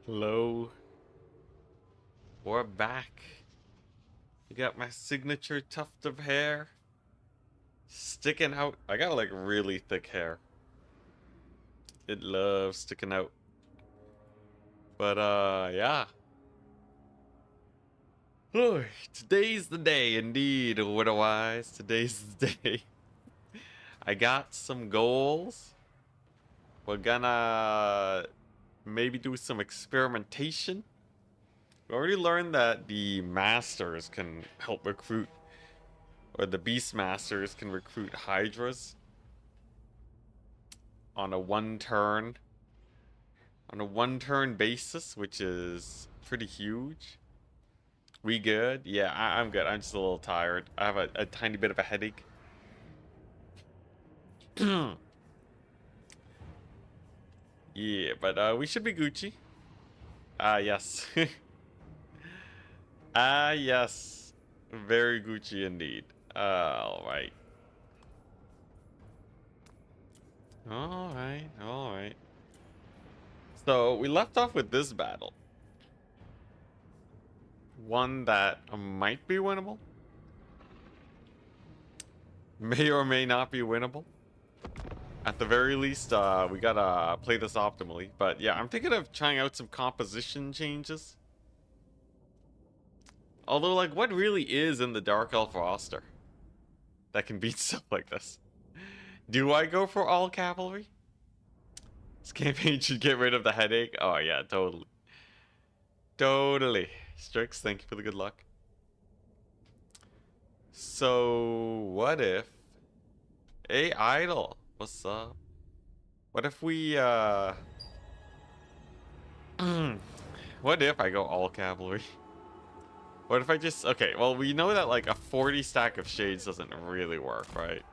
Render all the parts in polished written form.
Hello. We're back. You got my signature tuft of hair sticking out. I got like really thick hair. It loves sticking out. But yeah. Oh, today's the day indeed, otherwise. Today's the day. I got some goals. We're gonna maybe do some experimentation. We already learned that the masters can help recruit, or the beast masters can recruit hydras on a one turn basis, which is pretty huge. We good? Yeah, I'm good. I'm just a little tired. I have a tiny bit of a headache. Yeah, but we should be Gucci. Yes. Yes. Very Gucci indeed. Alright. Alright. So, we left off with this battle. One that might be winnable. May or may not be winnable. At the very least, we gotta play this optimally. But yeah, I'm thinking of trying out some composition changes. Although, like, what really is in the Dark Elf roster that can beat stuff like this? Do I go for all cavalry? This campaign should get rid of the headache. Oh yeah, totally. Totally. Strix, thank you for the good luck. So, what if... Hey, Idol. What's up? What if we, what if I go all cavalry? What if I just... Okay, well, we know that, like, a 40 stack of shades doesn't really work, right?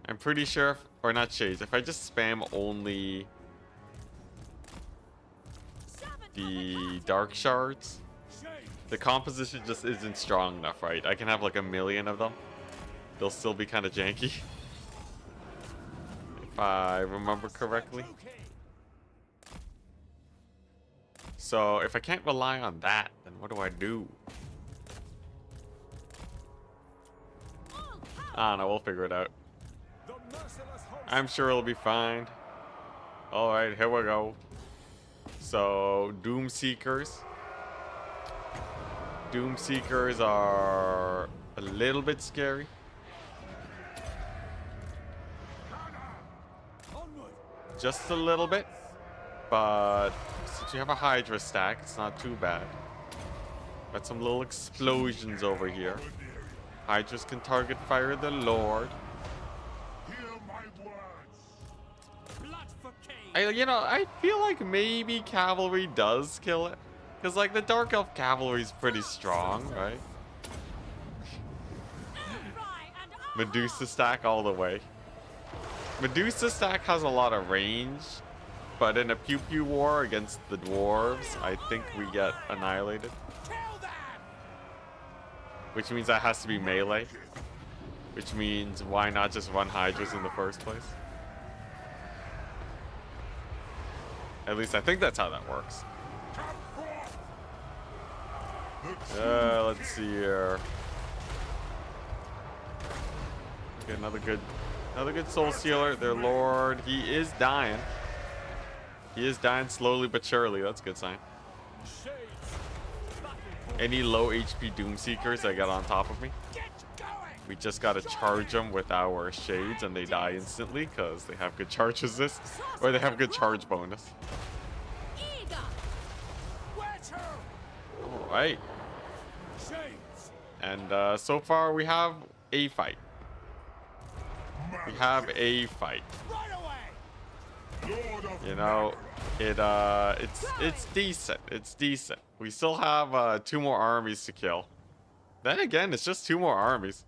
I'm pretty sure... Or not shades. If I just spam only... the dark shards, the composition just isn't strong enough, right? I can have like 1,000,000 of them. They'll still be kind of janky. If I remember correctly. So if I can't rely on that, then what do I do? I don't know, we'll figure it out. I'm sure it'll be fine. Alright, here we go. So, Doom Seekers. Doom Seekers are a little bit scary. Just a little bit. But since you have a Hydra stack, it's not too bad. Got some little explosions over here. Hydras can target fire the Lord. I feel like maybe cavalry does kill it. Because, like, the Dark Elf cavalry is pretty strong, right? Medusa stack all the way. Medusa stack has a lot of range. But in a pew-pew war against the dwarves, I think we get annihilated. Which means that has to be melee. Which means why not just run Hydras in the first place? At least I think that's how that works. Let's see here. Okay, another good soul stealer. Their lord, he is dying. He is dying slowly but surely. That's a good sign. Any low HP Doom Seekers that got on top of me, we just gotta charge them with our shades and they die instantly because they have good charge resist or they have good charge bonus. Alright. And so far we have a fight. We have a fight. You know, it's decent. It's decent. We still have 2 more armies to kill. Then again, it's just 2 more armies.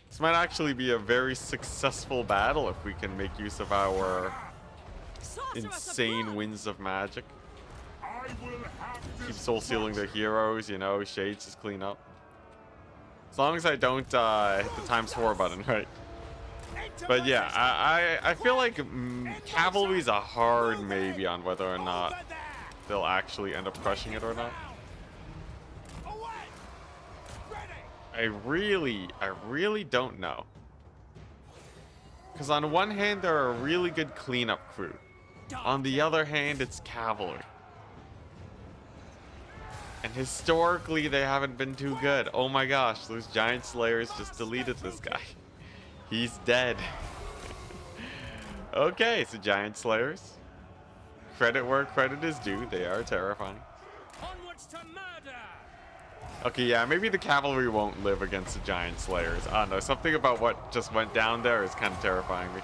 This might actually be a very successful battle if we can make use of our insane winds of magic. Keep soul sealing their heroes, you know, shades just clean up. As long as I don't hit the ×4 button, right? But yeah, I feel like cavalry's a hard maybe on whether or not they'll actually end up crushing it or not. I really don't know. Because on one hand, they're a really good cleanup crew. On the other hand, it's cavalry. And historically, they haven't been too good. Oh my gosh, those giant slayers just deleted this guy. He's dead. Okay, so giant slayers. Credit where credit is due. They are terrifying. Okay, yeah, maybe the cavalry won't live against the giant slayers. I don't know. Something about what just went down there is kind of terrifying me.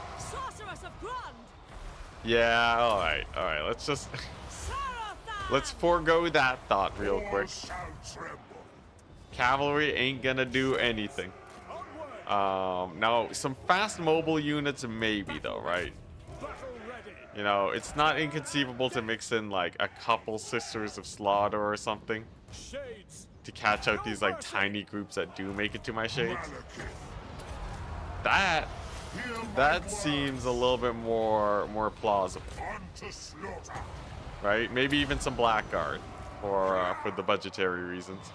Yeah, alright. Alright, let's just... let's forego that thought real quick. Cavalry ain't gonna do anything. Now, some fast mobile units maybe, though, right? You know, it's not inconceivable to mix in, like, a couple Sisters of Slaughter or something to catch out these, like, tiny groups that do make it to my shades. That seems a little bit more plausible. Right? Maybe even some Blackguard for the budgetary reasons.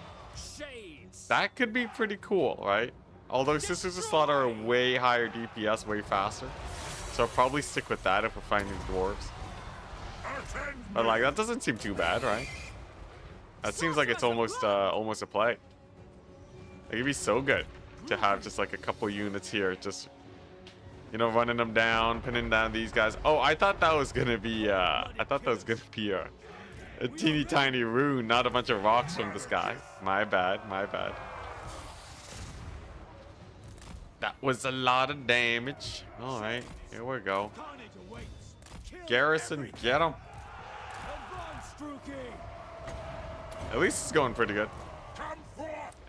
That could be pretty cool, right? Although Sisters of Slaughter are way higher DPS, way faster. So I'll probably stick with that if we're finding dwarves. But like, that doesn't seem too bad, right? That seems like it's almost a play. Like, it'd be so good to have just like a couple units here, just, you know, running them down, pinning down these guys. Oh, I thought that was gonna be a teeny tiny rune, not a bunch of rocks from the sky. My bad, my bad. That was a lot of damage. All right, here we go. Garrison, get him. At least it's going pretty good.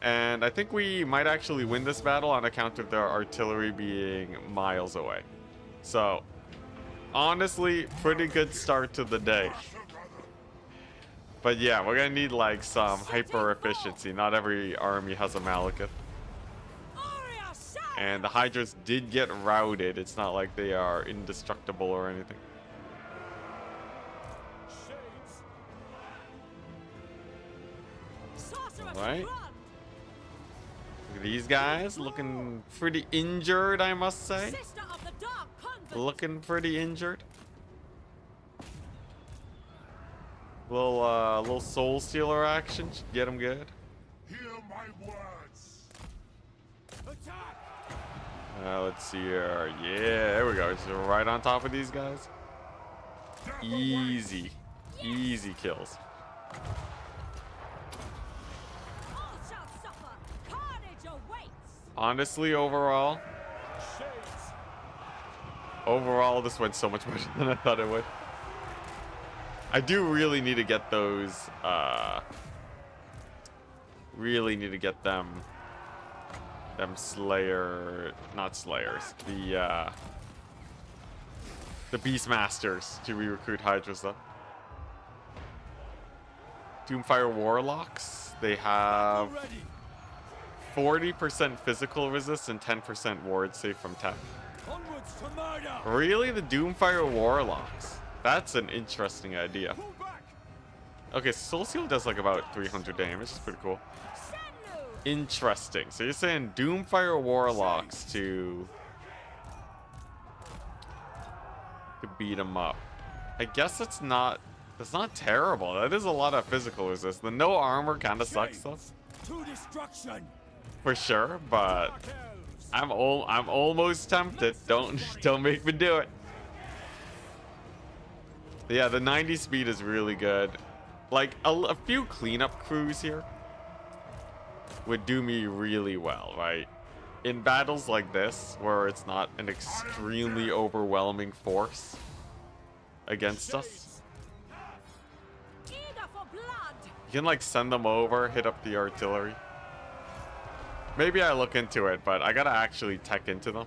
And I think we might actually win this battle on account of their artillery being miles away. So, honestly, pretty good start to the day. But yeah, we're gonna need like some hyper efficiency. Not every army has a Malekith. And the Hydras did get routed. It's not like they are indestructible or anything. Alright. Look at these guys looking pretty injured, I must say. Looking pretty injured. Little soul stealer action should get them good. Hear my words. Attack! Let's see here. Yeah, there we go. It's right on top of these guys. Easy. Easy kills. Honestly, overall, this went so much better than I thought it would. I do really need to get those, really need to get them Slayer, not Slayers, the Beastmasters to re-recruit Hydras though. Doomfire Warlocks, they have 40% physical resist and 10% ward save from tech. Really? The Doomfire Warlocks? That's an interesting idea. Okay, Soul Seal does like about 300 damage. It's pretty cool. Interesting. So you're saying Doomfire Warlocks to beat them up. I guess that's not terrible. That is a lot of physical resist. The no armor kind of sucks though. For sure, but I'm almost tempted. Don't make me do it. Yeah, the 90 speed is really good. Like a few cleanup crews here would do me really well, right? In battles like this, where it's not an extremely overwhelming force against us, you can like send them over, hit up the artillery. Maybe I look into it, but I gotta actually tech into them.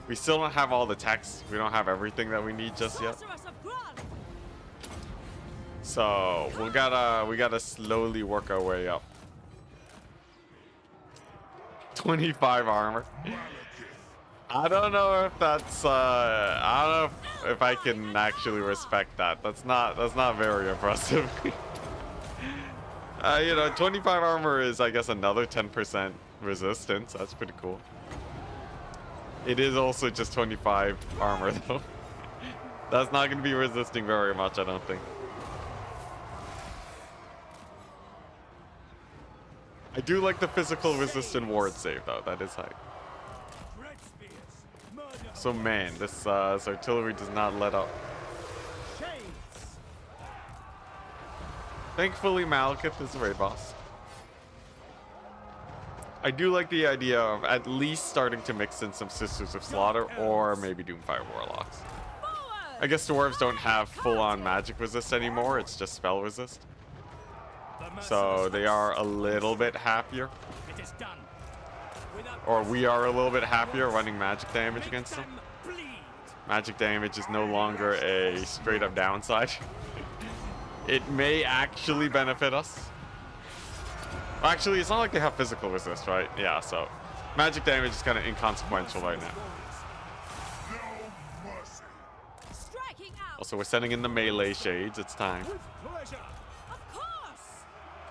We still don't have all the techs. We don't have everything that we need just yet. So we gotta slowly work our way up. 25 armor. I don't know if that's I don't know if I can actually respect that. That's not very impressive. You know, 25 armor is, I guess, another 10% resistance. That's pretty cool. It is also just 25 armor though. That's not going to be resisting very much, I don't think. I do like the physical resistant ward save though. That is high. So man, this artillery does not let up. Thankfully, Malekith is the raid boss. I do like the idea of at least starting to mix in some Sisters of Slaughter or maybe Doomfire Warlocks. I guess dwarves don't have full-on magic resist anymore. It's just spell resist. So they are a little bit happier. Or we are a little bit happier running magic damage against them. Magic damage is no longer a straight up downside. It may actually benefit us. Well, actually, it's not like they have physical resist, right? Yeah, so magic damage is kind of inconsequential right now. Also, we're sending in the melee shades. It's time.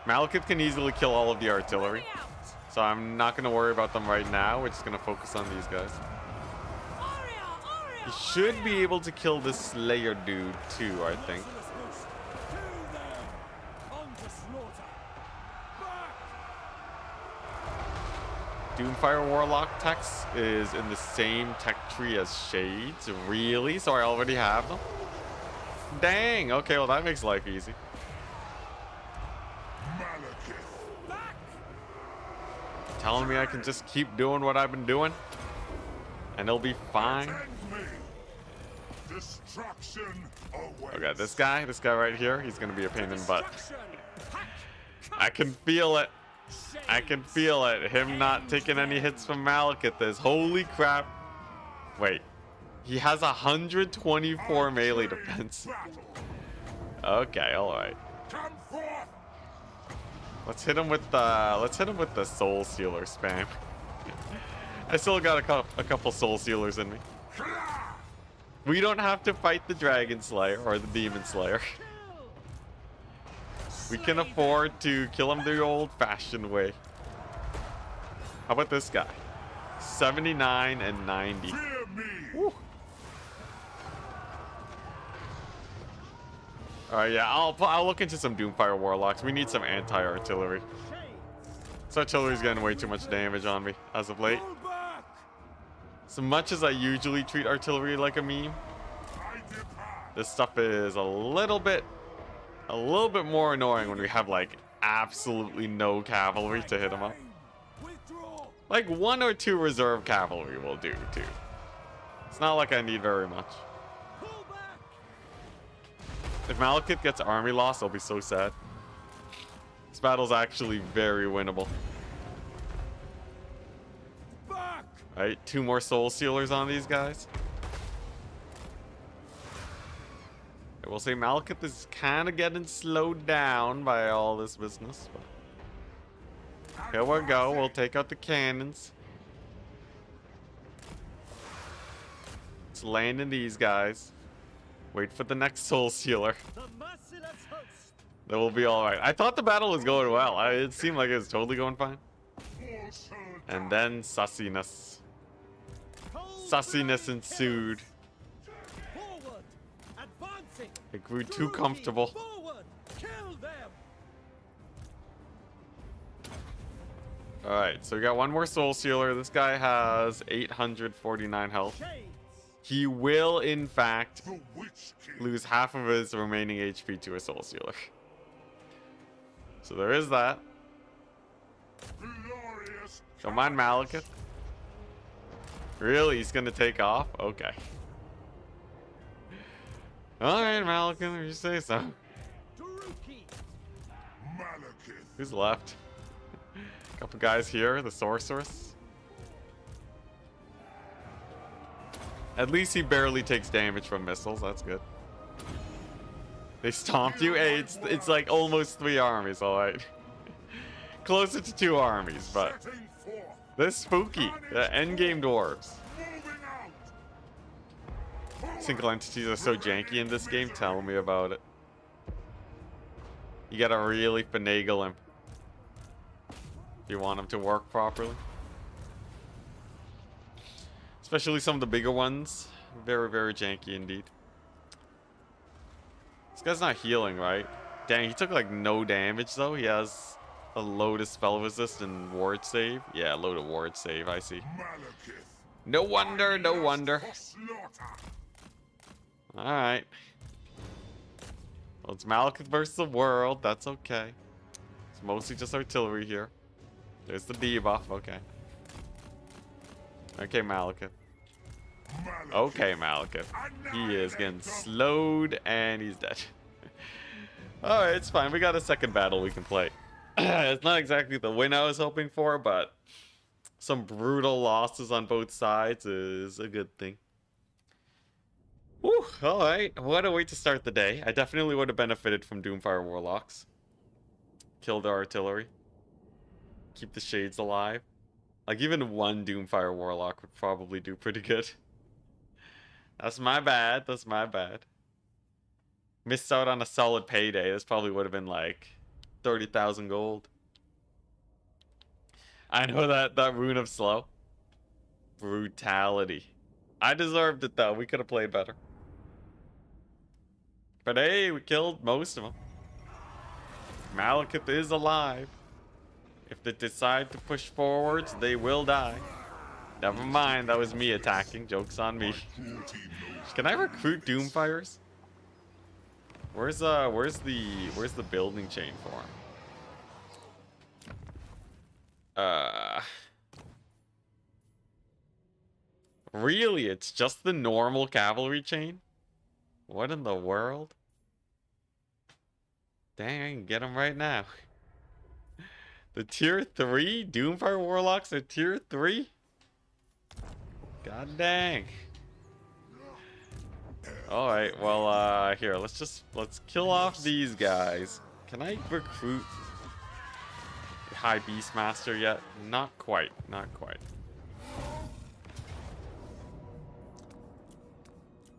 Malekith can easily kill all of the artillery. So I'm not going to worry about them right now. We're just going to focus on these guys. He should be able to kill this Slayer dude too, I think. Doomfire Warlock techs is in the same tech tree as Shades. Really? So I already have them? Dang. Okay, well that makes life easy. Telling me I can just keep doing what I've been doing and it'll be fine. Okay, this guy right here, he's gonna be a pain in the butt. I can feel it. I can feel it. Him not taking any hits from Malekith is holy crap. Wait, he has 124 melee defense. Okay, all right. Let's hit him with the soul sealer spam. I still got a couple soul sealers in me. We don't have to fight the Dragon Slayer or the Demon Slayer. We can afford to kill him the old-fashioned way. How about this guy? 79 and 90. Woo. Alright, yeah, I'll look into some Doomfire Warlocks. We need some anti-artillery. This artillery's getting way too much damage on me as of late. So much as I usually treat artillery like a meme, this stuff is a little bit more annoying when we have like absolutely no cavalry to hit them up. Like 1 or 2 reserve cavalry will do too. It's not like I need very much. If Malekith gets army loss, I'll be so sad. This battle's actually very winnable. Alright, 2 more soul sealers on these guys. I will say Malekith is kind of getting slowed down by all this business. But here we go. We'll take out the cannons. Let's land in these guys. Wait for the next soul sealer. That will be all right. I thought the battle was going well. It seemed like it was totally going fine. And then sussiness. Sussiness ensued. It grew too comfortable. Alright, so we got 1 more soul sealer. This guy has 849 health. He will, in fact, lose half of his remaining HP to a soul sealer. So there is that. Don't mind Malekith. Really? He's gonna take off? Okay. Alright, Malekith, if you say so. Who's left? A couple guys here, the sorceress. At least he barely takes damage from missiles, that's good. They stomped you? Hey, it's like almost 3 armies, alright. Closer to 2 armies, but this spooky. The endgame dwarves. Single entities are so janky in this game. Tell me about it. You gotta really finagle him if you want him to work properly. Especially some of the bigger ones. Very, very janky indeed. This guy's not healing, right? Dang, he took like no damage though. He has a loaded spell resist and ward save. Yeah, loaded ward save, I see. Malekith, No wonder, no wonder. for slaughter. Alright. Well, it's Malekith versus the world. That's okay. It's mostly just artillery here. There's the debuff. Okay. Okay, Malekith. Okay, Malekith. He is getting slowed and he's dead. Alright, it's fine. We got a second battle we can play. It's not exactly the win I was hoping for, but some brutal losses on both sides is a good thing. Whew, alright. What a way to start the day. I definitely would have benefited from Doomfire Warlocks. Kill the artillery. Keep the shades alive. Like, even one Doomfire Warlock would probably do pretty good. That's my bad. That's my bad. Missed out on a solid payday. This probably would have been like 30,000 gold. I know that rune of slow. Brutality. I deserved it though. We could have played better. But hey, we killed most of them. Malekith is alive. If they decide to push forwards, they will die. Never mind, that was me attacking. Joke's on me. Can I recruit Doomfires? Where's the building chain for him? Really? It's just the normal cavalry chain? What in the world? Dang, I can get him right now. The tier 3 Doomfire Warlocks are tier 3? God dang. Alright, well, here, let's kill off these guys. Can I recruit the High Beastmaster yet? Not quite, not quite.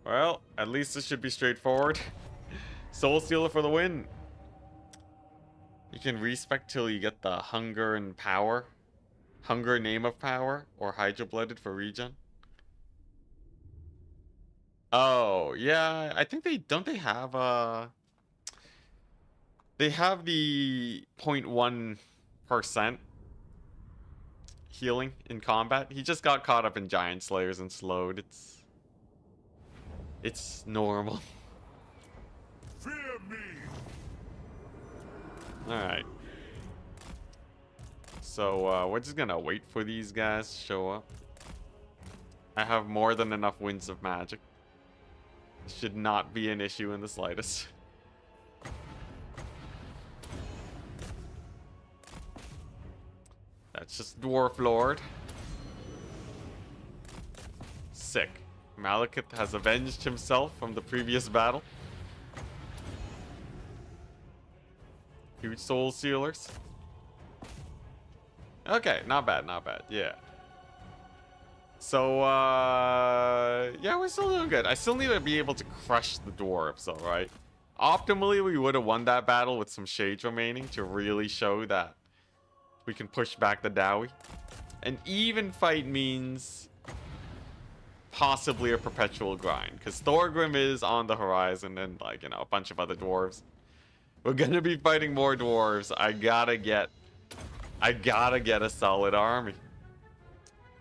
Well, at least this should be straightforward. Soul Stealer for the win. You can respec till you get the Hunger and Power. Hunger, Name of Power, or Hydra Blooded for regen. Oh, yeah, I think don't they have they have the 0.1% healing in combat. He just got caught up in Giant Slayers and slowed. It's normal. Fear me. Alright. So, we're just gonna wait for these guys to show up. I have more than enough Winds of Magic. Should not be an issue in the slightest. That's just Dwarf Lord. Sick. Malekith has avenged himself from the previous battle. Huge Soul Sealers. Okay, not bad, not bad. Yeah. So, yeah, we're still doing good. I still need to be able to crush the dwarves, though, right? Optimally, we would have won that battle with some shades remaining to really show that we can push back the Dowie. An even fight means possibly a perpetual grind, because Thorgrim is on the horizon and, like, you know, a bunch of other dwarves. We're gonna be fighting more dwarves. I gotta get a solid army.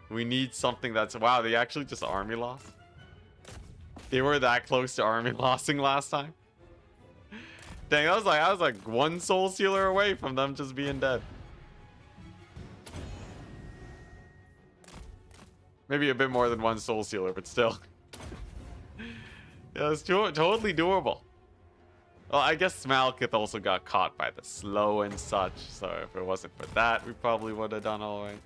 We need something that's... Wow, they actually just army lost? They were that close to army lossing last time? Dang, I was like one Soul Sealer away from them just being dead. Maybe a bit more than one Soul Sealer, but still. Yeah, it's totally doable. Well, I guess Malekith also got caught by the slow and such, so if it wasn't for that, we probably would have done all right.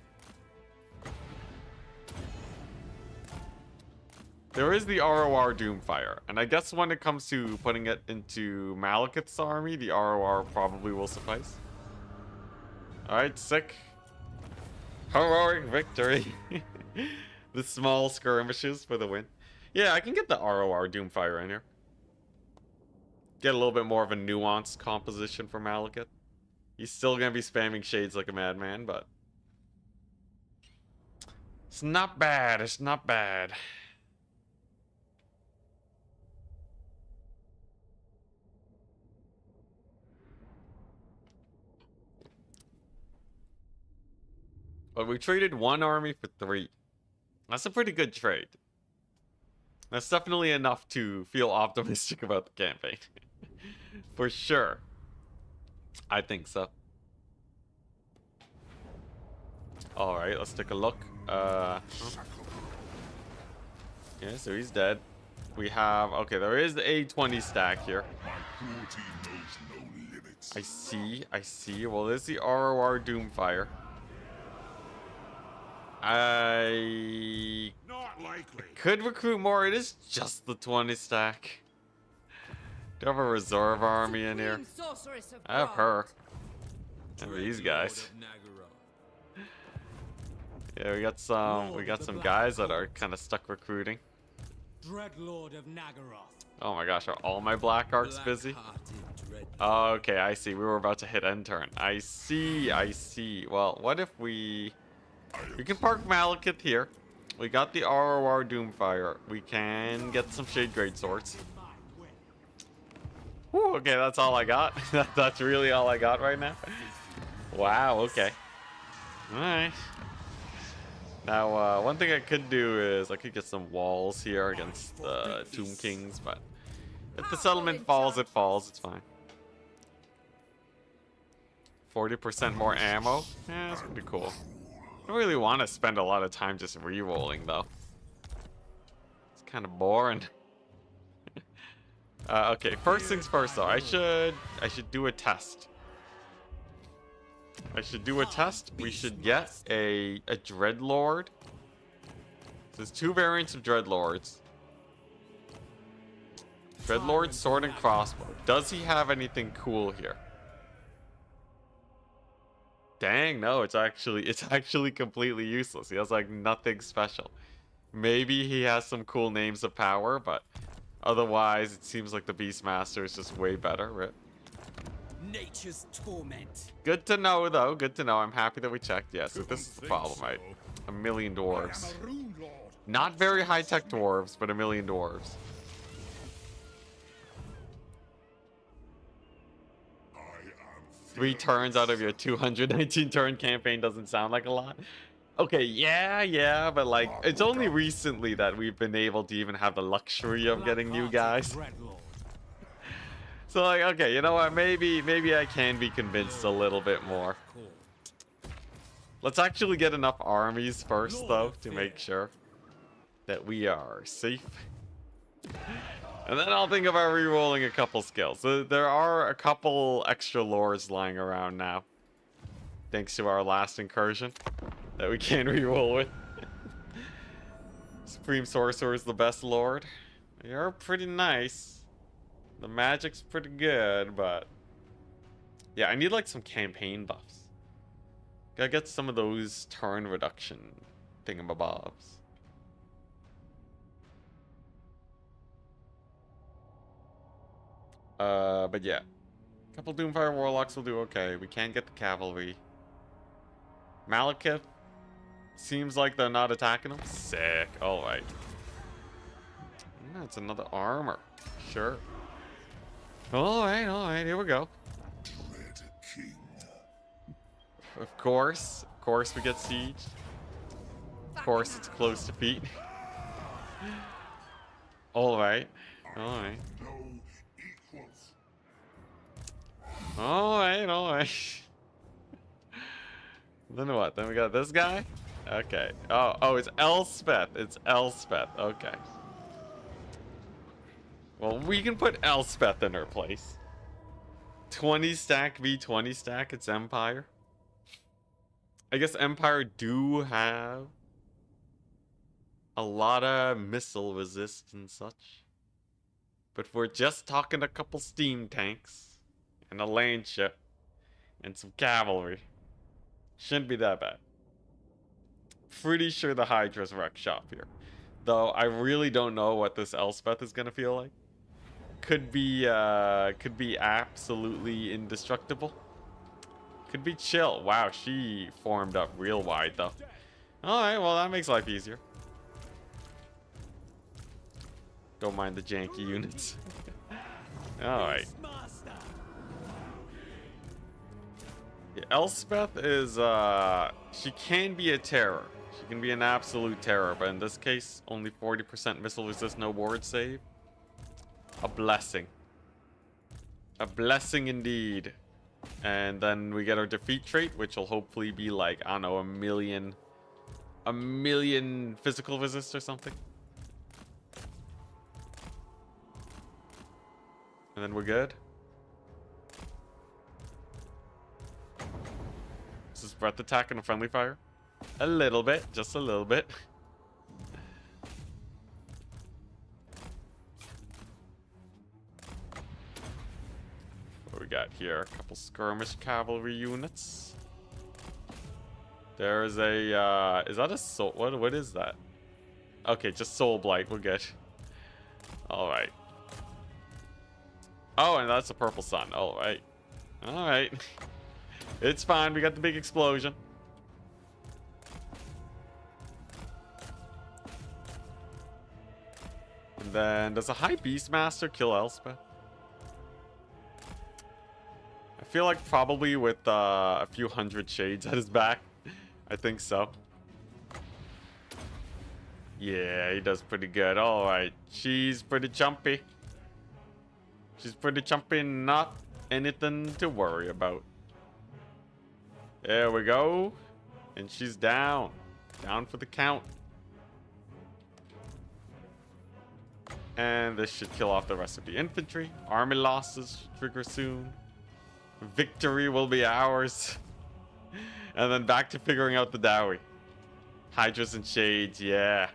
There is the ROR Doomfire, and I guess when it comes to putting it into Malekith's army, the ROR probably will suffice. Alright, sick. Heroic victory. The small skirmishes for the win. Yeah, I can get the ROR Doomfire in here. Get a little bit more of a nuanced composition for Malekith. He's still gonna be spamming shades like a madman, but it's not bad. It's not bad. But we traded one army for 3. That's a pretty good trade. That's definitely enough to feel optimistic about the campaign. For sure. I think so. Alright, let's take a look. Yeah, so he's dead. We have... Okay, there is the A20 stack here. My cruelty knows no limits. I see. Well, there's the ROR Doomfire. I Not likely. could recruit more. It is just the 20 stack. Do I have a reserve army in here? I have her. And these guys. Yeah, we got some guys that are kind of stuck recruiting. Dreadlord of Nagaroth. Oh my gosh, are all my black arcs busy? Oh, okay, I see. We were about to hit end turn. I see. Well, what if we can park Malekith here. We got the ROR Doomfire. We can get some Shade Grade Swords. Whew, okay, that's all I got. That's really all I got right now. Wow, okay. Alright. Now, one thing I could do is I could get some walls here against the Tomb Kings, but if the settlement falls, it falls. It's fine. 40% more ammo? Yeah, that's pretty cool. I don't really want to spend a lot of time just re-rolling, though. It's kind of boring. Okay, first things first, though. I should do a test. We should get a Dreadlord. There's 2 variants of Dreadlords. Dreadlord, sword and crossbow. Does he have anything cool here? Dang, no, it's actually completely useless. He has like nothing special. Maybe he has some cool names of power, but otherwise it seems like the Beastmaster is just way better, right? Nature's torment. Good to know, though. Good to know. I'm happy that we checked. Yes, so this is the problem, right? 1 million dwarves. Not very high-tech dwarves, but 1 million dwarves. I am 3 turns out of your 219 turn campaign doesn't sound like a lot. Okay, yeah, but like, it's only recently that we've been able to even have the luxury of getting new guys. So like, okay, you know what? Maybe I can be convinced a little bit more. Let's actually get enough armies first, though, to make sure that we are safe. And then I'll think about re-rolling a couple skills. So there are a couple extra lords lying around now, thanks to our last incursion, that we can re-roll with. Supreme Sorcerer is the best lord. You're pretty nice. The magic's pretty good, but yeah, I need like some campaign buffs. Gotta get some of those turn reduction thingamabobs. But yeah, a couple Doomfire Warlocks will do okay. We can get the cavalry. Malekith seems like they're not attacking him. Sick. All right. That's another armor. Sure. All right. Here we go. Dread King. Of course we get sieged. Of course it's close defeat. All right. No equals. All right. Then what? Then we got this guy? Okay. Oh, it's Elspeth. Okay. Well, we can put Elspeth in her place. 20 stack v 20 stack, it's Empire. I guess Empire do have a lot of missile resist and such. But if we're just talking a couple steam tanks and a land ship and some cavalry, shouldn't be that bad. Pretty sure the Hydra's wreck shop here. though. I really don't know what this Elspeth is gonna feel like. Could be absolutely indestructible. Could be chill. Wow, she formed up real wide though. Alright, well that makes life easier. Don't mind the janky units. Alright. Yeah, Elspeth is she can be a terror. She can be an absolute terror, but in this case, only 40% missile resist, no ward save. A blessing. A blessing indeed. And then we get our defeat trait, which will hopefully be like, I don't know, a million physical resist or something. And then we're good. This is breath attack and a friendly fire. A little bit, just a little bit. What we got here? A couple skirmish cavalry units. There's a is that a soul? What is that? Okay, just soul blight. We're good. All right. Oh, and that's a purple sun. All right. All right. It's fine. We got the big explosion. And then does a high beastmaster kill Elspeth? I feel like probably with a few hundred shades at his back. I think so. Yeah, he does pretty good. All right. She's pretty jumpy. She's pretty jumpy. Not anything to worry about. There we go. And she's down. Down for the count. And this should kill off the rest of the infantry. Army losses trigger soon. Victory will be ours. And then back to figuring out the dowry. Hydras and Shades, yeah.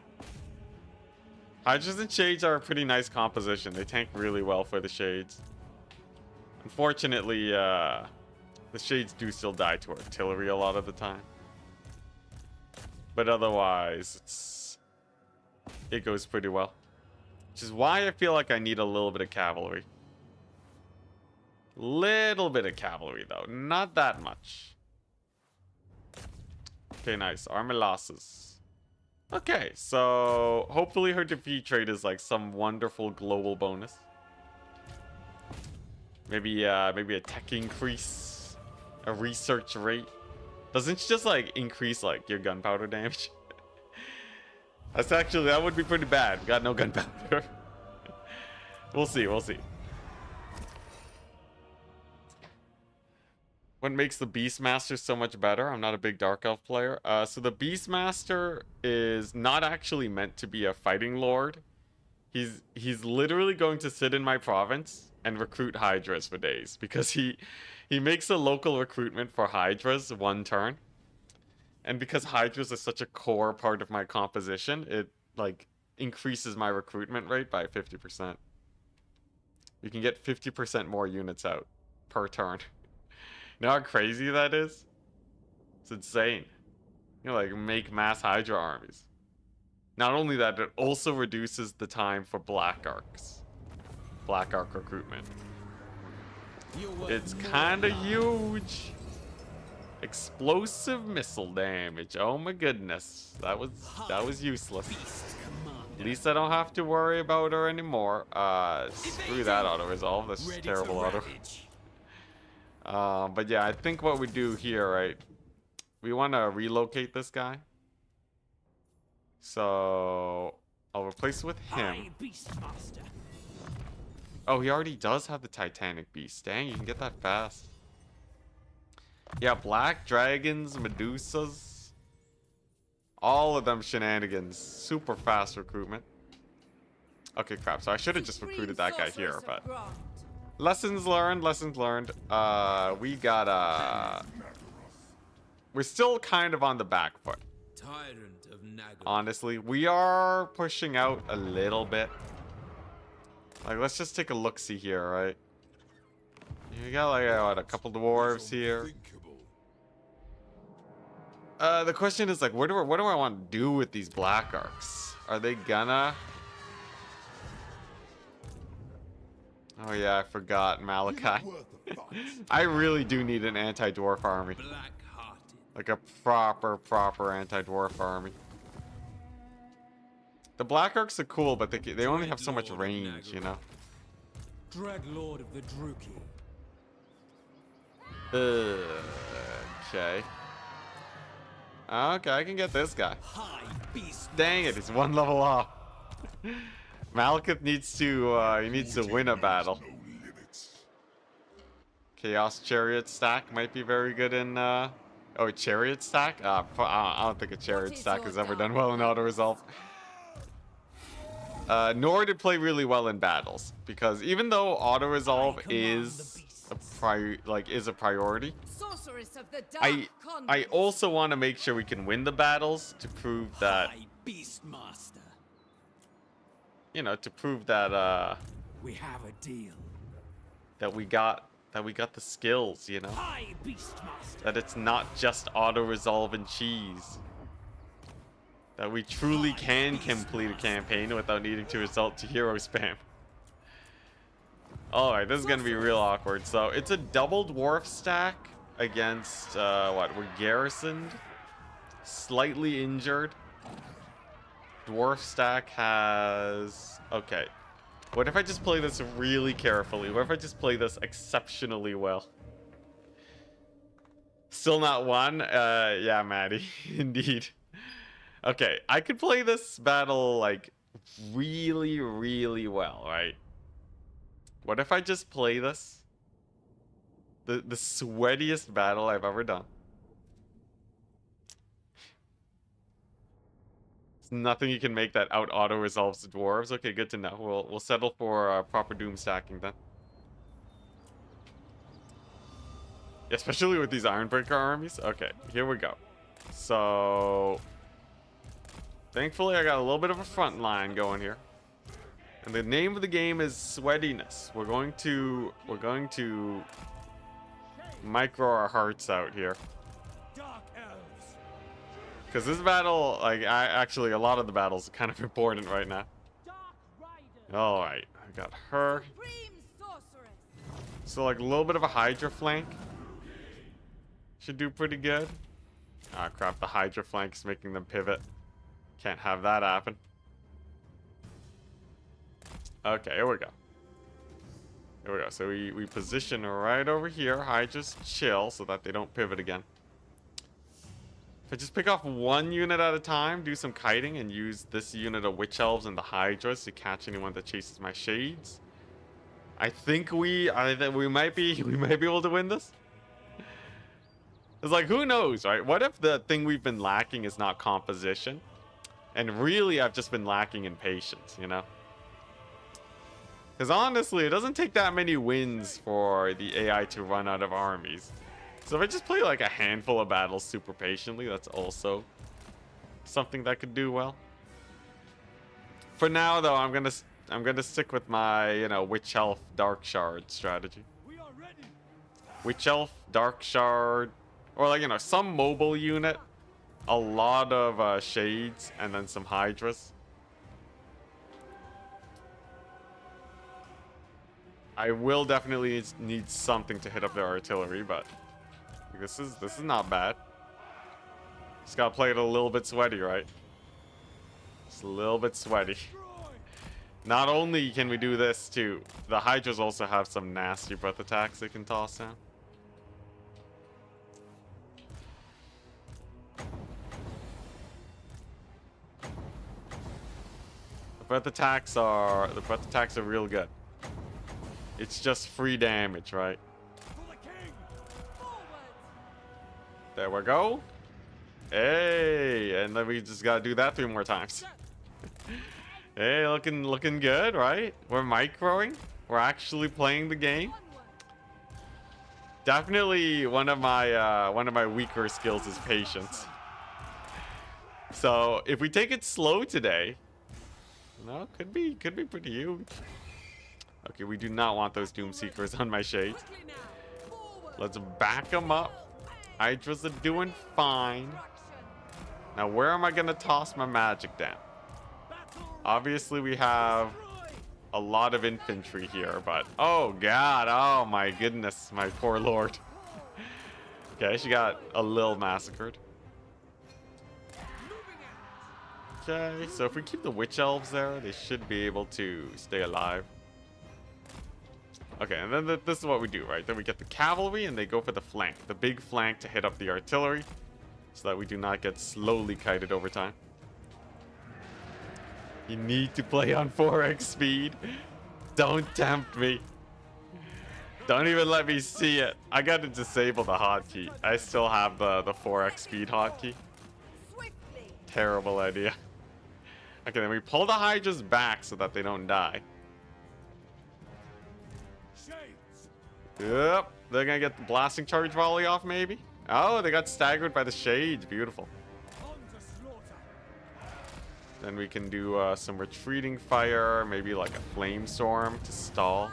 Hydras and Shades are a pretty nice composition. They tank really well for the Shades. Unfortunately, the Shades do still die to artillery a lot of the time. But otherwise, it goes pretty well. Which is why I feel like I need a little bit of cavalry. Little bit of cavalry, though. Not that much. Okay, nice. Army losses. Okay, so hopefully her defeat trait is like some wonderful global bonus. Maybe maybe a tech increase, a research rate. Doesn't she just like increase like your gunpowder damage? That would be pretty bad. We got no gunpowder. We'll see, we'll see. What makes the Beastmaster so much better? I'm not a big Dark Elf player. So the Beastmaster is not actually meant to be a fighting lord. He's literally going to sit in my province and recruit Hydras for days because he makes a local recruitment for Hydras one turn. And because Hydras are such a core part of my composition, it like increases my recruitment rate by 50%. You can get 50% more units out per turn. You know how crazy that is? It's insane. You know, like make mass Hydra armies. Not only that, it also reduces the time for Black Arcs. Black Arc recruitment. It's kind of huge. Explosive missile damage. Oh my goodness. That was useless. At least I don't have to worry about her anymore. Screw that auto resolve. This is terrible auto. But yeah, I think what we do here, right? We want to relocate this guy. So I'll replace with him. Oh, he already does have the Titanic Beast. Dang, you can get that fast. Yeah, black dragons, Medusas. All of them shenanigans. Super fast recruitment. Okay, crap. So I should have just recruited that guy here, but... Lessons learned, lessons learned. We got, we're still kind of on the back foot. Tyrant of Nagaroth. Honestly, we are pushing out a little bit. Like, let's just take a look-see here, right? You got, like, what, a couple dwarves here. The question is, like, what do I want to do with these Black Arcs? Are they gonna? Oh yeah, I forgot Malekith. I really do need an anti-dwarf army. Black-hearted. Like a proper anti-dwarf army. The Black Orcs are cool, but they only have so much range, you know? Dread Lord of the Druki. Okay. Okay, I can get this guy. High Beast. Dang it, he's one level off. Malekith needs to, he needs to win a battle. No limits. Chaos Chariot stack might be very good in, oh, Chariot stack? I don't think a Chariot stack has ever done well in auto-resolve. Nor did play really well in battles, because even though auto-resolve is a priority, Sorceress of the Dark I also want to make sure we can win the battles to prove that, High Beastmaster. you know, to prove that We have a deal. that we got the skills, you know, High Beastmaster. that it's not just auto-resolve and cheese. That we truly can complete a campaign without needing to resort to hero spam. Alright, this is gonna be real awkward. So it's a double dwarf stack against what? We're garrisoned, slightly injured. Dwarf stack has, okay. What if I just play this really carefully? What if I just play this exceptionally well? Still not won? Yeah, Maddie, indeed. Okay, I could play this battle like really well, right? What if I just play this? The sweatiest battle I've ever done. There's nothing you can make that out auto resolves the dwarves. Okay, good to know. We'll settle for proper doom stacking then. Especially with these Ironbreaker armies. Okay, here we go. So thankfully, I got a little bit of a front line going here. And the name of the game is sweatiness. We're going to micro our hearts out here. Dark Elves. Because this battle, like, actually, a lot of the battles are kind of important right now. Alright, I got her. So, like, a little bit of a Hydra flank. Should do pretty good. Ah, crap, the Hydra flank is making them pivot. Can't have that happen. Okay, here we go. Here we go. So we position right over here. Hydra's chill so that they don't pivot again. If I just pick off one unit at a time, do some kiting, and use this unit of Witch Elves and the Hydras to catch anyone that chases my shades, I think we might be able to win this. It's like, who knows, right? What if the thing we've been lacking is not composition? And really, I've just been lacking in patience, you know? Because honestly, it doesn't take that many wins for the AI to run out of armies. So if I just play like a handful of battles super patiently, that's also something that could do well. For now, though, I'm gonna stick with my, you know, Witch Elf Dark Shard strategy. Witch Elf Dark Shard, or like, you know, some mobile unit, a lot of shades, and then some Hydras. I will definitely need something to hit up their artillery, but this is not bad. Just gotta play it a little bit sweaty, right? Just a little bit sweaty. Not only can we do this too, the Hydras also have some nasty breath attacks they can toss down. The breath attacks are real good. It's just free damage, right? There we go. Hey, and then we just gotta do that 3 more times. Hey, looking good, right? We're microing. We're actually playing the game. Definitely one of my weaker skills is patience. So if we take it slow today, no, could be pretty huge. Okay, we do not want those Doom Seekers on my shades. Let's back them up. Hydras are doing fine. Now, where am I going to toss my magic down? Obviously, we have a lot of infantry here, but oh god, oh my goodness, my poor lord. Okay, she got a little massacred. Okay, so if we keep the witch elves there, they should be able to stay alive. Okay, and then this is what we do, right? Then we get the cavalry and they go for the flank, the big flank to hit up the artillery so that we do not get slowly kited over time. You need to play on 4x speed. Don't tempt me. Don't even let me see it. I got to disable the hotkey. I still have the 4x speed hotkey. Terrible idea. Okay, then we pull the Hydras back so that they don't die. Yep, they're gonna get the blasting charge volley off maybe. Oh, they got staggered by the shades. Beautiful. Then we can do some retreating fire, maybe like a flame storm to stall.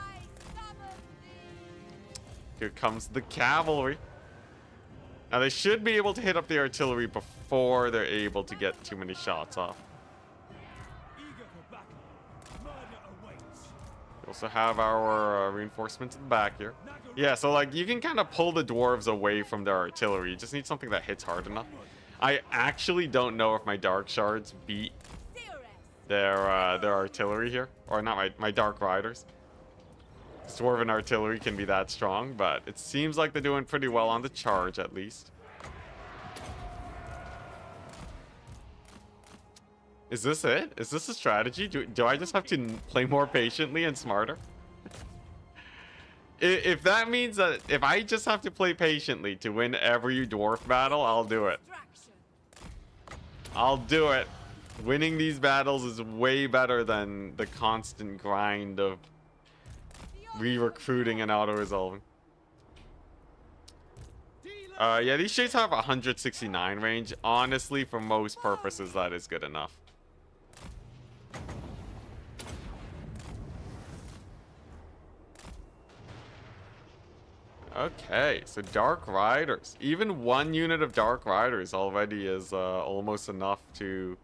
Here comes the cavalry. Now they should be able to hit up the artillery before they're able to get too many shots off. We also have our reinforcements in the back here. Yeah, so like you can kind of pull the dwarves away from their artillery. You just need something that hits hard enough. I actually don't know if my dark shards beat their artillery here, or not my dark riders. Dwarven artillery can be that strong, but it seems like they're doing pretty well on the charge at least. Is this it? Is this a strategy? Do I just have to play more patiently and smarter? If that means that if I just have to play patiently to win every dwarf battle, I'll do it. I'll do it. Winning these battles is way better than the constant grind of re-recruiting and auto-resolving. Yeah, these shades have 169 range. Honestly, for most purposes, that is good enough. Okay, so Dark Riders. Even one unit of Dark Riders already is almost enough to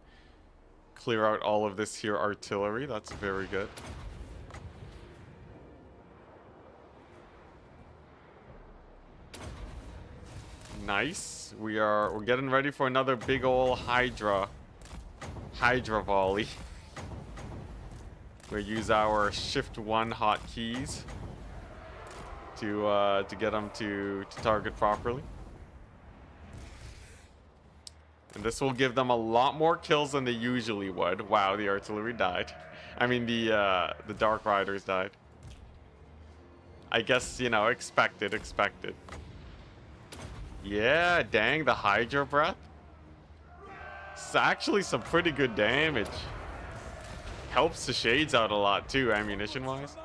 clear out all of this here artillery. That's very good. Nice. We're getting ready for another big ol' Hydra volley. We'll use our Shift 1 hotkeys to get them to target properly. And this will give them a lot more kills than they usually would. Wow, the artillery died. I mean, the Dark Riders died. I guess, you know, expected. Yeah, dang, the Hydra breath. It's actually some pretty good damage. Helps the shades out a lot too, ammunition-wise.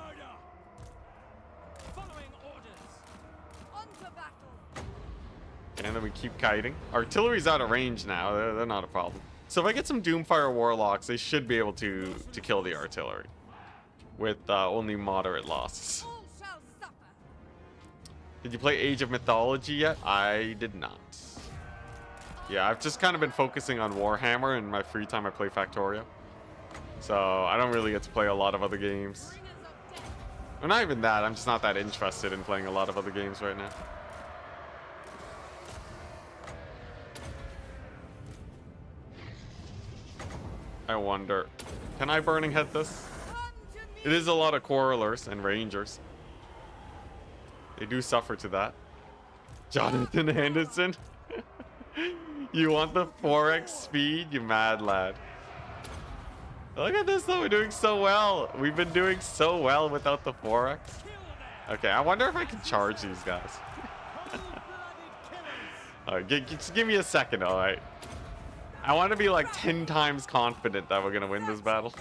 And then we keep kiting. Artillery's out of range now. They're not a problem. So if I get some Doomfire Warlocks, they should be able to kill the artillery with only moderate losses. Did you play Age of Mythology yet? I did not. Yeah, I've just kind of been focusing on Warhammer. In my free time I play Factorio. So I don't really get to play a lot of other games. Well, not even that. I'm just not that interested in playing a lot of other games right now. I wonder, can I Burning Head this? It is a lot of Quarrelers and Rangers. They do suffer to that. Jonathan Henderson. You want the 4x speed, you mad lad. Look at this though, we're doing so well. We've been doing so well without the 4x. Okay, I wonder if I can charge these guys. Alright, just give me a second, alright? I want to be like 10 times confident that we're gonna win this battle.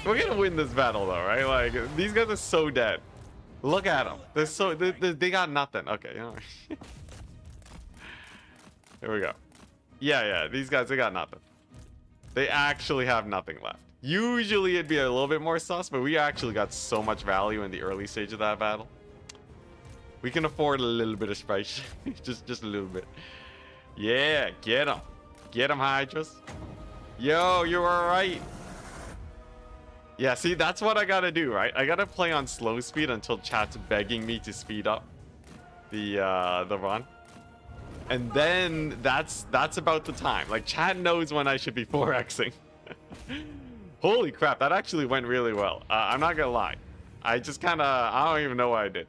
We're gonna win this battle though, right? Like, these guys are so dead. Look at them. They're so they got nothing. Okay, you know. Here we go. Yeah, these guys, they got nothing. They actually have nothing left. Usually it'd be a little bit more sus, but we actually got so much value in the early stage of that battle. We can afford a little bit of spice. just a little bit. Yeah, get them. Get them, Hydras. Yo, you were right. Yeah, see, that's what I gotta do, right? I gotta play on slow speed until chat's begging me to speed up the run. And then that's about the time. Like, chat knows when I should be 4xing. Holy crap, that actually went really well. I'm not gonna lie. I just kind of, I don't even know what I did.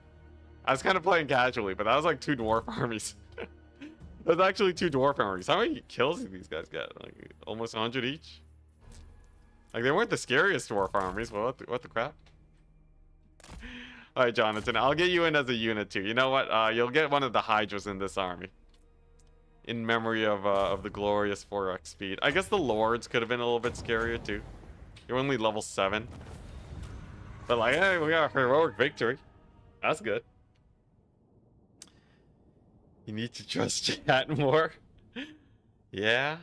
I was kind of playing casually, but that was like 2 dwarf armies. That was actually 2 dwarf armies. How many kills did these guys get? Like, almost 100 each? Like, they weren't the scariest dwarf armies, but what the crap? Alright, Jonathan, I'll get you in as a unit too. You know what? You'll get one of the Hydras in this army. In memory of the glorious 4x speed. I guess the Lords could have been a little bit scarier too. You're only level 7. But like, hey, we got a heroic victory. That's good. You need to trust chat more. Yeah.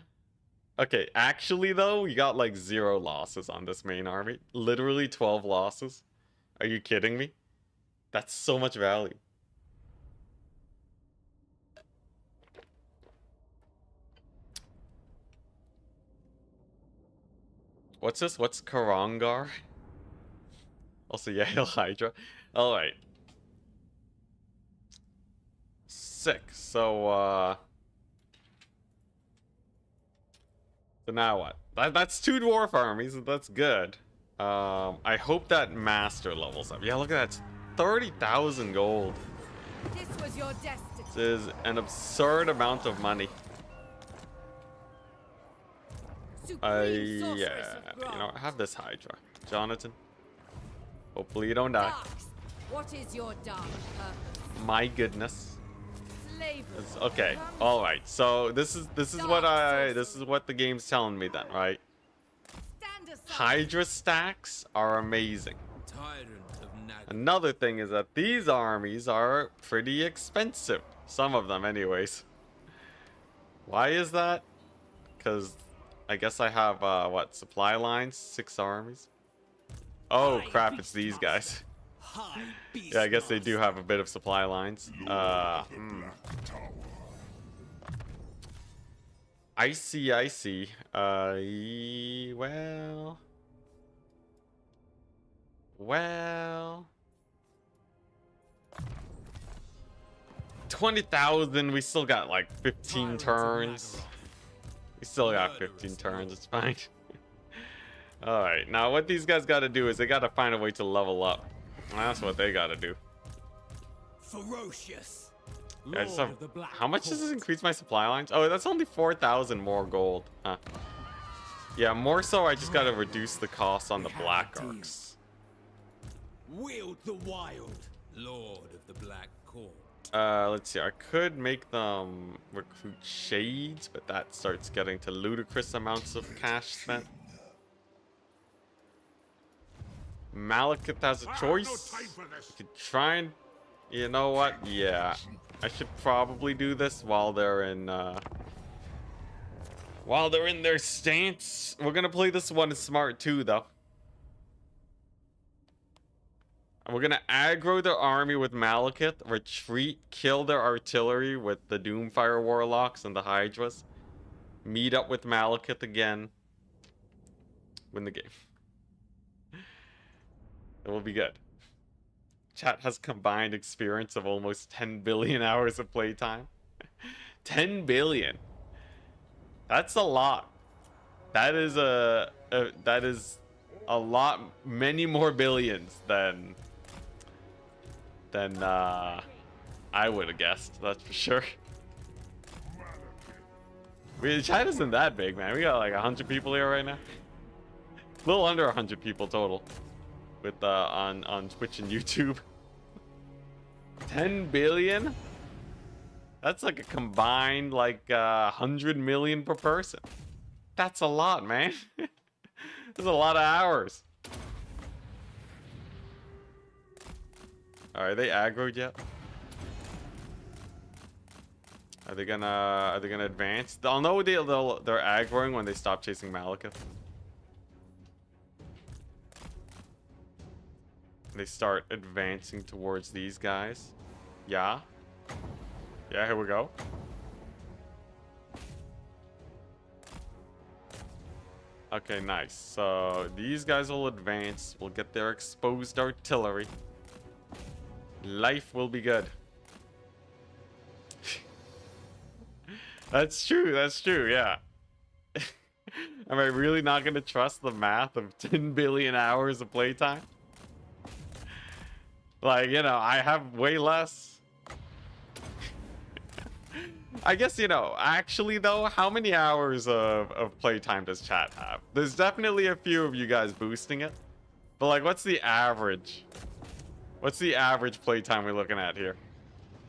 Okay, actually though, you got like 0 losses on this main army. Literally 12 losses. Are you kidding me? That's so much value. What's this? What's Karangar? Also, yeah, Hail Hydra. Alright. Sick. So now what? That's 2 dwarf armies. That's good. I hope that master levels up. Yeah, look at that. It's 30,000 gold. This was your destiny. This is an absurd amount of money. Supreme sorceress Yeah. of You know, Grant. have this Hydra. Jonathan. Hopefully you don't die. Darks. What is your dark purpose? My goodness. Slavery. Okay. All right. So this is what the game's telling me then, right? Stand aside. Hydra stacks are amazing. Tyrant of Nag. Another thing is that these armies are pretty expensive. Some of them, anyways. Why is that? Because I guess I have what, supply lines? 6 armies. Oh crap! It's these guys. High beast. Yeah, I guess they do have a bit of supply lines. Black Tower. I see. Well. 20,000. We still got like 15 turns. We still got 15 turns. It's fine. All right. Now, what these guys got to do is they got to find a way to level up. That's what they got to do. Ferocious. Yeah, I just Lord have, of the Black how much does this Court. increase my supply lines? Oh, that's only 4,000 more gold. Huh. Yeah, more so I just got to reduce the cost on the black arcs. Wield the wild. Lord of the Black Court. Let's see. I could make them recruit shades, but that starts getting to ludicrous amounts of cash spent. Malekith has a I have choice. no time for this. You could try and, you know what? Yeah, I should probably do this while they're in their stance. We're gonna play this one smart too, though. And we're gonna aggro their army with Malekith, retreat, kill their artillery with the Doomfire Warlocks and the Hydras, meet up with Malekith again, win the game. It will be good. Chat has combined experience of almost 10 billion hours of playtime. 10 billion. That's a lot. That is a lot, many more billions than I would have guessed. That's for sure. Chat isn't that big, man. We got like 100 people here right now. A little under 100 people total. With on Twitch and YouTube. 10 billion? That's like a combined like 100 million per person. That's a lot, man. That's a lot of hours. Are they aggroed yet? Are they gonna advance? I'll know they're aggroing when they stop chasing Malekith. They start advancing towards these guys. Yeah. Yeah, here we go. Okay, nice. So these guys will advance. We'll get their exposed artillery. Life will be good. That's true. That's true. Yeah. Am I really not going to trust the math of 10 billion hours of playtime? Like, you know, I have way less. I guess, you know, actually, though, how many hours of playtime does chat have? There's definitely a few of you guys boosting it. But, like, what's the average? What's the average playtime we're looking at here?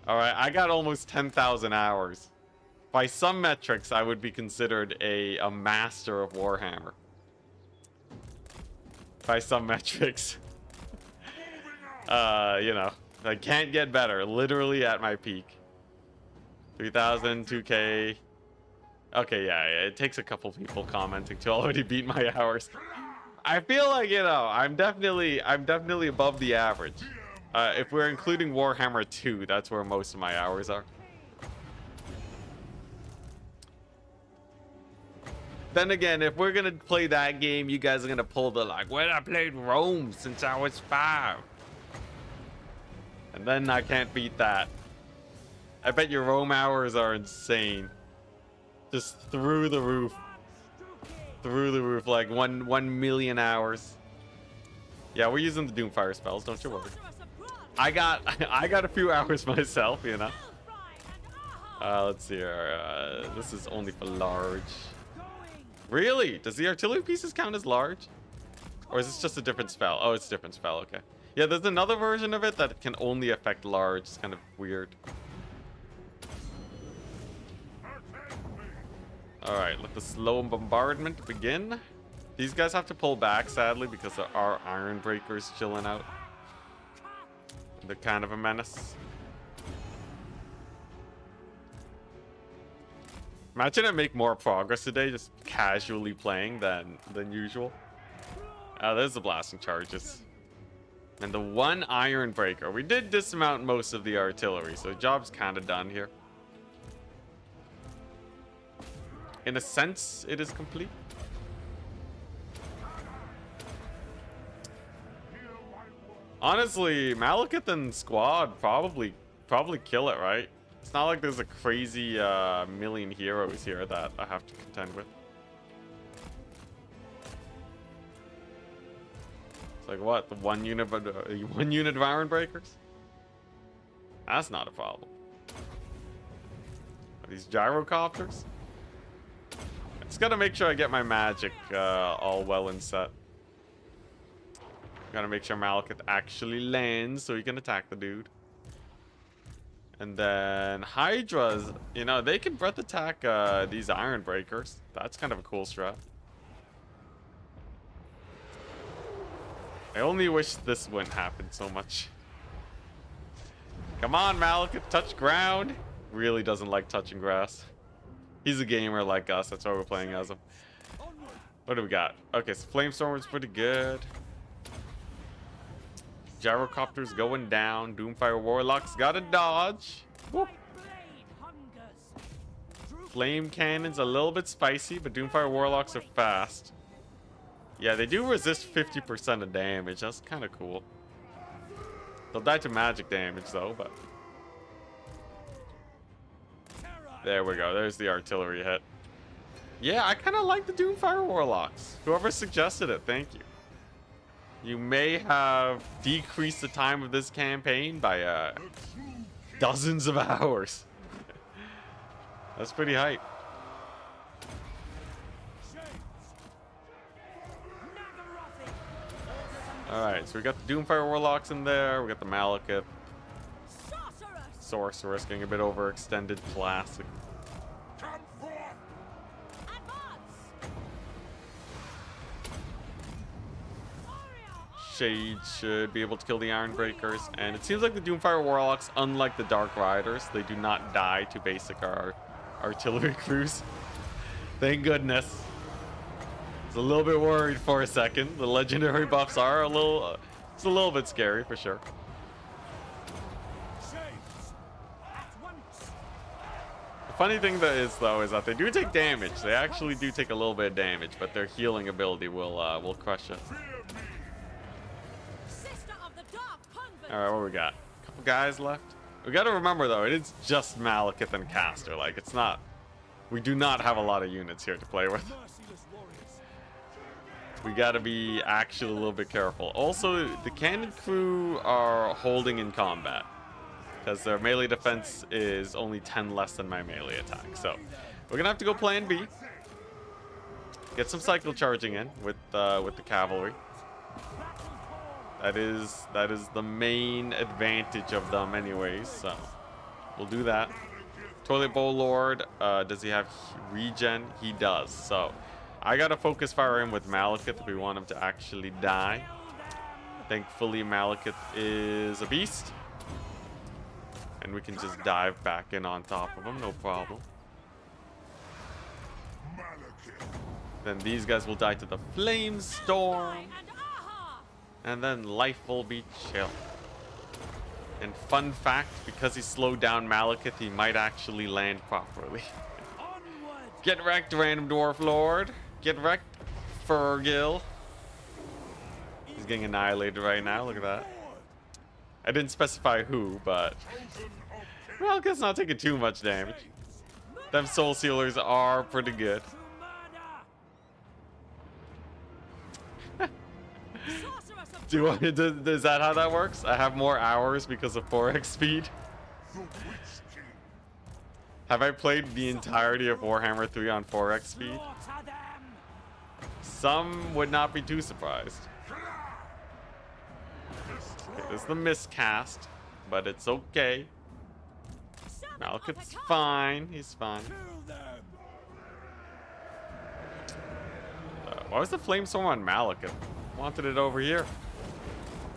Alright, I got almost 10,000 hours. By some metrics, I would be considered a master of Warhammer. By some metrics. You know, I can't get better. Literally at my peak. 3,000, 2K. Okay, yeah, it takes a couple people commenting to already beat my hours. I feel like, you know, I'm definitely above the average. If we're including Warhammer 2, that's where most of my hours are. Then again, if we're gonna play that game, you guys are gonna pull the like, well, I played Rome since I was 5. And then I can't beat that. I bet your Rome hours are insane. Just through the roof. Through the roof, like 1 million hours. Yeah, we're using the Doomfire spells, don't you worry. I got a few hours myself, you know. Let's see here. This is only for large. Really? Does the artillery pieces count as large? Or is this just a different spell? Oh, it's a different spell, okay. Yeah, there's another version of it that can only affect large. It's kind of weird. Alright, let the slow bombardment begin. These guys have to pull back, sadly, because there are iron breakers chilling out. They're kind of a menace. Imagine I make more progress today just casually playing than usual. There's the blasting charges. And the one iron breaker. We did dismount most of the artillery, so job's kind of done here. In a sense, it is complete. Honestly, Malekith and squad probably kill it, right? It's not like there's a crazy million heroes here that I have to contend with. It's like what? The one unit of iron breakers? That's not a problem. Are these gyrocopters? Just gotta make sure I get my magic all well and set. Gotta make sure Malekith actually lands so he can attack the dude. And then Hydras, you know, they can breath attack these iron breakers. That's kind of a cool strat. I only wish this wouldn't happen so much. Come on, Malekith, touch ground. Really doesn't like touching grass. He's a gamer like us. That's why we're playing as him. What do we got? Okay, so Flamestormer's pretty good. Gyrocopter's going down. Doomfire Warlock's got to dodge. Woo. Flame Cannon's a little bit spicy, but Doomfire Warlocks are fast. Yeah, they do resist 50% of damage. That's kind of cool. They'll die to magic damage, though, but... There we go. There's the artillery hit. Yeah, I kind of like the Doomfire Warlocks. Whoever suggested it, thank you. You may have decreased the time of this campaign by dozens of hours. That's pretty hype. Alright, so we got the Doomfire Warlocks in there. We got the Malekith. Sorceress getting a bit overextended. Classic. Shade should be able to kill the Iron Breakers. And it seems like the Doomfire Warlocks, unlike the Dark Riders, they do not die to basic artillery crews. Thank goodness. I was a little bit worried for a second. The legendary buffs are it's a little bit scary for sure. funny thing that is though is that they do take damage. They actually do take a little bit of damage, but their healing ability will crush it. Sister of the Dark Convent. All right, what we got? A couple guys left. We got to remember though, it is just Malekith and Caster. Like it's not. We do not have a lot of units here to play with. We got to be actually a little bit careful. Also, the cannon crew are holding in combat because their melee defense is only 10 less than my melee attack. So we're gonna have to go plan B. Get some cycle charging in with the cavalry. That is the main advantage of them, anyways. So we'll do that. Toilet Bowl Lord, does he have regen? He does. So I gotta focus fire in with Malekith if we want him to actually die. Thankfully, Malekith is a beast. And we can just dive back in on top of him, no problem. Then these guys will die to the flame storm. And then life will be chill. And fun fact, because he slowed down Malekith, he might actually land properly. Get wrecked, random dwarf lord. Get wrecked, Fergil. He's getting annihilated right now, look at that. I didn't specify who, but Malekith's not taking too much damage. Them soul sealers are pretty good. Is that how that works? I have more hours because of 4x speed. Have I played the entirety of Warhammer 3 on 4x speed? Some would not be too surprised. Okay, this is the miscast, but it's okay. Malekith's fine. He's fine. Why was the flamestorm on Malekith? Wanted it over here.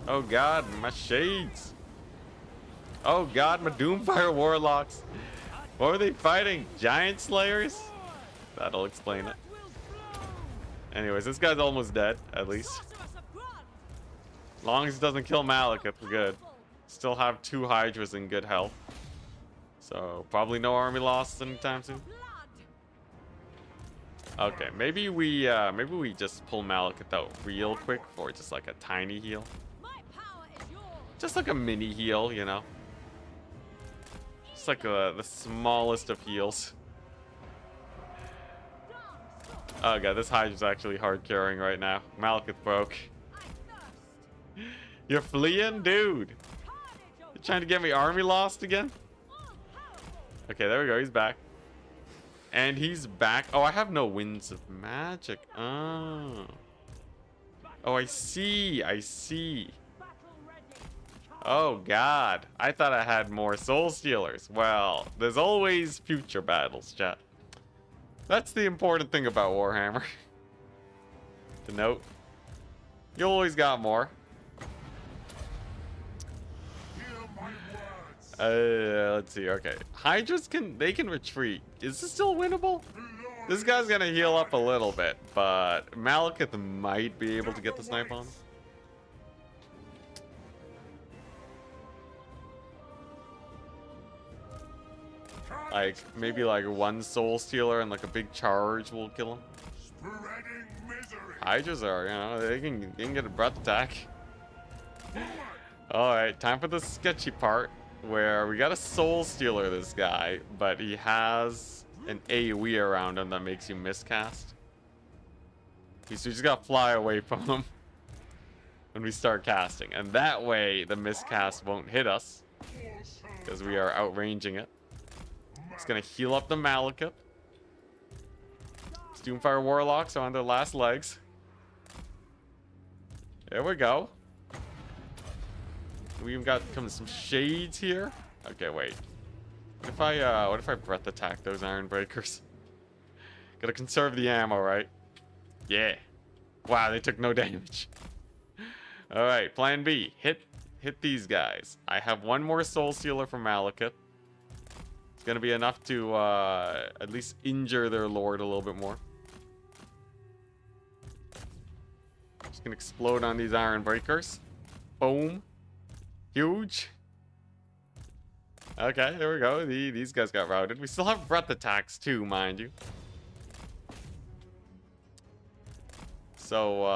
Oh god, my shades. Oh god, my Doomfire Warlocks. What were they fighting? Giant Slayers? That'll explain it. Anyways, this guy's almost dead, at least. As long as he doesn't kill Malekith, we're good. Still have 2 Hydras in good health. So, probably no army loss anytime soon. Okay, maybe we just pull Malekith out real quick for just like a tiny heal. Just like a mini heal, you know. Just like the smallest of heals. Oh god, this Hydra's actually hard carrying right now. Malekith broke. You're fleeing? Dude. You're trying to get me army lost again? Okay, there we go. He's back. And he's back. Oh, I have no winds of magic. Oh. Oh, I see. I see. Oh, God. I thought I had more soul stealers. Well, there's always future battles, chat. That's the important thing about Warhammer. To note. You always got more. Let's see. Okay. Hydras can retreat. Is this still winnable? This guy's gonna heal up a little bit, but Malekith might be able to get the snipe on him. Like, maybe like one soul stealer and like a big charge will kill him. Hydras are, you know, they can get a breath attack. Alright, time for the sketchy part. Where we got a soul stealer, this guy, but he has an AoE around him that makes you miscast. So you just gotta fly away from him when we start casting, and that way the miscast won't hit us because we are outranging it. It's gonna heal up the Malekith. Doomfire Warlocks are on their last legs. There we go. We even got some shades here. Okay, wait. What if I breath attack those iron breakers? Gotta conserve the ammo, right? Yeah. Wow, they took no damage. All right, plan B. Hit these guys. I have one more soul stealer from Malekith. It's gonna be enough to at least injure their lord a little bit more. Just gonna explode on these iron breakers. Boom. Huge. Okay, there we go. These guys got routed. We still have breath attacks too, mind you. So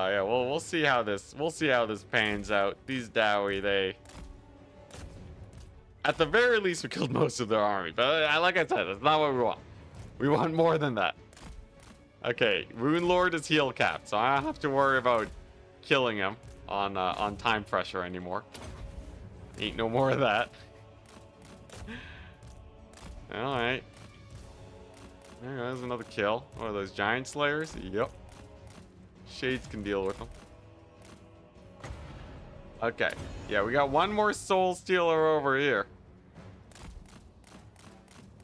yeah, we'll see how this pans out. These Dowie, they at the very least we killed most of their army. But like I said, that's not what we want. We want more than that. Okay, Rune Lord is heal capped, so I don't have to worry about killing him on time pressure anymore. Ain't no more of that. All right. There's another kill. What are those giant slayers? Yep. Shades can deal with them. Okay. Yeah, we got one more soul stealer over here.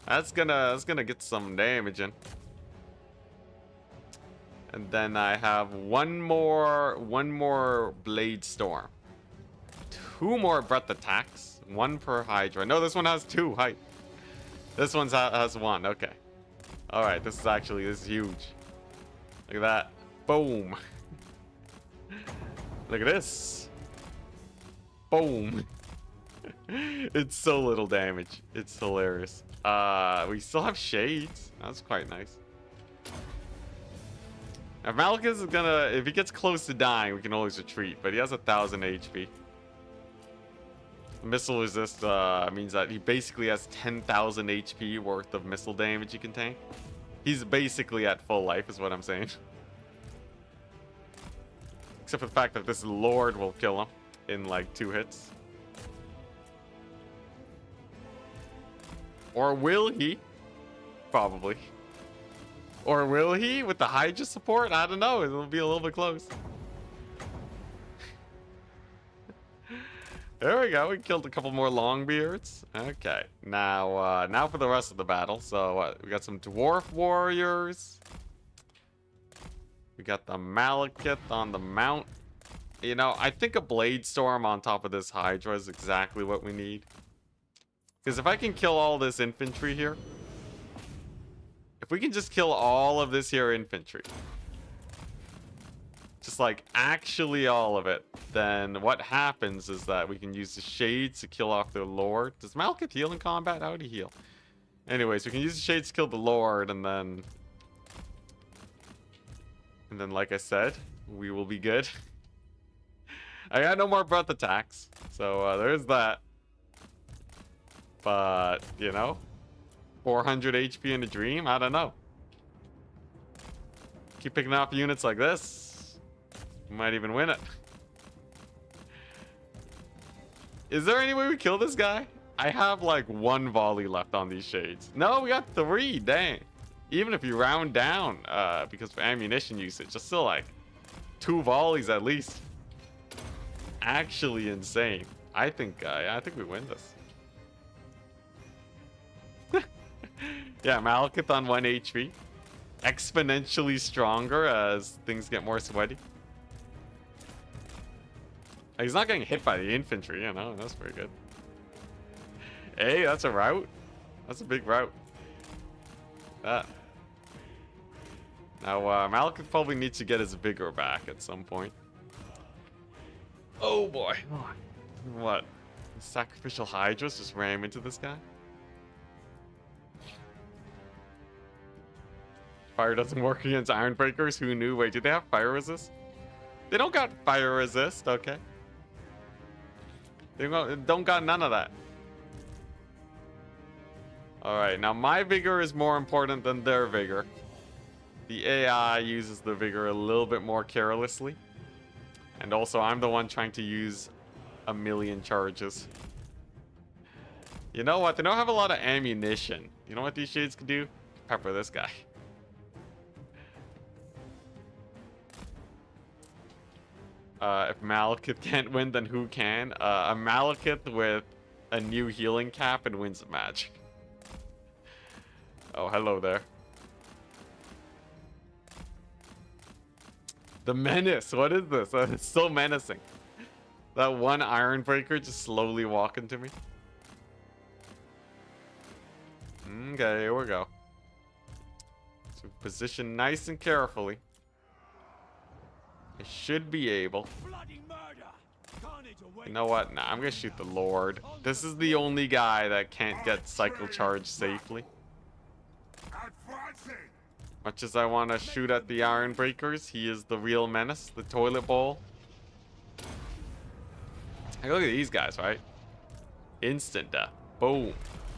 That's gonna get some damage in. And then I have one more blade storm. 2 more breath attacks. 1 per Hydra. No, this one has 2. Hi. This one has 1. Okay. All right. This is huge. Look at that. Boom. Look at this. Boom. It's so little damage. It's hilarious. We still have shades. That's quite nice. Now, Malekith is gonna, if he gets close to dying, we can always retreat, but he has 1,000 HP. Missile resist means that he basically has 10,000 HP worth of missile damage he can tank. He's basically at full life, is what I'm saying. Except for the fact that this Lord will kill him in like 2 hits. Or will he? Probably. Or will he with the Hydra support? I don't know. It'll be a little bit close. There we go. We killed a couple more Longbeards. Okay. Now, now for the rest of the battle. So we got some dwarf warriors. We got the Malekith on the mount. You know, I think a blade storm on top of this Hydra is exactly what we need. Because if I can kill all this infantry here, if we can just kill all of this here infantry, just like actually all of it, then what happens is that we can use the shades to kill off their Lord. Does Malekith heal in combat? How would he heal? Anyways, we can use the shades to kill the Lord, and then like I said, we will be good. I got no more breath attacks, so there's that. But, you know, 400 HP in a dream? I don't know. Keep picking off units like this, we might even win it. Is there any way we kill this guy? I have like 1 volley left on these shades. No, we got 3, dang. Even if you round down because of ammunition usage, just still like 2 volleys at least. Actually insane. I think we win this. Yeah, Malekith on 1 HP. Exponentially stronger as things get more sweaty. He's not getting hit by the infantry, you know, that's pretty good. Hey, that's a route. That's a big route. That. Now, Malekith probably needs to get his vigor back at some point. Oh boy. What? Sacrificial Hydras just ram into this guy? Fire doesn't work against Ironbreakers? Who knew? Wait, do they have fire resist? They don't got fire resist, okay. They don't got none of that. Alright, now my vigor is more important than their vigor. The AI uses the vigor a little bit more carelessly. And also, I'm the one trying to use 1,000,000 charges. You know what? They don't have a lot of ammunition. You know what these shades can do? Pepper this guy. If Malekith can't win, then who can? A Malekith with a new healing cap and wins the match. Oh, hello there. The menace. What is this? It's so menacing. That one Ironbreaker just slowly walking to me. Okay, here we go. So position nice and carefully. I should be able. Bloody murder! You know what? Nah, I'm gonna shoot the Lord. This is the only guy that can't get cycle charged safely. Advancing. Much as I want to shoot at the Iron Breakers, he is the real menace, the toilet bowl. Hey, look at these guys, right? Instant death. Boom.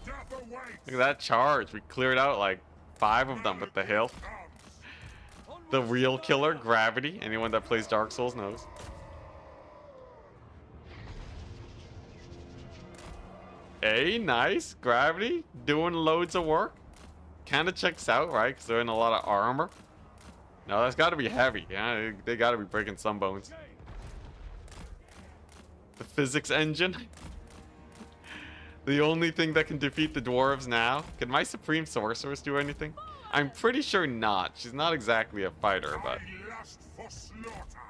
Death awaits. Look at that charge. We cleared out like 5 of them with the hill. The real killer, Gravity. Anyone that plays Dark Souls knows. Hey, nice. Gravity doing loads of work. Kind of checks out, right? Because they're in a lot of armor. No, that's got to be heavy. Yeah, they got to be breaking some bones. The physics engine. The only thing that can defeat the dwarves now. Can my Supreme Sorceress do anything? I'm pretty sure not. She's not exactly a fighter, but I lust for slaughter.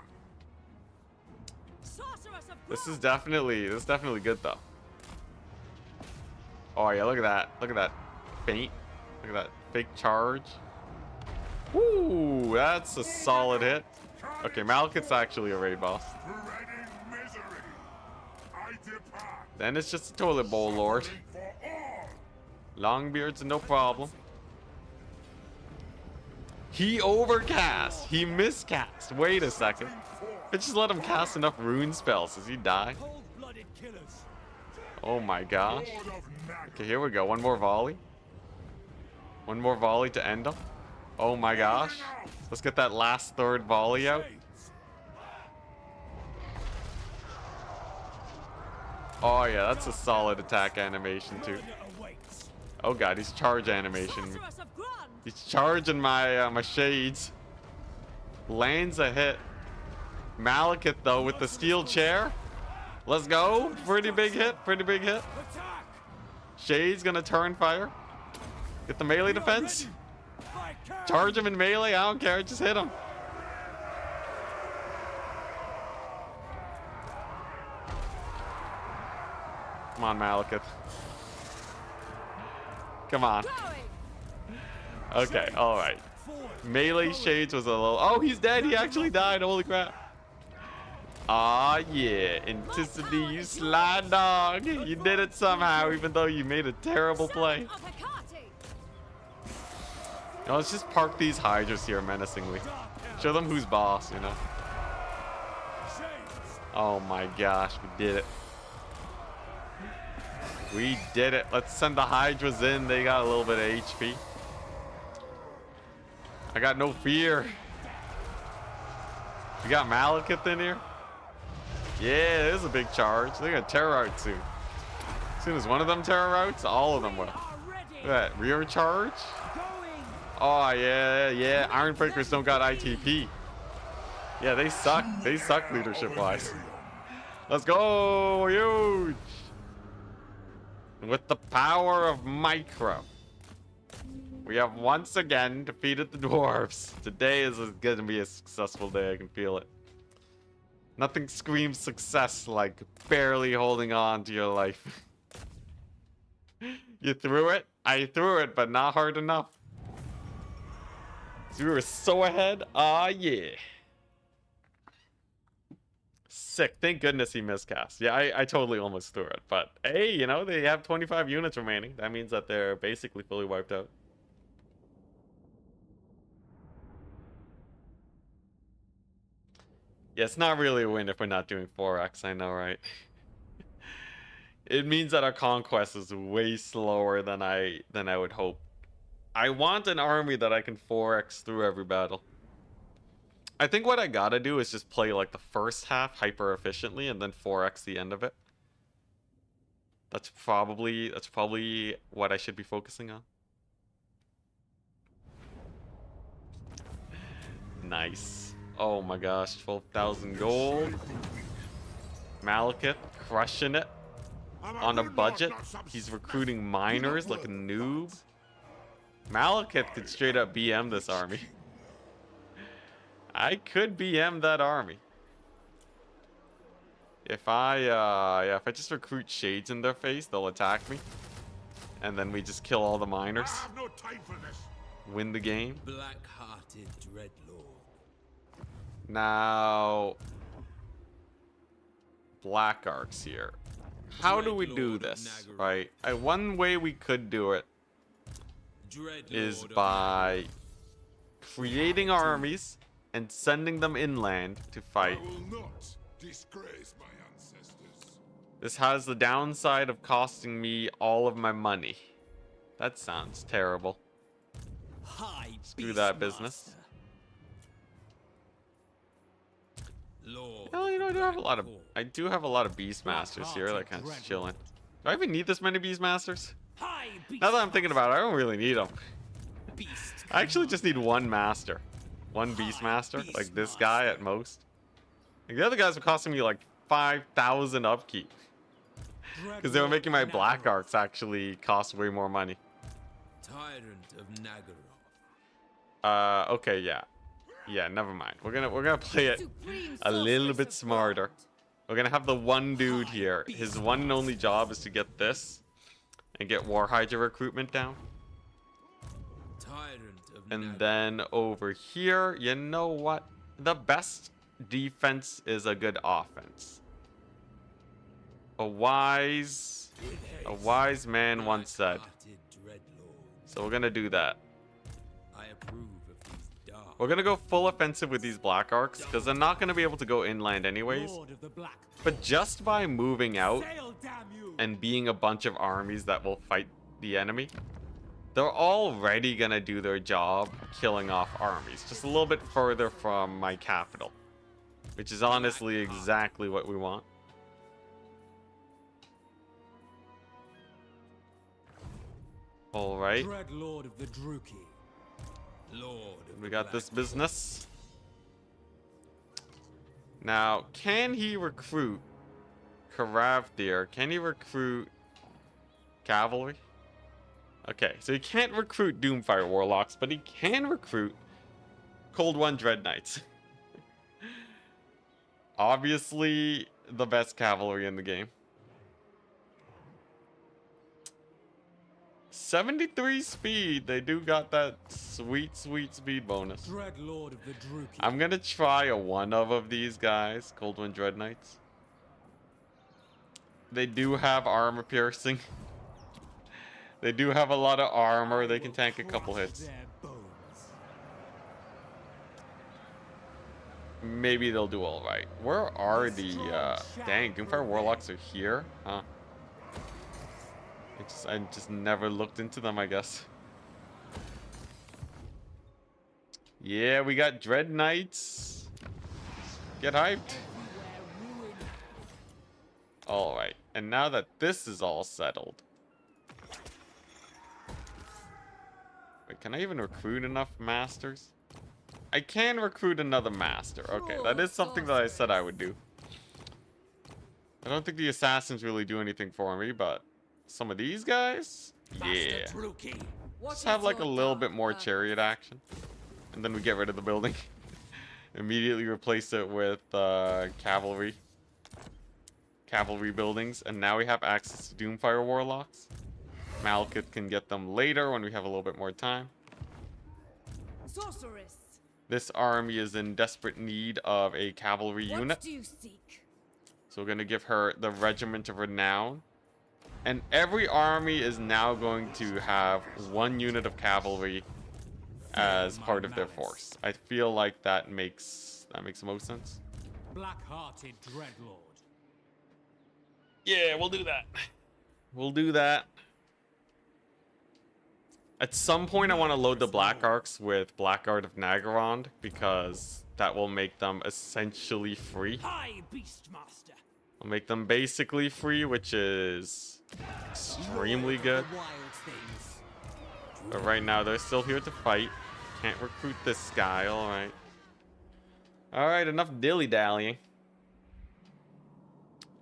Sorceress of this is definitely good though. Oh yeah, look at that. Look at that feint. Look at that fake charge. Woo, that's a solid hit. Okay, Malekith's actually a raid boss. Spreading misery. I depart. Then it's just a toilet bowl lord. For all. Longbeard's no problem. He overcast. He miscast. Wait a second. I just let him cast enough rune spells. Does he die? Cold-blooded killers. Oh my gosh. Lord of Nag. Okay, here we go. One more volley. One more volley to end him. Oh my gosh. Let's get that last third volley out. Oh yeah, that's a solid attack animation too. Awaits. Oh god, he's charge animation. Sorceress of Grun. He's charging my my shades. Lands a hit. Malekith though with the steel chair. Let's go. Pretty big hit. Pretty big hit. Attack. Shades gonna turn fire. Get the melee defense. By curse. Charge him in melee. I don't care. Just hit him. Come on, Malekith. Come on. Going. Okay, alright. Forward. Melee Shades was a little... Oh, he's dead. He actually died. Holy crap. Aw, yeah. Enticity, you sly dog. You did it somehow, even though you made a terrible play. Son of Hecate. Now, let's just park these Hydras here menacingly. Show them who's boss, you know. Shades. Oh my gosh, we did it. We did it. Let's send the Hydras in. They got a little bit of HP. I got no fear. We got Malekith in here. Yeah, there's a big charge. They're gonna terror out soon. As soon as one of them terror outs, all of them will. Are Look ready. at that. Rear charge. Going. Oh, yeah, yeah. Iron Breakers don't got ITP. Yeah, they suck. They suck leadership-wise. Let's go. Huge. With the power of Micro, we have once again defeated the dwarfs. Today is going to be a successful day. I can feel it. Nothing screams success like barely holding on to your life. You threw it? I threw it, but not hard enough. So we were so ahead. Ah, yeah. Sick. Thank goodness he miscast. Yeah, I totally almost threw it. But hey, you know, they have 25 units remaining. That means that they're basically fully wiped out. Yeah, it's not really a win if we're not doing 4x, I know, right? It means that our conquest is way slower than I would hope. I want an army that I can 4x through every battle. I think what I gotta do is just play like the first half hyper efficiently and then 4x the end of it. That's probably what I should be focusing on. Nice. Oh my gosh, 12,000 gold. Malekith crushing it on a budget. He's recruiting miners like a noob. Malekith could straight up BM this army. I could BM that army. If I just recruit shades in their face, they'll attack me. And then we just kill all the I miners. have no time for this. Win the game. Black-hearted dreadlord. Now, black arcs here. How do we do this? Right? One way we could do it is by creating armies and sending them inland to fight. I will not disgrace my ancestors. This has the downside of costing me all of my money. That sounds terrible. Screw that business. Well, you know, I do have a lot of Beastmasters here, like kind of chilling. Do I even need this many Beastmasters? Now that I'm thinking about it, I don't really need them. I actually just need one master. One Beastmaster, like this guy at most. Like the other guys were costing me like 5,000 upkeep. Because they were making my black arcs actually cost way more money. Tyrant of Nagaroth. Okay, yeah. Yeah, never mind. We're gonna play it a little bit smarter. We're gonna have the one dude here. His one and only job is to get this and get War Hydra recruitment down. And then over here, you know what? The best defense is a good offense. A wise man once said. So we're gonna do that. We're gonna go full offensive with these black arcs because they're not gonna be able to go inland anyways. But just by moving out and being a bunch of armies that will fight the enemy, they're already gonna do their job killing off armies just a little bit further from my capital, which is honestly exactly what we want. All right. Lord of the Druki. Lord of We got this business. Now, can he recruit Karavdir? Can he recruit cavalry? Okay, so he can't recruit Doomfire Warlocks, but he can recruit Cold One Dread Knights. Obviously, the best cavalry in the game. 73 speed. They do got that sweet speed bonus. Lord of the Druki. I'm gonna try a one of these guys, Cold One Dread Knights. They do have armor piercing. They do have a lot of armor. They can tank a couple hits. Maybe they'll do all right. Where are the dang Doomfire Warlocks are here? Huh. I just never looked into them, I guess. Yeah, we got Dread Knights. Get hyped. All right, and now that this is all settled, wait, can I even recruit enough masters? I can recruit another master. Okay, that is something that I said I would do. I don't think the assassins really do anything for me, but some of these guys, yeah. Just have like a little bit more chariot action, and then we get rid of the building. Immediately replace it with cavalry buildings, and now we have access to Doomfire Warlocks. Malekith can get them later when we have a little bit more time. Sorceress. This army is in desperate need of a cavalry unit. What do you seek? So we're going to give her the Regiment of Renown. And every army is now going to have one unit of cavalry as part of their force. I feel like that makes the most sense. Black-hearted Dreadlord. Yeah, we'll do that. We'll do that. At some point, I want to load the Black Arcs with Blackguard of Nagaroth because that will make them essentially free. Hi, Beastmaster. I'll make them basically free, which is extremely good. But right now, they're still here to fight. Can't recruit this guy. All right. All right, enough dilly-dallying.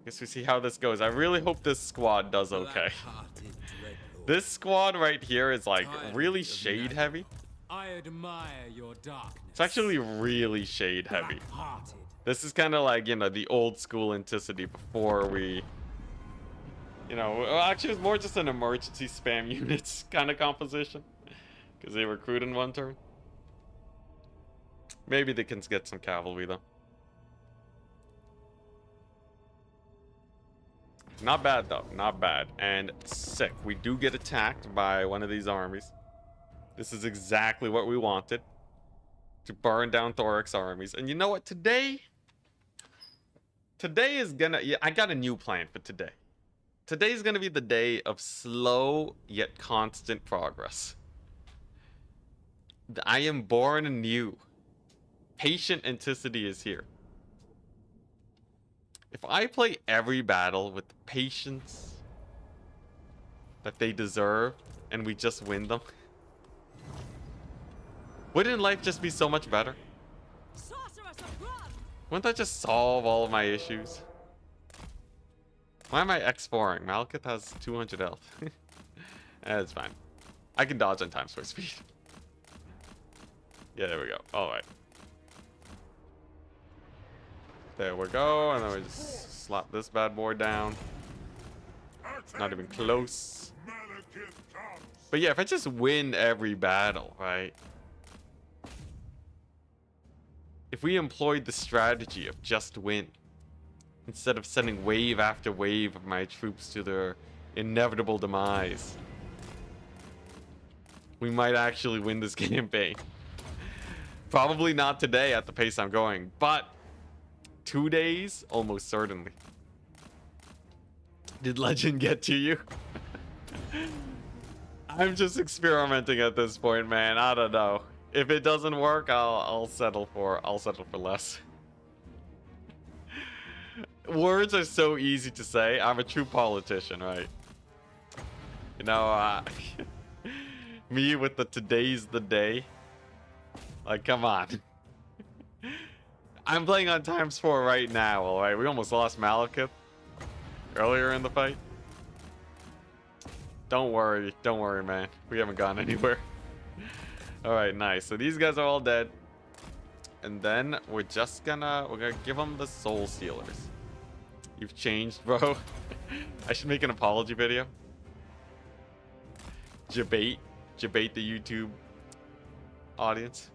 Guess we see how this goes. I really hope this squad does okay. This squad right here is like really shade heavy. I admire your darkness. It's actually really shade heavy. This is kind of like, you know, the old school Enticity before we, you know, well, actually it's more just an emergency spam units kind of composition because they recruit in one turn. Maybe they can get some cavalry though. Not bad, though. Not bad. And sick. We do get attacked by one of these armies. This is exactly what we wanted. To burn down Thoric's armies. And you know what? Today is gonna... Yeah, I got a new plan for today. Today's gonna be the day of slow yet constant progress. I am born anew. Patient Enticity is here. If I play every battle with the patience that they deserve and we just win them, wouldn't life just be so much better? Sorceress of blood. Wouldn't that just solve all of my issues? Why am I X4ing? Malekith has 200 health. That's fine. I can dodge on times 4 speed. Yeah, there we go. Alright. There we go, and then we just slap this bad boy down. Not even close. Malekith comes. But yeah, if I just win every battle, right? If we employed the strategy of just win, instead of sending wave after wave of my troops to their inevitable demise, we might actually win this campaign. Probably not today at the pace I'm going, but 2 days, almost certainly. Did legend get to you? I'm just experimenting at this point, man. I don't know. If it doesn't work, I'll settle for less. Words are so easy to say. I'm a true politician, right? You know, me with the today's the day. Like, come on. I'm playing on ×4 right now, alright? We almost lost Malekith earlier in the fight. Don't worry, man. We haven't gone anywhere. Alright, nice. So these guys are all dead. And then we're gonna give them the soul stealers. You've changed, bro. I should make an apology video. Debate the YouTube audience.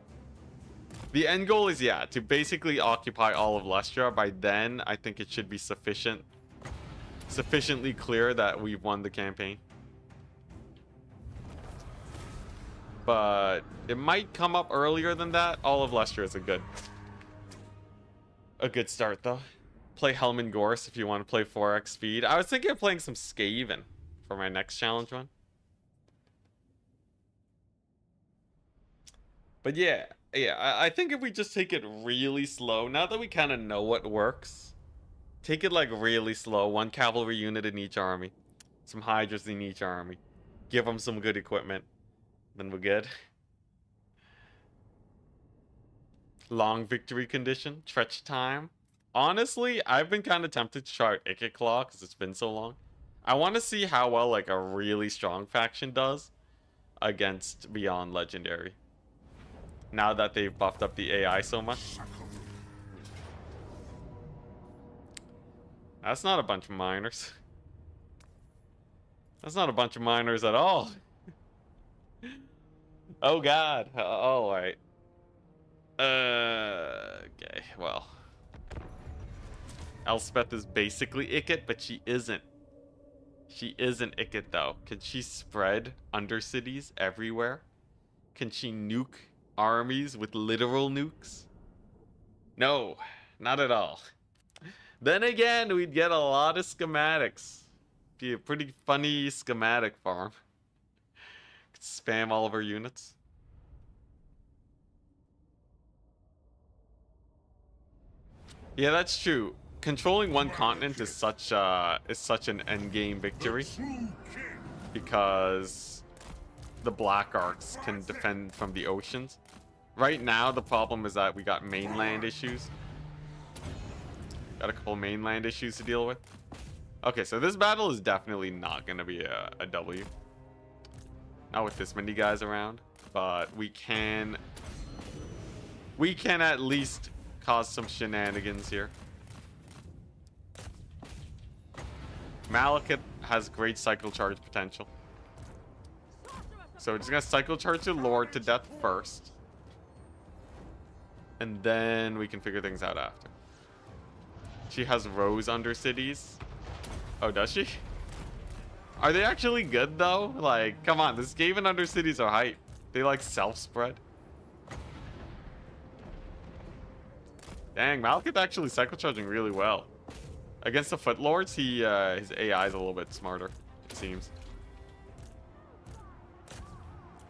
The end goal is, yeah, to basically occupy all of Lestra. By then, I think it should be sufficiently clear that we've won the campaign. But it might come up earlier than that. All of Lestra is a good start, though. Play Helm Gorse if you want to play 4x speed. I was thinking of playing some Skaven for my next challenge run. But yeah, I think if we just take it really slow, now that we kind of know what works, take it like really slow. 1 cavalry unit in each army, some Hydras in each army, give them some good equipment, then we're good. Long victory condition, Tretch time. Honestly, I've been kind of tempted to try out Ikit Claw because it's been so long. I want to see how well like a really strong faction does against Beyond Legendary. Now that they've buffed up the AI so much. That's not a bunch of miners. That's not a bunch of miners at all. Oh god. Oh, right. Okay, well. Elspeth is basically Ikit, but she isn't. She isn't Ikit though. Can she spread undercities everywhere? Can she nuke armies with literal nukes? No, not at all. Then again, we'd get a lot of schematics. Be a pretty funny schematic farm. Could spam all of our units. Yeah, that's true. Controlling one continent is such an endgame victory because the Black Arcs can defend from the oceans. Right now, the problem is that we got mainland issues. Got a couple mainland issues to deal with. Okay, so this battle is definitely not going to be a W. Not with this many guys around, but we can at least cause some shenanigans here. Malekith has great cycle charge potential. So we're just gonna cycle charge the Lord to death first. And then we can figure things out after. She has Rose Undercities. Oh, does she? Are they actually good though? Like, come on, this game and Undercities are hype. They like self-spread. Dang, Malekith actually cycle charging really well. Against the Footlords, his AI is a little bit smarter, it seems.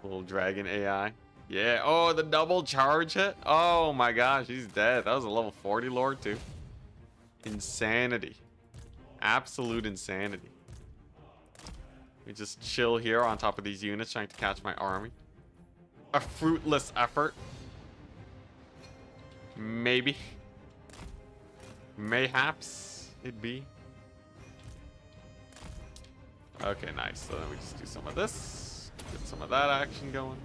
Little dragon AI. Yeah, oh, the double charge hit. Oh my gosh, he's dead. That was a level 40 Lord too. Insanity. Absolute insanity. We just chill here on top of these units trying to catch my army. A fruitless effort. Maybe. Mayhaps it'd be. Okay, nice. So then we just do some of this. Get some of that action going.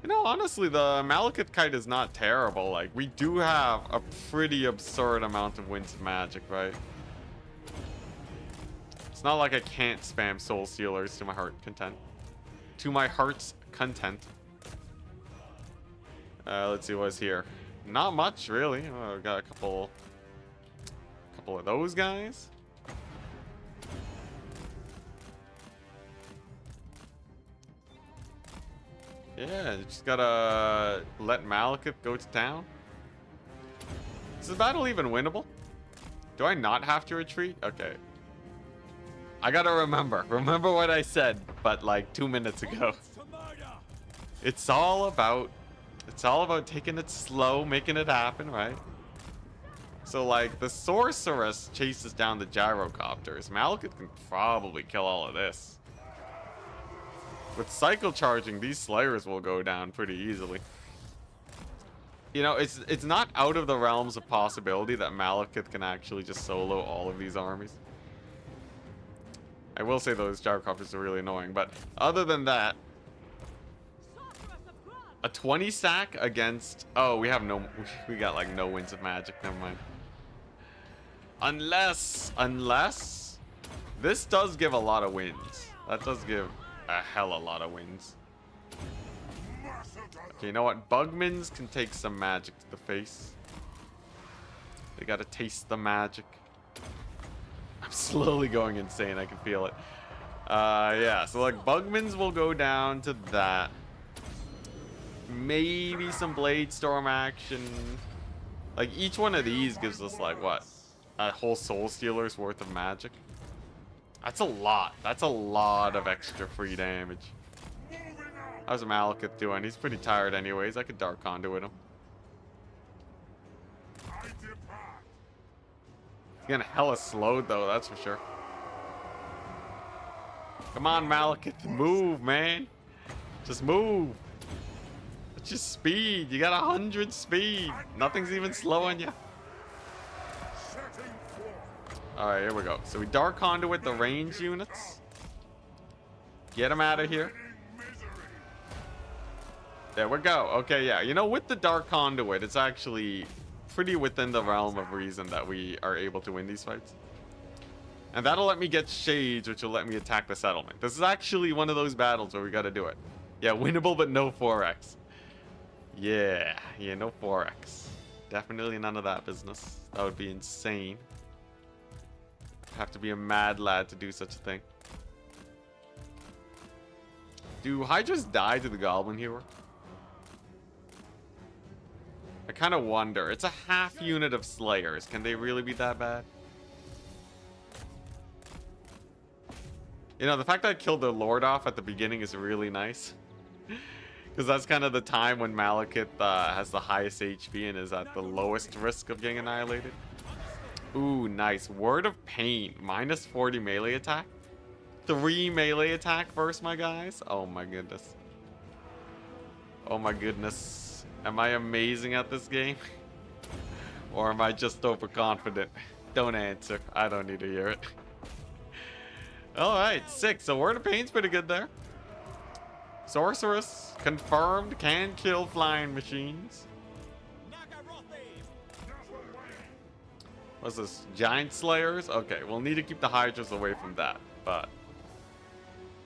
You know, honestly, the Malekith kite is not terrible. Like, we do have a pretty absurd amount of winds of magic, right? It's not like I can't spam soul stealers to my heart content. To my heart's content. Let's see what's here. Not much, really. We got a couple of those guys. Yeah, just gotta let Malekith go to town. Is the battle even winnable? Do I not have to retreat? Okay. I gotta remember what I said, but like 2 minutes ago. It's all about taking it slow, making it happen, right? So like the sorceress chases down the gyrocopters. Malekith can probably kill all of this. With cycle charging, these slayers will go down pretty easily. You know, it's not out of the realms of possibility that Malekith can actually just solo all of these armies. I will say those gyrocopters are really annoying, but other than that, a 20 stack against... Oh, we got like no winds of magic, never mind. Unless this does give a lot of wins. That does give a hell of a lot of wins. Okay, you know what? Bugmans can take some magic to the face. They gotta taste the magic. I'm slowly going insane, I can feel it. Yeah, so like Bugmans will go down to that. Maybe some Blade Storm action. Like each one of these gives us like what? A whole Soul Stealer's worth of magic. That's a lot. That's a lot of extra free damage. How's Malekith doing? He's pretty tired anyways. I could Dark Conduit him. He's getting hella slowed though, that's for sure. Come on, Malekith. Move, man. Just move. It's just speed. You got 100 speed. Nothing's even slowing you. Alright, here we go. So we Dark Conduit the range units. Get them out of here. There we go. Okay, yeah. You know, with the Dark Conduit, it's actually pretty within the realm of reason that we are able to win these fights. And that'll let me get Shades, which will let me attack the settlement. This is actually one of those battles where we gotta do it. Yeah, winnable, but no 4x. Yeah, no 4x. Definitely none of that business. That would be insane. Have to be a mad lad to do such a thing. Do Hydras die to the Goblin Hero? I kind of wonder. It's a half unit of Slayers. Can they really be that bad? You know, the fact that I killed the Lord off at the beginning is really nice. Because that's kind of the time when Malekith has the highest HP and is at the lowest risk of getting annihilated. Ooh, nice. Word of Pain. Minus 40 melee attack. 3 melee attack first, my guys. Oh my goodness. Oh my goodness. Am I amazing at this game? Or am I just overconfident? Don't answer. I don't need to hear it. Alright, 6. So Word of Pain's pretty good there. Sorceress. Confirmed. Can kill flying machines. What's this? Giant Slayers? Okay, we'll need to keep the Hydras away from that. But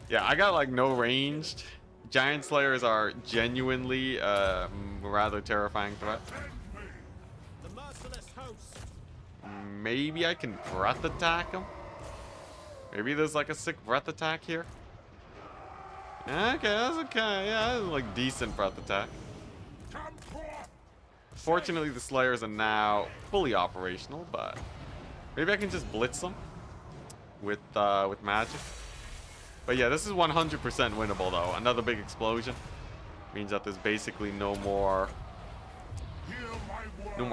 yeah, I got like no ranged. Giant Slayers are genuinely rather terrifying threat. maybe I can breath attack him. Maybe there's like a sick breath attack here. Okay, that's okay. Yeah, that's like decent breath attack. Fortunately, the Slayers are now fully operational, but maybe I can just blitz them with magic. But yeah, this is 100% winnable though. Another big explosion means that there's basically no more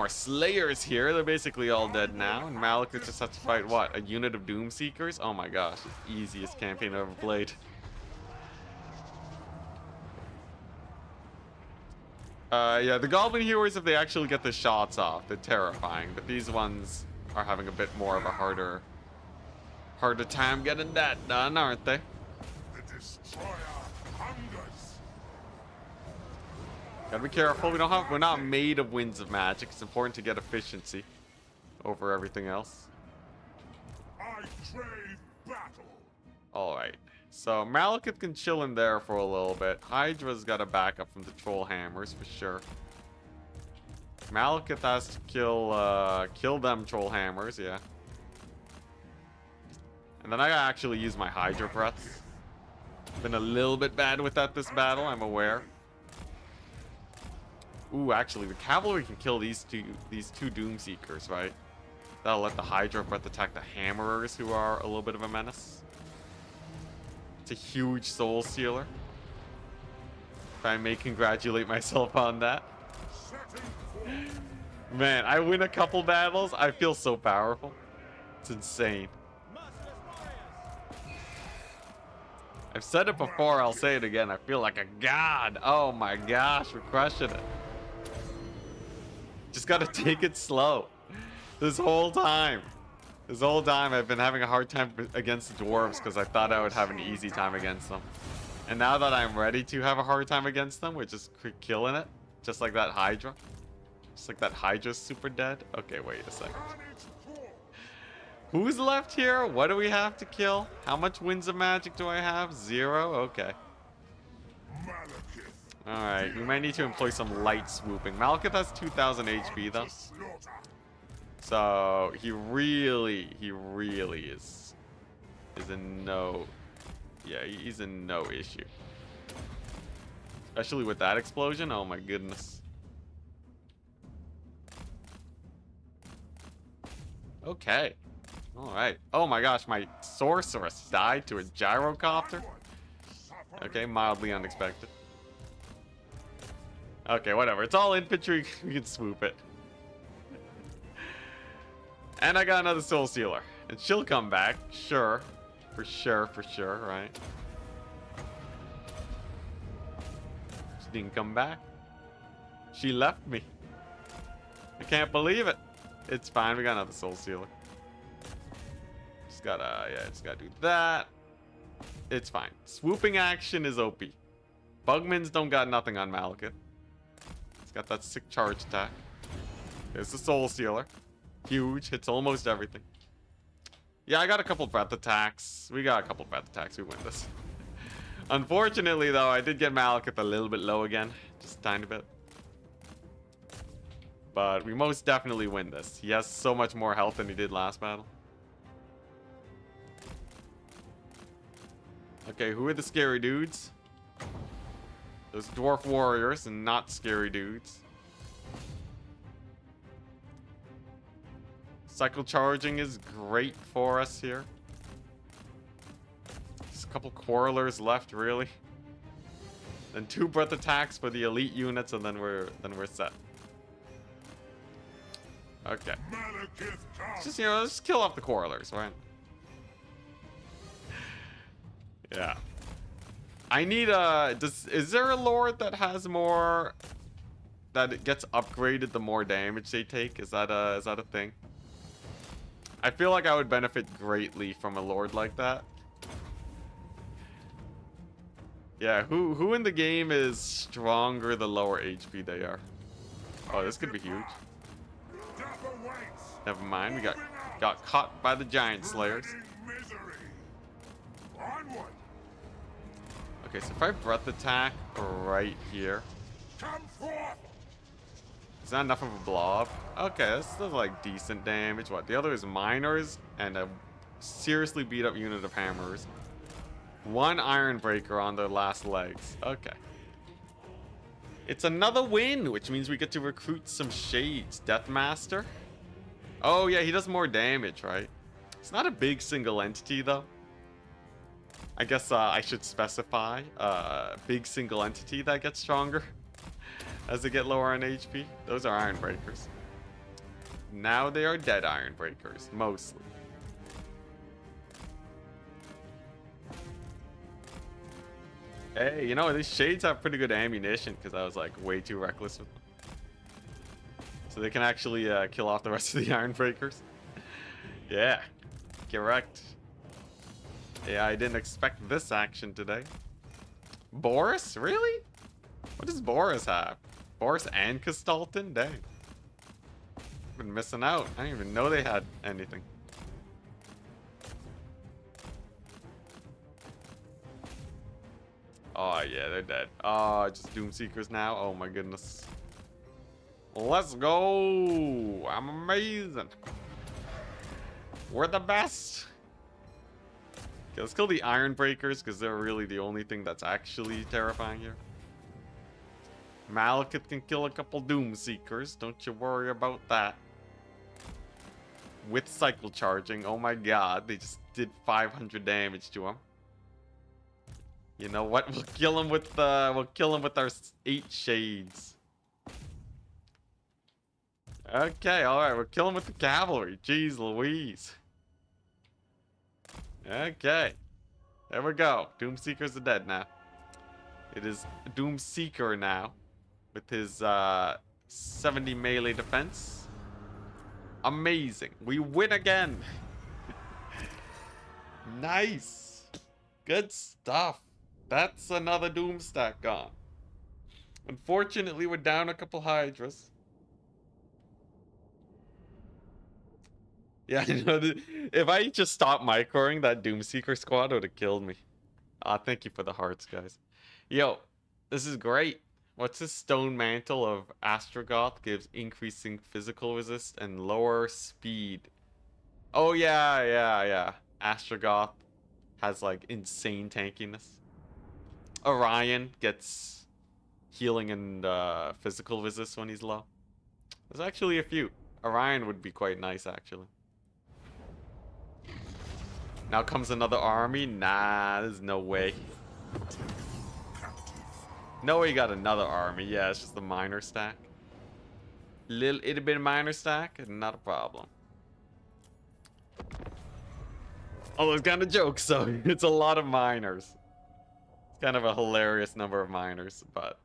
Slayers here. They're basically all dead now, and Malekith just has to fight what? A unit of Doomseekers? Oh my gosh, the easiest campaign I've ever played. Yeah, the Goblin Heroes, if they actually get the shots off, they're terrifying. But these ones are having a bit more of a harder time getting that done, aren't they? The destroyer hungers. Gotta be careful. We're not made of winds of magic. It's important to get efficiency over everything else. I crave battle. All right. So Malekith can chill in there for a little bit. Hydra's got a backup from the troll hammers for sure. Malekith has to kill them troll hammers, yeah. And then I gotta actually use my Hydra breaths. Been a little bit bad with that this battle, I'm aware. Ooh, actually, the cavalry can kill these two Doomseekers, right? That'll let the Hydra breath attack the hammerers, who are a little bit of a menace. It's a huge soul stealer. If I may congratulate myself on that. Man, I win a couple battles. I feel so powerful. It's insane. I've said it before, I'll say it again. I feel like a god. Oh my gosh, we're crushing it. Just gotta take it slow. This whole time I've been having a hard time against the dwarves because I thought I would have an easy time against them. And now that I'm ready to have a hard time against them, we're just killing it. Just like that Hydra. Just like that Hydra's super dead. Okay, wait a second. Who's left here? What do we have to kill? How much winds of magic do I have? 0? Okay. Alright, we might need to employ some light swooping. Malekith has 2,000 HP though. So he really is in no, yeah, he's in no issue. Especially with that explosion. Oh my goodness. Okay. All right. Oh my gosh, my sorceress died to a gyrocopter. Okay, mildly unexpected. Okay, whatever. It's all infantry. We can swoop it. And I got another soul stealer. And she'll come back. Sure. For sure, right? She didn't come back. She left me. I can't believe it. It's fine. We got another soul stealer. Just gotta do that. It's fine. Swooping action is OP. Bugmans don't got nothing on Malekith. It's got that sick charge attack. There's the soul stealer. Huge. Hits almost everything. Yeah, I got a couple breath attacks. We got a couple breath attacks. We win this. Unfortunately, though, I did get Malekith a little bit low again. Just a tiny bit. But we most definitely win this. He has so much more health than he did last battle. Okay, who are the scary dudes? Those dwarf warriors and not scary dudes. Cycle charging is great for us here. Just a couple quarrelers left, really. Then 2 breath attacks for the elite units, and then we're set. Okay. Just, you know, let's kill off the quarrelers, right? Yeah. I need a... Is there a lord that has more... that it gets upgraded the more damage they take? Is that a thing? I feel like I would benefit greatly from a lord like that. Yeah, who in the game is stronger the lower HP they are? Oh, this could be huge. Never mind, we got caught by the giant slayers. Okay, so if I breath attack right here. Is that enough of a blob? Okay, this does like decent damage. What? The other is miners and a seriously beat up unit of hammers. One iron breaker on their last legs. Okay. It's another win, which means we get to recruit some shades. Deathmaster. Oh yeah, he does more damage, right? It's not a big single entity though. I guess I should specify big single entity that gets stronger as they get lower on HP. Those are iron breakers. Now they are dead iron breakers, mostly. Hey, you know, these shades have pretty good ammunition because I was like way too reckless with them. So they can actually kill off the rest of the iron breakers. Yeah, correct. Yeah, I didn't expect this action today. Boris? Really? What does Boris have? Boris and Consolidating? Dang. Been missing out. I didn't even know they had anything. Oh yeah, they're dead. Oh, just Doomseekers now. Oh my goodness. Let's go. I'm amazing. We're the best. Okay, let's kill the Iron Breakers because they're really the only thing that's actually terrifying here. Malekith can kill a couple Doomseekers. Don't you worry about that. With cycle charging. Oh my god, they just did 500 damage to him. You know what? We'll kill him with our 8 shades. Okay, alright, we'll kill him with the cavalry. Jeez Louise. Okay. There we go. Doomseekers are dead now. It is Doomseeker now. With his 70 melee defense. Amazing. We win again. Nice. Good stuff. That's another Doom stack gone. Unfortunately, we're down a couple Hydras. Yeah, I know. If I just stopped microing that Doomseeker squad, it would have killed me. Thank you for the hearts, guys. Yo, this is great. What's this stone mantle of Astrogoth gives increasing physical resist and lower speed? Oh yeah. Astrogoth has like insane tankiness. Orion gets healing and physical resist when he's low. There's actually a few. Orion would be quite nice, actually. Now comes another army. Nah, there's no way. No way you got another army. Yeah, it's just the miner stack. Little itty bit miner stack, not a problem. Although it's kind of jokes, so it's a lot of miners. It's kind of a hilarious number of miners, but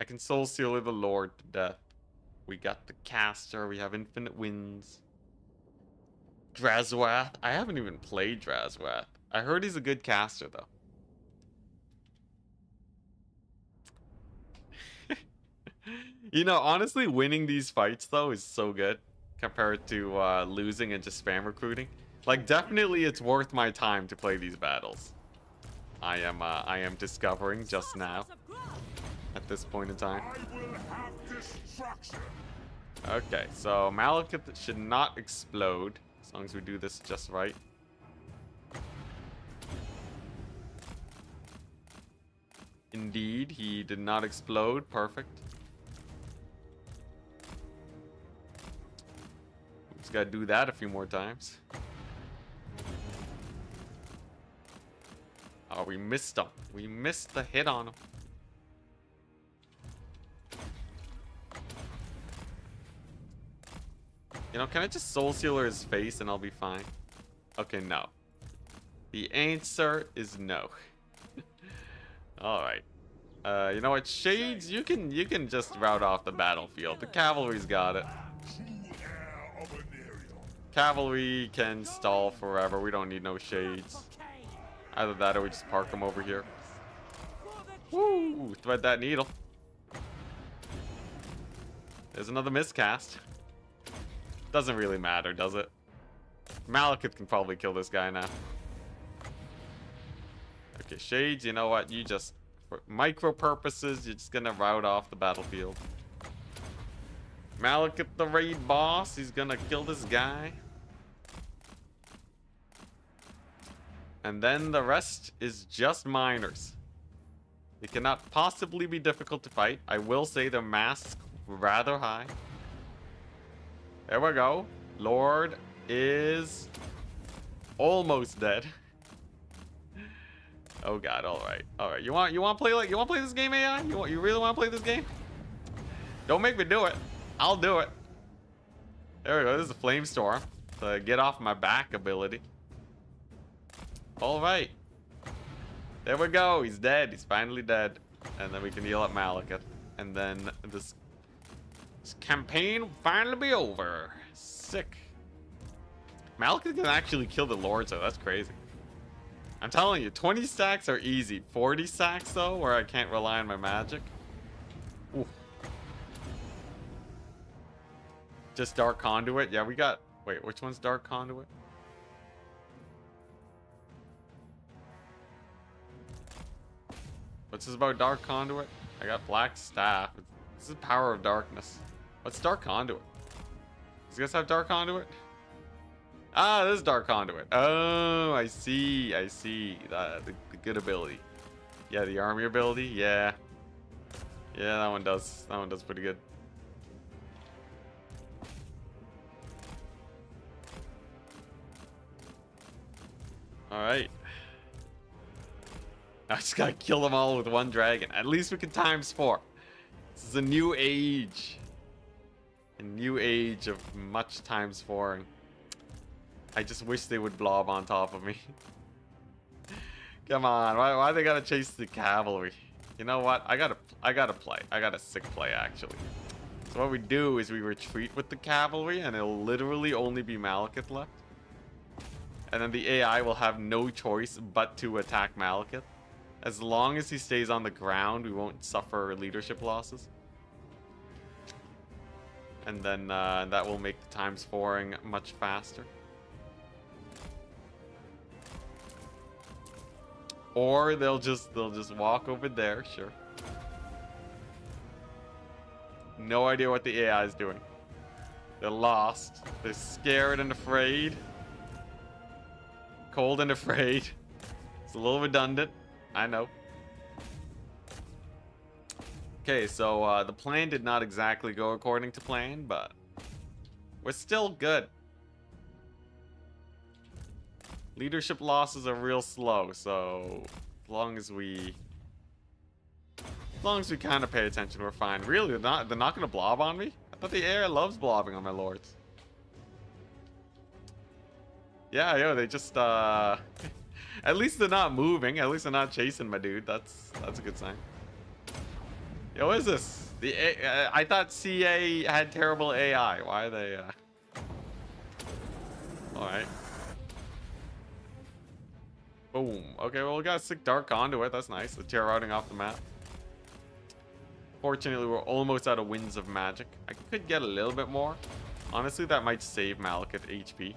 I can soul sealer the Lord to death. We got the caster. We have infinite winds. Drazwath. I haven't even played Drazwath. I heard he's a good caster, though. You know, honestly, winning these fights, though, is so good compared to losing and just spam recruiting. Like, definitely it's worth my time to play these battles. I am discovering just now at this point in time. Okay, so Malekith should not explode as long as we do this just right. Indeed, he did not explode. Perfect. Just gotta do that a few more times. Oh, we missed him. We missed the hit on him. You know, can I just soul sealer his face and I'll be fine? Okay, no. The answer is no. Alright. You know what? Shades, you can just route off the battlefield. The cavalry's got it. Cavalry can stall forever. We don't need no shades. Either that or we just park them over here. Woo! Thread that needle. There's another miscast. Doesn't really matter, does it? Malekith can probably kill this guy now. Okay, Shades, you know what? You just For micro purposes, you're just gonna route off the battlefield. Malekith the raid boss, he's gonna kill this guy. And then the rest is just minors. It cannot possibly be difficult to fight. I will say the mask's rather high. There we go. Lord is almost dead. Oh god, alright. Alright. You want to play this game, AI? You really want to play this game? Don't make me do it. I'll do it. There we go. This is a flame storm. The get off my back ability. Alright. There we go. He's dead. He's finally dead. And then we can heal up Malekith. And then this campaign will finally be over. Sick. Malekith can actually kill the Lord, so that's crazy. I'm telling you, 20 stacks are easy. 40 stacks, though, where I can't rely on my magic. Ooh. Just Dark Conduit? Yeah, we got... Wait, which one's Dark Conduit? What's this about Dark Conduit? I got Black Staff. This is Power of Darkness. What's Dark Conduit? Does you guys have Dark Conduit? Ah, this is Dark Conduit. Oh, I see. I see. The good ability. Yeah, the army ability. Yeah. Yeah, that one does. That one does pretty good. Alright. I just gotta kill them all with one dragon. At least we can times 4. This is a new age. A new age of much times 4-ing. I just wish they would blob on top of me. Come on, why they gotta chase the cavalry? You know what? I gotta play. I got a sick play actually. So what we do is we retreat with the cavalry, and it'll literally only be Malekith left. And then the AI will have no choice but to attack Malekith. As long as he stays on the ground, we won't suffer leadership losses. And then that will make the times 4-ing much faster. Or they'll just walk over there, sure. No idea what the AI is doing. They're lost. They're scared and afraid. Cold and afraid. It's a little redundant. I know. Okay, so the plan did not exactly go according to plan, but we're still good. Leadership losses are real slow, so as long as we kind of pay attention, we're fine. Really, they're not gonna blob on me? I thought the AI loves blobbing on my lords. Yeah, yo, they just at least they're not moving. At least they're not chasing my dude. That's a good sign. Yo, what is this? I thought CA had terrible AI. Why are they Alright. Boom. Okay, well, we got a sick Dark Conduit. That's nice. The tear routing off the map. Fortunately, we're almost out of Winds of Magic. I could get a little bit more. Honestly, that might save Malekith HP.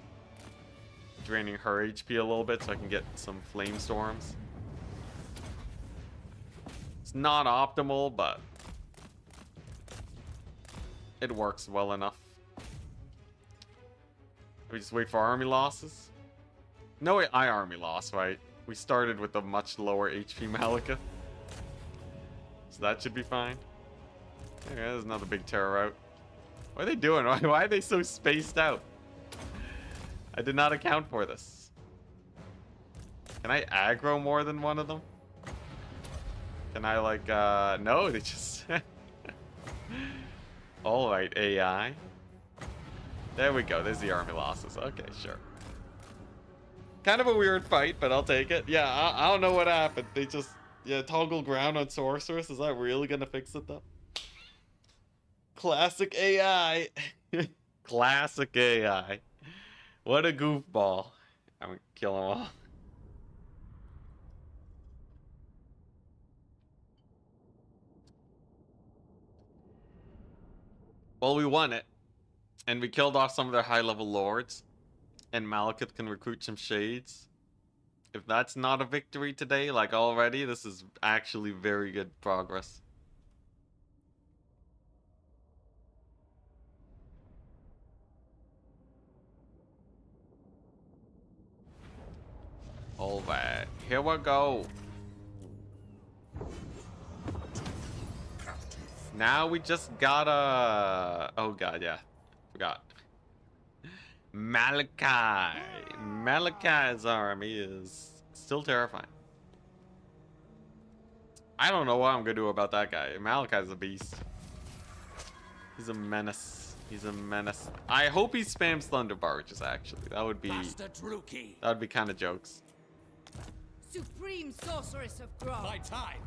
Draining her HP a little bit so I can get some Flame Storms. It's not optimal, but it works well enough. We just wait for army losses. No, wait, I army loss, right? We started with a much lower HP Malekith. So that should be fine. Okay, there's another big terror out. What are they doing? Why are they so spaced out? I did not account for this. Can I aggro more than one of them? Can I like, no, they just... Alright, AI. There we go, there's the army losses. Okay, sure. Kind of a weird fight, but I'll take it. Yeah, I don't know what happened. They just, yeah, toggle ground on Sorceress. Is that really gonna fix it though? Classic AI. Classic AI. What a goofball. I'm gonna kill them all. Well, we won it. And we killed off some of their high-level lords. And Malekith can recruit some shades. If that's not a victory today, like already, this is actually very good progress. All right, here we go. Now we just gotta... Oh god, yeah. Forgot. Malekith. Malekith's army is still terrifying. I don't know what I'm gonna do about that guy. Malekith's a beast. He's a menace. He's a menace. I hope he spams thunder barges, actually. That would be kind of jokes. Supreme sorceress of Grog. My time.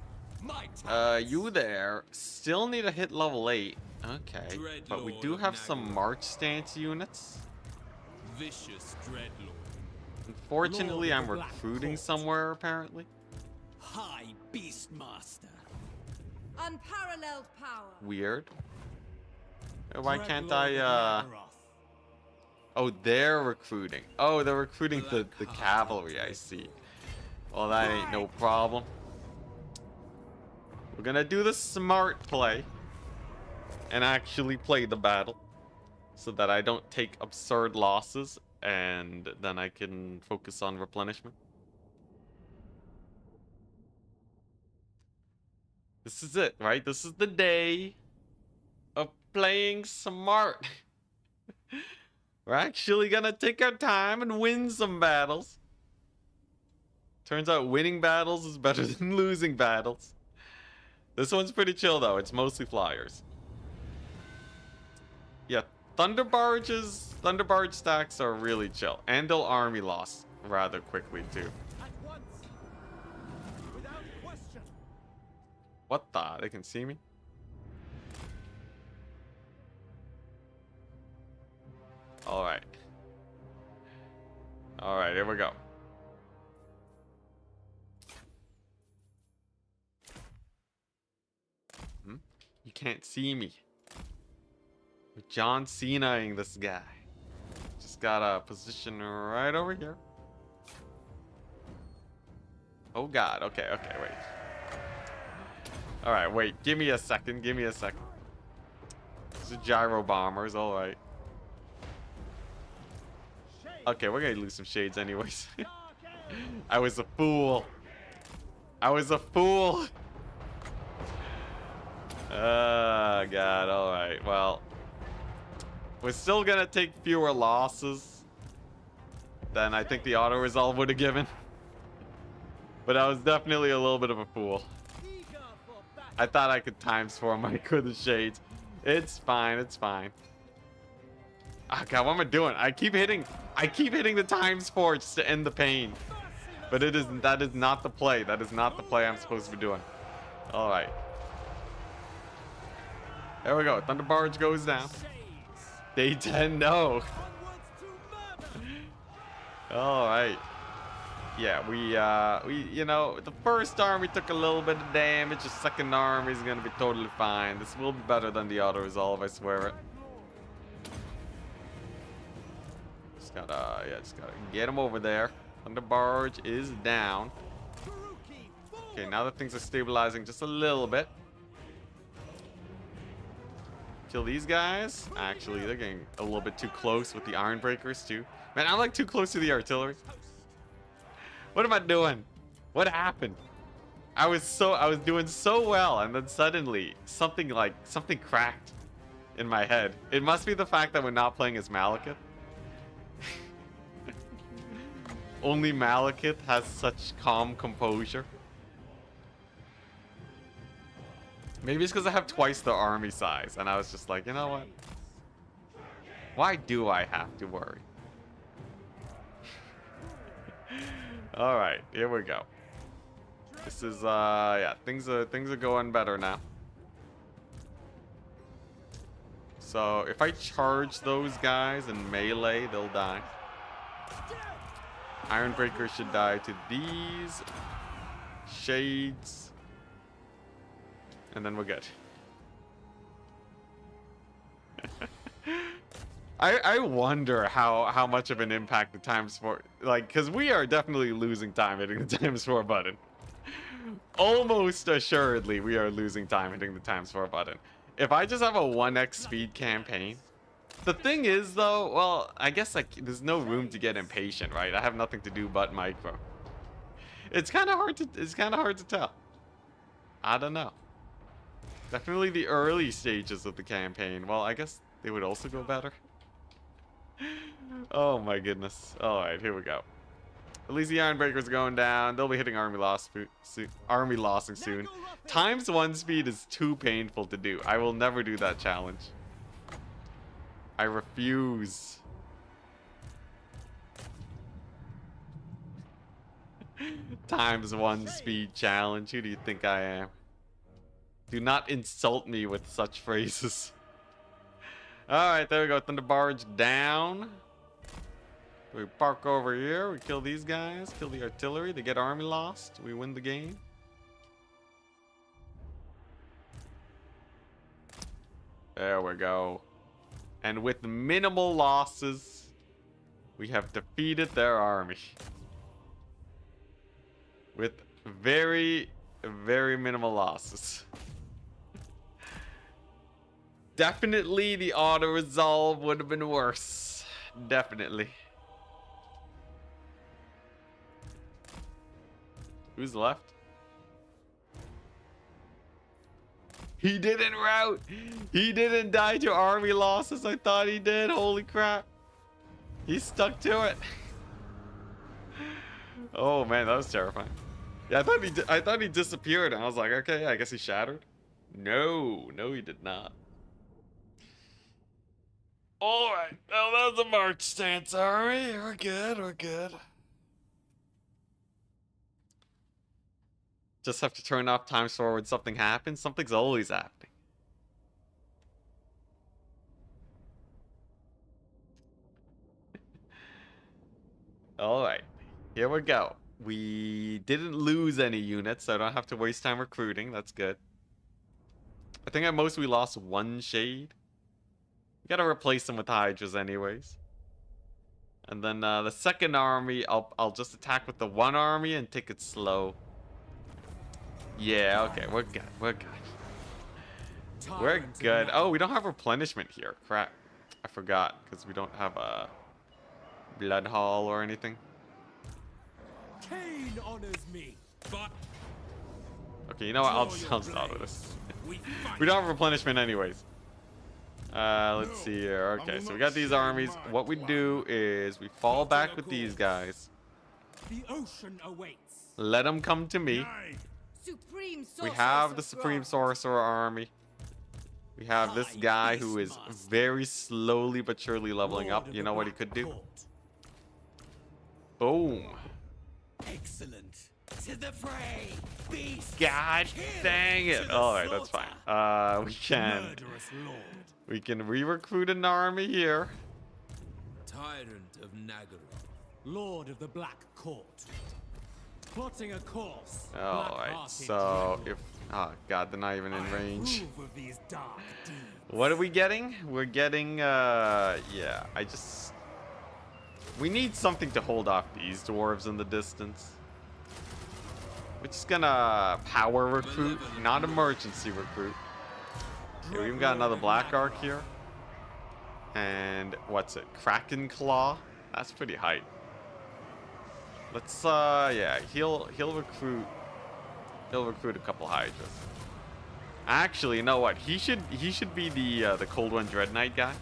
My time. You there. Still need to hit level 8. Okay. But we do have some March stance units. Vicious Dreadlord. Unfortunately, Lord I'm of the recruiting Black somewhere, apparently. High Beastmaster. Unparalleled power. Weird. Why can't Dreadlord I, of Nagaroth. Oh, they're recruiting. Oh, they're recruiting the Black cavalry, I see. Well, that ain't no problem. We're gonna do the smart play. And actually play the battle. So that I don't take absurd losses. And then I can focus on replenishment. This is it, right? This is the day of playing smart. We're actually gonna take our time and win some battles. Turns out winning battles is better than losing battles. This one's pretty chill though. It's mostly flyers. Yeah, thunder barge stacks are really chill. And they'll army loss rather quickly too. At once. Without question. What the? They can see me? Alright. Alright, here we go. You can't see me. We're John Cena-ing this guy. Just gotta position right over here. Oh god, okay, wait. Alright, wait, give me a second. These are gyro bombers, alright. Okay, we're gonna lose some shades anyways. I was a fool. Oh god, alright, well. We're still gonna take fewer losses than I think the auto resolve would have given. But I was definitely a little bit of a fool. I thought I could ×4 Mike with the shades. It's fine. Oh god, what am I doing? I keep hitting the ×4 just to end the pain. But that is not the play. That is not the play I'm supposed to be doing. Alright. There we go. Thunder Barge goes down. Day 10, no. Alright. Yeah, we you know, the first army took a little bit of damage. The second army is gonna be totally fine. This will be better than the auto resolve, I swear it. Just gotta get him over there. Thunder Barge is down. Okay, now that things are stabilizing just a little bit. Kill these guys. Actually, they're getting a little bit too close with the Iron Breakers too. Man, I'm like too close to the artillery. What am I doing? What happened? I was doing so well, and then suddenly something cracked in my head. It must be the fact that we're not playing as Malekith. Only Malekith has such calm composure. Maybe it's because I have twice the army size, and I was just like, you know what? Why do I have to worry? All right, here we go. This is yeah, things are going better now. So if I charge those guys in melee, they'll die. Ironbreaker should die to these shades, and then we're good. I wonder how much of an impact the times 4, like, because we are definitely losing time hitting the times 4 button. Almost assuredly, we are losing time hitting the times 4 button. If I just have a 1x speed campaign, the thing is though, well, I guess like there's no room to get impatient, right? I have nothing to do but micro. It's kind of hard to tell. I don't know. Definitely the early stages of the campaign. Well, I guess they would also go better. Oh my goodness. All right, here we go. At least the Ironbreaker's going down. They'll be hitting army lossing soon. Times 1 speed is too painful to do. I will never do that challenge. I refuse. Times 1 speed challenge. Who do you think I am? Do not insult me with such phrases. Alright, there we go. Thunder Barge down. We park over here. We kill these guys. Kill the artillery. They get army lost. We win the game. There we go. And with minimal losses, we have defeated their army. With very, very minimal losses. Definitely the auto-resolve would have been worse. Definitely. Who's left? He didn't rout. He didn't die to army losses. I thought he did. Holy crap. He stuck to it. Oh man, that was terrifying. Yeah, I thought he disappeared, and I was like, okay, I guess he shattered. No, he did not. All right, well, that was a march stance, army. We're good. Just have to turn off times 4 when something happens. Something's always happening. All right, here we go. We didn't lose any units, so I don't have to waste time recruiting. That's good. I think at most we lost 1 shade. We gotta replace them with Hydras anyways. And then the second army, I'll just attack with the 1 army and take it slow. Yeah, okay, we're good. We're good. Oh, we don't have replenishment here. Crap. I forgot, because we don't have a blood hall or anything. Cain honors me, but okay, you know what? I'll just auto this. We don't have replenishment anyways. Let's see here. Okay, so we got these armies. What we do is we fall back with these guys. the ocean awaits. Let them come to me. Supreme We Sorceress have the of Supreme Growth. Sorcerer army. We have this guy who is very slowly but surely leveling up. You know what he could do? Boom. Excellent. To the fray. Beast. God dang it. Alright, that's fine. We can re-recruit an army here. Tyrant of Nagaroth, Lord of the Black Court. Plotting a course. Alright, so if... oh god, they're not even in range. Approve of these dark deeds. What are we getting? We're getting, yeah, we need something to hold off these dwarves in the distance. We're just gonna power recruit, not emergency recruit. Okay, we even got another Black Arc here. And what's it? Kraken Claw? That's pretty hype. Let's, yeah, he'll recruit a couple Hydras. Actually, you know what? He should be the Cold One Dread Knight guy.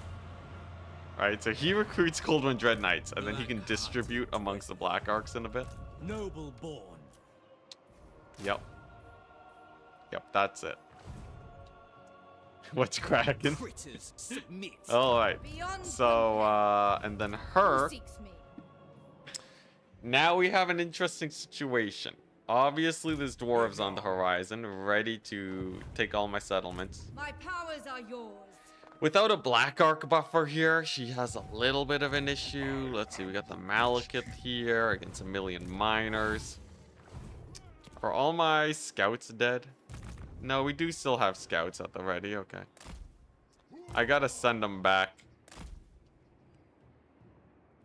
Alright, so he recruits Cold One Dread Knights, and then he can distribute amongst the Black Arcs in a bit. Noble born. Yep, that's it. What's cracking? Critters submit. Alright, Beyond so, and then her. Who seeks me? Now we have an interesting situation. Obviously, there's dwarves on the horizon, ready to take all my settlements. My powers are yours. Without a Black Arc buffer here, she has a little bit of an issue. Let's see, we got the Malekith here against a million miners. Are all my scouts dead? No, we do still have scouts at the ready, okay. I gotta send them back.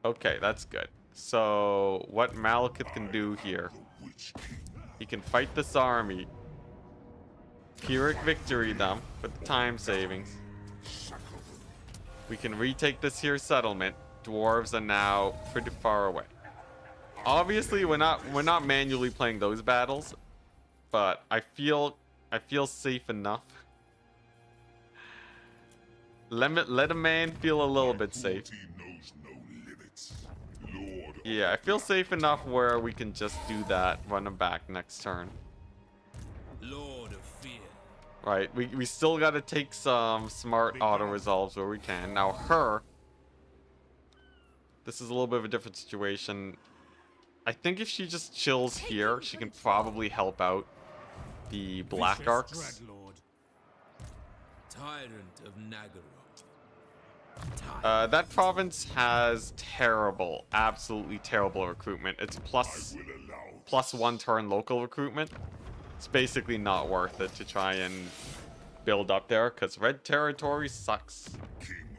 Okay, that's good. So, what Malekith can do here, he can fight this army. Pyrrhic victory them for the time savings. We can retake this here settlement. Dwarves are now pretty far away. Obviously, we're not manually playing those battles, but I feel safe enough. Let a man feel a little bit safe. Yeah, I feel safe enough where we can just do that, run them back next turn. Lord of Fear. Right, we still got to take some smart auto-resolves where we can. Now, her... This is a little bit of a different situation. I think if she just chills here, she can probably help out the Black Arcs. Tyrant of Nagaroth. That province has terrible, absolutely terrible recruitment. It's plus 1 turn local recruitment. It's basically not worth it to try and build up there, because red territory sucks.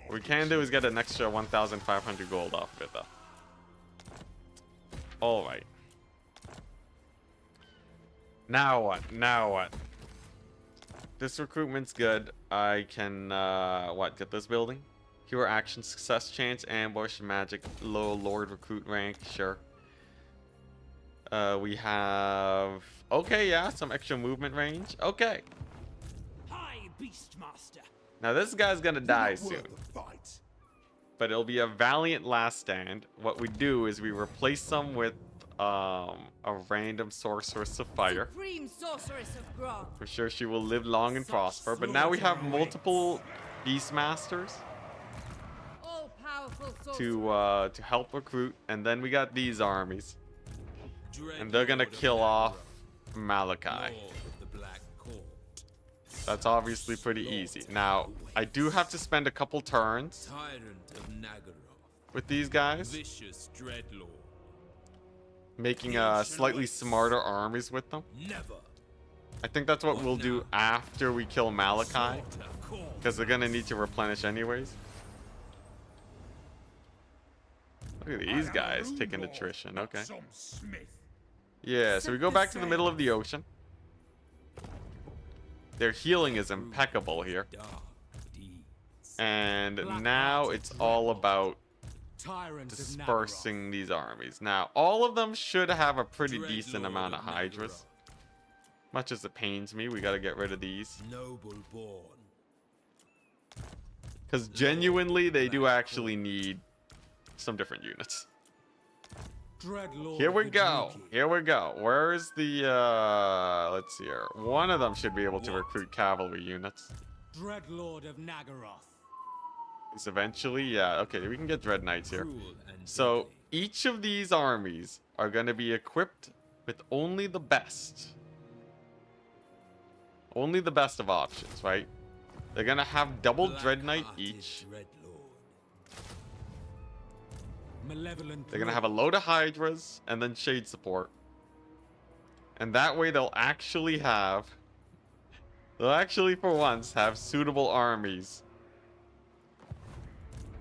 What we can do is get an extra 1,500 gold off of it, though. Alright. Now what? Now what? This recruitment's good. I can, get this building? Hero action, success chance, ambush, magic, low lord recruit rank, sure. We have... Okay, yeah, some extra movement range. Okay. High Beastmaster. Now this guy's gonna die soon. But it'll be a valiant last stand. What we do is we replace them with a random sorceress of fire. Supreme sorceress of Grog. For sure she will live long and prosper. But now we have multiple Beastmasters All-powerful sorceress. to help recruit. And then we got these armies. And they're gonna kill off Malekith. That's obviously pretty easy. Now, I do have to spend a couple turns with these guys, making slightly smarter armies with them. I think that's what we'll do after we kill Malekith, because they're gonna need to replenish anyways. Look at these guys taking attrition. Okay. Yeah, so we go back to the middle of the ocean. Their healing is impeccable here. And now it's all about dispersing these armies. Now, all of them should have a pretty decent amount of Hydras. Much as it pains me, we gotta get rid of these. Because genuinely, they do actually need some different units. Here we go. Here we go. Where's the, let's see here. One of them should be able to recruit cavalry units. Dreadlord of Nagaroth. Is eventually, yeah. Okay, we can get Dread Knights here. So, each of these armies are going to be equipped with only the best. Only the best of options, right? They're going to have double Dread Knight each. They're gonna have a load of Hydras and then Shade support. And that way they'll actually for once have suitable armies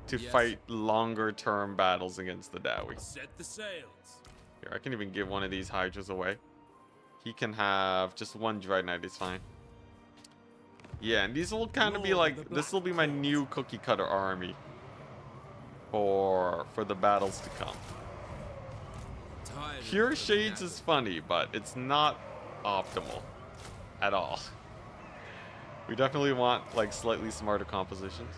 to fight longer term battles against the Dowie. Set the sails. Here, I can even give one of these Hydras away. He can have just one Dread Knight, is fine. Yeah, and these will kind of be like, this will be my new cookie cutter army for the battles to come. Pure Shades is funny, but it's not optimal at all. We definitely want like slightly smarter compositions.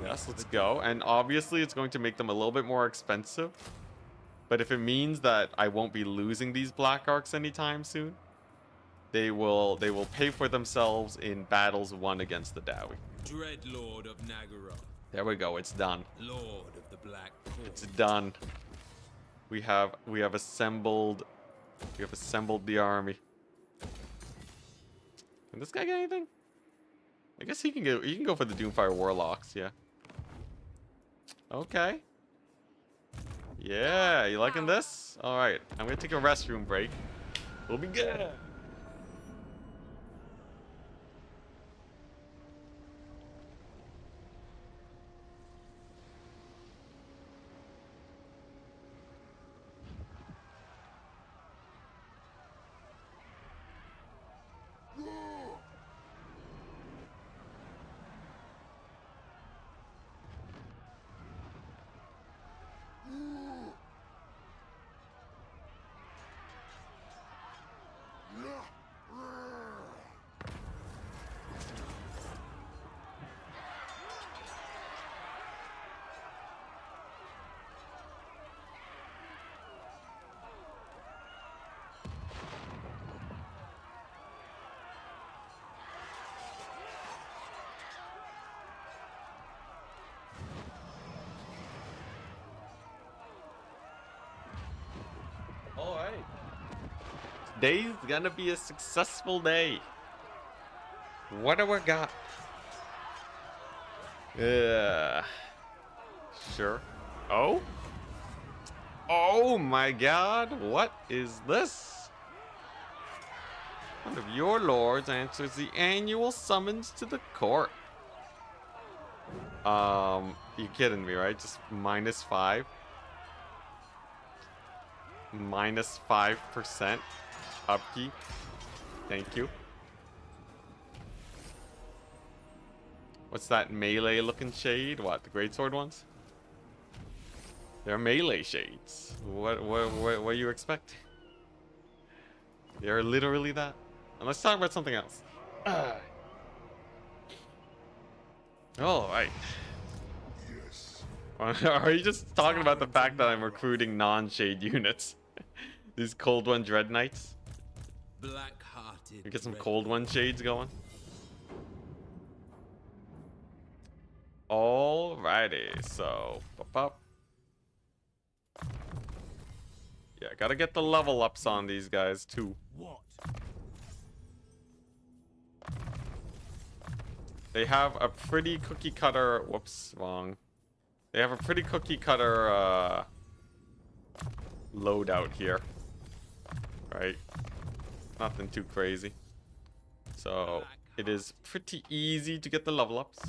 Yes, let's go. And obviously it's going to make them a little bit more expensive. But if it means that I won't be losing these Black Arcs anytime soon, they will pay for themselves in battles won against the Dowie. Dreadlord of Nagaroth. There we go. It's done. Lord of the Black Court. It's done. We have assembled the army. Can this guy get anything? I guess he can go for the Doomfire Warlocks, yeah. Okay. Yeah, you liking this? Alright, I'm gonna take a restroom break. We'll be good. today's gonna be a successful day. What do we got? Yeah. Sure. Oh? Oh my god, what is this? One of your lords answers the annual summons to the court. You kidding me, right? Just -5. -5% upkeep. Thank you. What's that melee looking shade? What, the greatsword ones? They're melee shades. What are you expecting? They're literally that. And let's talk about something else. All right. Yes. Are you just talking about the fact that I'm recruiting non-shade units? These cold one dread knights. Black-hearted. We get some cold one shades going. Alrighty, so up. Yeah, gotta get the level ups on these guys too. What? They have a pretty cookie cutter. Whoops, wrong. They have a pretty cookie cutter loadout here, right? Nothing too crazy. So it is pretty easy to get the level ups.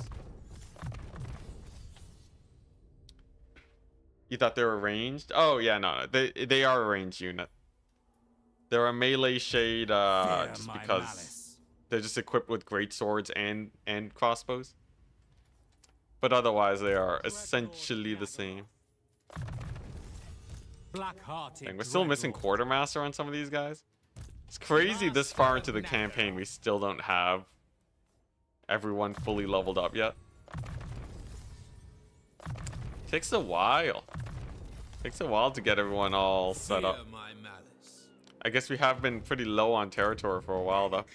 You thought they were ranged? Oh yeah, no, they are a ranged unit. They're a melee shade just because malice. they're just equipped with great swords and crossbows. But otherwise they are essentially the same. Black-hearted. Dang, we're still missing quartermaster on some of these guys. It's crazy this far into the campaign we still don't have everyone fully leveled up yet. Takes a while. Takes a while to get everyone all set up. I guess we have been pretty low on territory for a while though.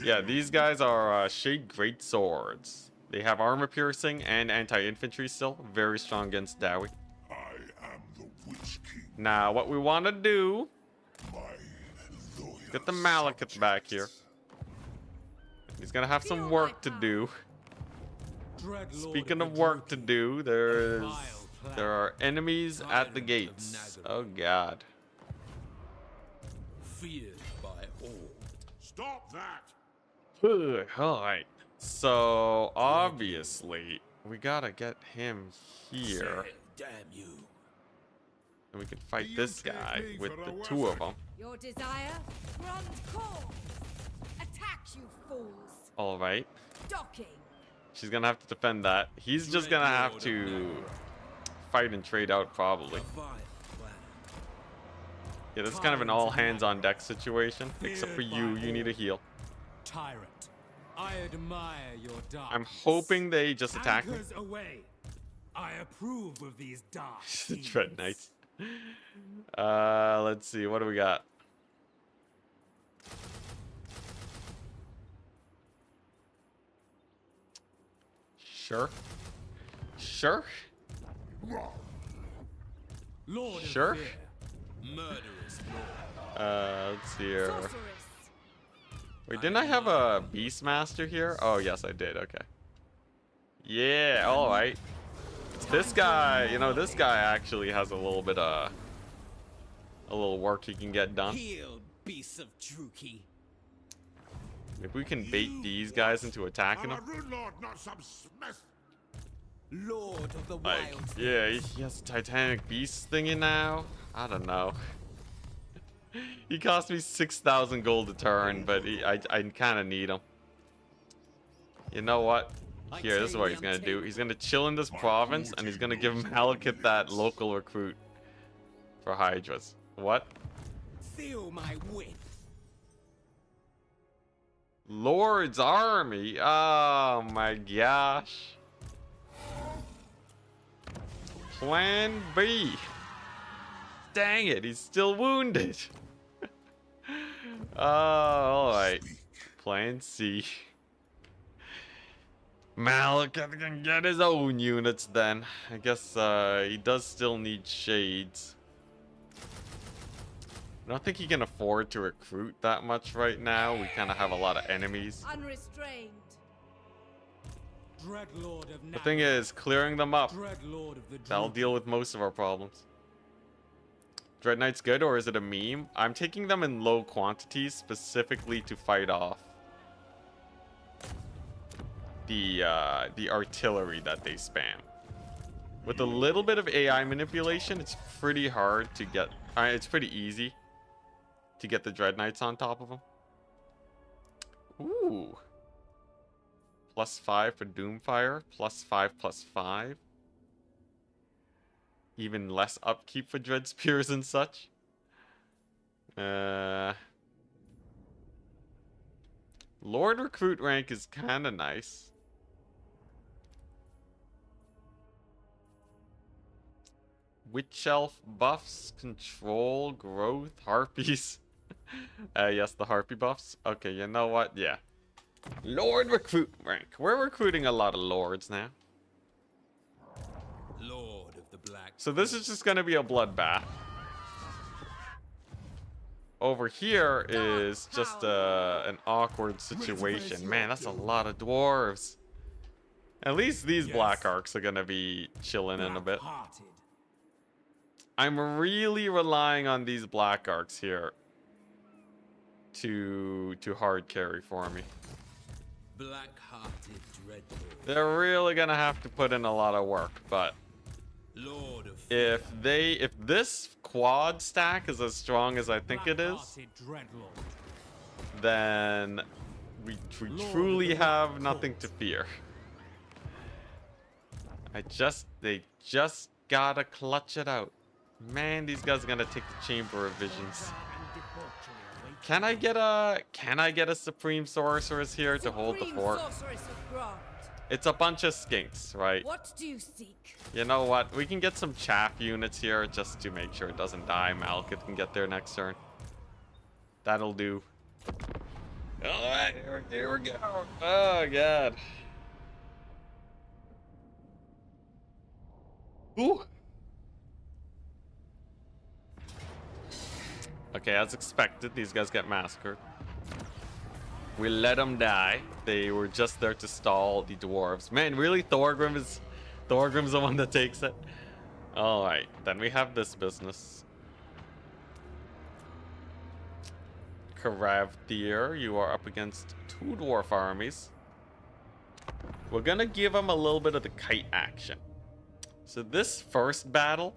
Yeah, these guys are shade great swords. They have armor piercing and anti-infantry still. Very strong against Dowie. I am the Witch King. Now what we want to do, My loyal get the Malekith back here. He's gonna have some work to do. Speaking of work to do, there are enemies at the gates. Oh god. Feared by all. Stop that! Alright. So obviously we gotta get him here. Damn you. And we can fight You this take guy me with for the a two of them. Your desire? Bronze core. Attack, you fools. Alright. Docking. She's gonna have to defend that. He's just gonna have to fight and trade out probably. Yeah, this is kind of an all hands on deck situation. Except for you, you need a heal. Tyrant, I admire your dark. I'm hoping they just attack me. Anchors away. I approve of these dark The deeds. Dread Knights. Let's see, what do we got? Sure. Sure. Lord of Sure. fear. Murderous lord. Let's see here. Sorceress. Wait, didn't I have a Beastmaster here? Oh, yes, I did. Okay. Yeah, alright. This guy, you know, this guy actually has a little bit of a little work he can get done. Healed beasts of Druki. If we can bait these guys into attacking I'm him. a rune lord, not some smith. Lord of the Like, wild. yeah, he has a Titanic Beast thingy now. I don't know. He cost me 6,000 gold a turn, but I kind of need him. You know what? Here, this is what he's gonna do. He's gonna chill in this province, and he's gonna give Malekith that local recruit for Hydras. What? Feel my whip. Lord's army? Oh my gosh. Plan B. Dang it, he's still wounded. Alright. Plan C. Malekith can get his own units then. I guess he does still need shades. I don't think he can afford to recruit that much right now. We kind of have a lot of enemies. Unrestrained. Dreadlord of The thing is, clearing them up, Dreadlord of the that'll Druid. deal with most of our problems. Dread Knight's good, or is it a meme? I'm taking them in low quantities specifically to fight off the artillery that they spam. With a little bit of AI manipulation, it's pretty hard to get. It's pretty easy to get the Dread Knights on top of them. Ooh. +5 for Doomfire. +5/+5. Even less upkeep for Dread Spears and such. Lord Recruit rank is kind of nice. Witch Elf buffs, control, growth, harpies. Yes, the harpy buffs. Okay, you know what? Yeah. Lord Recruit rank. We're recruiting a lot of lords now. Lord of the Black. So this is just going to be a bloodbath. Over here is just an awkward situation. Man, that's a lot of dwarves. At least these black arcs are going to be chilling in a bit. Black-hearted. I'm really relying on these black arcs here to hard carry for me. Black-hearted Dreadlord. They're really going to have to put in a lot of work, but Lord of if this quad stack is as strong as I think it is, Black-hearted Dreadlord. then we truly have nothing to fear. They just gotta clutch it out. Man, these guys are gonna take the Chamber of Visions. Can I get a Supreme Sorceress here to hold the Supreme fort? Sorceress of Grant. It's a bunch of skinks, right? What do you seek? You know what? We can get some chaff units here just to make sure it doesn't die. Malekith can get there next turn. That'll do. Alright, here we go. Oh, God. Ooh. Okay, as expected, these guys get massacred. We let them die. They were just there to stall the dwarves. Man, really? Thorgrim's the one that takes it? Alright, then we have this business. Karavthir, you are up against 2 dwarf armies. We're gonna give them a little bit of the kite action. So this first battle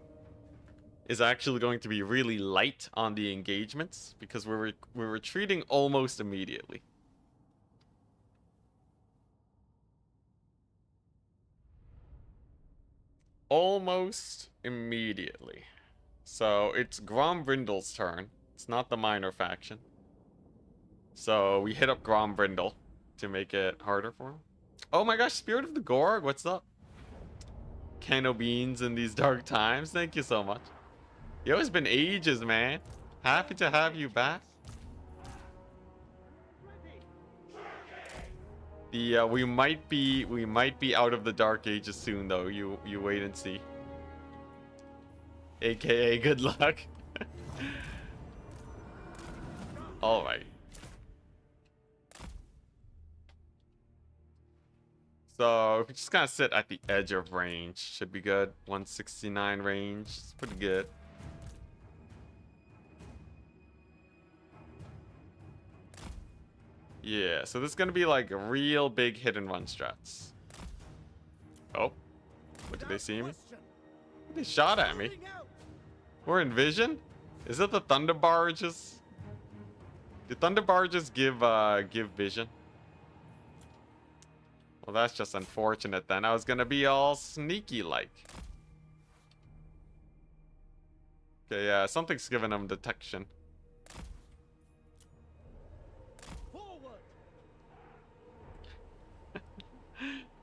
is actually going to be really light on the engagements because we're retreating almost immediately. Almost immediately. So it's Grombrindle's turn. It's not the minor faction. So we hit up Grombrindle to make it harder for him. Oh my gosh, Spirit of the Gorg, what's up? Cano beans in these dark times. Thank you so much. Yo, it's been ages, man. Happy to have you back. We might be out of the dark ages soon though. You wait and see. AKA good luck. All right. So if we just kind of sit at the edge of range, should be good. 169 range, it's pretty good. Yeah, so this is gonna be like real big hit and run strats. Oh, what, did they see me? They shot at me. We're in vision? Is it the thunder barges? The thunder barges give vision? Well, that's just unfortunate then. I was gonna be all sneaky like. Okay, yeah, something's giving them detection.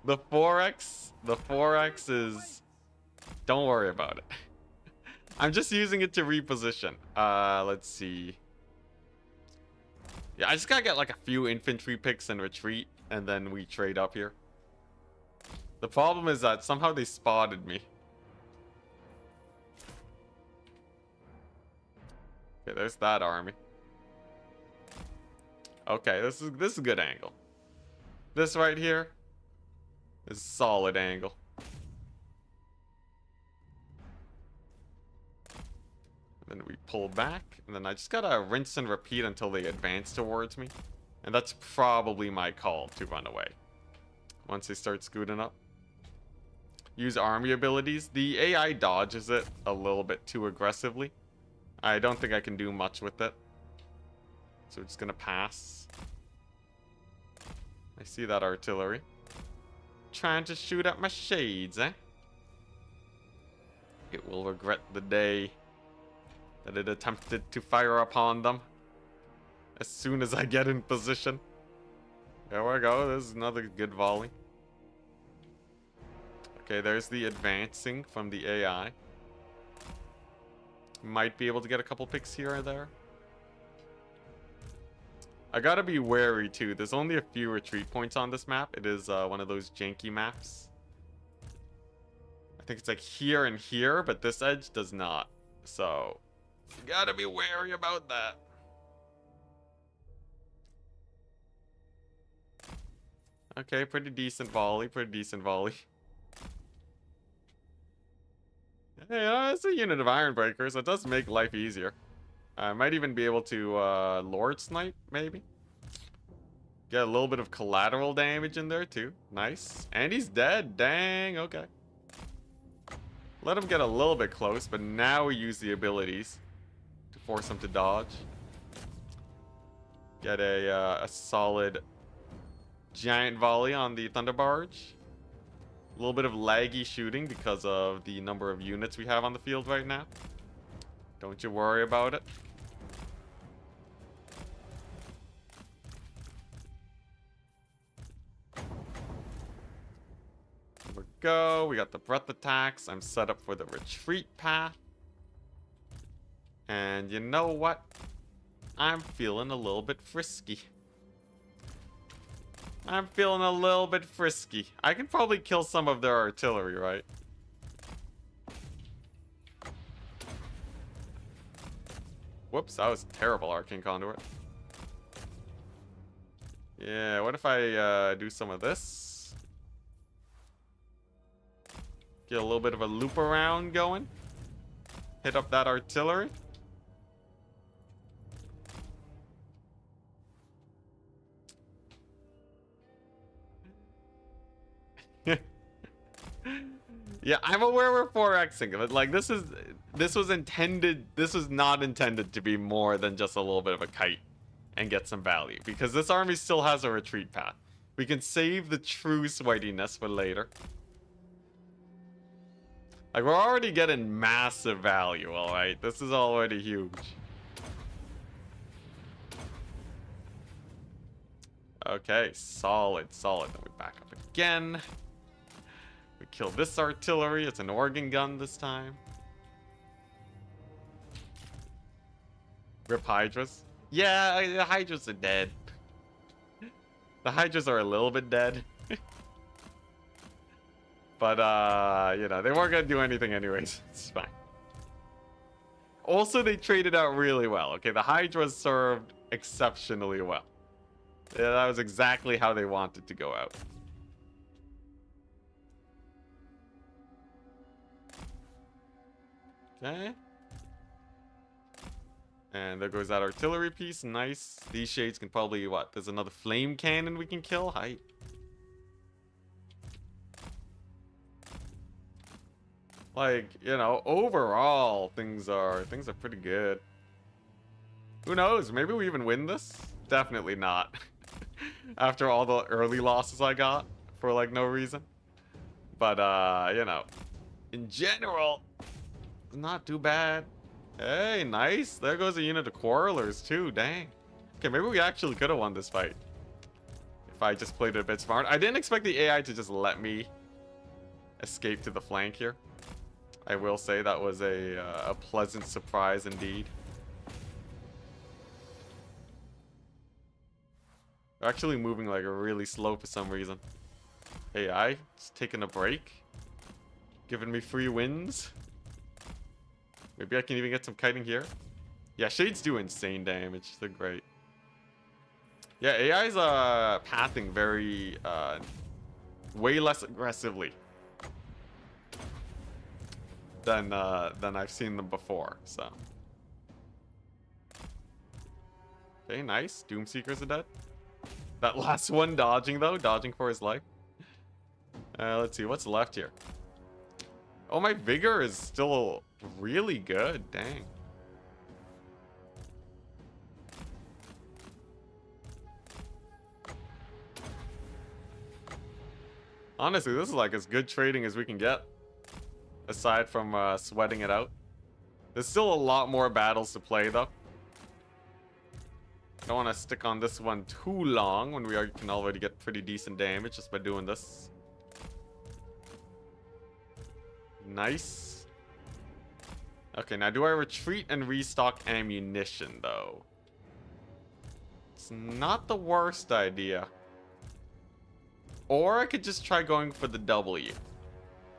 The 4x is... Don't worry about it. I'm just using it to reposition. Let's see. Yeah, I just gotta get like a few infantry picks and retreat, and then we trade up here. The problem is that somehow they spotted me. Okay, Okay, there's that army. Okay, this is a good angle. This right here is a solid angle. Then we pull back, and then I just gotta rinse and repeat until they advance towards me. And that's probably my call to run away. Once they start scooting up. Use army abilities. The AI dodges it a little bit too aggressively. I don't think I can do much with it. So we're just gonna pass. I see that artillery. Trying to shoot at my shades, eh? It will regret the day that it attempted to fire upon them. As soon as I get in position. There we go. There's another good volley. Okay, there's the advancing from the AI. Might be able to get a couple picks here or there. I gotta be wary too. There's only a few retreat points on this map. It is one of those janky maps. I think it's like here and here, but this edge does not. So, you gotta be wary about that. Okay, pretty decent volley, pretty decent volley. Hey, it's a unit of Iron Breakers. It does make life easier. I might even be able to Lord Snipe, maybe. Get a little bit of collateral damage in there, too. Nice. And he's dead. Dang, okay. Let him get a little bit close, but now we use the abilities to force him to dodge. Get a solid giant volley on the Thunder Barge. A little bit of laggy shooting because of the number of units we have on the field right now. Don't you worry about it. Here we go. We got the breath attacks. I'm set up for the retreat path. And you know what? I'm feeling a little bit frisky. I'm feeling a little bit frisky. I can probably kill some of their artillery, right? Whoops, that was terrible, Arcane Conduit. Yeah, what if I do some of this? Get a little bit of a loop around going. Hit up that artillery. Yeah, I'm aware we're 4xing it. Like, this was not intended to be more than just a little bit of a kite and get some value, because this army still has a retreat path. We can save the true sweatiness for later. Like, we're already getting massive value, alright? This is already huge. Okay, solid, solid. Then we back up again. We kill this artillery. It's an organ gun this time. Rip Hydras. Yeah, the Hydras are dead. The Hydras are a little bit dead. But, you know, they weren't going to do anything anyways. It's fine. Also, they traded out really well. Okay, the Hydras served exceptionally well. Yeah, that was exactly how they wanted to go out. Okay. And there goes that artillery piece. Nice. These shades can probably, what? There's another flame cannon we can kill. Hi. Like, you know, overall, things are pretty good. Who knows? Maybe we even win this? Definitely not. After all the early losses I got for, like, no reason. But, you know, in general, not too bad. Hey, nice. There goes a unit of Quarrelers, too. Dang. Okay, maybe we actually could have won this fight. If I just played it a bit smart. I didn't expect the AI to just let me escape to the flank here. I will say that was a pleasant surprise indeed. They're actually moving like really slow for some reason. AI, just taking a break. Giving me free wins. Maybe I can even get some kiting here. Yeah, shades do insane damage. They're great. Yeah, AI's pathing very way less aggressively than I've seen them before. So. Okay, nice. Doomseekers are dead. That last one dodging though, dodging for his life. Let's see what's left here. Oh, my vigor is still really good. Dang. Honestly, this is like as good trading as we can get. Aside from sweating it out. There's still a lot more battles to play though. Don't want to stick on this one too long when we can already get pretty decent damage just by doing this. Nice. Okay, now do I retreat and restock ammunition though? It's not the worst idea. Or I could just try going for the W.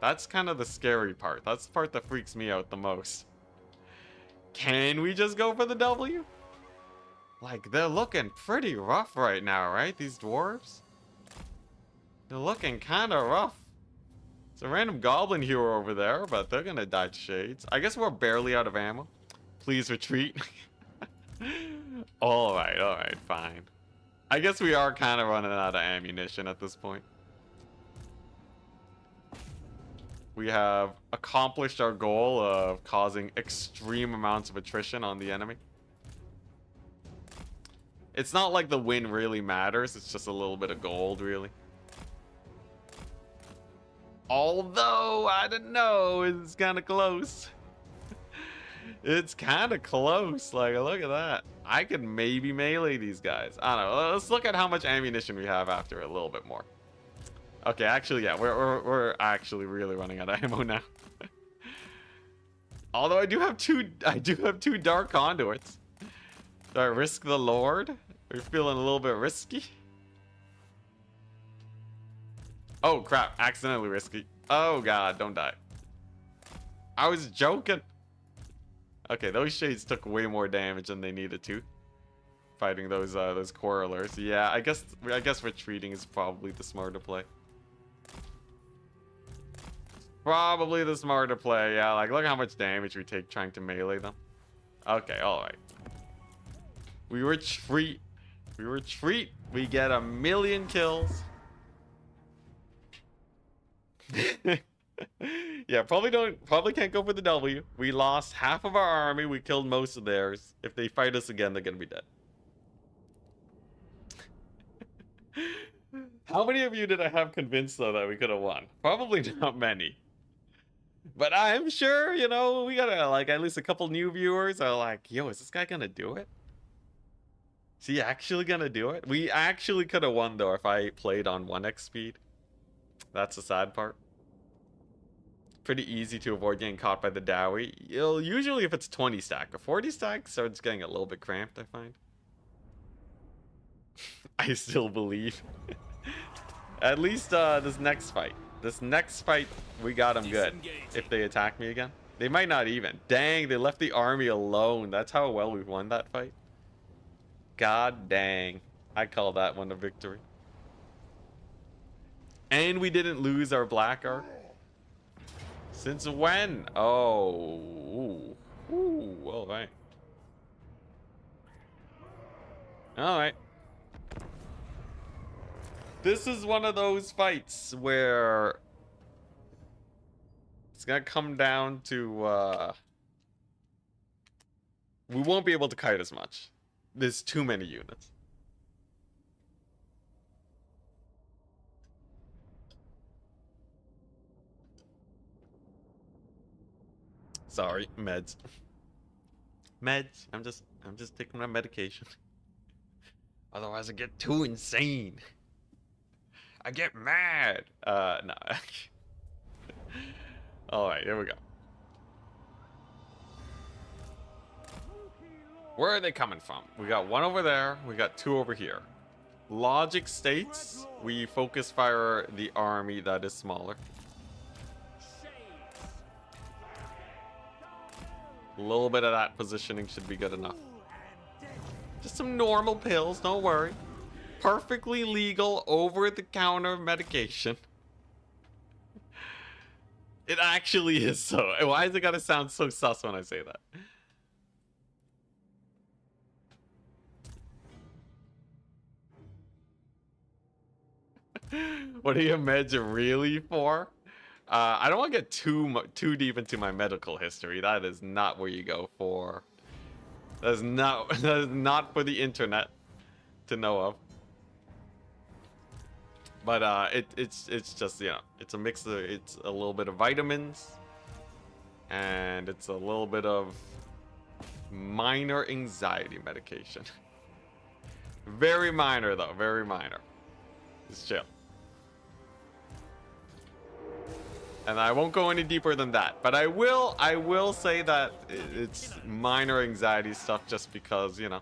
That's kind of the scary part. That's the part that freaks me out the most. Can we just go for the W? Like, they're looking pretty rough right now, right? These dwarves? They're looking kind of rough. It's a random goblin hero over there, but they're gonna die to shades. I guess we're barely out of ammo. Please retreat. Alright, fine. I guess we are kind of running out of ammunition at this point. We have accomplished our goal of causing extreme amounts of attrition on the enemy. It's not like the win really matters. It's just a little bit of gold, really. Although, I don't know. It's kind of close. It's kind of close. Like, look at that. I could maybe melee these guys. I don't know. Let's look at how much ammunition we have after a little bit more. Okay, actually, yeah. We're actually really running out of ammo now. Although I do have two dark conduits. Do I risk the Lord? We're feeling a little bit risky. Oh crap, accidentally risky. Oh god, don't die. I was joking. Okay, those shades took way more damage than they needed to. Fighting those quarrelers. Yeah, I guess retreating is probably the smarter play. Probably the smarter play, yeah. Like, look how much damage we take trying to melee them. Okay, alright. We retreat. We retreat. We get 1,000,000 kills. Yeah, probably can't go for the W. We lost half of our army. We killed most of theirs. If they fight us again, they're gonna be dead. How many of you did I have convinced though that we could have won? Probably not many. But I'm sure, you know, we gotta like at least a couple new viewers are like, yo, is this guy gonna do it? Is he actually gonna do it? We actually could have won though if I played on 1x speed. That's the sad part. Pretty easy to avoid getting caught by the Dowie. Usually if it's 20 stack. A 40 stack starts getting a little bit cramped, I find. I still believe. At least this next fight. This next fight, we got them good. If they attack me again. They might not even. Dang, they left the army alone. That's how well we won that fight. God dang. I call that one a victory. And we didn't lose our black arc. Since when? Oh. Ooh, alright. Alright. This is one of those fights where it's gonna come down to we won't be able to kite as much. There's too many units. Sorry, meds. Meds. I'm just taking my medication. Otherwise I get too insane. I get mad. No. Alright, here we go. Where are they coming from? We got one over there. We got two over here. Logic states we focus fire the army that is smaller. A little bit of that positioning should be good enough. Just some normal pills, don't worry. Perfectly legal, over-the-counter medication. It actually is so. Why is it gotta sound so sus when I say that? What are your meds really for? I don't want to get too deep into my medical history. That is not where you go for. That is not for the internet to know of. But it's just, you know, it's a mix of, it's a little bit of vitamins and it's a little bit of minor anxiety medication. Very minor though, very minor. Just chill. And I won't go any deeper than that, but I will say that it's minor anxiety stuff just because, you know,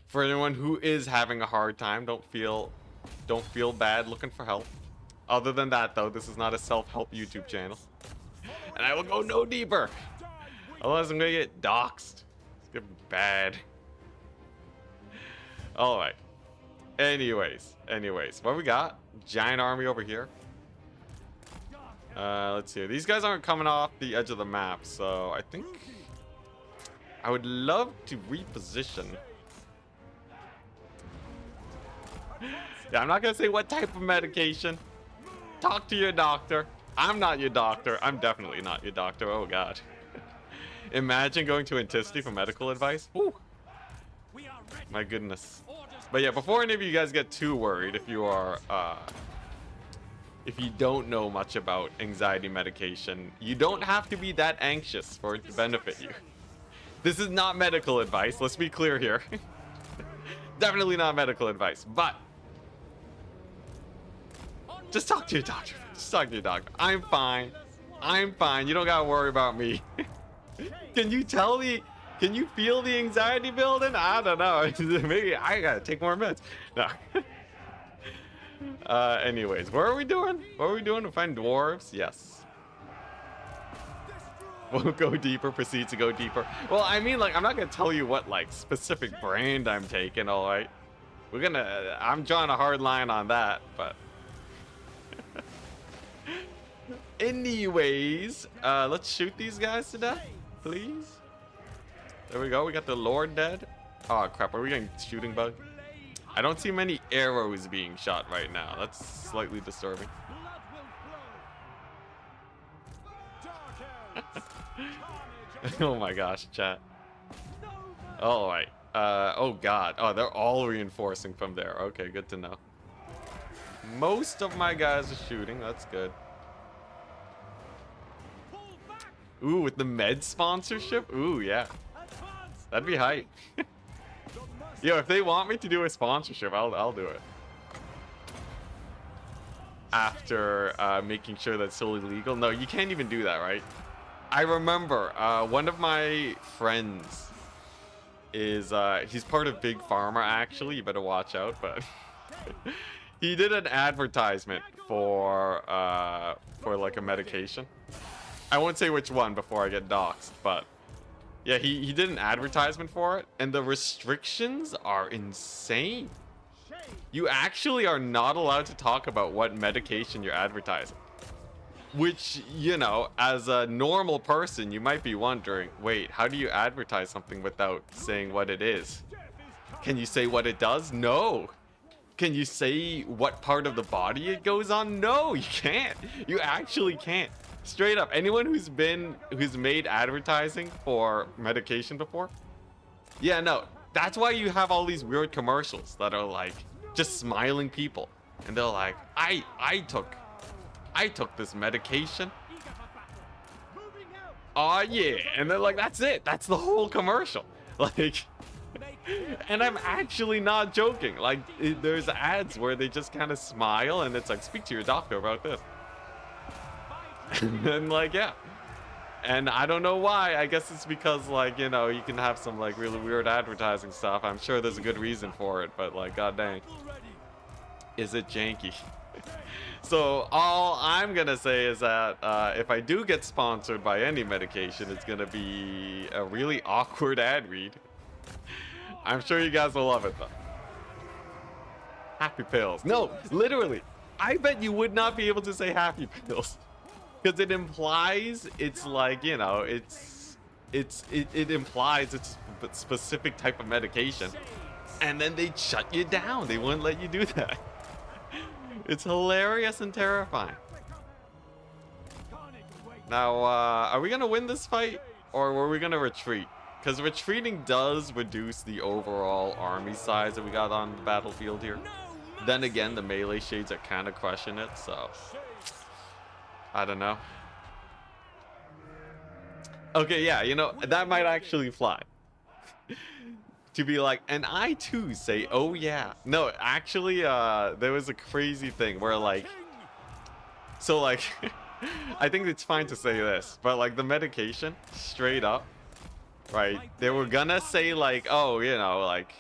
for anyone who is having a hard time, don't feel bad looking for help. Other than that though, this is not a self-help YouTube channel. And I will go no deeper. Otherwise I'm gonna get doxxed. It's gonna be bad. Alright. Anyways, what we got? Giant army over here. Let's see. These guys aren't coming off the edge of the map, so I think I would love to reposition. Yeah, I'm not gonna say what type of medication. Talk to your doctor. I'm not your doctor. I'm definitely not your doctor. Oh god. Imagine going to Enticity for medical advice. Ooh. My goodness. But yeah, before any of you guys get too worried, if you are if you don't know much about anxiety medication, you don't have to be that anxious for it to benefit you. This is not medical advice, let's be clear here. Definitely not medical advice, but just talk to your doctor. Just talk to your doctor. I'm fine. I'm fine. You don't gotta worry about me. Can you tell me? Can you feel the anxiety building? I don't know. Maybe I gotta take more meds. No. Anyways, what are we doing? What are we doing to find dwarves? Yes. We'll go deeper, proceed to go deeper. Well, I mean, like, I'm not gonna tell you what, like, specific brand I'm taking, alright? I'm drawing a hard line on that, but... Anyways, let's shoot these guys to death, please. There we go, we got the Lord dead. Oh crap, are we getting shooting bug? I don't see many arrows being shot right now. That's slightly disturbing. Oh my gosh, chat. Alright. Oh god. Oh, they're all reinforcing from there. Okay, good to know. Most of my guys are shooting. That's good. Ooh, with the med sponsorship? Ooh, yeah. That'd be hype. Yo, if they want me to do a sponsorship, I'll do it. After making sure that's solely legal. No, you can't even do that, right? I remember one of my friends is he's part of Big Pharma actually. You better watch out, but he did an advertisement for like a medication. I won't say which one before I get doxxed, but yeah, he did an advertisement for it, and the restrictions are insane. You actually are not allowed to talk about what medication you're advertising. Which, you know, as a normal person, you might be wondering, wait, how do you advertise something without saying what it is? Can you say what it does? No. Can you say what part of the body it goes on? No, you can't. You actually can't. Straight up, anyone who's made advertising for medication before? Yeah, no. That's why you have all these weird commercials that are like just smiling people. And they're like, I took this medication. Oh yeah. And they're like, that's it. That's the whole commercial. Like, and I'm actually not joking. Like, there's ads where they just kind of smile and it's like, speak to your doctor about this. And then, like, yeah. And I don't know why. I guess it's because, like, you know, you can have some, like, really weird advertising stuff. I'm sure there's a good reason for it, but, like, god dang. Is it janky? So all I'm gonna say is that if I do get sponsored by any medication, it's gonna be a really awkward ad read. I'm sure you guys will love it though. Happy pills. No, literally. I bet you would not be able to say happy pills. Because it implies it's like, you know, it implies it's a specific type of medication. And then they'd shut you down. They wouldn't let you do that. It's hilarious and terrifying. Now, are we gonna win this fight, or were we gonna retreat? Because retreating does reduce the overall army size that we got on the battlefield here. Then again, the melee shades are kind of crushing it, so I don't know. Okay, yeah, you know, that might actually fly. To be like, and I too say, oh yeah. No, actually, there was a crazy thing where like, so like, I think it's fine to say this, but like the medication, straight up, right? They were gonna say like, oh, you know, like,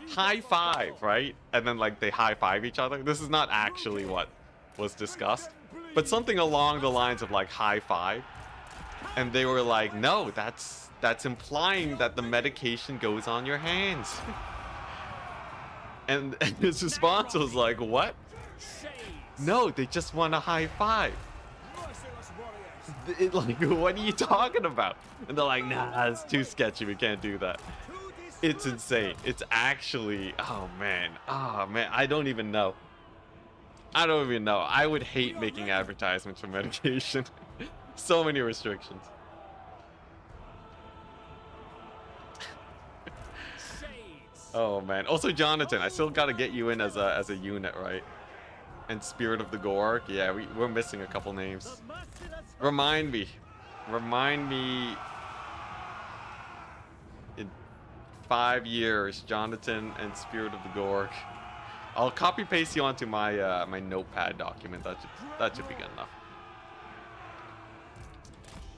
high five, right? And then like they high five each other. This is not actually what was discussed, but something along the lines of like high five. And they were like, no, that's implying that the medication goes on your hands. And his response was like, what? No, they just want a high five. Like, what are you talking about? And they're like, nah, it's too sketchy. We can't do that. It's insane. It's actually, oh man, I don't even know. I don't even know. I would hate making advertisements for medication. So many restrictions. Oh man. Also, Jonathan, I still gotta get you in as a unit, right? And Spirit of the Gork. Yeah, we're missing a couple names. Remind me. In 5 years, Jonathan and Spirit of the Gork. I'll copy paste you onto my my notepad document. That should be good enough.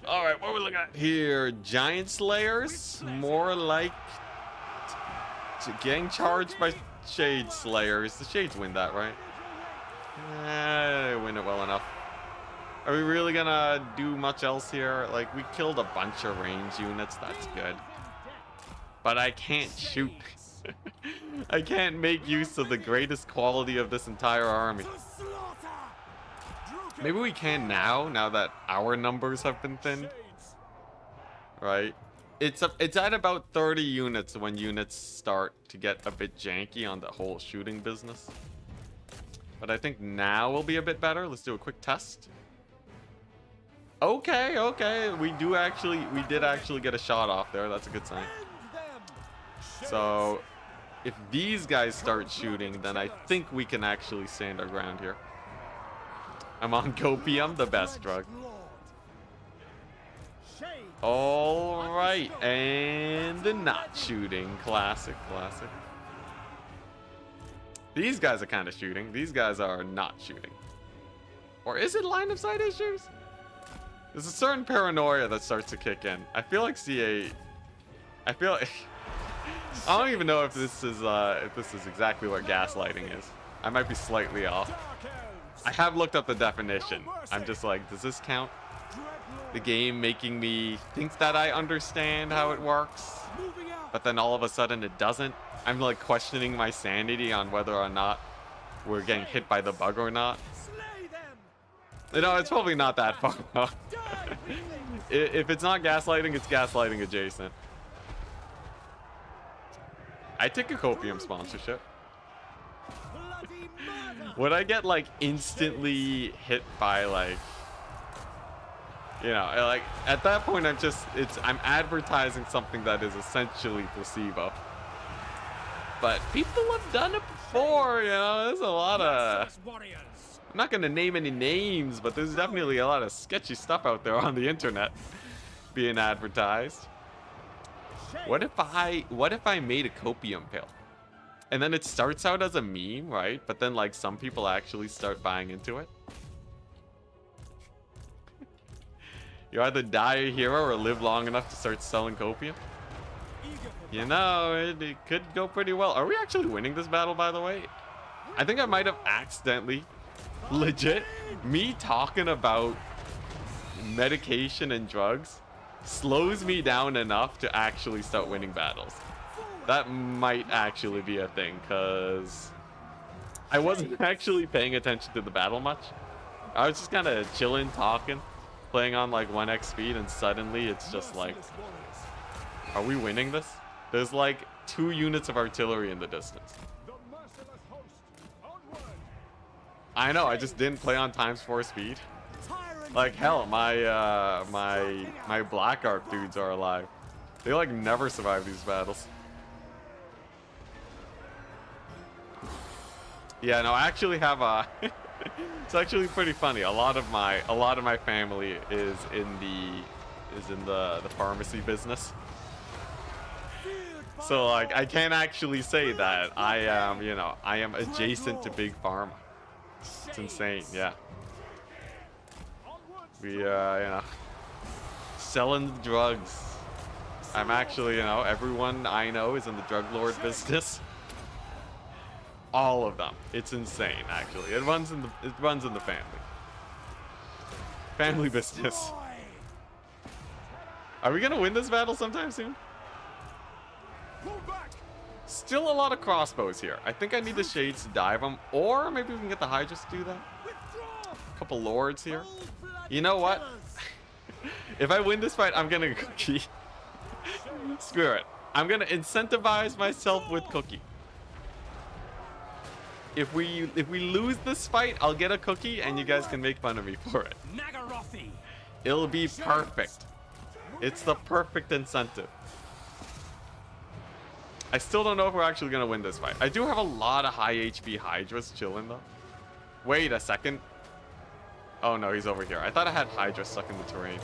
All right, what are we looking at here? Giant Slayers, more like getting charged by Shade Slayers. The Shades win that, right? They win it well enough. Are we really gonna do much else here? Like, we killed a bunch of range units. That's good. But I can't shoot. I can't make use of the greatest quality of this entire army. Maybe we can now that our numbers have been thinned. Right? It's at about 30 units when units start to get a bit janky on the whole shooting business. But I think now will be a bit better. Let's do a quick test. Okay. We did actually get a shot off there. That's a good sign. So if these guys start shooting, then I think we can actually stand our ground here. I'm on copium, the best drug. All right, and the not shooting, classic. These guys are kind of shooting. These guys are not shooting. Or is it line of sight issues? There's a certain paranoia that starts to kick in. I feel like I don't even know if this is exactly what gaslighting is. I might be slightly off. I have looked up the definition. I'm just like, does this count? The game making me think that I understand how it works, but then all of a sudden it doesn't. I'm like questioning my sanity on whether or not we're getting hit by the bug or not. You know, it's probably not that far off. If it's not gaslighting, it's gaslighting adjacent. I take a copium sponsorship. Would I get like instantly hit by like, you know, like at that point I'm advertising something that is essentially placebo. But people have done it before, you know. There's a lot of, I'm not gonna name any names, but there's definitely a lot of sketchy stuff out there on the internet being advertised. What if I made a copium pill? And then it starts out as a meme, right? But then like some people actually start buying into it. You either die a hero or live long enough to start selling copium. You know, it could go pretty well. Are we actually winning this battle, by the way? I think I might have accidentally Legit, me talking about medication and drugs slows me down enough to actually start winning battles. That might actually be a thing, because I wasn't actually paying attention to the battle much. I was just kind of chilling, talking, playing on like 1x speed, and suddenly it's just like, are we winning this? There's like 2 units of artillery in the distance. I know, I just didn't play on ×4 speed. Like hell, my Black Arc dudes are alive. They like never survive these battles. Yeah, no, I actually have a it's actually pretty funny. A lot of my family is in the pharmacy business. So like I can't actually say that I am, you know, I am adjacent to big pharma. It's insane, yeah. We you know, selling the drugs. I'm actually, you know, everyone I know is in the drug lord business. All of them. It's insane, actually. It runs in the family. Family business. Are we gonna win this battle sometime soon? Still a lot of crossbows here. I think I need the shades to dive them, or maybe we can get the Hydra to do that. A couple lords here. You know what? If I win this fight, I'm gonna cookie. Screw it. I'm gonna incentivize myself with cookie. If we lose this fight, I'll get a cookie, and you guys can make fun of me for it. It'll be perfect. It's the perfect incentive. I still don't know if we're actually gonna win this fight. I do have a lot of high HP Hydras chilling though. Wait a second. Oh no, he's over here. I thought I had Hydra stuck in the terrain.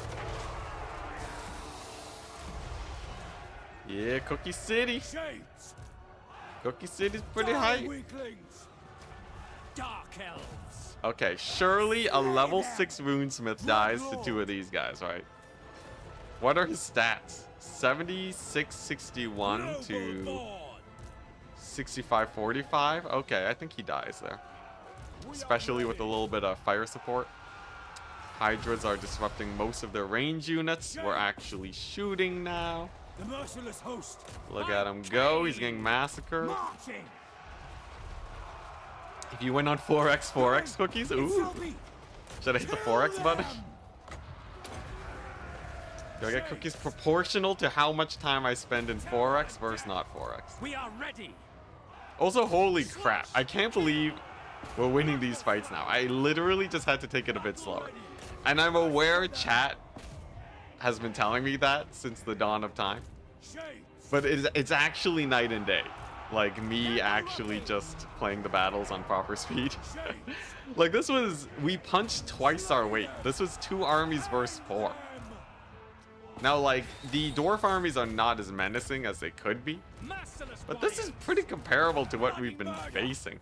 Yeah, Cookie City. Cookie City's pretty high. Dark elves. Okay, surely a level 6 runesmith dies to 2 of these guys, right? What are his stats? 7661 to 6545. Okay, I think he dies there. Especially with a little bit of fire support. Hydras are disrupting most of their range units. We're actually shooting now. The merciless host. Look at him go. He's getting massacred. If you win on 4x cookies, ooh. Should I hit the 4x button? Do I get cookies proportional to how much time I spend in 4x versus not 4x? We are ready. Also, holy crap. I can't believe we're winning these fights now. I literally just had to take it a bit slower. And I'm aware chat has been telling me that since the dawn of time. But it's actually night and day. Like me actually just playing the battles on proper speed. Like this was, we punched twice our weight. This was 2 armies versus 4. Now like the dwarf armies are not as menacing as they could be. But this is pretty comparable to what we've been facing.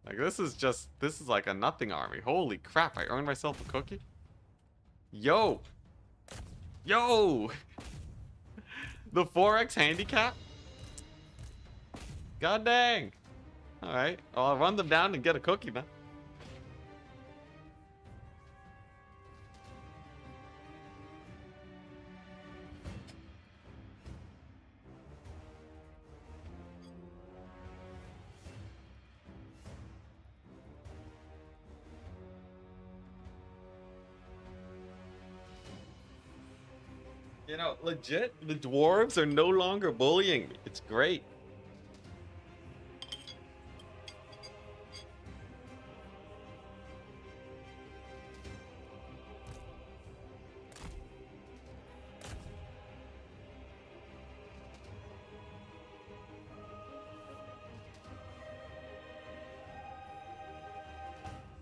Like this is like a nothing army. Holy crap, I earned myself a cookie. Yo. Yo. The 4x handicap? God dang. Alright, well, I'll run them down and get a cookie then. You know, legit, the dwarves are no longer bullying me. It's great.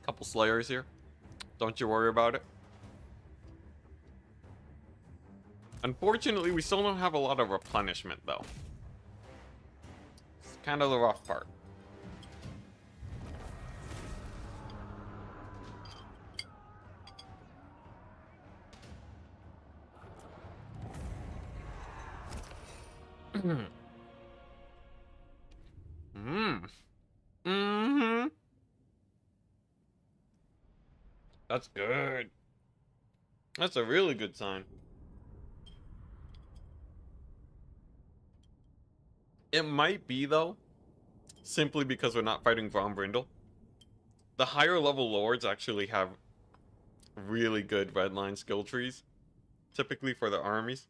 Couple slayers here. Don't you worry about it. Unfortunately, we still don't have a lot of replenishment, though. It's kind of the rough part. That's good. That's a really good sign. It might be, though, simply because we're not fighting Von Brindle. The higher level lords actually have really good redline skill trees, typically for their armies.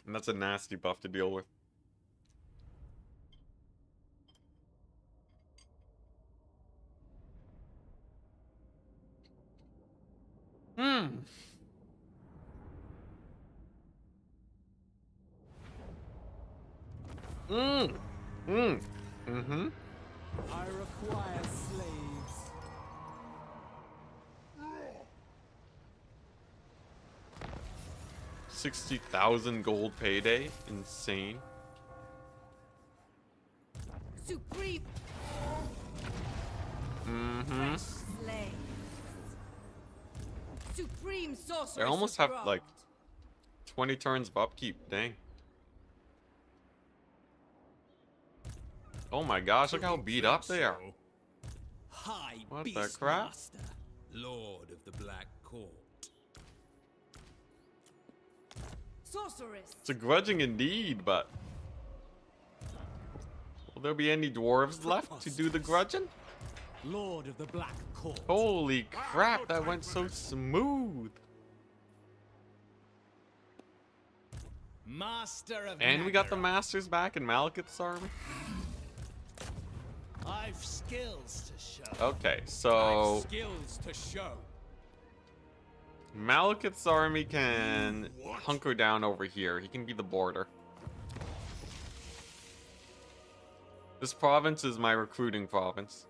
And that's a nasty buff to deal with. Hmm. Mm-hmm. I require slaves. 60,000 gold payday. Insane. Supreme Mm-hmm. slaves. Supreme sorceress. They almost of have, Grot. like, 20 turns of upkeep. Dang. Oh my gosh, look how beat up they are. High What the Beast crap? Master, Lord of the Black Court. Sorceress. It's a grudging indeed, but... Will there be any dwarves left to do the grudging? Lord of the Black Court. Holy crap, that went so smooth. Master of And we got the Nagara. masters back in Malekith's army. I've skills to show. Okay, I've so skills to show. Malekith's army can hunker down over here. He can be the border. This province is my recruiting province.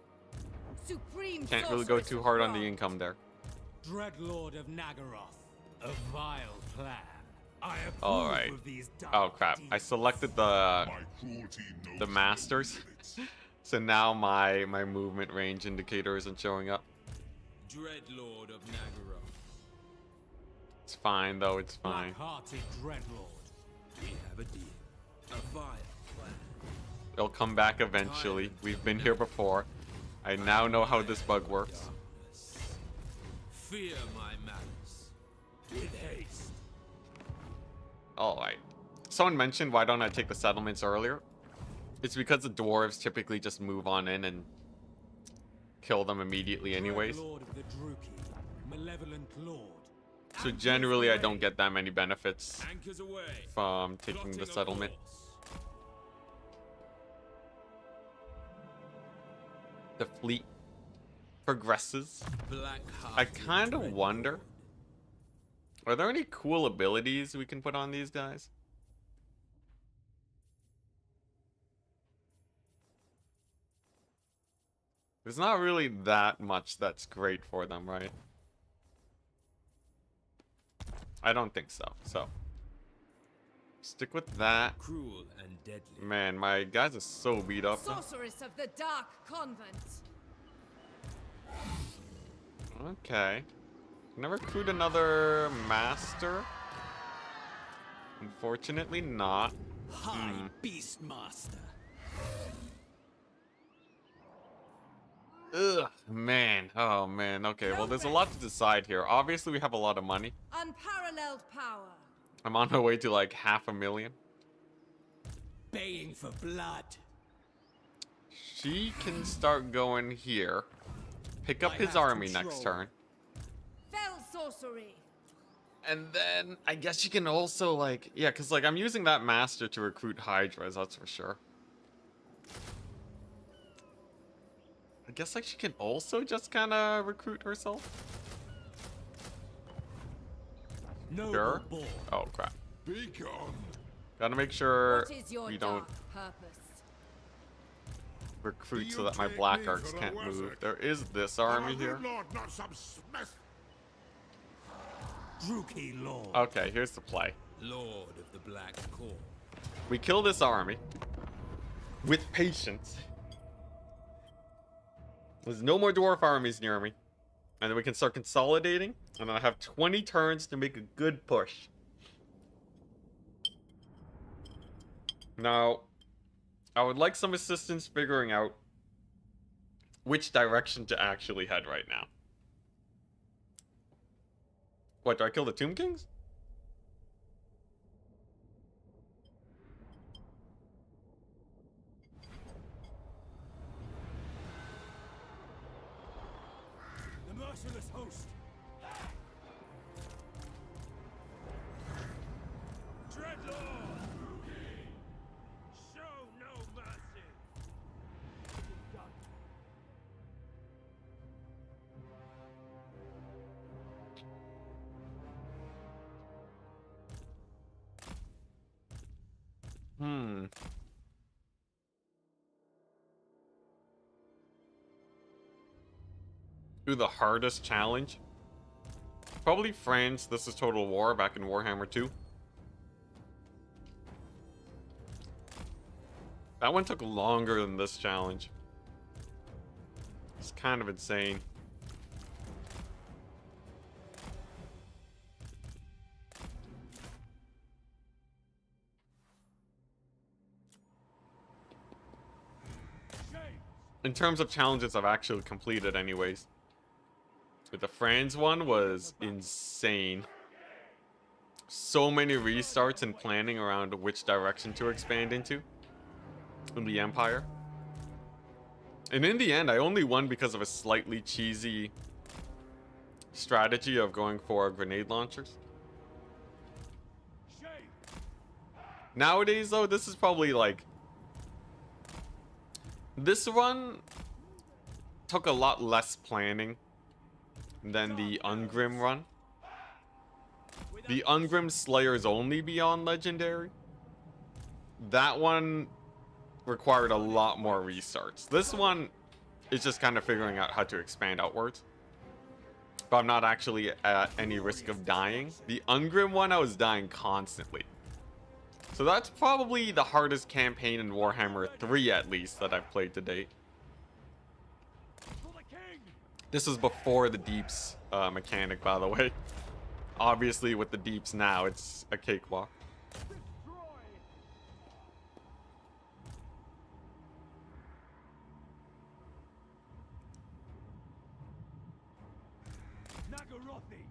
Supreme Can't really go sorceress too of hard on the Grot. income there. Dreadlord of Nagaroth. A vile plan. I approve Alright. of these dark Oh crap, I deeds. selected the My cruelty knows the no masters. limits. So now my movement range indicator isn't showing up. Dreadlord of Nagaroth. It's fine though, it's fine. Black-hearted Dreadlord. We have a deal. A vile plan. They'll come back eventually. We've been here before. I now know how this bug works. Darkness. Fear my malice. With haste. Alright. Someone mentioned why don't I take the settlements earlier? It's because the dwarves typically just move on in and kill them immediately anyways. Lord of the Druki. Malevolent Lord. So generally I don't get that many benefits Anchors away. from taking the Plotting a settlement. course. The fleet progresses. I Black-hearted kind of Dreadlord. wonder, are there any cool abilities we can put on these guys? There's not really that much that's great for them, right? I don't think so. So, stick with that. Cruel and deadly. Man, my guys are so beat up. now. Sorceress of the Dark Convent. Okay. Can I recruit another master? Unfortunately not. High Beast Master. Ugh, man. Oh, man. Okay, well, there's a lot to decide here. Obviously, we have a lot of money. Unparalleled power. I'm on my way to like 500,000. Baying for blood. She can start going here. Pick up I his have army next control. turn. Fell sorcery. And then I guess she can also like, yeah, because like I'm using that master to recruit Hydras, that's for sure. I guess like she can also just kind of recruit herself. Noble Sure. born. Oh crap. Be gone. Gotta make sure What is your we don't dark purpose? recruit Do so you that my take black me arcs for a can't move. wizard? There is this army Our here. good Lord, not some mess. Druki Lord. Okay, here's the play. Lord of the Black Court. We kill this army with patience. There's no more dwarf armies near me. And then we can start consolidating. And then I have 20 turns to make a good push. Now, I would like some assistance figuring out which direction to actually head right now. What, do I kill the Tomb Kings? The merciless host. Dreadlord! Show no mercy. Do the hardest challenge? Probably France. This is Total War back in Warhammer 2. That one took longer than this challenge. It's kind of insane. In terms of challenges I've actually completed anyways. But the Franz one was insane. So many restarts and planning around which direction to expand into in the Empire. And in the end, I only won because of a slightly cheesy strategy of going for grenade launchers. Nowadays, though, this is probably like... This run took a lot less planning than the Ungrim run. The Ungrim Slayers only beyond Legendary. That one required a lot more restarts. This one is just kind of figuring out how to expand outwards. But I'm not actually at any risk of dying. The Ungrim one, I was dying constantly. So that's probably the hardest campaign in Warhammer 3 at least that I've played to date. This is before the deeps mechanic, by the way. Obviously with the deeps now, it's a cakewalk.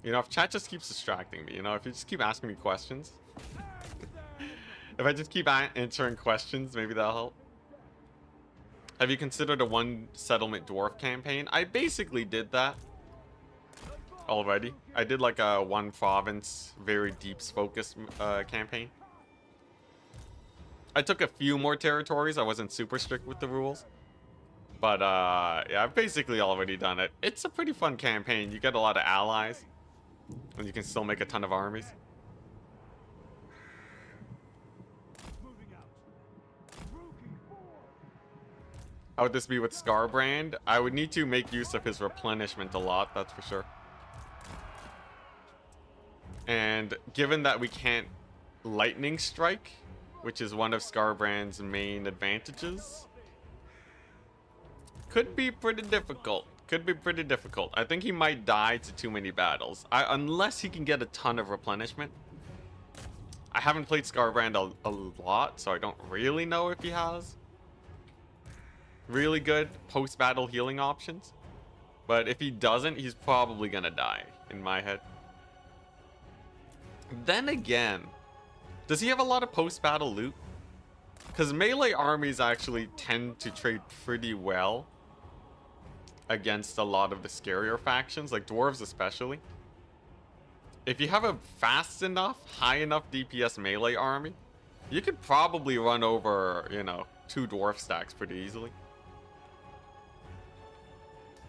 You know, if chat just keeps distracting me, you know, if you just keep asking me questions. If I just keep answering questions, maybe that'll help. Have you considered a one settlement dwarf campaign? I basically did that already. I did like a one province, very deeps focused campaign. I took a few more territories. I wasn't super strict with the rules. But yeah, I've basically already done it. It's a pretty fun campaign. You get a lot of allies. And you can still make a ton of armies. How would this be with Scarbrand? I would need to make use of his replenishment a lot, that's for sure. And given that we can't lightning strike, which is one of Scarbrand's main advantages, could be pretty difficult. Could be pretty difficult. I think he might die to too many battles. Unless he can get a ton of replenishment. I haven't played Scarbrand a lot, so I don't really know if he has really good post-battle healing options. But if he doesn't, he's probably gonna die, in my head. Then again, does he have a lot of post-battle loot? Because melee armies actually tend to trade pretty well against a lot of the scarier factions, like dwarves especially. If you have a fast enough, high enough DPS melee army, you could probably run over, you know, 2 dwarf stacks pretty easily.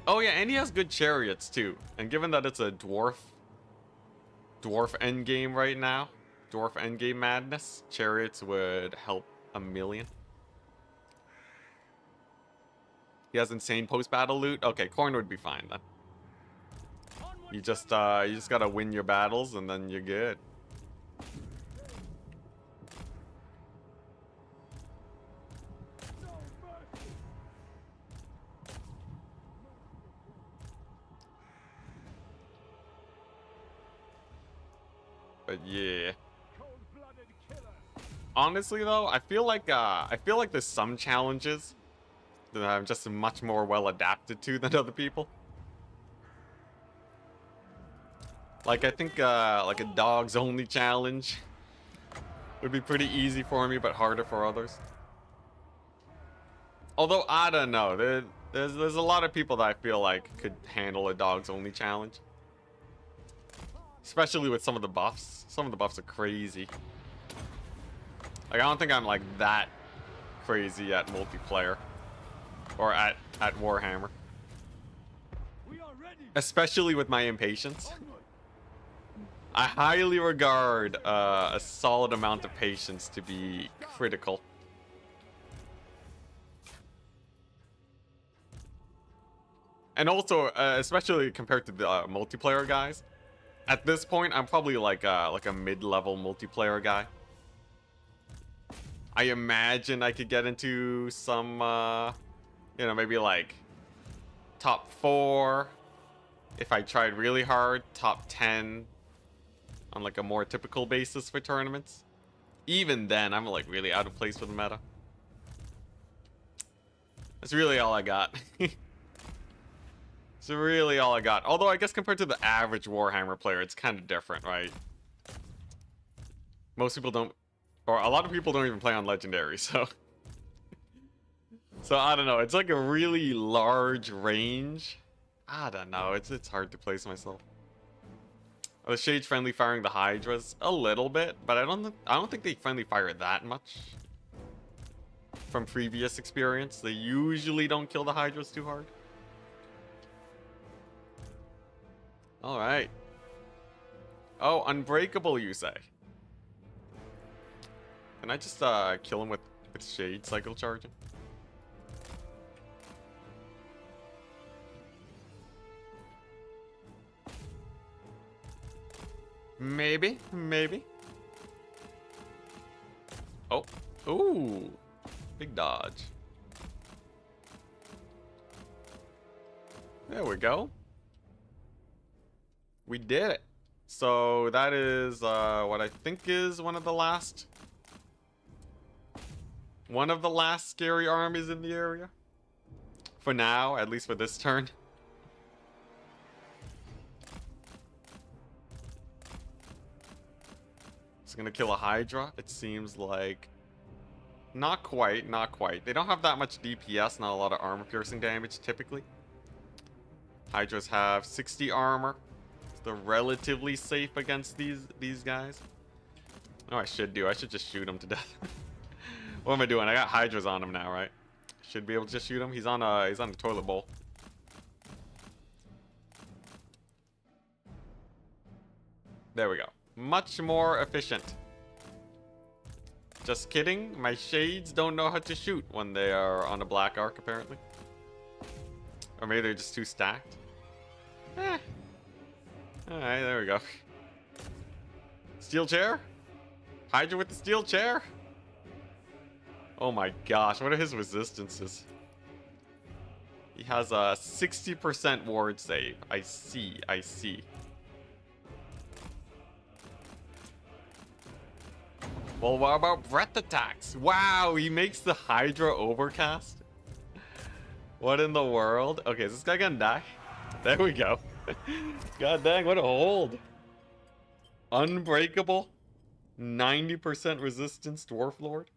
Oh yeah, and he has good chariots too. And given that it's a dwarf endgame right now, dwarf endgame madness, chariots would help a million. He has insane post-battle loot. Okay, Khorne would be fine then. You just gotta win your battles and then you're good. But yeah. Honestly though, I feel like there's some challenges that I'm just much more well adapted to than other people. Like, I think like a dogs only challenge would be pretty easy for me, but harder for others. Although, I don't know. There's a lot of people that I feel like could handle a dogs only challenge. Especially with some of the buffs. Some of the buffs are crazy. Like, I don't think I'm like that crazy at multiplayer. Or at Warhammer. Especially with my impatience. I highly regard a solid amount of patience to be critical. And also, especially compared to the multiplayer guys, at this point, I'm probably like a mid-level multiplayer guy. I imagine I could get into some, you know, maybe like top 4 if I tried really hard, top 10 on like a more typical basis for tournaments. Even then, I'm like really out of place for the meta. That's really all I got. It's really all I got. Although I guess compared to the average Warhammer player, it's kind of different, right? Most people don't, or a lot of people don't even play on Legendary, so... So I don't know, it's like a really large range. I don't know, it's hard to place myself. Are the Shades friendly firing the Hydras? A little bit, but I don't think they friendly fire that much. From previous experience, they usually don't kill the Hydras too hard. Alright. Oh, unbreakable, you say? Can I just kill him with Shade cycle charging? Maybe, maybe. Oh, ooh, big dodge. There we go. We did it. So that is what I think is one of the last scary armies in the area. For now, at least for this turn. It's gonna kill a Hydra, it seems like. Not quite, not quite. They don't have that much DPS, not a lot of armor piercing damage typically. Hydras have 60 armor. So they're relatively safe against these guys. Oh, I should just shoot him to death. What am I doing? I got Hydras on him now, right? Should be able to just shoot him. He's on the toilet bowl. There we go. Much more efficient. Just kidding. My Shades don't know how to shoot when they are on a black arc, apparently. Or maybe they're just too stacked. Eh. Alright, there we go. Steel chair? Hydra with the steel chair? Oh my gosh, what are his resistances? He has a 60% ward save. I see, I see. Well, what about breath attacks? Wow, he makes the Hydra overcast? What in the world? Okay, is this guy gonna die? There we go. God dang, what a hold. Unbreakable. 90% resistance, Dwarf Lord.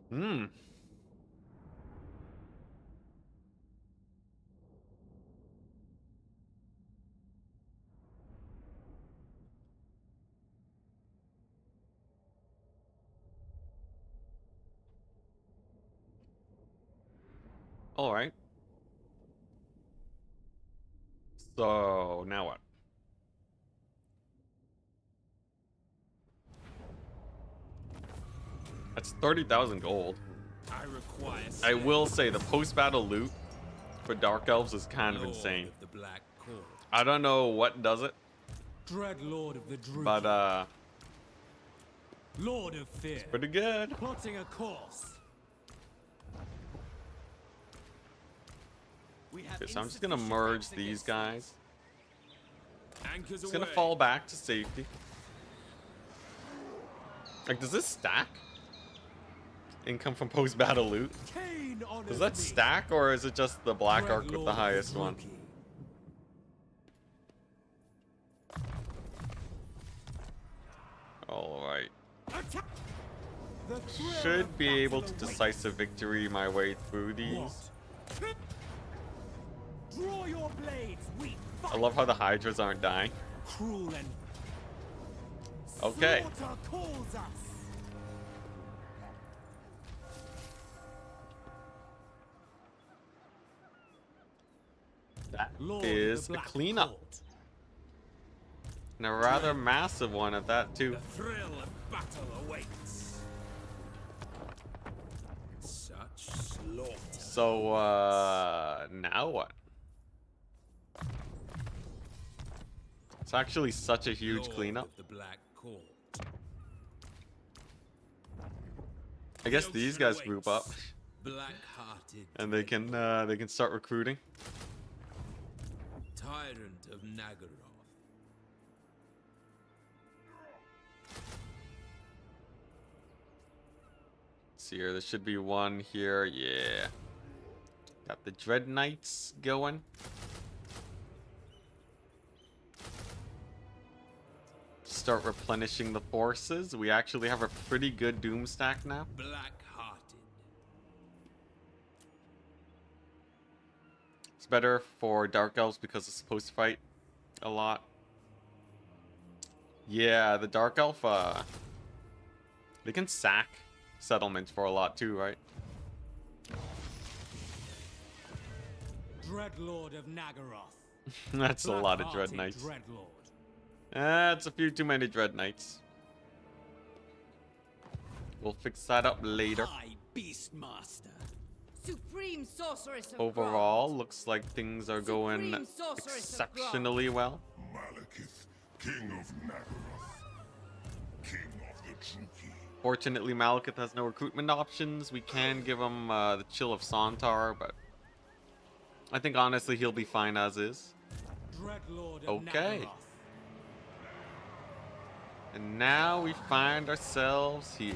Hmm. All right. So, now what? That's 30,000 gold. I will say the post-battle loot for Dark Elves is kind of insane. I don't know what does it, Dread Lord of the Druid. but Lord of Fear. it's pretty good. Plotting a course. Okay, so I'm just gonna merge these guys. Anchors It's gonna away. fall back to safety. Like, does this stack? Income from post-battle loot? Cain honors Does that me. stack, or is it just the black arc with the Dreadlord highest of one? Rookie. Alright. Attack! The thrill Should of be able to battle awaits. decisive victory my way through these. What? Draw your blades, we I love how the Hydras aren't dying. cruel and Okay. slaughter calls us. That Lord of is the a Black cleanup. Court. And a rather massive one at that, too. The thrill of battle awaits. Such slaughter. So, now what? It's actually such a huge Lord cleanup. of the Black Court. I guess The these ocean guys group up, awaits. Black-hearted and they can start recruiting. tyrant of Nagaroth. Let's see here, there should be one here. Yeah. Got the Dread Knights going. Start replenishing the forces. We actually have a pretty good Doom stack now. Black-hearted. It's better for Dark Elves because it's supposed to fight a lot. Yeah, the Dark Elf, they can sack settlements for a lot too, right? Dreadlord of Nagaroth. That's a lot of Dread Black-hearted Knights. Dreadlord. That's a few too many Dread Knights. We'll fix that up later. High Beastmaster. Supreme sorceress of Overall, Grant. looks like things are going Supreme sorceress of exceptionally well. Malekith, King of Nagaroth, King of the Druki. Fortunately, Malekith has no recruitment options. We can give him the Chill of Sontar, but I think honestly he'll be fine as is. Dreadlord of Okay. Nagaroth. And now we find ourselves here.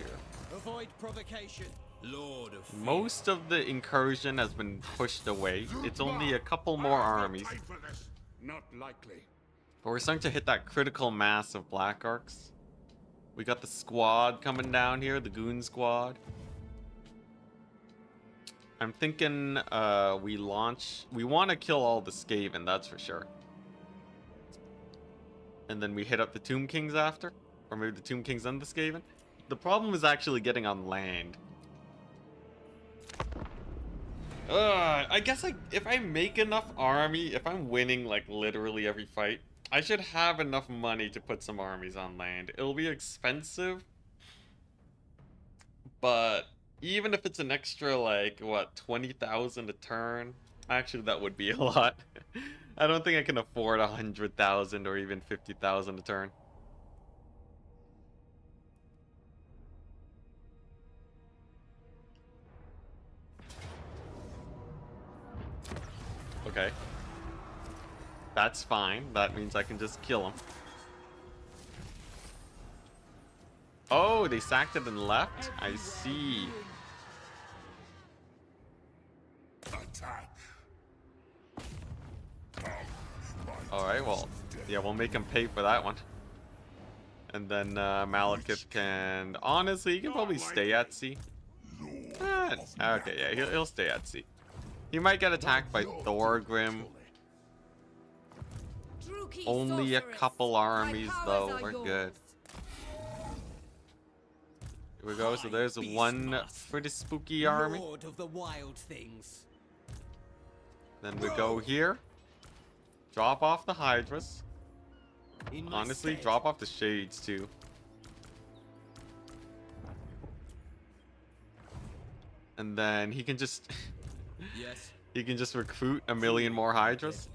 Avoid provocation. Lord of Fear. Most of the incursion has been pushed away. It's only a couple more armies. Time for this. Not likely. But we're starting to hit that critical mass of Black Arcs. We got the squad coming down here, the Goon Squad. I'm thinking we want to kill all the Skaven, that's for sure. And then we hit up the Tomb Kings after. Or maybe the Tomb Kings and the Skaven. The problem is actually getting on land. I guess if I make enough army, if I'm winning like literally every fight, I should have enough money to put some armies on land. It'll be expensive, but even if it's an extra like what 20,000 a turn, actually that would be a lot. I don't think I can afford 100,000 or even 50,000 a turn. Okay. That's fine. That means I can just kill him. Oh, they sacked it and left? I see. Attack. Alright, well, yeah, we'll make him pay for that one. And then Malekith can... Honestly, he can probably stay at sea. Okay, yeah, he'll stay at sea. He might get attacked by Thorgrim. Druki Only a sorceress. couple My armies, powers though. are We're yours. good. Here we go. So there's one pretty spooky army. Lord of the wild things. Then we go here. Drop off the Hydras. In my Honestly, stead. drop off the Shades, too. And then he can just... Yes. he can just recruit a million more Hydras.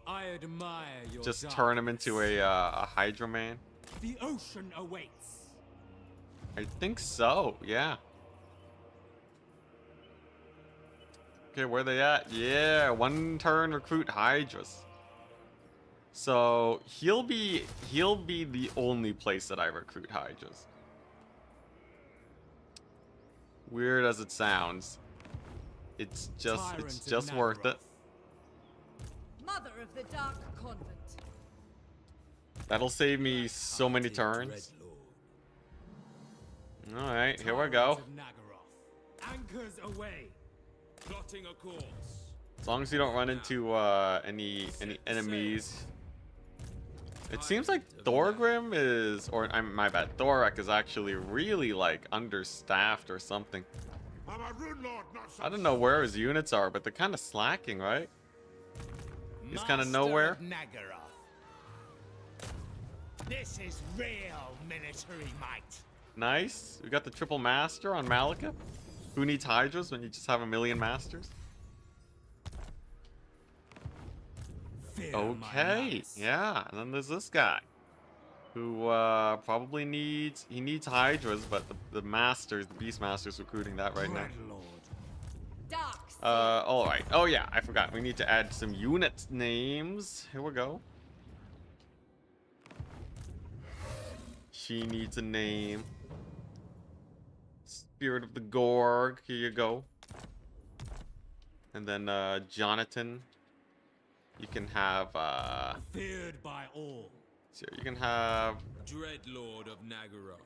I admire your Just turn him into a Hydra man. The ocean awaits. I think so, yeah. Okay, where they at? Yeah, one turn recruit Hydras. So he'll be the only place that I recruit Hydras. weird as it sounds, it's just worth it. Mother of the Dark Convent. That'll save me so many turns. All right, here we go. Anchors away. Plotting a course. As long as you don't run into any enemies. It seems like Thorgrim is, or my bad, Thorak is actually really like understaffed or something. I'm a rune lord, not some I don't know where his units are, but they're kind of slacking, right? He's kind of nowhere. This is real military might. Nice. We got the triple master on Malekith. Who needs Hydras when you just have a million masters? Okay, yeah. And then there's this guy who probably needs Hydras, but the masters, the beast masters, recruiting that right now. All right. Oh yeah, I forgot. We need to add some unit names. Here we go. She needs a name. Spirit of the Gorg. Here you go. And then Jonathan. You can have feared by all. So you can have Dreadlord of Nagaroth.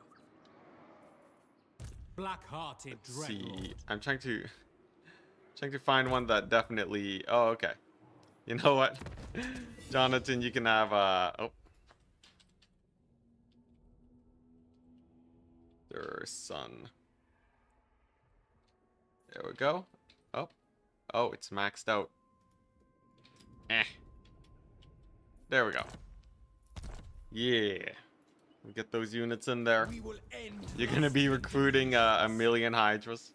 Black-hearted Dreadlord. See, I'm trying to find one that definitely. Oh, okay. You know what, Jonathan? You can have oh, their son. There we go. Oh, it's maxed out. There we go. Yeah. We get those units in there. You're gonna be recruiting a million Hydras.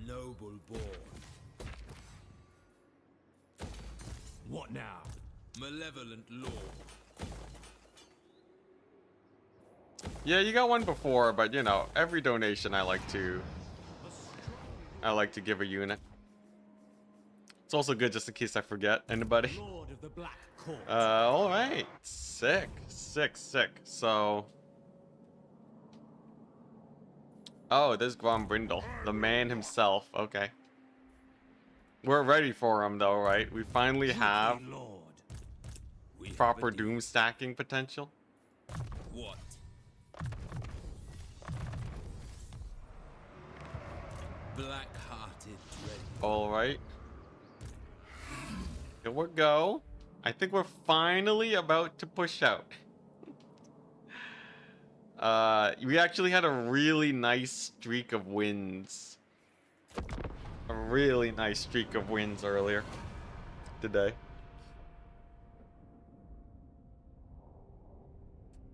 Noble born. What now? Malevolent lord. Yeah, you got one before, but you know, every donation I like to give a unit. It's also good just in case I forget anybody. Lord of the Black Court. All right, sick. So, oh, there's Grombrindle, the man himself. Okay, we're ready for him though, right? We finally have proper doom stacking potential. What? Black-hearted dread. All right. Here we go. I think we're finally about to push out. We actually had a really nice streak of wins. Earlier today.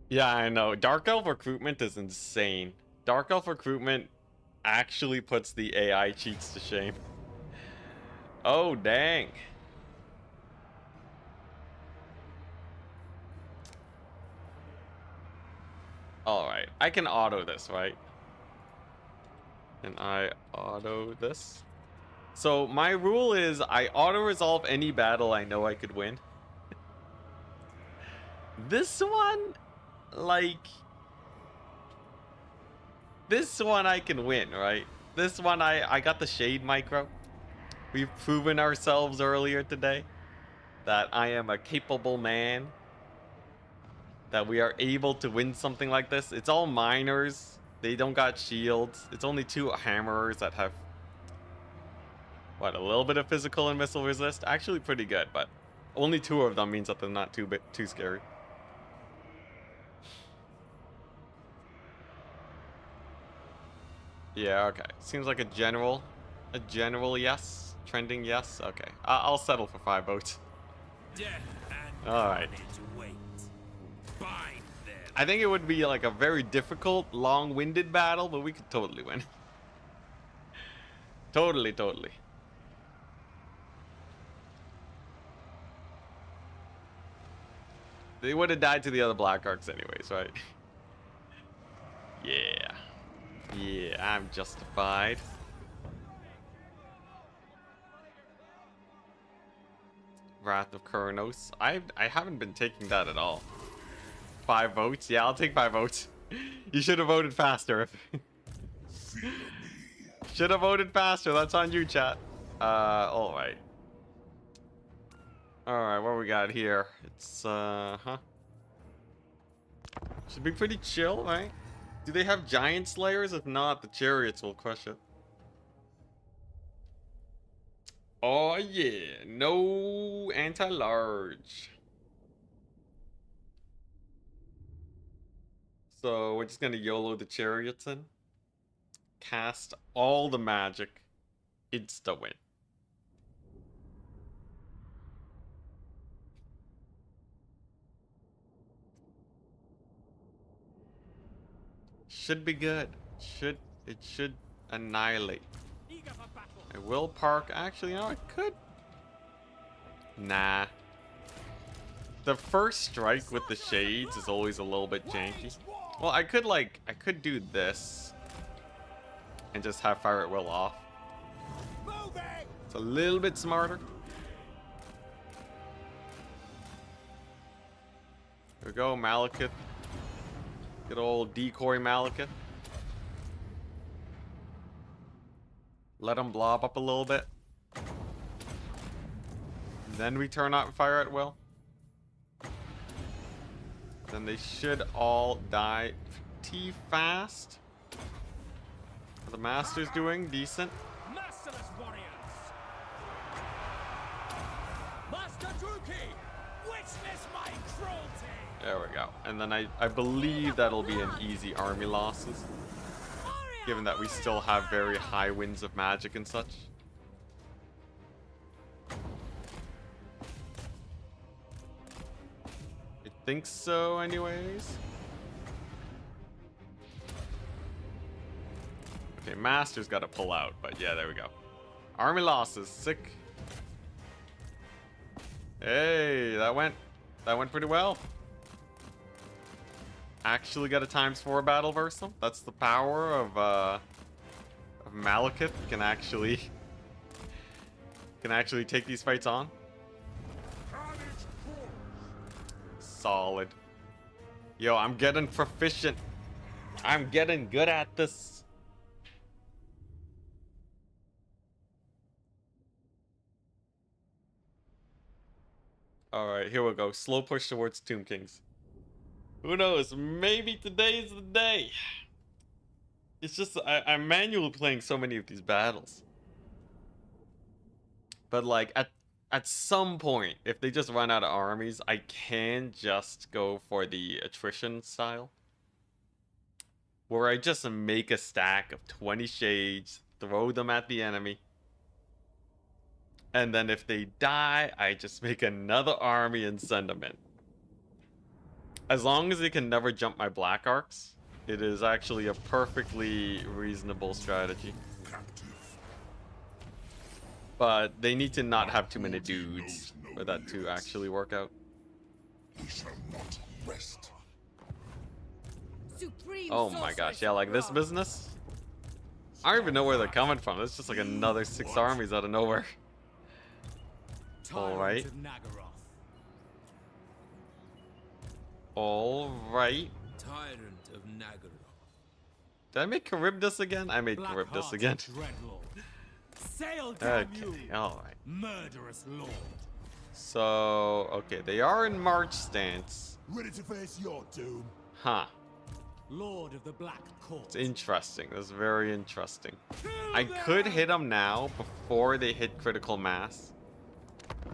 Yeah, I know. Dark Elf recruitment is insane. Dark Elf recruitment actually puts the AI cheats to shame. Oh, dang. Alright, I can auto this, right? Can I auto this? So my rule is I auto-resolve any battle I know I could win. This one, like... This one I can win, right? This one I got the Shade Micro. We've proven ourselves earlier today that I am a capable man. That we are able to win something like this. It's all miners. They don't got shields. It's only 2 hammerers that have, what, a little bit of physical and missile resist? Actually pretty good, but only 2 of them means that they're not too scary. Yeah, okay. Seems like a general yes. Trending yes. Okay. I'll settle for 5 votes. All right. I think it would be like a very difficult, long-winded battle, but we could totally win. Totally. They would have died to the other Black Arcs anyways, right? Yeah, I'm justified. Wrath of Kurnos. I haven't been taking that at all. 5 votes? Yeah, I'll take 5 votes. You should have voted faster. Should have voted faster. That's on you, chat. All right. All right, what we got here? It's should be pretty chill, right? Do they have giant slayers? If not, the chariots will crush it. Oh yeah, no anti-large. So we're just gonna YOLO the chariots in. Cast all the magic. Insta win. Should be good. It should annihilate. I will park. Actually, you know, I could. Nah. The first strike with the shades is always a little bit janky. Well, I could do this and just have fire at will off. It's a little bit smarter. Here we go, Malekith. Good old decoy Malekith. Let him blob up a little bit. Then we turn on fire at will. Then they should all die pretty fast. Are the masters doing decent? Masterless warriors. Master Druki, witness my cruelty. There we go. And then I believe that'll be an easy army losses, given that we still have very high winds of magic and such. I think so anyways. Okay, Master's got to pull out, but yeah, there we go. Army losses, sick. Hey, that went pretty well. Actually got a ×4 battle versus them. That's the power of Malekith. Can actually take these fights on. Solid. Yo, I'm getting proficient. I'm getting good at this. Alright, here we go. Slow push towards Tomb Kings. Who knows? Maybe today's the day. It's just I'm manually playing so many of these battles. But like at some point, if they just run out of armies, I can just go for the attrition style. Where I just make a stack of 20 shades, throw them at the enemy. And then if they die, I just make another army and send them in. As long as they can never jump my black arcs, it is actually a perfectly reasonable strategy. But they need to not have too many dudes for that to actually work out. We shall not rest. Supreme Oh my gosh, yeah, like this business? I don't even know where they're coming from. It's just like another 6 armies out of nowhere. Alright. Alright. Tyrant of Nagaroth. Did I make Charybdis again? I made Charybdis again. Sail down you, Okay, alright. murderous lord. So, okay, they are in March stance. Ready to face your doom. Huh. Lord of the Black Court. It's interesting. That's very interesting. I could hit them now before they hit critical mass.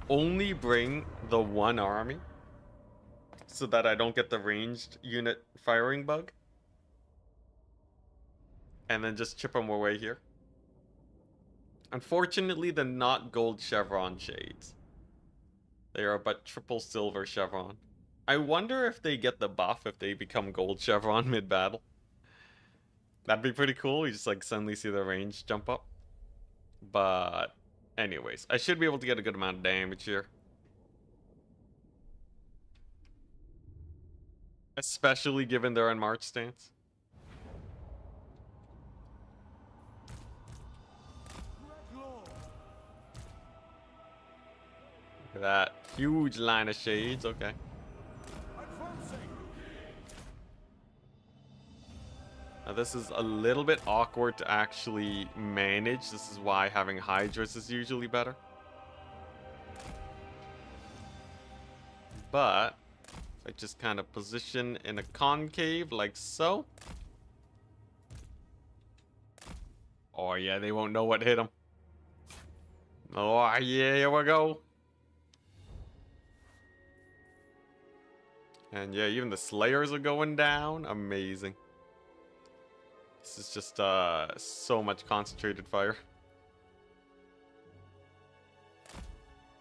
Only bring the one army so that I don't get the ranged unit firing bug. And then just chip them away here. Unfortunately, they're not gold chevron shades. They are but triple silver chevron. I wonder if they get the buff if they become gold chevron mid-battle. That'd be pretty cool. You just like suddenly see the range jump up. But anyways, I should be able to get a good amount of damage here. Especially given they're in March stance. Look at that huge line of shades. Okay. Now this is a little bit awkward to actually manage. This is why having Hydras is usually better. But if I just kind of position in a concave like so. Oh yeah, they won't know what hit them. Oh yeah, here we go. And yeah, even the Slayers are going down. Amazing. This is just so much concentrated fire.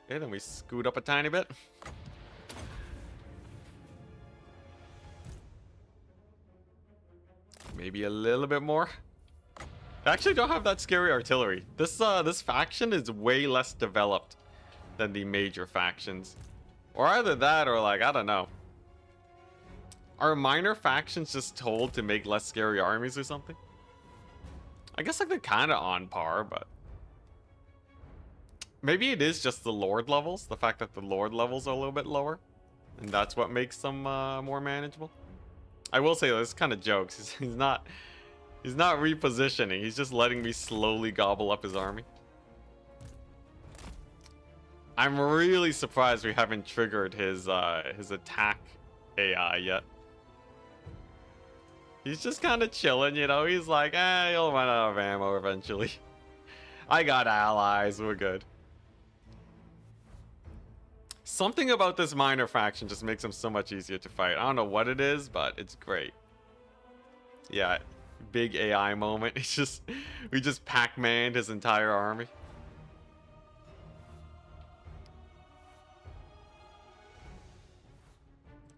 Okay, then we scoot up a tiny bit. Maybe a little bit more. I actually don't have that scary artillery. This faction is way less developed than the major factions. Or either that or like, I don't know. Are minor factions just told to make less scary armies or something? I guess like they're kind of on par, but maybe it is just the Lord levels. The fact that the Lord levels are a little bit lower, and that's what makes them more manageable. I will say this kind of jokes. He's not repositioning. He's just letting me slowly gobble up his army. I'm really surprised we haven't triggered his attack AI yet. He's just kind of chilling, you know. He's like, you'll run out of ammo eventually. I got allies. We're good. Something about this minor faction just makes him so much easier to fight. I don't know what it is, but it's great. Yeah, big AI moment. It's just, we just Pac-Man'd his entire army.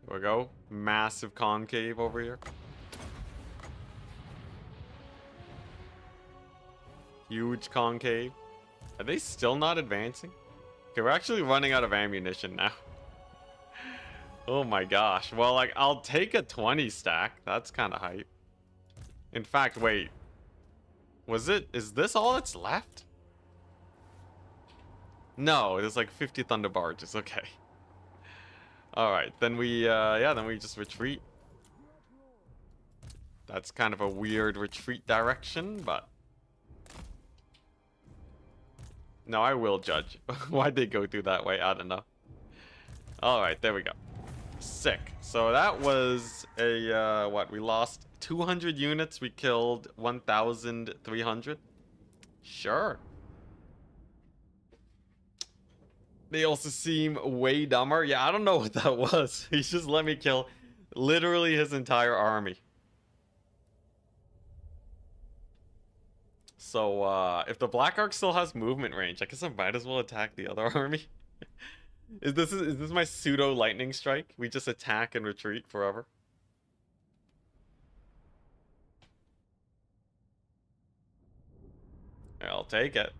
Here we go. Massive concave over here. Huge concave. Are they still not advancing? Okay, we're actually running out of ammunition now. Oh my gosh. Well, like, I'll take a 20 stack. That's kind of hype. In fact, wait. Is this all that's left? No, there's like 50 thunder barges. Okay. Alright, then we, then we just retreat. That's kind of a weird retreat direction, but... No, I will judge. Why'd they go through that way? I don't know. Alright, there we go. Sick. So that was a, what? We lost 200 units. We killed 1,300. Sure. They also seem way dumber. Yeah, I don't know what that was. He just let me kill literally his entire army. So, if the Black Ark still has movement range, I guess I might as well attack the other army. Is this my pseudo lightning strike? We just attack and retreat forever. I'll take it.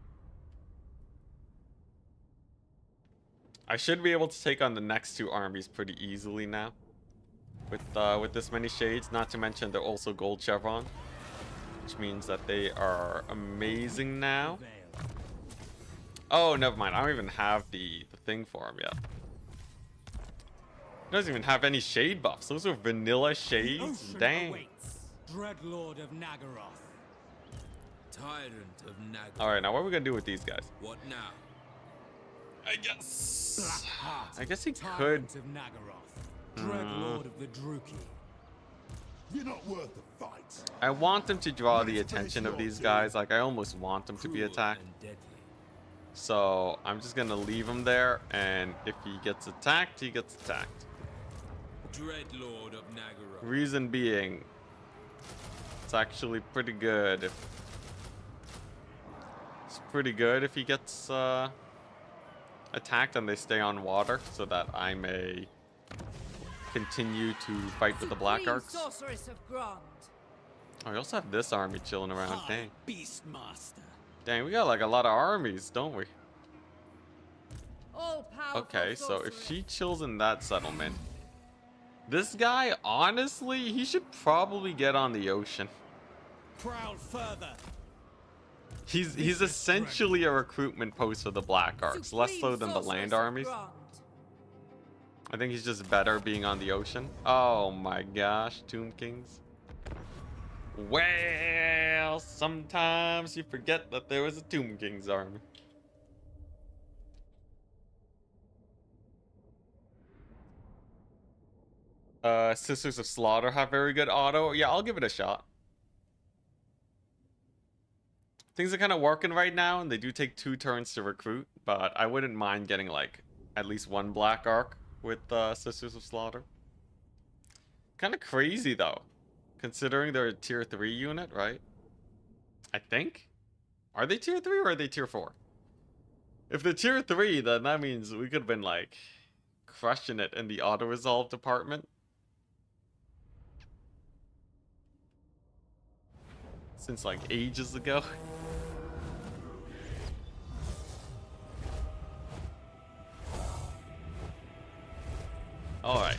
I should be able to take on the next two armies pretty easily now. With this many shades, not to mention they're also gold chevron. Which means that they are amazing now. Oh, never mind. I don't even have the thing for him yet. He doesn't even have any shade buffs. Those are vanilla shades. Dang. Dreadlord of Nagaroth. Tyrant of Nagaroth. Alright, now what are we gonna do with these guys? What now? I guess he could. Tyrant of Nagaroth. Dreadlord of the Druki. You're not worth the fight. I want them to draw the attention of these guys. Like, I almost want them to be attacked. So, I'm just gonna leave him there, and if he gets attacked, he gets attacked. Dreadlord of Nagaroth. Reason being, it's actually pretty good if... It's pretty good if he gets attacked and they stay on water, so that I may continue to fight with the Black Arcs. Sorceress of Grond. Oh, we also have this army chilling around. Dang. Beastmaster. Dang, we got like a lot of armies, don't we? All-powerful Okay, so if sorceress. she chills in that settlement, this guy, honestly, he should probably get on the ocean. Prowl further. He's essentially a recruitment post for the Black Arcs, less so Supreme than the land sorceress of armies. Grond. I think he's just better being on the ocean. Oh my gosh, Tomb Kings. Well, sometimes you forget that there was a Tomb King's army. Sisters of Slaughter have very good auto. Yeah, I'll give it a shot. Things are kind of working right now, and they do take 2 turns to recruit, but I wouldn't mind getting, like, at least 1 black arc with Sisters of Slaughter. Kind of crazy, though, considering they're a tier 3 unit, right? I think? Are they tier 3 or are they tier 4? If they're tier 3, then that means we could have been, like, crushing it in the auto-resolve department. Since, like, ages ago. Alright.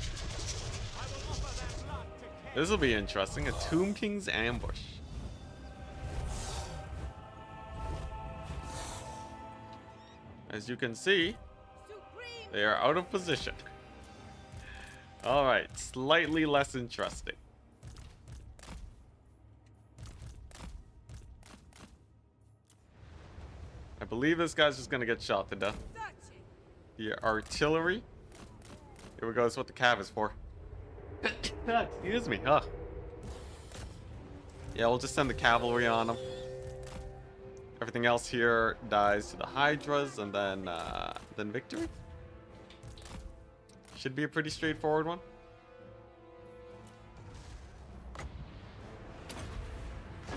This will be interesting. A Tomb King's ambush. As you can see, they are out of position. Alright, slightly less interesting. I believe this guy's just gonna get shot to death. The artillery. Here we go, that's what the cav is for. Excuse me, huh? Yeah, we'll just send the cavalry on them. Everything else here dies to the Hydras, and then victory. Should be a pretty straightforward one.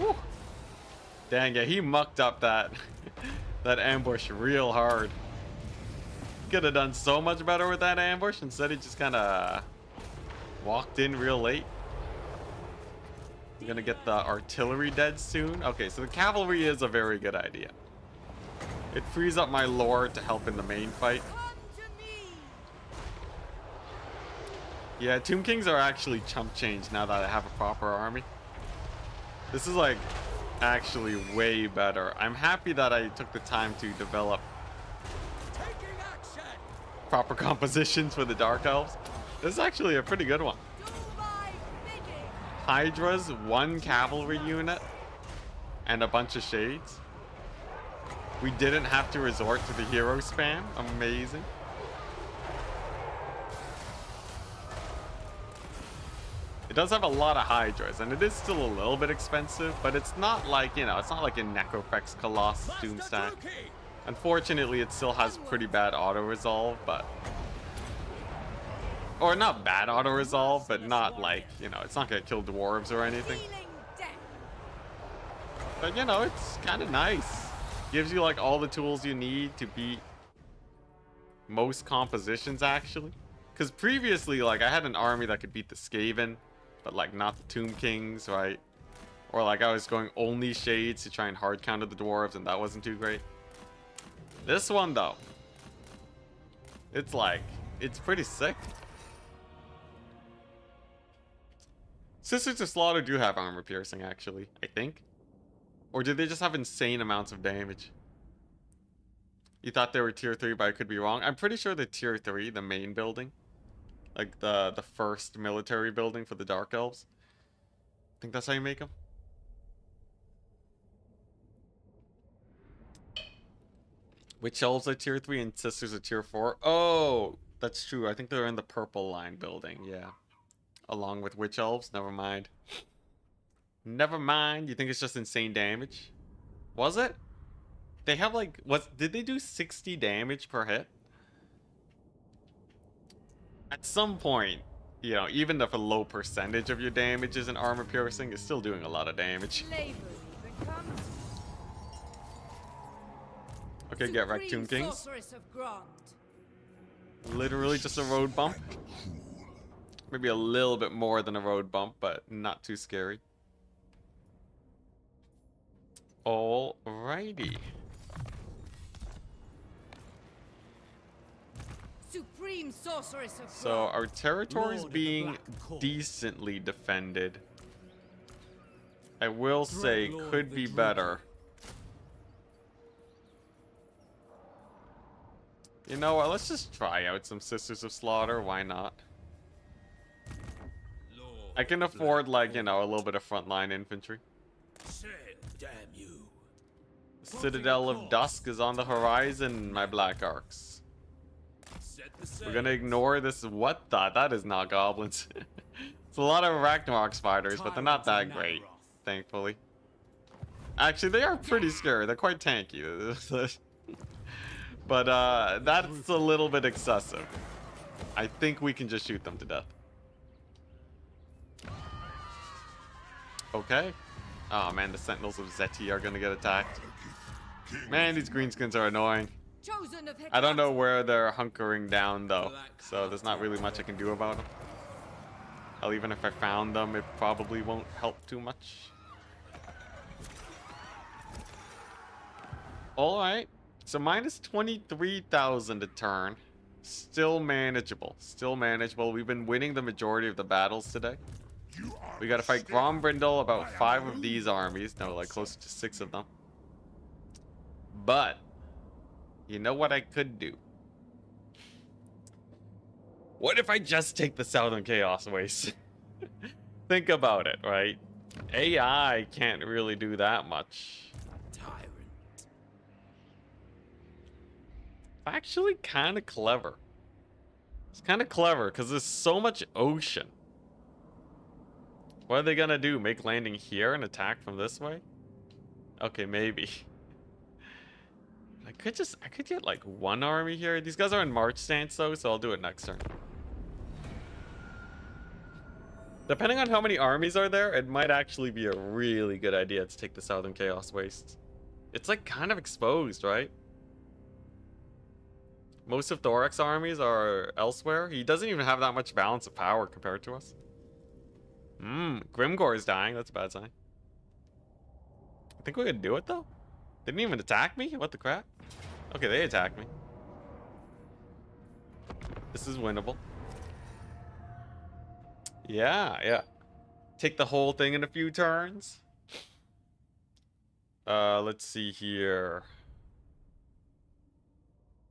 Woo. Dang, yeah, he mucked up that that ambush real hard. Could have done so much better with that ambush. Instead, he just kind of walked in real late. I'm gonna get the artillery dead soon. Okay, so the cavalry is a very good idea. It frees up my lord to help in the main fight. Yeah, Tomb Kings are actually chump change now that I have a proper army. This is like actually way better. I'm happy that I took the time to develop proper compositions for the Dark Elves. This is actually a pretty good one. Hydras, 1 cavalry unit, and a bunch of shades. We didn't have to resort to the hero spam. Amazing. It does have a lot of Hydras, and it is still a little bit expensive, but it's not like, you know, it's not like a Necrofex Colossus Doomstack. Unfortunately, it still has pretty bad auto-resolve, but... Or not bad auto-resolve, but not like, you know, it's not gonna kill dwarves or anything. But, you know, it's kind of nice. Gives you, like, all the tools you need to beat most compositions, actually. Because previously, like, I had an army that could beat the Skaven, but, like, not the Tomb Kings, right? Or, like, I was going only Shades to try and hard counter the dwarves, and that wasn't too great. This one, though, it's, like, it's pretty sick. Sisters of Slaughter do have armor piercing, actually, I think. Or did they just have insane amounts of damage? You thought they were tier 3, but I could be wrong. I'm pretty sure they're tier 3, the main building. Like the first military building for the Dark Elves. I think that's how you make them. Witch Elves are tier 3 and Sisters are tier 4. Oh, that's true. I think they're in the purple line building, yeah. Along with Witch Elves, never mind. Never mind. You think it's just insane damage? Was it? They have like, did they do 60 damage per hit? At some point, you know, even if a low percentage of your damage is an armor piercing, it's still doing a lot of damage. Okay, get wrecked, Tomb Kings. Literally just a road bump. Maybe a little bit more than a road bump, but not too scary. Alrighty. Supreme sorceress of So our territory's being decently defended. I will say could be better. You know what? Let's just try out some Sisters of Slaughter. Why not? I can afford, like, you know, a little bit of frontline infantry. Sail, damn you. Citadel of Dusk is on the horizon, my Black Arcs. Set the We're gonna sails. ignore this. What the? That is not goblins. It's a lot of Ragnarok spiders, but they're not that great, thankfully. Actually, they are pretty scary. They're quite tanky. But that's a little bit excessive. I think we can just shoot them to death. Okay. Oh man, the Sentinels of Zeti are gonna get attacked. Man, these greenskins are annoying. Chosen of I don't know Hecate. where they're hunkering down though, so there's not really much I can do about them. Hell, even if I found them, it probably won't help too much. Alright, so minus 23,000 a turn. Still manageable. Still manageable. We've been winning the majority of the battles today. We gotta fight Grombrindal, about 5 of these armies. No, like close to 6 of them. But, you know what I could do? What if I just take the Southern Chaos Waste? Think about it, right? AI can't really do that much. Tyrant. Actually kind of clever. It's kind of clever because there's so much ocean. What are they gonna do? Make landing here and attack from this way? Okay, maybe. I could get like 1 army here. These guys are in march stance though, so I'll do it next turn. Depending on how many armies are there, it might actually be a really good idea to take the Southern Chaos Wastes. It's like kind of exposed, right? Most of Thorak's armies are elsewhere. He doesn't even have that much balance of power compared to us. Grimgor is dying. That's a bad sign. I think we can do it though. They didn't even attack me? What the crap? Okay, they attacked me. This is winnable. Yeah. Take the whole thing in a few turns. Let's see here.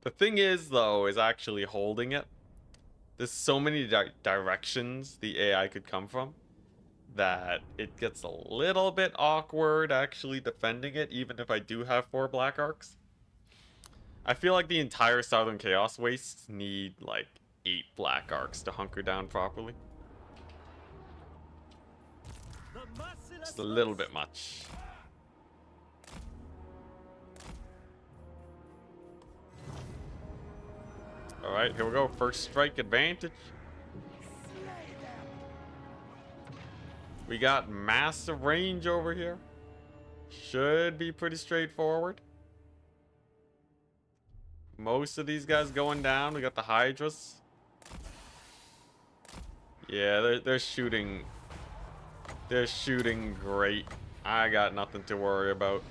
The thing is, though, is actually holding it. There's so many directions the AI could come from that it gets a little bit awkward actually defending it, even if I do have 4 Black Arcs. I feel like the entire Southern Chaos Wastes need like 8 Black Arcs to hunker down properly. Just a little bit much. Alright, here we go. First strike advantage. We got massive range over here. Should be pretty straightforward. Most of these guys going down. We got the Hydras. Yeah, they're shooting. They're shooting great. I got nothing to worry about.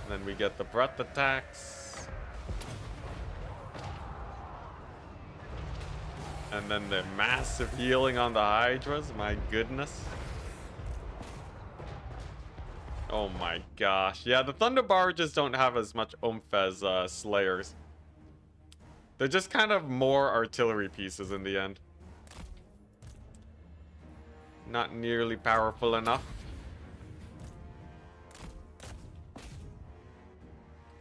And then we get the breath attacks. And then the massive healing on the Hydras. My goodness. Oh my gosh. Yeah, the Thunder Barges don't have as much oomph as Slayers. They're just kind of more artillery pieces in the end. Not nearly powerful enough.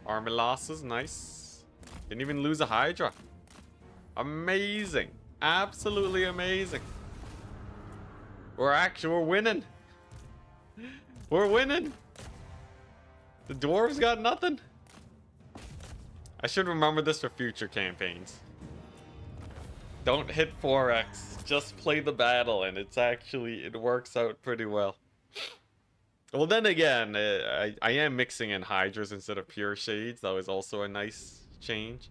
Army losses, nice. Didn't even lose a Hydra. Amazing. Absolutely amazing. We're winning. We're winning. The dwarves got nothing. I should remember this for future campaigns. Don't hit 4x. Just play the battle, and it works out pretty well. Well, then again, I am mixing in Hydras instead of pure shades. That was also a nice change.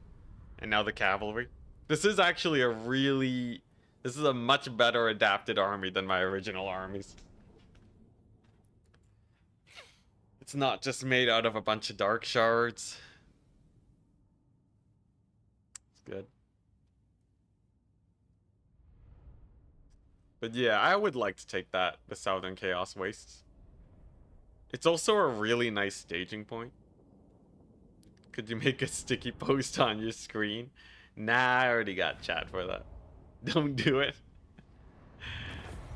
And now the cavalry. This is actually this is a much better adapted army than my original armies. It's not just made out of a bunch of dark shards. It's good. But yeah, I would like to take the Southern Chaos Wastes. It's also a really nice staging point. Could you make a sticky post on your screen? Nah, I already got chat for that. Don't do it.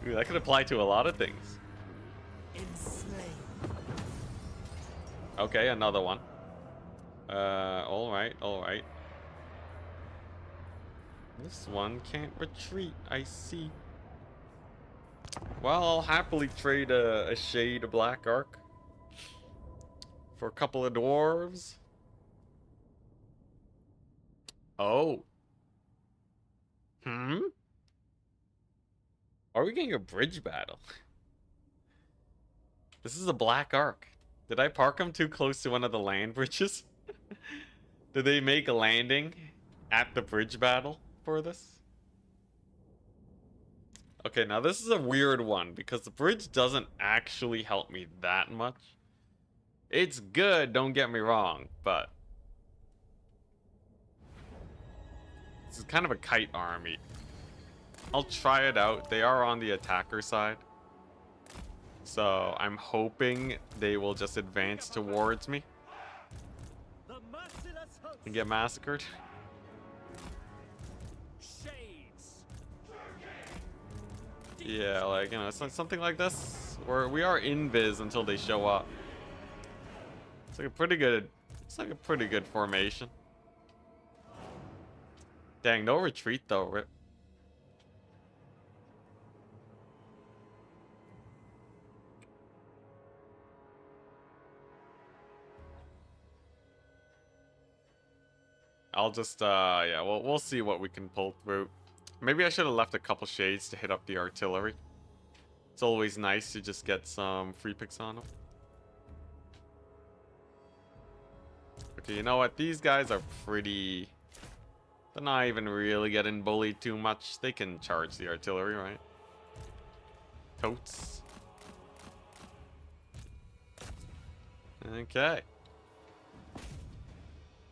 Ooh, that could apply to a lot of things. Okay, another one. Alright, alright. This one can't retreat, I see. Well, I'll happily trade a shade of Black Arc for a couple of dwarves. Oh. Are we getting a bridge battle? This is a Black Arc. Did I park him too close to one of the land bridges? Did they make a landing at the bridge battle for this? Okay, now this is a weird one because the bridge doesn't actually help me that much. It's good, don't get me wrong, but this is kind of a kite army. I'll try it out. They are on the attacker side. So I'm hoping they will just advance towards me and get massacred. Yeah, like, you know, it's like something like this where we are invis until they show up. It's like a pretty good formation. Dang, no retreat though, Rip. I'll just, yeah, we'll see what we can pull through. Maybe I should have left a couple shades to hit up the artillery. It's always nice to just get some free picks on them. Okay, you know what? These guys are pretty... They're not even really getting bullied too much. They can charge the artillery, right? Totes. Okay.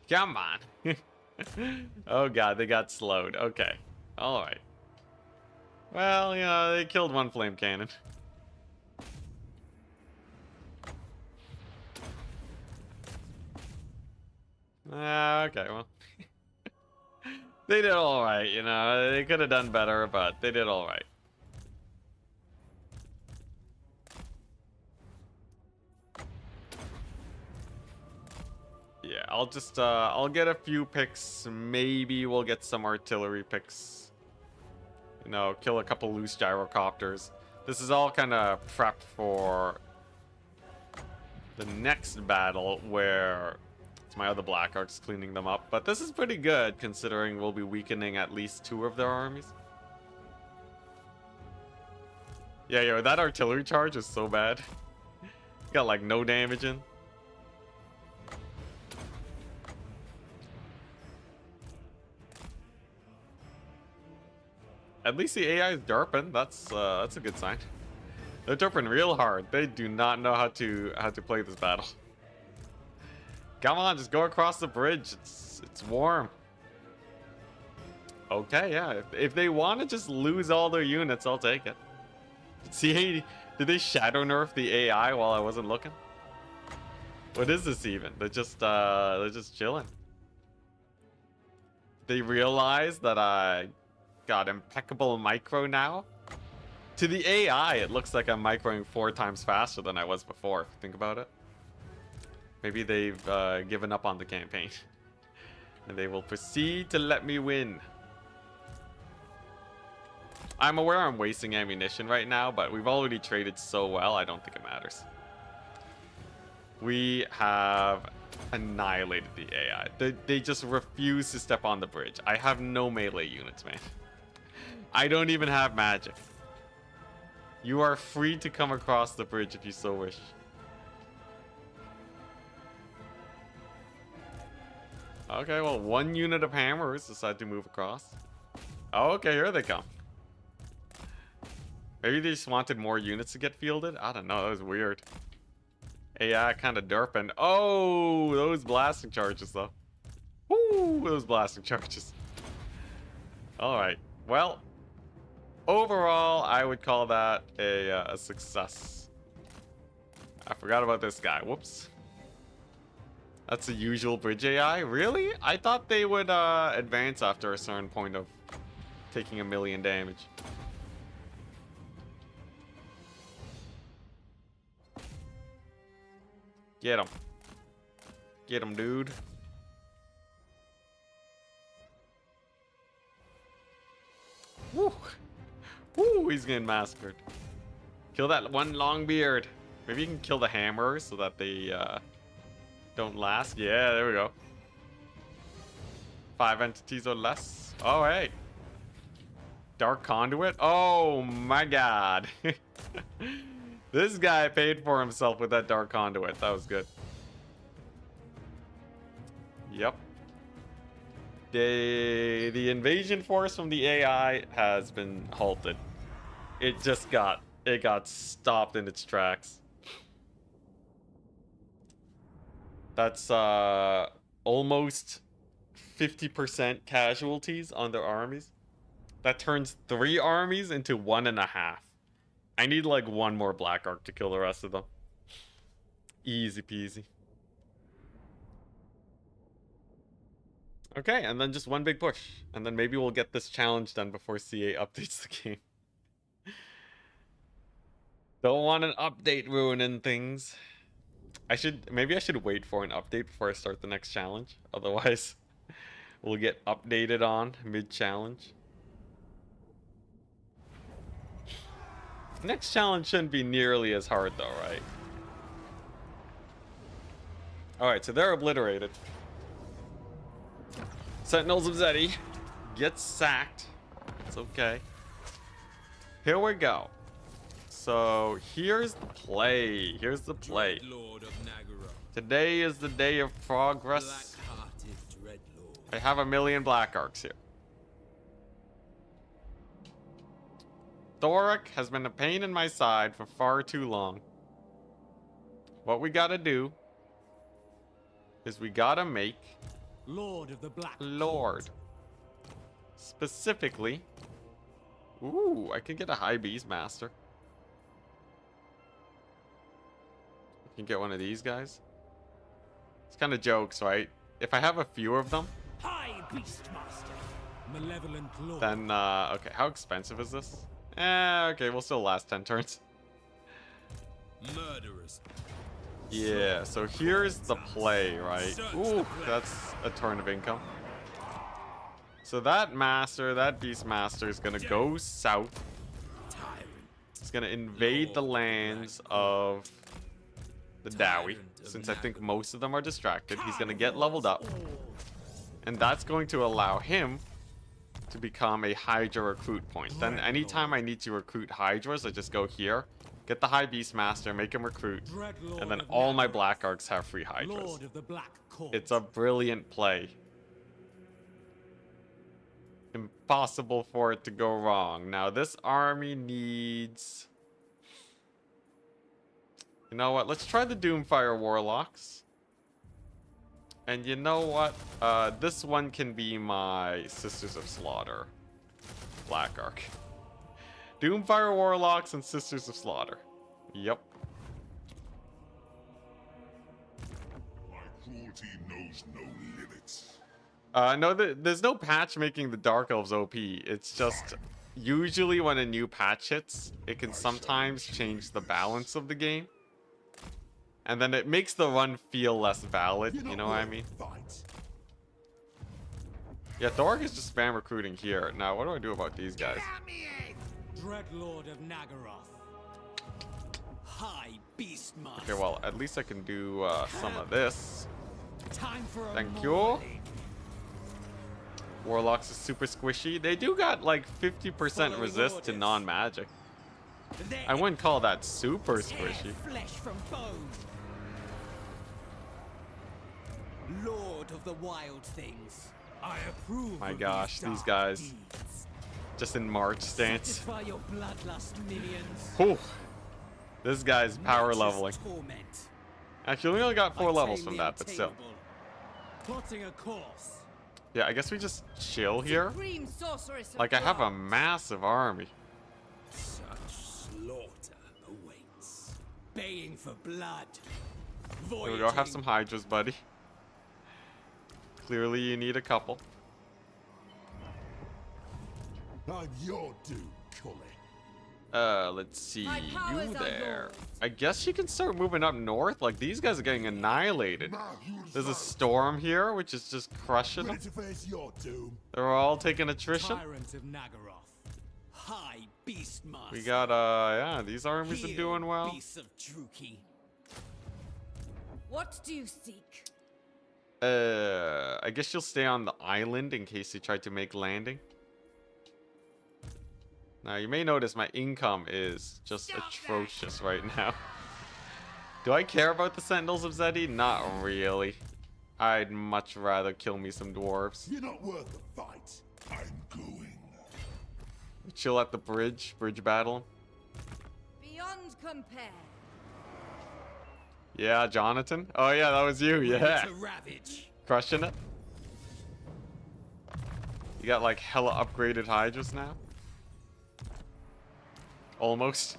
Come on. Oh god, they got slowed. Okay. Alright. Well, you know, they killed one flame cannon. Okay, well. They did alright, you know. They could have done better, but they did alright. Yeah, I'll just, I'll get a few picks. Maybe we'll get some artillery picks. You know, kill a couple loose gyrocopters. This is all kind of prepped for the next battle where it's my other Black Arcs cleaning them up. But this is pretty good considering we'll be weakening at least 2 of their armies. Yeah, yo, that artillery charge is so bad. Got like no damage in. At least the AI is derping. That's a good sign. They're derping real hard. They do not know how to play this battle. Come on, just go across the bridge. It's warm. Okay, yeah. If they want to just lose all their units, I'll take it. See, did they shadow nerf the AI while I wasn't looking? What is this even? They're just chilling. They realize that I got impeccable micro now. To the AI, it looks like I'm microing 4 times faster than I was before, if you think about it. Maybe they've given up on the campaign. And they will proceed to let me win. I'm aware I'm wasting ammunition right now, but we've already traded so well, I don't think it matters. We have annihilated the AI. They just refuse to step on the bridge. I have no melee units, man. I don't even have magic. You are free to come across the bridge if you so wish. Okay, well, 1 unit of hammers decide to move across. Oh, okay, here they come. Maybe they just wanted more units to get fielded? I don't know, that was weird. AI kind of derping. Oh, those blasting charges, though. Woo, those blasting charges. Alright, well, overall, I would call that a success. I forgot about this guy. Whoops. That's the usual bridge AI? Really? I thought they would advance after a certain point of taking 1,000,000 damage. Get him. Get him, dude. Woo! Woo! He's getting massacred. Kill that one long beard. Maybe you can kill the hammer so that they don't last. Yeah, there we go. 5 entities or less. Oh, hey. Dark Conduit. Oh, my God. This guy paid for himself with that Dark Conduit. That was good. Yep. The invasion force from the AI has been halted. It got stopped in its tracks. That's almost 50% casualties on their armies. That turns 3 armies into 1.5. I need like 1 more Black Arc to kill the rest of them. Easy peasy. Okay, and then just 1 big push. And then maybe we'll get this challenge done before CA updates the game. Don't want an update ruining things. Maybe I should wait for an update before I start the next challenge. Otherwise, we'll get updated on mid-challenge. Next challenge shouldn't be nearly as hard though, right? Alright, so they're obliterated. Sentinels of Zeti get sacked. It's okay. Here we go. So here's the play. Here's the play. Today is the day of progress. I have 1,000,000 Black Arcs here. Thoric has been a pain in my side for far too long. What we gotta do is we gotta make Lord of the Black Lord. Specifically. Ooh, I can get a high beast master. I can get one of these guys. It's kind of jokes, right? If I have a few of them, High Beastmaster. Malevolent Lord. then okay, how expensive is this? Okay, we'll still last 10 turns. Murderers. Yeah, so here's the play, right? Ooh, that's a turn of income. So that master, that beast master is gonna go south. It's gonna invade the lands of the Dowie, since I think most of them are distracted. He's gonna get leveled up, and that's going to allow him to become a Hydra recruit point. Then anytime I need to recruit Hydras, I just go here, get the High Beast Master, make him recruit, and then all my Black Arcs have free Hydras. It's a brilliant play. Impossible for it to go wrong. Now this army needs... You know what? Let's try the Doomfire Warlocks. And you know what? This one can be my Sisters of Slaughter Black Arc. Doomfire Warlocks and Sisters of Slaughter. Yep. My cruelty knows no limits. No, there's no patch making the Dark Elves OP. It's just usually when a new patch hits, it can sometimes change the balance of the game. And then it makes the run feel less valid, you know what I mean? Yeah, Thorg is just spam recruiting here. Now, what do I do about these guys? Dreadlord of Nagaroth. High Beastmaster. Okay, well, at least I can do some of this. Time for a Thank you. mauling. Warlocks is super squishy. They do got like 50% resist to non-magic. I wouldn't call that super squishy. Flesh from bone. Lord of the wild things. I approve. My of gosh, these these dark guys. deeds. Just in March stance. Satisfy your bloodlust minions. Whew. This guy's power Nature's leveling. torment. Actually, we only got 4 I levels tame from the that, but still. untamable. Plotting a course. Yeah, I guess we just chill here. Supreme sorceress of Like, I have a dwarfs. massive army. Such slaughter awaits. Baying for blood. Here we go, have some Hydras, buddy. Clearly you need a couple. I'm your dude, Cully. Let's see. My You powers are there. yours. I guess you can start moving up north. Like, these guys are getting annihilated. There's a storm here, which is just crushing them. Ready to face your doom? They're all taking attrition. Tyrant of Nagaroth. High Beastmaster. We got, yeah, these armies are doing well. Beasts of Druki. What do you seek? I guess you'll stay on the island in case you try to make landing. Now, you may notice my income is just atrocious right now. Do I care about the Sentinels of Zeddy? Not really. I'd much rather kill me some dwarves. You're not worth the fight. I'm going. Chill at the bridge battle. Beyond compare. Yeah, Jonathan. Oh yeah, that was you. Yeah, To ravage. crushing it. You got like hella upgraded Hydras now. Almost.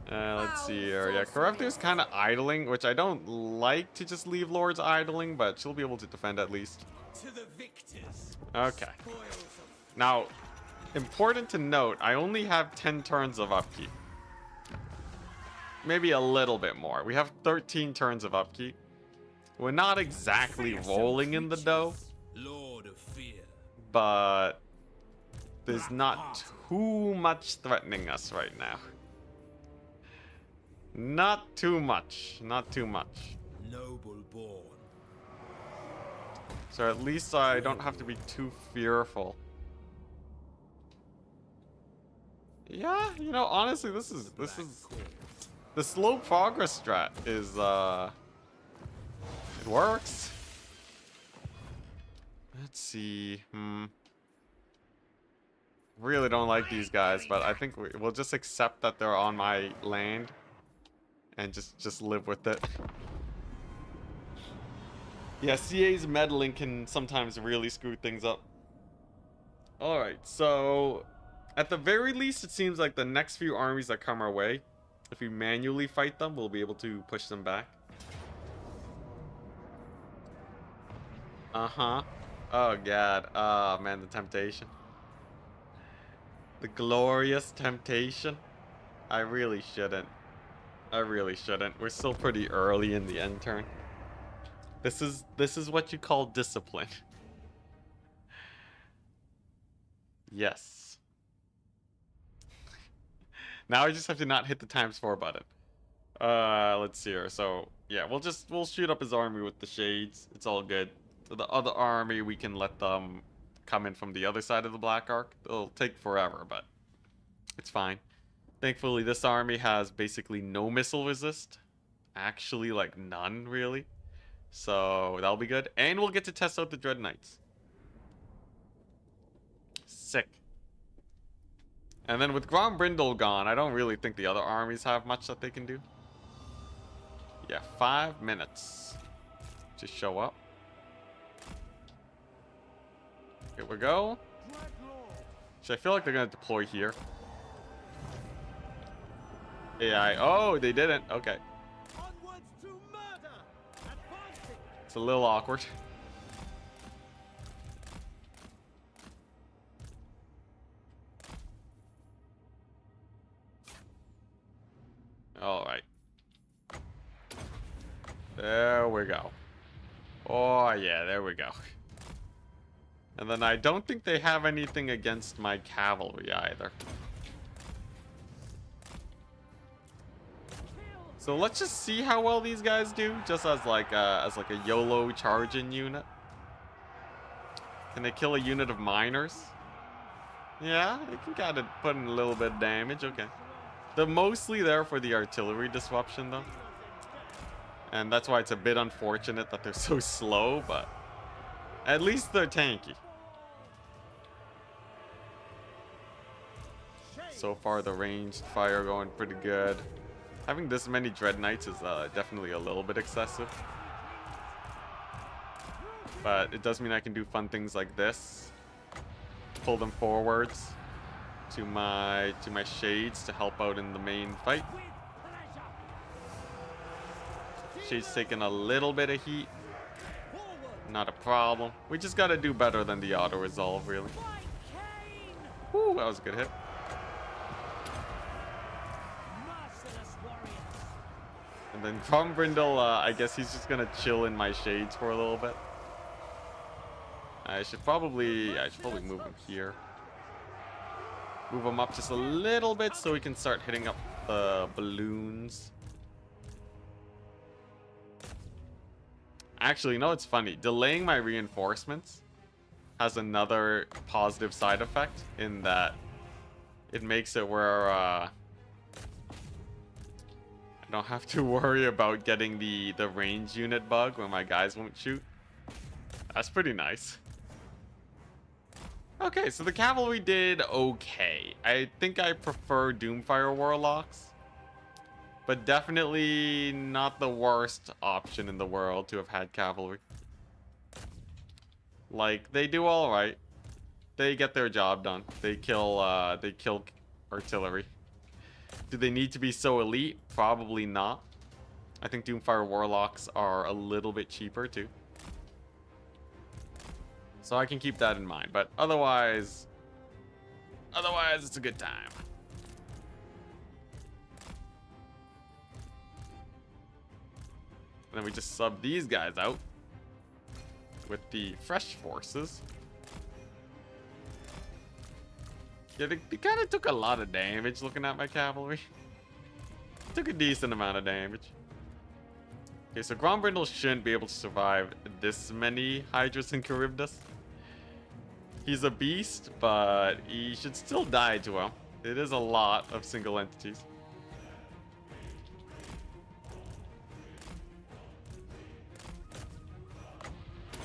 Let's see here. Yeah, Corruptor's kind of idling, which I don't like to just leave Lords idling, but she'll be able to defend at least. To the victors. Okay. Spoils of Now, important to note, I only have 10 turns of upkeep. Maybe a little bit more. We have 13 turns of upkeep. We're not exactly rolling in the dough, Lord of Fear. but there's not too much threatening us right now. Not too much. Not too much. Noble born. So at least I don't have to be too fearful. Yeah, you know, honestly, this is the slow progress strat is it works. Let's see. Really don't like these guys, but I think we'll just accept that they're on my land and just live with it. Yeah, CA's meddling can sometimes really screw things up. Alright, so at the very least, it seems like the next few armies that come our way, if we manually fight them, we'll be able to push them back. Uh-huh. Oh, God. Oh, man, the temptation. The glorious temptation. I really shouldn't. I really shouldn't. We're still pretty early in the end turn. This is what you call discipline. Yes. Now I just have to not hit the ×4 button. Let's see here. So yeah, we'll shoot up his army with the shades. It's all good. So the other army, we can let them come in from the other side of the Black Arc. It'll take forever, but it's fine. Thankfully, this army has basically no missile resist. Actually, like none, really. So that'll be good. And we'll get to test out the Dread Knights. Sick. And then with Grombrindle gone, I don't really think the other armies have much that they can do. Yeah, 5 minutes to show up. Here we go. Actually, I feel like they're going to deploy here. AI. Oh, they didn't. Okay. Onwards to murder. Advancing. It's a little awkward. All right. There we go. Oh, yeah, there we go. And then I don't think they have anything against my cavalry either. So let's just see how well these guys do, just as like a YOLO charging unit. Can they kill a unit of miners? Yeah, they can kind of put in a little bit of damage. Okay. They're mostly there for the artillery disruption, though. And that's why it's a bit unfortunate that they're so slow, but at least they're tanky. So far, the ranged fire going pretty good. Having this many Dread Knights is definitely a little bit excessive. But it does mean I can do fun things like this. Pull them forwards to my shades to help out in the main fight. Shades taking a little bit of heat. Not a problem. We just gotta do better than the auto-resolve, really. Fight Cain! Woo, that was a good hit. Merciless warriors! And then Grombrindle, I guess he's just gonna chill in my shades for a little bit. I should probably move him here. Move him up just a little bit so we can start hitting up the balloons. Actually, you know what's funny? Delaying my reinforcements has another positive side effect in that it makes it where I don't have to worry about getting the range unit bug when my guys won't shoot. That's pretty nice. Okay, so the cavalry did okay. I think I prefer Doomfire Warlocks, but definitely not the worst option in the world to have had cavalry. Like, they do all right. They get their job done. They kill artillery. Do they need to be so elite? Probably not. I think Doomfire Warlocks are a little bit cheaper too. So I can keep that in mind, but otherwise it's a good time. And then we just sub these guys out with the fresh forces. Yeah, they kind of took a lot of damage looking at my cavalry. Took a decent amount of damage. Okay, so Grombrindle shouldn't be able to survive this many Hydras and Charybdis. He's a beast, but he should still die to him. It is a lot of single entities.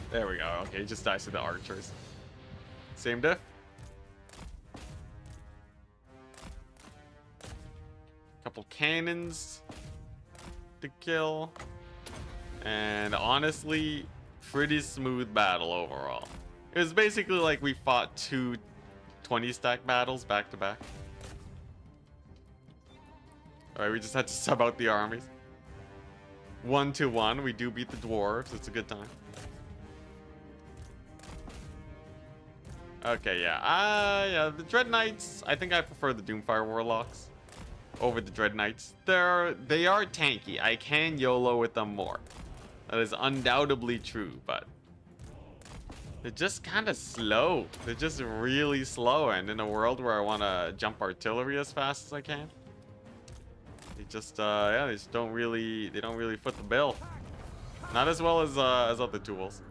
There we go. Okay, he just dies to the archers. Same diff. Couple cannons to kill. And honestly, pretty smooth battle overall. It was basically like we fought two 20-stack battles back to back. Alright, we just had to sub out the armies. 1-1, we do beat the dwarves. It's a good time. Okay, yeah. Yeah, the Dread Knights, I think I prefer the Doomfire Warlocks over the Dread Knights. They are tanky. I can YOLO with them more. That is undoubtedly true, but they're just kind of slow. They're just really slow, and in a world where I want to jump artillery as fast as I can, they just yeah, they don't really foot the bill. Not as well as other tools.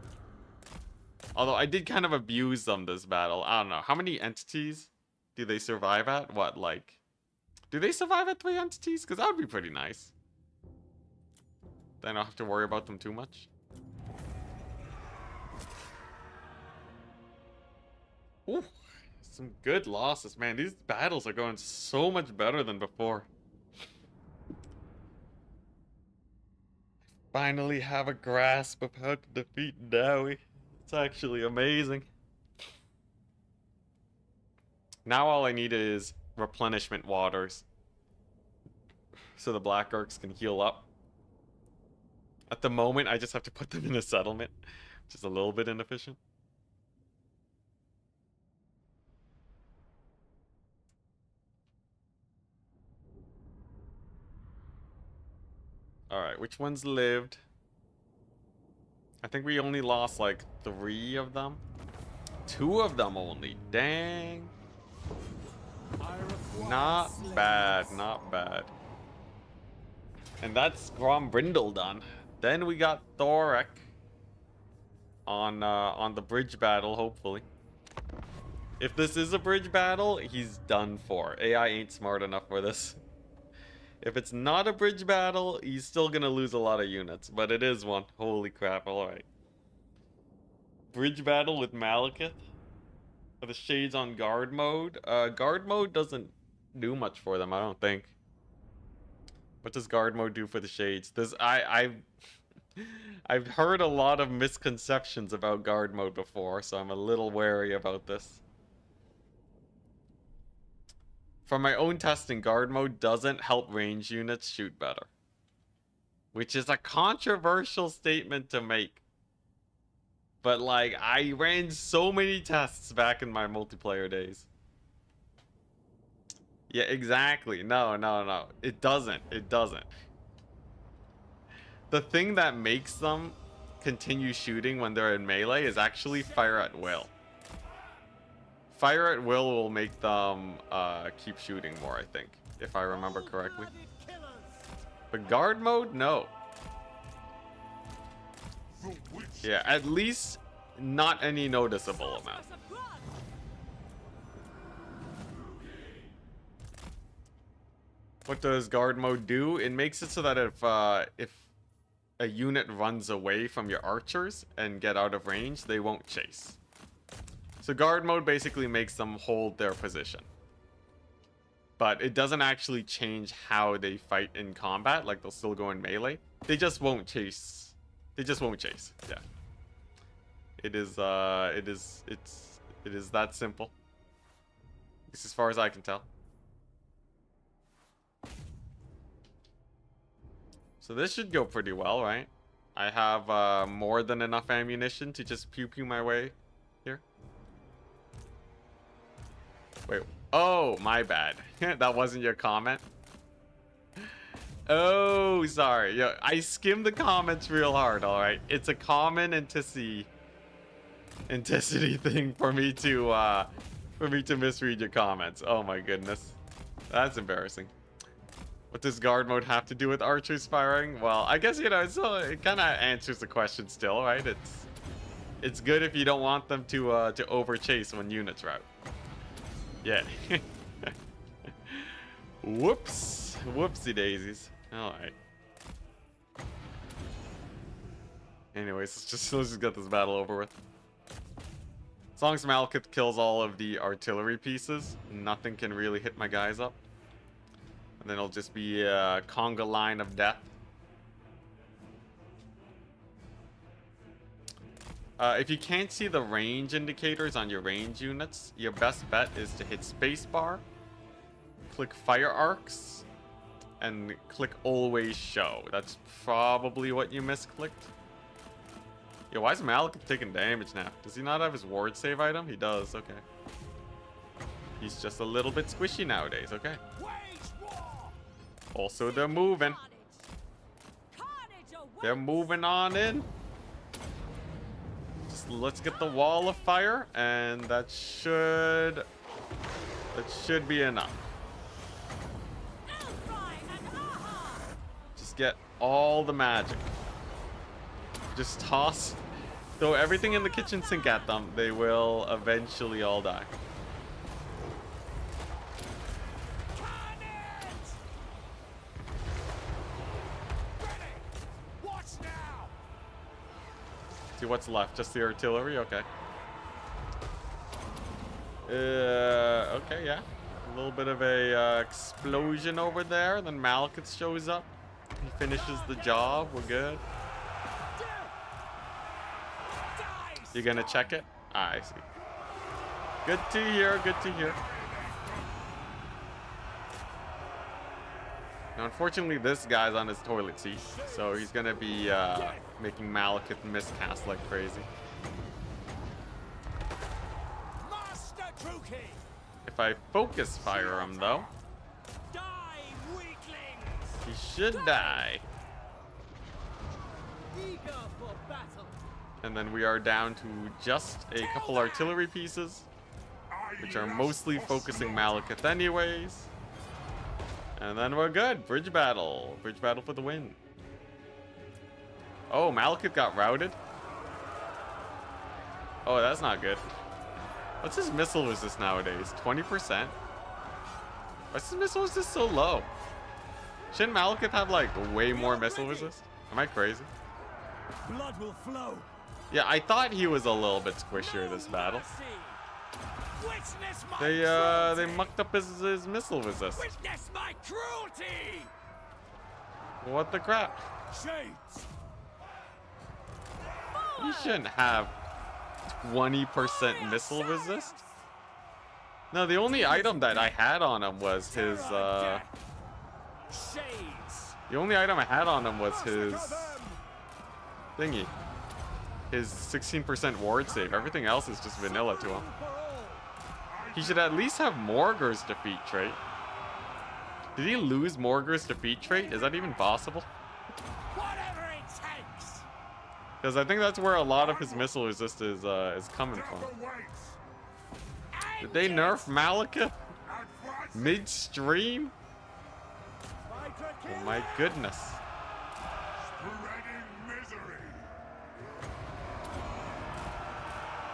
Although I did kind of abuse them this battle. I don't know. How many entities do they survive at? What, like, do they survive at 3 entities? Because that would be pretty nice. Then I don't have to worry about them too much. Ooh, some good losses, man. These battles are going so much better than before. Finally have a grasp of how to defeat Dowie. It's actually amazing. Now all I need is replenishment waters, so the Black Orcs can heal up. At the moment, I just have to put them in a settlement, which is a little bit inefficient. Alright, which ones lived? I think we only lost like 3 of them. 2 of them only. Dang. Not bad, not bad. And that's Grombrindle done. Then we got Thorek on the bridge battle, hopefully. If this is a bridge battle, he's done for. AI ain't smart enough for this. If it's not a bridge battle, he's still gonna lose a lot of units, but it is one. Holy crap, alright. Bridge battle with Malekith. For the shades on guard mode. Guard mode doesn't do much for them, I don't think. What does guard mode do for the shades? I've heard a lot of misconceptions about guard mode before, so I'm a little wary about this. From my own testing, guard mode doesn't help range units shoot better. Which is a controversial statement to make. But like, I ran so many tests back in my multiplayer days. Yeah, exactly. No, no, no. It doesn't. It doesn't. The thing that makes them continue shooting when they're in melee is actually fire at will. Fire at will make them keep shooting more, I think, if I remember correctly. But guard mode, no. Yeah, at least not any noticeable amount. What does guard mode do? It makes it so that if a unit runs away from your archers and get out of range, they won't chase. So guard mode basically makes them hold their position. But it doesn't actually change how they fight in combat. Like, they'll still go in melee. They just won't chase. They just won't chase. Yeah. It is that simple. At least as far as I can tell. So this should go pretty well, right? I have more than enough ammunition to just pew pew my way here. Wait. Oh, my bad. That wasn't your comment. Oh, sorry. Yeah, I skimmed the comments real hard, alright? It's a common Enticity thing for me to misread your comments. Oh my goodness. That's embarrassing. What does guard mode have to do with archers firing? Well, I guess, you know, it kind of answers the question still, right? It's good if you don't want them to over chase when units rout. Yeah. Whoops. Whoopsie daisies. Alright. Anyways, let's just get this battle over with. As long as Malekith kills all of the artillery pieces, nothing can really hit my guys up. And then it'll just be a conga line of death. If you can't see the range indicators on your range units, your best bet is to hit spacebar, click fire arcs, and click always show. That's probably what you misclicked. Yo, why is Malekith taking damage now? Does he not have his ward save item? He does, okay. He's just a little bit squishy nowadays, okay. Also, they're moving. They're moving on in. Just let's get the wall of fire, and that should be enough. Just get all the magic. Just toss, throw everything in the kitchen sink at them. They will eventually all die. See what's left, just the artillery? Okay. Okay, yeah. A little bit of a explosion over there. Then Malekith shows up. He finishes the job. We're good. You gonna check it? Ah, I see. Good to hear, good to hear. Now, unfortunately, this guy's on his toilet seat, so he's gonna be making Malekith miscast like crazy. If I focus fire him, though, he should die. And then we are down to just a couple artillery pieces, which are mostly focusing Malekith anyways. And then we're good. Bridge battle. Bridge battle for the win. Oh, Malekith got routed. Oh, that's not good. What's his missile resist nowadays? 20%? Why's his missile resist so low? Shouldn't Malekith have like way more missile resist? Am I crazy? Blood will flow. Yeah, I thought he was a little bit squishier this battle. They mucked up his missile resist. Witness my cruelty. What the crap? Shades. He shouldn't have 20% missile resist. No, the only item that I had on him was his Shades. the only item I had on him was his thingy. his 16% ward save. Everything else is just vanilla to him. He should at least have Morgar's defeat trait. Did he lose Morgar's defeat trait? Is that even possible? Whatever it takes. Because I think that's where a lot of his missile resist is coming from. Did they nerf Malekith midstream? Oh my goodness.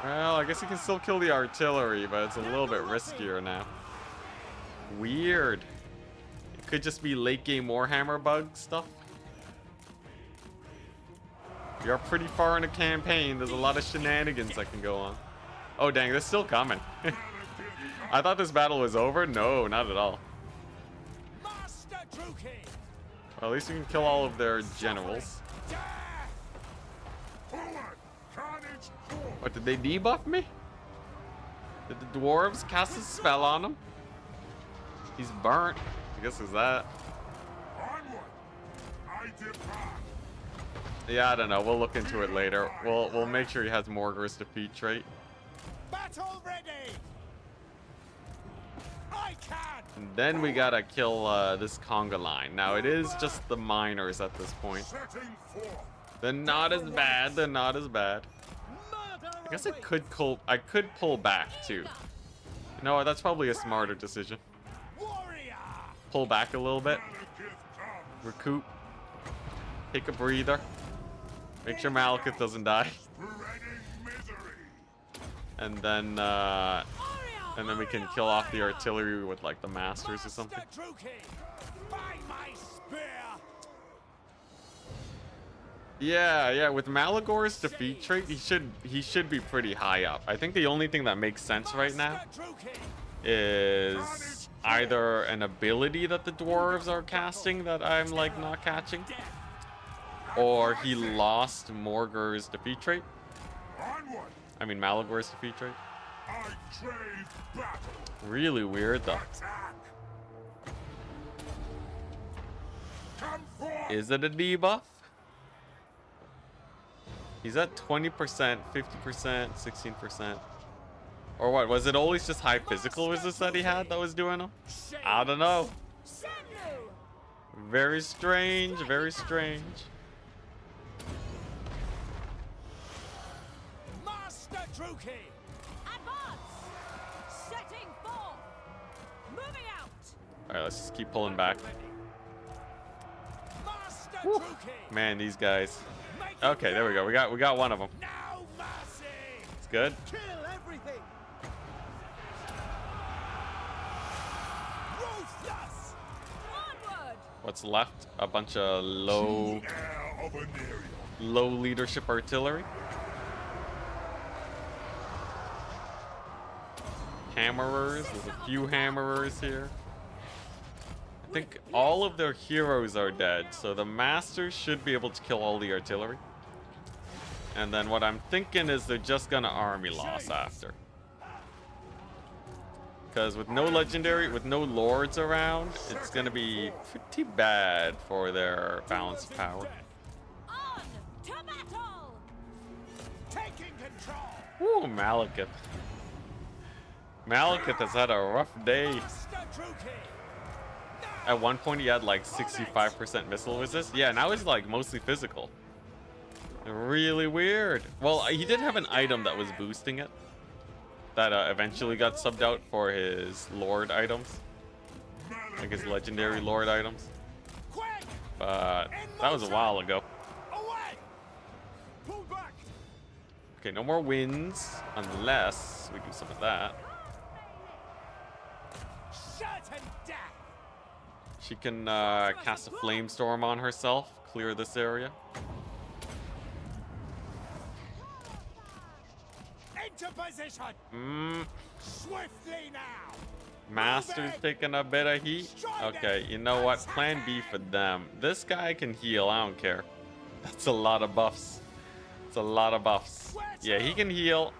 Well, I guess he can still kill the artillery, but it's a little bit riskier now. Weird. It could just be late game Warhammer bug stuff. We are pretty far in the campaign. There's a lot of shenanigans that can go on. Oh dang, they're still coming. I thought this battle was over. No, not at all. Well, at least we can kill all of their generals. What, did they debuff me? Did the dwarves cast a spell on him? He's burnt. I guess it's that. Yeah, I don't know. We'll look into it later. We'll make sure he has Morgar's defeat trait. Battle ready. I can. And then we gotta kill this conga line. Now it is just the miners at this point. They're not as bad. They're not as bad. I guess I could pull back too. You know what? That's probably a smarter decision. Pull back a little bit. Recoup. Take a breather. Make sure Malekith doesn't die. And then we can kill off the artillery with like the masters or something. Yeah, with Malagor's defeat trait, he should be pretty high up. I think the only thing that makes sense right now is either an ability that the dwarves are casting that I'm like not catching, or he lost Morgar's defeat trait. I mean Malagor's defeat trait. Really weird though. Is it a debuff? He's at 20%, 50%, 16%. Or what? Was it always just high physical resist that he had that was doing him? I don't know. Very strange, very strange. Master Druki. Advance. Setting forth. Moving out. Alright, let's just keep pulling back. Master Woo. Druki. Man, these guys. Okay, there we go. We got one of them. No mercy. It's good. Kill everything. Ruthless. Onward. What's left? A bunch of low leadership artillery. Hammerers. There's a few hammerers here. I think all of their heroes are dead, so the masters should be able to kill all the artillery. And then what I'm thinking is they're just gonna army loss after. Because with no legendary, with no lords around, it's gonna be pretty bad for their balance of power. On to battle. Taking control. Ooh, Malekith. Malekith has had a rough day. Master Druki. At one point he had like 65% missile resist. Yeah, now he's like mostly physical. Really weird. Well, he did have an item that was boosting it. That eventually got subbed out for his lord items. Like his legendary lord items. Quick. But that was a while ago. Away. Pull back. Okay, no more wins. Unless we do some of that. Certain death. She can cast a flame storm on herself. Clear this area. Into position. Swiftly now. Master's taking a bit of heat. Okay, you know what? Plan B for them. This guy can heal. I don't care. That's a lot of buffs. It's a lot of buffs. Yeah, he can heal.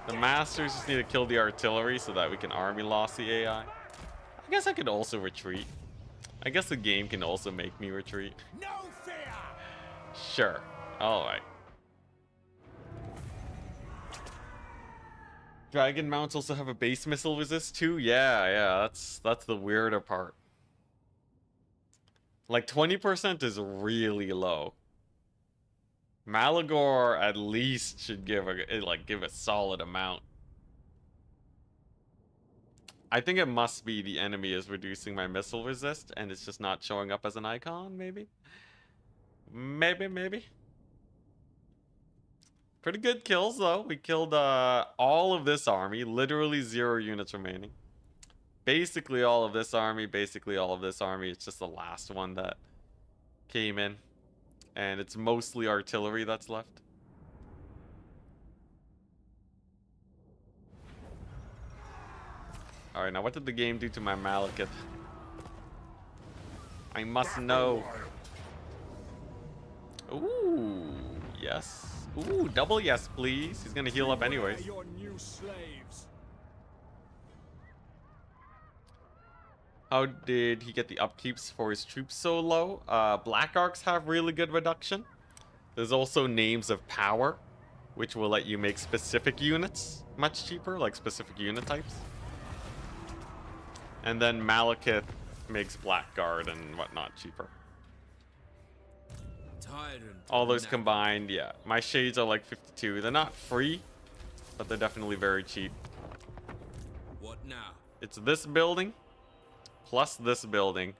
The masters just need to kill the artillery so that we can army loss the AI. I guess I could also retreat. I guess the game can also make me retreat. No fear. Sure. Alright. Dragon mounts also have a base missile resist too? Yeah, that's the weirder part. Like 20% is really low. Malagor at least should give a solid amount. I think it must be the enemy is reducing my missile resist and it's just not showing up as an icon, maybe? Maybe. Pretty good kills though. We killed all of this army, literally 0 units remaining. Basically all of this army, basically all of this army. It's just the last one that came in. And it's mostly artillery that's left. Alright, now what did the game do to my Malekith? I must know. Ooh, yes. Ooh, double yes, please. He's gonna heal up anyways. Your new slaves. How did he get the upkeeps for his troops so low? Black Arcs have really good reduction. There's also names of power, which will let you make specific units much cheaper, like specific unit types. And then Malekith makes Blackguard and whatnot cheaper. All those combined, yeah. My shades are like 52. They're not free, but they're definitely very cheap. What now? It's this building, plus this building.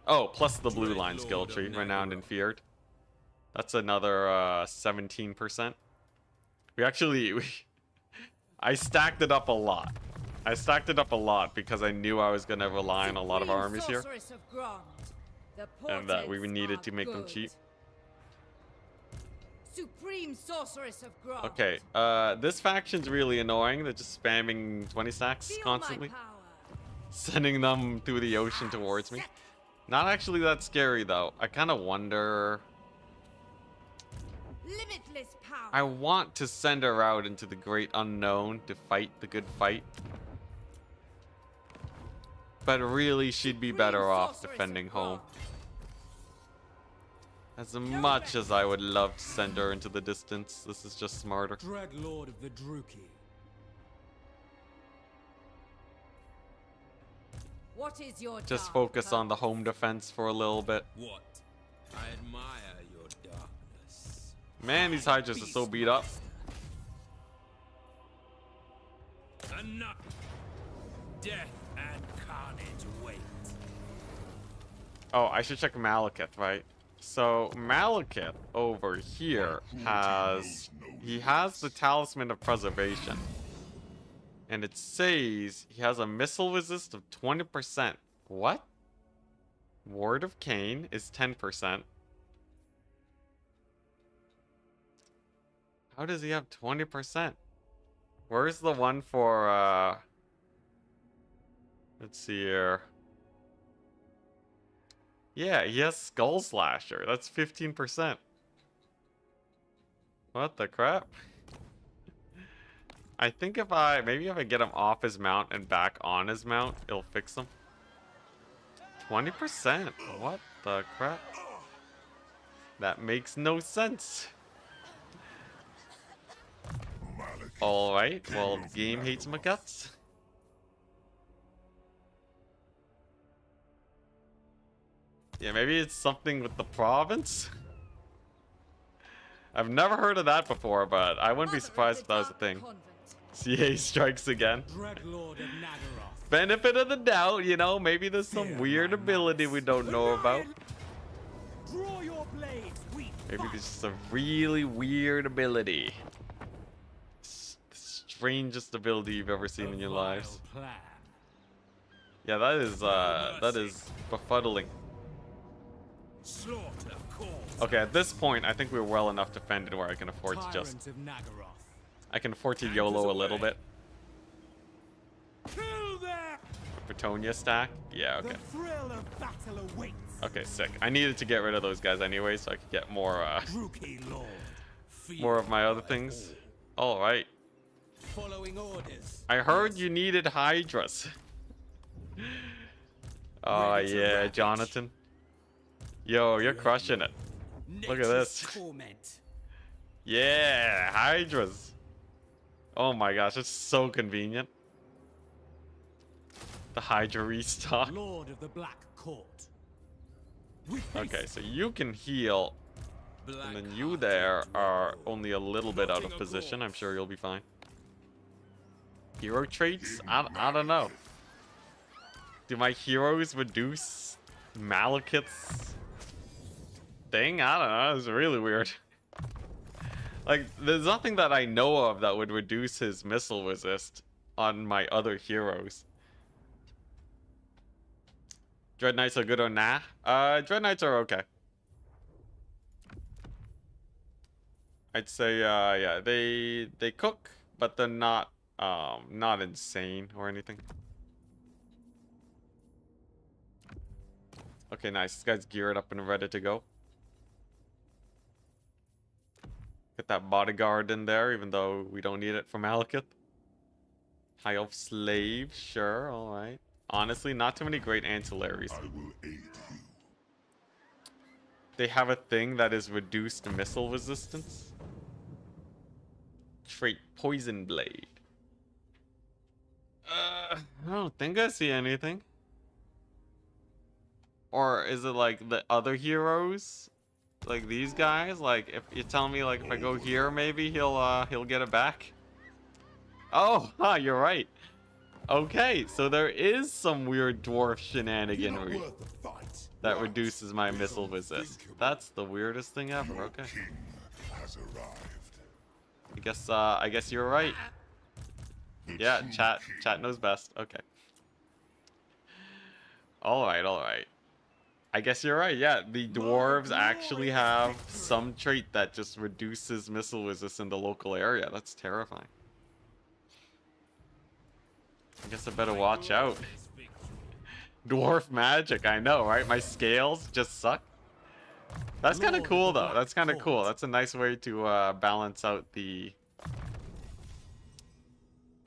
Oh, plus the blue line skill tree, renowned and feared. That's another 17%. I stacked it up a lot. I stacked it up a lot because I knew I was going to rely on a lot of armies here. And that we needed to make them cheap. Supreme Sorceress of Grant. Okay, this faction's really annoying. They're just spamming 20 stacks constantly. Sending them through the ocean towards me. Not actually that scary though. I kind of wonder... Limitless power. I want to send her out into the great unknown to fight the good fight. But really, she'd be better off defending home. As much as I would love to send her into the distance, this is just smarter. Dread Lord of the Druki. What is your Just dark focus on the purpose? home defense for a little bit. What? I admire your darkness. Man, these Hydras are so beat up. Enough. Death and carnage wait. Oh, I should check Malekith, right? So Malekith over here has the Talisman of Preservation. And it says he has a missile resist of 20%. What? Ward of Cain is 10%. How does he have 20%? Where's the one for let's see here. Yeah, he has Skull Slasher. That's 15%. What the crap? I think maybe if I get him off his mount and back on his mount, it'll fix him. 20%? What the crap? That makes no sense. Alright, well, the game hates my guts. Yeah, maybe it's something with the province? I've never heard of that before, but I wouldn't be surprised if that was a thing. CA strikes again. Benefit of the doubt, you know, maybe there's some weird ability we don't know about. Maybe there's just a really weird ability. The strangest ability you've ever seen in your lives. Yeah, that is befuddling. Okay, at this point, I think we're well enough defended where I can afford to just... I can afford to YOLO a little bit. Britonia stack? Yeah, okay. Okay, sick. I needed to get rid of those guys anyway, so I could get more of my other things. Alright. I heard you needed Hydras. Oh yeah, Jonathan. Yo, you're crushing it. Look at this. Yeah, Hydras. Oh my gosh, it's so convenient. The Hydra restock. Lord of the Black Court. Okay, so you can heal, and then you Black-hearted there are rebel. only a little bit out of Plotting a position. I'm course. sure you'll be fine. Hero traits? I don't know. Do my heroes reduce Malekith's thing? I don't know. It's really weird. Like, there's nothing that I know of that would reduce his missile resist on my other heroes. Dread Knights are good or nah? Dread Knights are okay. I'd say, yeah, they cook, but they're not insane or anything. Okay, nice. This guy's geared up and ready to go. Get that bodyguard in there, even though we don't need it for Malekith. High Elf Slave, sure, alright. Honestly, not too many great ancillaries. I will aid you. They have a thing that is reduced missile resistance. Trait Poison Blade. I don't think I see anything. Or is it like the other heroes? Like these guys? Like if you tell me like if I go here maybe he'll get it back? Oh, huh, you're right. Okay, so there is some weird dwarf shenaniganry that reduces my missile resist. That's the weirdest thing ever. Okay. King has arrived. I guess you're right. Yeah, chat knows best. Okay. Alright. I guess you're right. Yeah, the dwarves actually have some trait that just reduces missile resist in the local area. That's terrifying. I guess I better watch out. Dwarf magic, I know, right? My scales just suck. That's kind of cool, though. That's kind of cool. That's a nice way to balance out the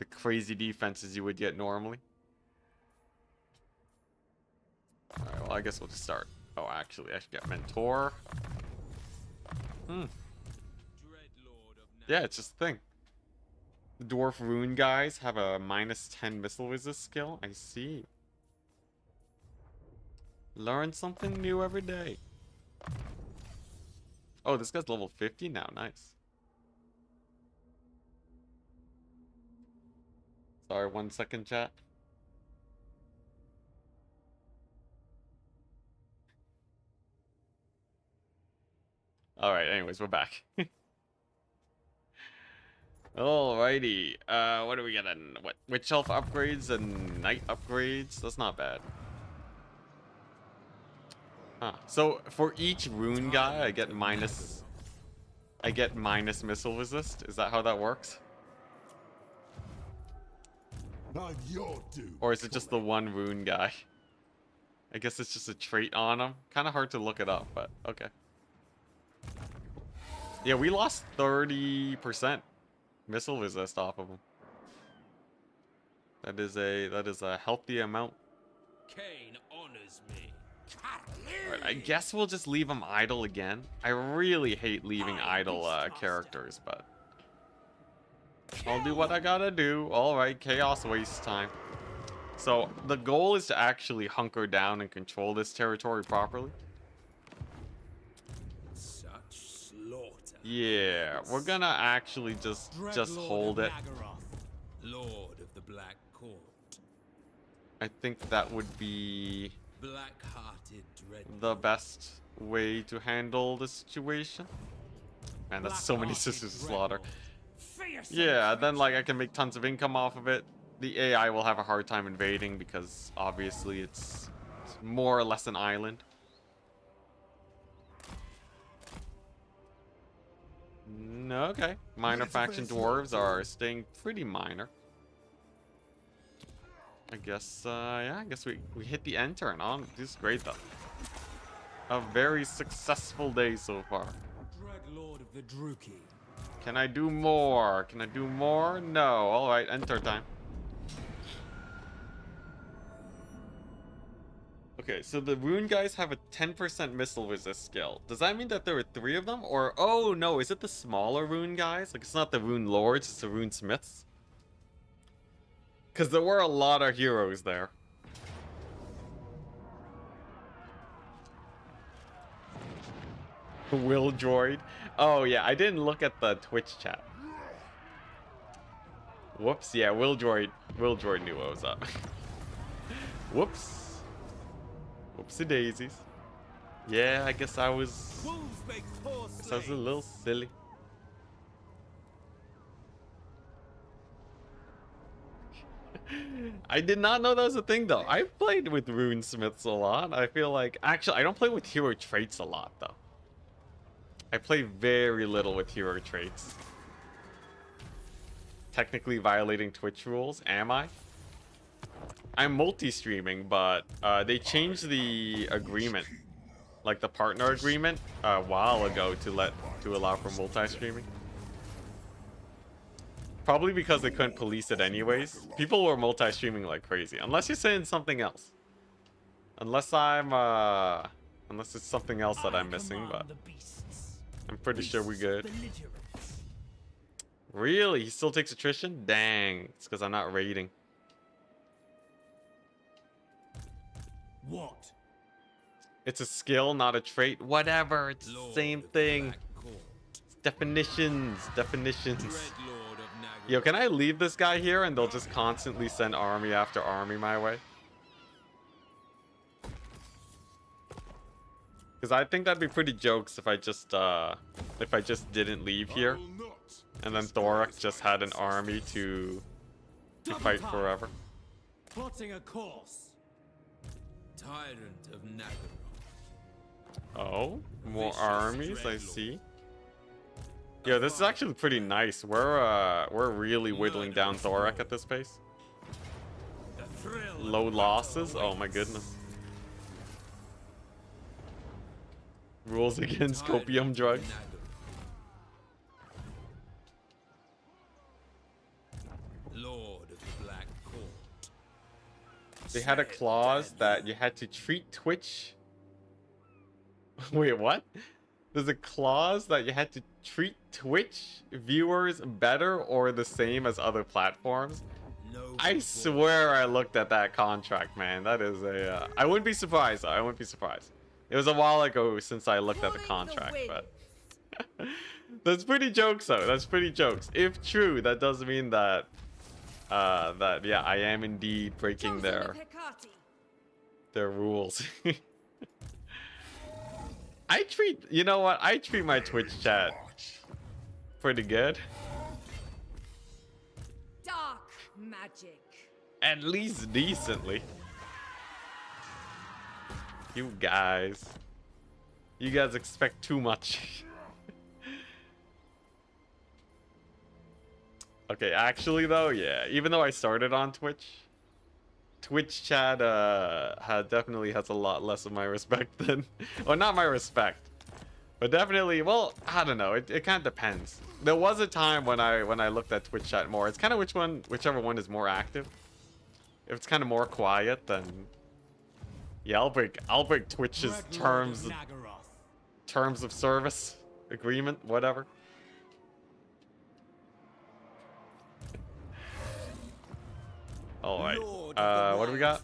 crazy defenses you would get normally. Alright, well, I guess we'll just start. Oh, actually, I should get Mentor. Yeah, it's just a thing. The Dwarf Rune guys have a -10 missile resist skill. I see. Learn something new every day. Oh, this guy's level 50 now. Nice. Sorry, 1 second, chat. Alright, anyways, we're back. Alrighty. What do we get in? What? Witch Elf upgrades and Knight upgrades? That's not bad. Huh. So, for each rune guy, I get minus missile resist? Is that how that works? Now you're due. Or is it just the one rune guy? I guess it's just a trait on him. Kind of hard to look it up, but okay. Yeah, we lost 30% missile resist off of him. That is a healthy amount. Cain honors me. Alright, I guess we'll just leave him idle again. I really hate leaving idle characters, but I'll do what I gotta do. Alright, chaos waste time. So the goal is to actually hunker down and control this territory properly. Such slaughter. Yeah, we're gonna actually just hold it. Lord of the Black Court. I think that would be Black-hearted dread. the best way to handle the situation. Man, that's so many sisters to slaughter. Yeah, then like I can make tons of income off of it. The AI will have a hard time invading because obviously it's more or less an island. No, okay. Minor faction dwarves are staying pretty minor. I guess, yeah, I guess we hit the end turn on. This is great, though. A very successful day so far. Dread Lord of the Druki. Can I do more? Can I do more? No. Alright, end turn time. Okay, so the rune guys have a 10% missile resist skill. Does that mean that there were 3 of them? Or, oh no, is it the smaller rune guys? Like, it's not the rune lords, it's the rune smiths? Because there were a lot of heroes there. Will droid. Oh yeah, I didn't look at the Twitch chat. Whoops, yeah, Will droid knew what was up. Whoops. Whoopsie daisies. Yeah, I guess I was a little silly. I did not know that was a thing though. I played with runesmiths a lot. I feel like actually I don't play with hero traits a lot though. I play very little with hero traits. Technically violating Twitch rules, am I? I'm multi-streaming, but they changed the agreement, like the partner agreement, a while ago to allow for multi-streaming. Probably because they couldn't police it anyways. People were multi-streaming like crazy, unless you're saying something else. Unless it's something else that I'm missing, but I'm pretty sure we're good. Really? He still takes attrition? Dang. It's because I'm not raiding. What? It's a skill, not a trait. Whatever. It's the same thing. It's definitions. Definitions. Yo, can I leave this guy here and they'll just constantly send army after army my way? Because I think that'd be pretty jokes if I just didn't leave here. And then Thorak just had an army to fight forever. Plotting a course. Tyrant of Nagaroth. Oh, more armies, I see. Yeah, this is actually pretty nice. We're really whittling down Thorak at this pace. Low losses. Oh my goodness. Rules against copium drugs. Lord of the Black Court. They had a clause that you had to treat Twitch. Wait, what? There's a clause that you had to treat Twitch viewers better or the same as other platforms. I swear I looked at that contract, man. That is a... I wouldn't be surprised, though. I wouldn't be surprised. It was a while ago since I looked at the contract, but... That's pretty jokes, though. That's pretty jokes. If true, that does mean that... yeah, I am indeed breaking their rules. You know what? I treat my Twitch chat pretty good. Dark magic. At least decently. You guys expect too much. Okay, actually though, yeah. Even though I started on Twitch chat definitely has a lot less of my respect than, well, not my respect, but definitely, well, I don't know. It kind of depends. There was a time when I looked at Twitch chat more. It's kind of whichever one is more active. If it's kind of more quiet, then yeah, I'll break Twitch's terms of service agreement, whatever. All right. What do we got?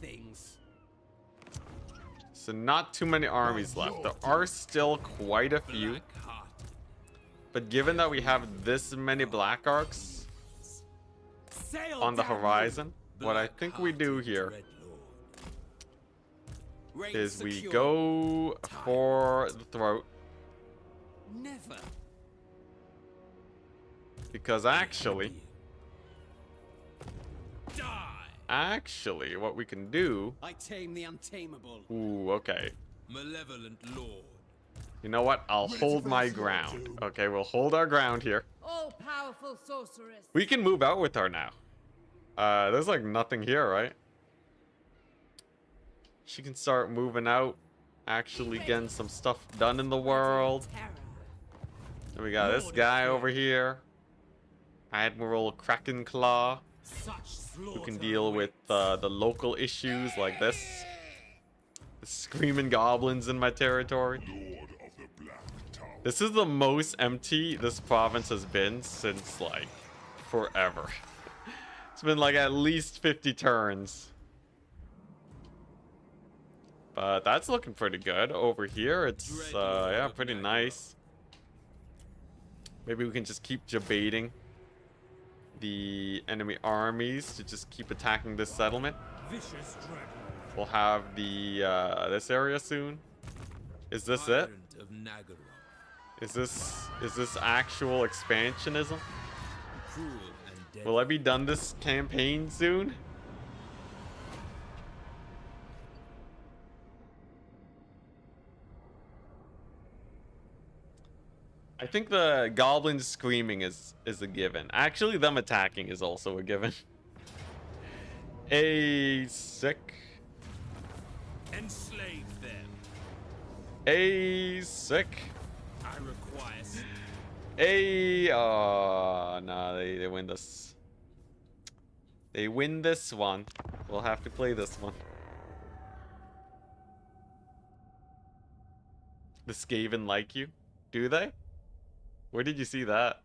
So not too many armies left. There are still quite a few. But given that we have this many Black Arcs on the horizon, what I think we do here is we go for the throat. Never. Because actually, what we can do... I tame the untamable. Ooh, okay. Malevolent Lord. You know what? I'll hold my ground. Okay, we'll hold our ground here. All-powerful sorceress. We can move out with her now. There's like nothing here, right? She can start moving out. Actually getting some stuff done in the world. And we got this guy over here. Admiral Krakenclaw. Who can deal with the local issues like this. Screaming goblins in my territory. Lord of the Black Tower. This is the most empty this province has been since, like, forever. It's been, like, at least 50 turns. But that's looking pretty good. Over here, it's, yeah, pretty nice. Maybe we can just keep debating the enemy armies to just keep attacking this settlement. Vicious dragon. We'll have the, this area soon. Is this it? Tyrant of Nagaroth. Is this actual expansionism? Cruel and deadly. Will I be done this campaign soon? I think the goblins screaming is a given. Actually, them attacking is also a given. A sick. Enslave them. A sick. I require. A no, they win this. They win this one. We'll have to play this one. The Skaven like you? Do they? Where did you see that?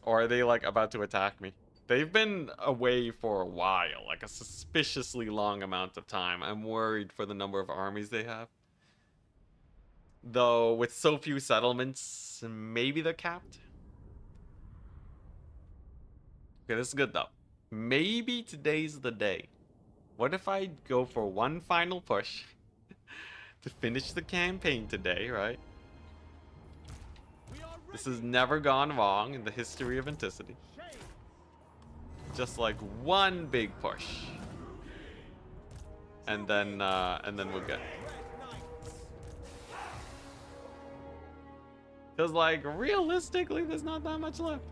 Or are they like about to attack me? They've been away for a while, like a suspiciously long amount of time. I'm worried for the number of armies they have. Though with so few settlements, maybe they're capped. Okay, this is good though. Maybe today's the day. What if I go for one final push to finish the campaign today, right? This has never gone wrong in the history of Enticity. Just like one big push. And then we're good. Cause like realistically there's not that much left.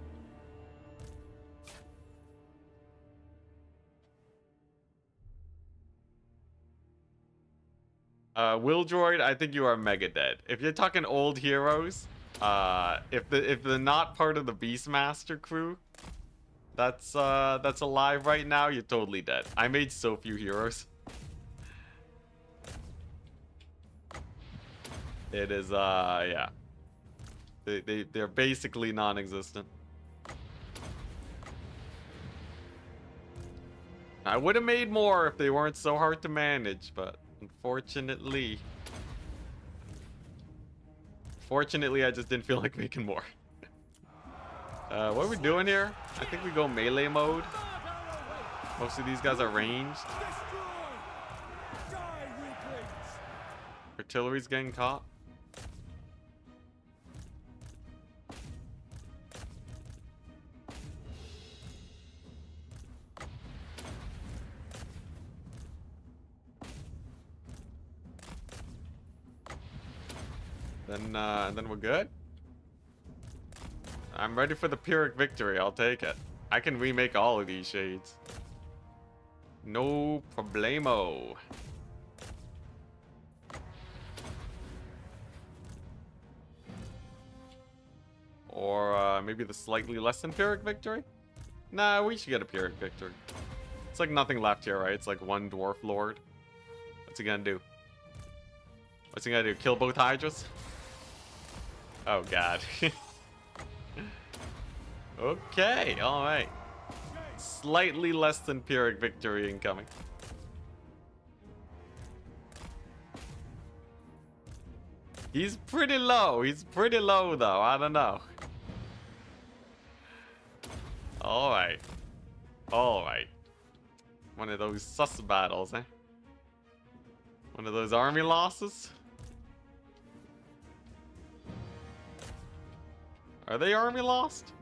Will Droid, I think you are mega dead. If you're talking old heroes, if they're not part of the Beastmaster crew, that's alive right now, you're totally dead. I made so few heroes. It is yeah. They're basically non-existent. I would have made more if they weren't so hard to manage, but unfortunately, I just didn't feel like making more. What are we doing here? I think we go melee mode. Most of these guys are ranged. Artillery's getting caught. Then we're good. I'm ready for the Pyrrhic victory. I'll take it. I can remake all of these shades. No problemo. Or maybe the slightly less than Pyrrhic victory? Nah, we should get a Pyrrhic victory. It's like nothing left here, right? It's like one dwarf lord. What's he gonna do? What's he gonna do? Kill both Hydras? Oh god. Okay, alright. Slightly less than Pyrrhic victory incoming. He's pretty low. He's pretty low though. I don't know. Alright. Alright. One of those sus battles, eh? One of those army losses? Are they army lost?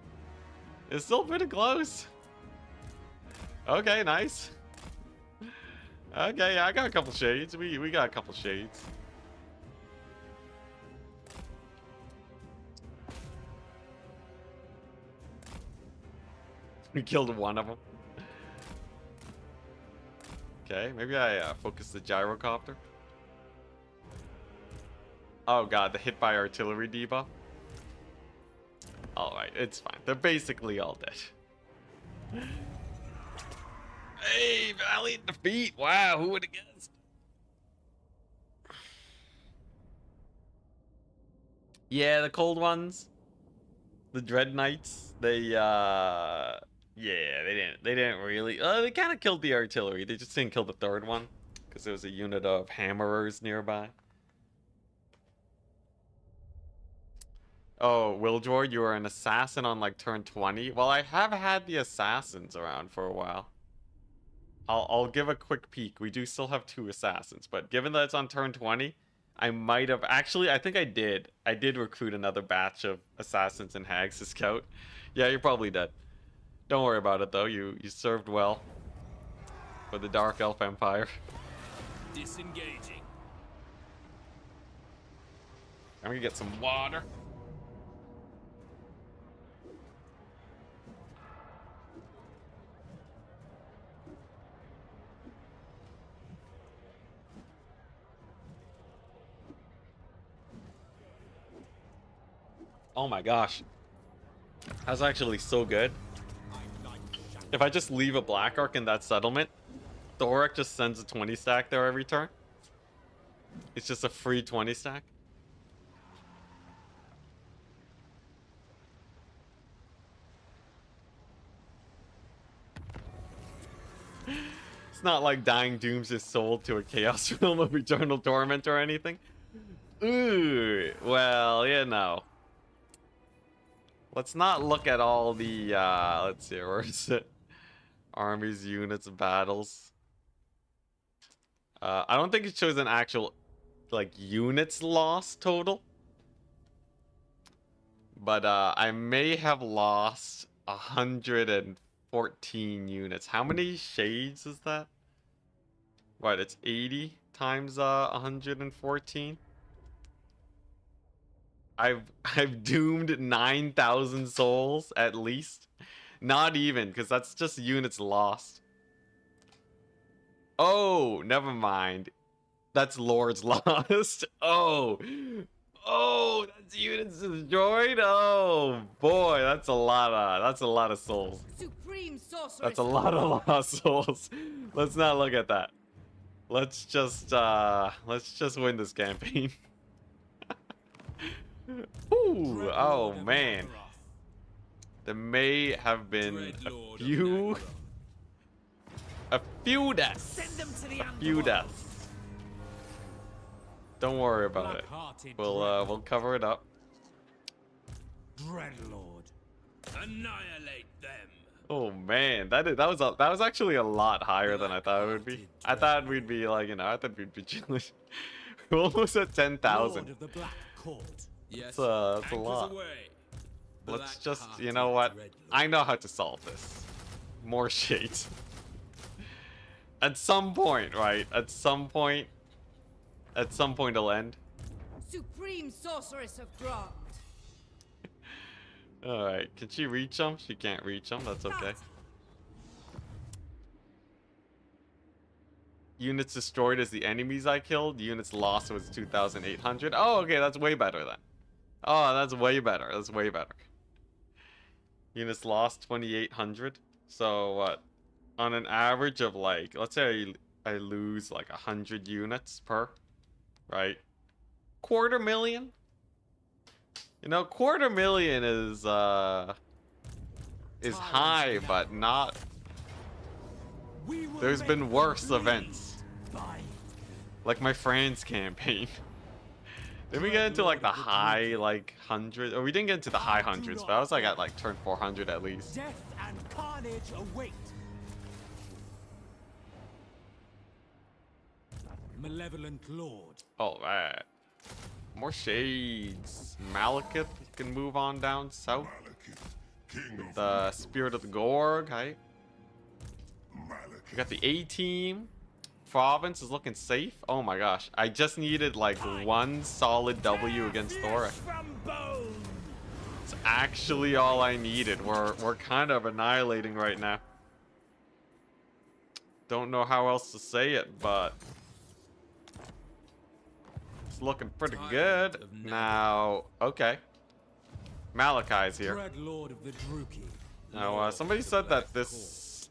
It's still pretty close. Okay, nice. Okay, yeah, I got a couple shades. We got a couple shades. We killed one of them. Okay, maybe I focus the gyrocopter. Oh god, the hit by artillery debuff. Alright, it's fine. They're basically all dead. Hey, valiant defeat. Wow, who would have guessed? Yeah, the cold ones. The Dread Knights. They yeah, they didn't really they kind of killed the artillery. They just didn't kill the third one because there was a unit of hammerers nearby. Oh, Wildroyd, you were an assassin on like turn 20. Well, I have had the assassins around for a while. I'll give a quick peek. We do still have 2 assassins, but given that it's on turn 20, I might have actually. I think I did. I did recruit another batch of assassins and hags to scout. Yeah, you're probably dead. Don't worry about it though. You served well for the Dark Elf Empire. Disengaging. I'm gonna get some water. Oh my gosh. That's actually so good. If I just leave a Black Ark in that settlement, Thorak just sends a 20 stack there every turn. It's just a free 20 stack. It's not like Dying Dooms is sold to a Chaos Realm of Eternal Torment or anything. Ooh, well, you know. Let's not look at all the, let's see, where is it? Armies, units, battles. I don't think it shows an actual, like, units lost total. But, I may have lost 114 units. How many shades is that? What, it's 80 times, 114? I've doomed 9,000 souls at least. Not even, because that's just units lost. Oh, never mind. That's lords lost. Oh, that's units destroyed. Oh boy, that's a lot of souls. Supreme sorceress. That's a lot of lost souls. Let's not look at that. Let's just win this campaign. Ooh, oh man. There may have been a few deaths. Don't worry about it. We'll cover it up. Dreadlord, annihilate them. Oh man, that was actually a lot higher than I thought it would be. I thought we'd be like, I thought we'd be chilling. We're almost at 10,000. That's a lot. Let's just, you know what? I know how to solve this. More shades. At some point, right? At some point it'll end. Supreme sorceress of Grond. Alright, can she reach him? She can't reach him, that's okay. Units destroyed as the enemies I killed. Units lost was 2,800. Oh, okay, that's way better then. Oh, that's way better. That's way better. Units lost 2,800. So what? On an average of like, let's say I lose like 100 units per, right? 250,000. You know, 250,000 is high, but not. There's been worse events, like my France campaign. Did we get into like the high like hundred? Or we didn't get into the high hundreds, but I was like at like turn 400 at least. Death and carnage await. Malevolent Lord. All right, more shades. Malekith can move on down south. Malekith, king of The Spirit of the Gorg, right? Malekith. We got the A team. Province is looking safe. Oh my gosh. I just needed like one solid W against Thorak. It's actually all I needed. We're kind of annihilating right now. Don't know how else to say it, but it's looking pretty good. Now, okay. Malachi's here. Dreadlord of the Druki. Now, somebody said that this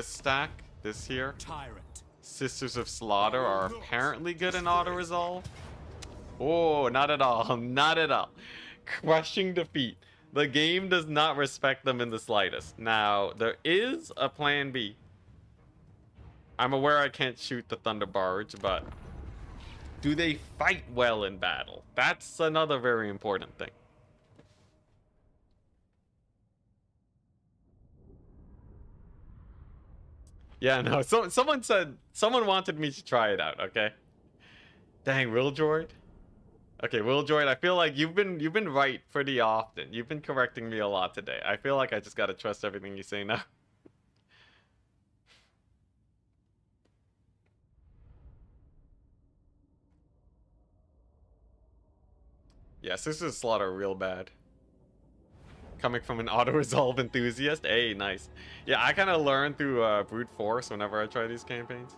stack, this here, Tyrant. Sisters of Slaughter, are apparently good in auto-resolve. Oh, not at all. Not at all. Crushing defeat. The game does not respect them in the slightest. Now, there is a plan B. I'm aware I can't shoot the Thunder Barge, but do they fight well in battle? That's another very important thing. Yeah, no, someone wanted me to try it out, okay? Dang, Will Droid? Okay, Will Droid, I feel like you've been right pretty often. You've been correcting me a lot today. I feel like I just gotta trust everything you say now. Yeah, Sisters of Slaughter are real bad. Coming from an auto-resolve enthusiast? Hey, nice. Yeah, I kind of learn through brute force whenever I try these campaigns.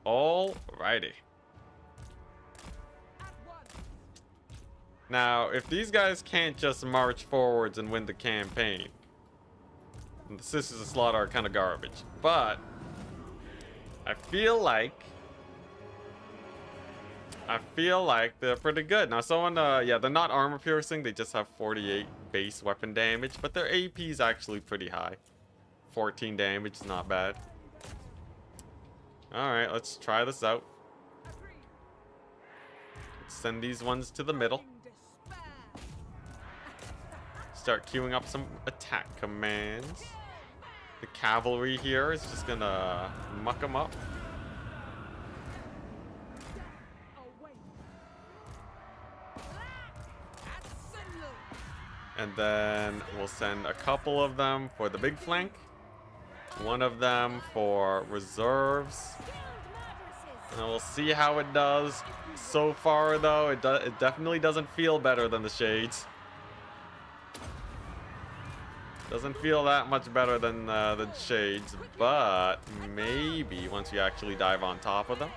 Alrighty. Now, if these guys can't just march forwards and win the campaign, then the Sisters of Slaughter are kind of garbage. But I feel like they're pretty good. Now, someone, yeah, they're not armor piercing. They just have 48 base weapon damage, but their AP is actually pretty high. 14 damage is not bad. All right, let's try this out. Let's send these ones to the middle. Start queuing up some attack commands. The cavalry here is just gonna muck them up. And then we'll send a couple of them for the big flank. One of them for reserves. And we'll see how it does. So far, though, it definitely doesn't feel better than the Shades. Doesn't feel that much better than the Shades, but maybe once you actually dive on top of them.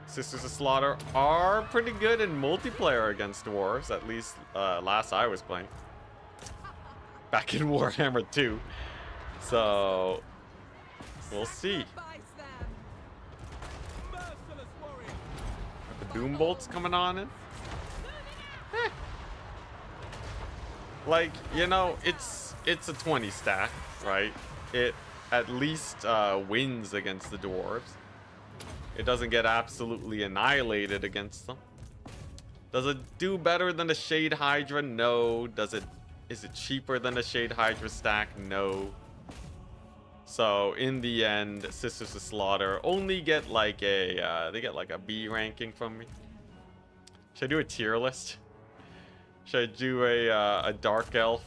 Sisters of Slaughter are pretty good in multiplayer against dwarves, at least last I was playing. Back in Warhammer 2. So, we'll see. Are the Doom Bolts coming on in? Like, you know, it's a 20 stack, right? It at least wins against the dwarves. It doesn't get absolutely annihilated against them. Does it do better than the Shade Hydra? No. Is it cheaper than the Shade Hydra stack? No. So in the end, Sisters of Slaughter only get like they get like a B ranking from me. Should I do a tier list? Should I do a Dark Elf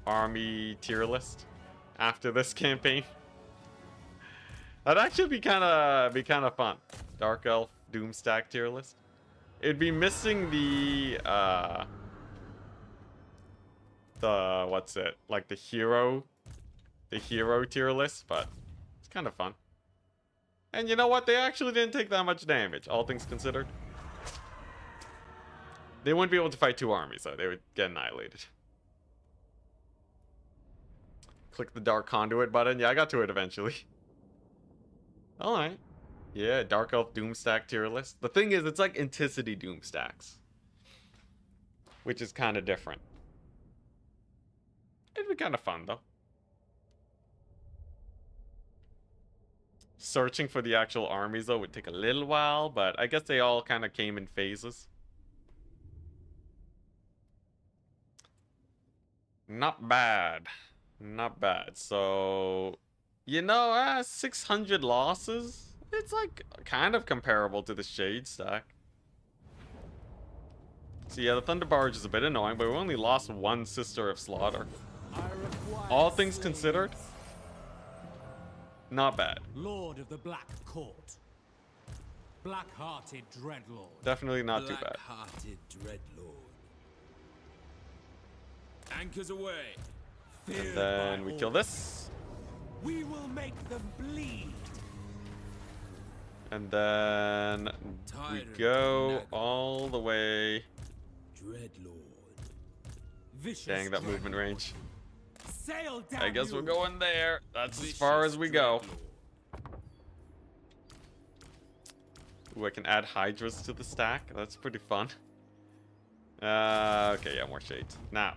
army tier list after this campaign? That'd actually be kind of fun. Dark Elf Doomstack tier list. It'd be missing the what's it? Like the hero tier list, but it's kind of fun. And you know what? They actually didn't take that much damage, all things considered. They wouldn't be able to fight two armies, though. They would get annihilated. Click the Dark Conduit button. Yeah, I got to it eventually. Alright. Yeah, Dark Elf Doomstack tier list. The thing is, it's like Enticity Doomstacks. Which is kind of different. It'd be kind of fun, though. Searching for the actual armies, though, would take a little while, but I guess they all kind of came in phases. Not bad. Not bad. So, you know, 600 losses. It's like kind of comparable to the Shade stack. So yeah, the Thunder Barge is a bit annoying, but we only lost one Sister of Slaughter. All things considered, not bad. Lord of the Black Court. Black-hearted dreadlord. Definitely not too bad. Black-hearted dreadlord. Anchors away. And then we kill this. We will make them bleed. And then we go all the way. Dreadlord. Dang, that movement range. Sail down I guess you. we're going there. That's as far as we go. Ooh, I can add Hydras to the stack. That's pretty fun. Okay, yeah, more shades. Now,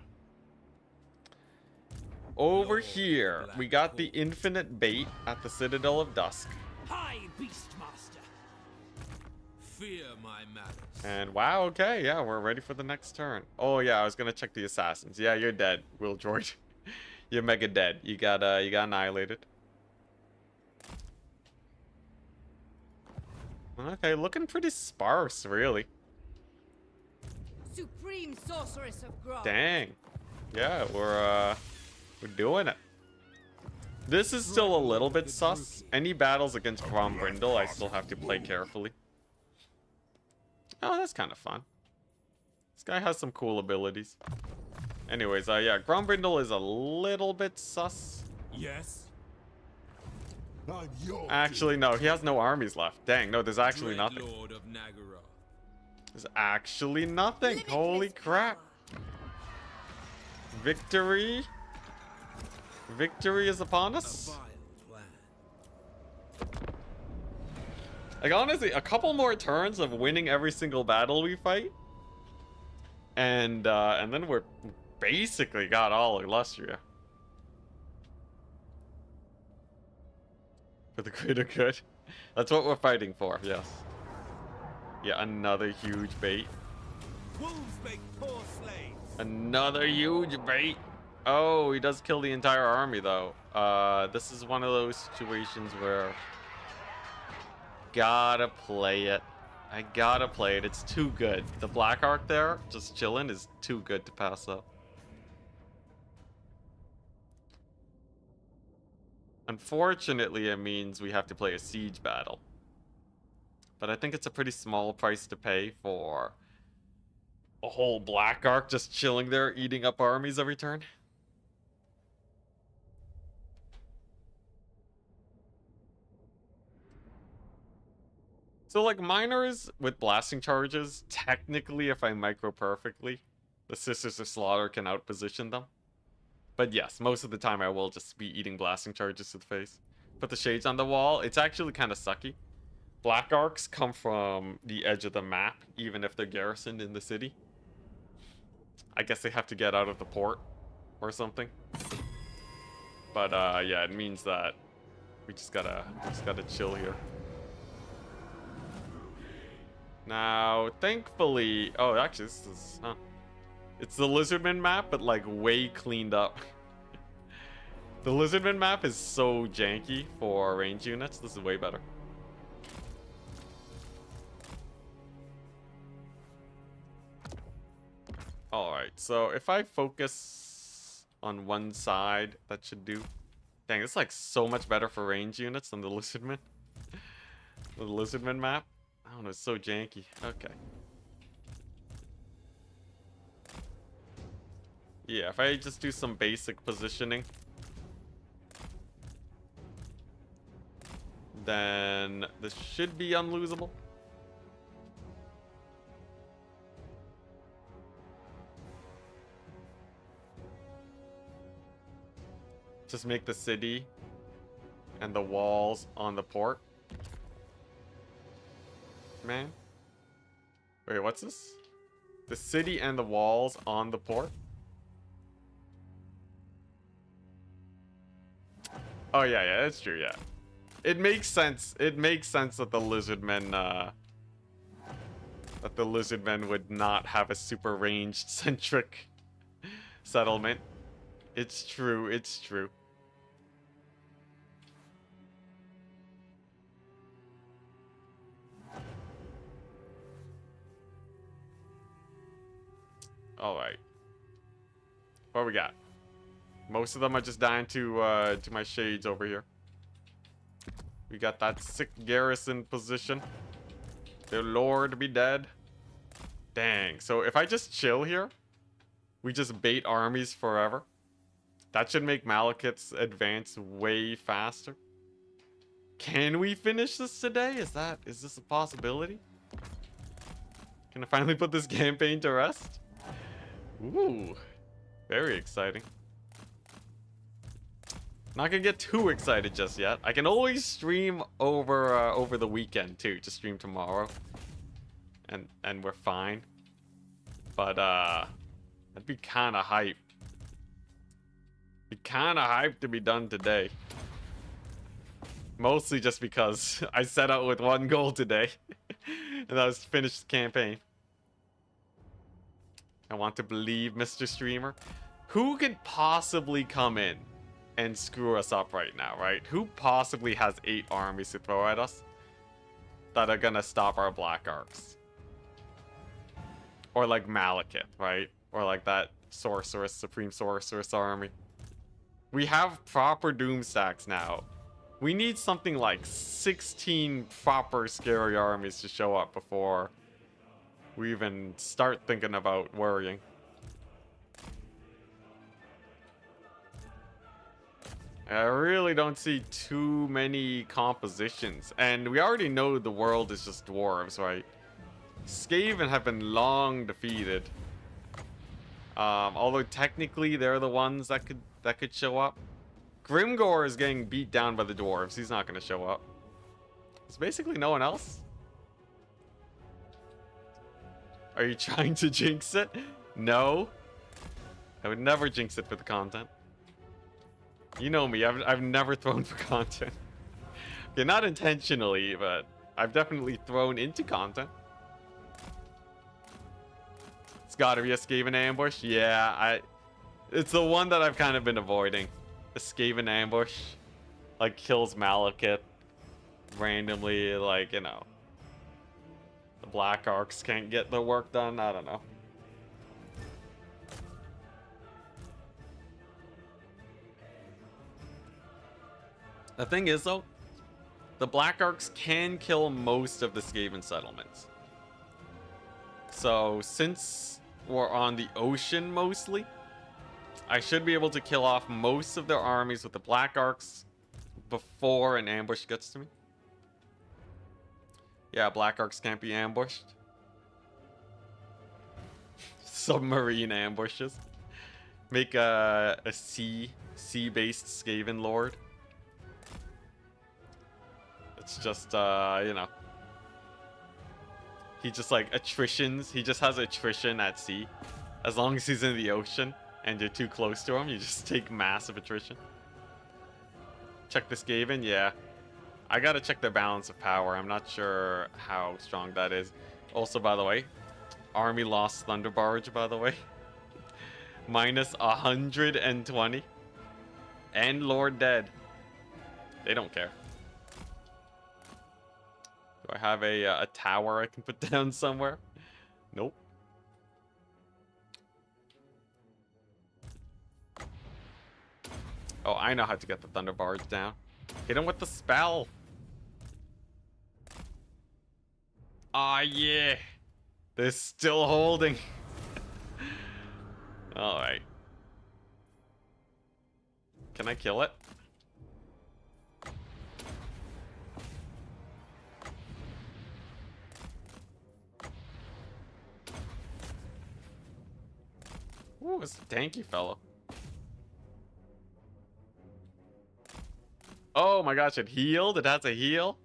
over here, we got the infinite bait at the Citadel of Dusk. Hi, Beastmaster. Fear my malice. And wow, okay, yeah, we're ready for the next turn. Oh yeah, I was gonna check the assassins. Yeah, you're dead, Will George. You're mega dead. You got annihilated. Okay, looking pretty sparse, really. Supreme sorceress of Grog. Dang. Yeah, we're doing it. This is still a little bit sus. Any battles against Grombrindle, I still have to play carefully. Oh, that's kind of fun. This guy has some cool abilities. Anyways, yeah, Grombrindle is a little bit sus. Yes. I'm your Actually, no, he has no armies left. Dang, no, there's actually Dread nothing. Lord of Nagaroth. There's actually nothing. Holy crap. Victory. Victory is upon A us. vile plan. Like, honestly, a couple more turns of winning every single battle we fight. And then we're basically got all Illustria. For the greater good. That's what we're fighting for, yes. Yeah, another huge bait. Wolves make poor slaves. Another huge bait. Oh, he does kill the entire army, though. This is one of those situations where... Gotta play it. I gotta play it. It's too good. The Black Arc there, just chilling, is too good to pass up. Unfortunately, it means we have to play a siege battle. But I think it's a pretty small price to pay for a whole Black Arc just chilling there, eating up armies every turn. So, like, miners with blasting charges, technically, if I micro perfectly, the Sisters of Slaughter can outposition them. But yes, most of the time I will just be eating blasting charges to the face. Put the shades on the wall. It's actually kind of sucky. Black Arcs come from the edge of the map, even if they're garrisoned in the city. I guess they have to get out of the port or something. But yeah, it means that we just gotta chill here. Now, thankfully, oh, actually, this is, huh? It's the Lizardman map, but like way cleaned up. The Lizardman map is so janky for range units. This is way better. Alright, so if I focus on one side, that should do. Dang, it's like so much better for range units than the Lizardman. The Lizardman map. I don't know, it's so janky. Okay. Yeah, if I just do some basic positioning, then this should be unlosable. Just make the city and the walls on the port. Man. Wait, what's this? The city and the walls on the port? Oh, yeah, that's true, yeah. It makes sense. It makes sense that the Lizardmen, would not have a super ranged-centric settlement. It's true, it's true. Alright. What we got? Most of them are just dying to my shades over here. We got that sick garrison position. Their lord be dead. Dang. So if I just chill here, we just bait armies forever. That should make Malekith's advance way faster. Can we finish this today? Is this a possibility? Can I finally put this campaign to rest? Ooh. Very exciting. Not gonna get too excited just yet. I can always stream over the weekend too. Just stream tomorrow, and we're fine. But that'd be kind of hype. Be kind of hype to be done today. Mostly just because I set out with one goal today, and that was to finish the campaign. I want to believe, Mr. Streamer. Who could possibly come in and screw us up right now, right? Who possibly has 8 armies to throw at us that are gonna stop our Black Arcs? Or like Malekith, right? Or like that Sorceress, Supreme Sorceress army. We have proper Doom stacks now. We need something like 16 proper scary armies to show up before we even start thinking about worrying. I really don't see too many compositions. And we already know the world is just dwarves, right? Skaven have been long defeated. Although technically they're the ones that could show up. Grimgor is getting beat down by the dwarves. He's not going to show up. There's basically no one else. Are you trying to jinx it? No. I would never jinx it for the content. You know me, I've never thrown for content. Okay, not intentionally, but I've definitely thrown into content. It's gotta be a Skaven ambush. Yeah, it's the one that I've kind of been avoiding. A Skaven ambush. Like, kills Malekith randomly, like, you know. The Black Arcs can't get the work done, I don't know. The thing is, though, the Black Arcs can kill most of the Skaven settlements. So, since we're on the ocean mostly, I should be able to kill off most of their armies with the Black Arcs before an ambush gets to me. Yeah, Black Arcs can't be ambushed. Submarine ambushes. Make a sea-based Skaven Lord. It's just, you know. He just, like, attritions. He just has attrition at sea. As long as he's in the ocean and you're too close to him, you just take massive attrition. Check the Skaven? Yeah. I gotta check the balance of power. I'm not sure how strong that is. Also, by the way, army lost Thunder Barge, by the way. Minus 120. And Lord dead. They don't care. Do I have a tower I can put down somewhere? Nope. Oh, I know how to get the Thunder Barge down. Hit him with the spell. Ah, yeah. They're still holding. Alright. Can I kill it? Ooh, it's a tanky fellow. Oh my gosh, it healed? It has a heal?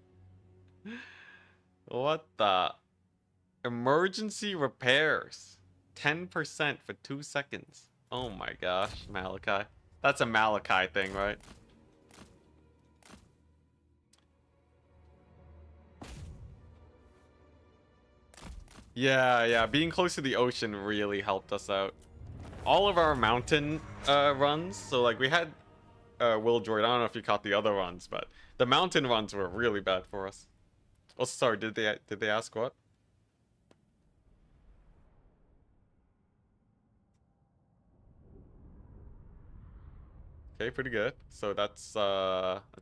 What the? Emergency repairs. 10% for 2 seconds. Oh my gosh, Malachi. That's a Malachi thing, right? Yeah, being close to the ocean really helped us out. All of our mountain runs, so like we had Will Droid, I don't know if you caught the other runs, but the mountain runs were really bad for us. Oh, sorry, did they ask what? Okay, pretty good. So that's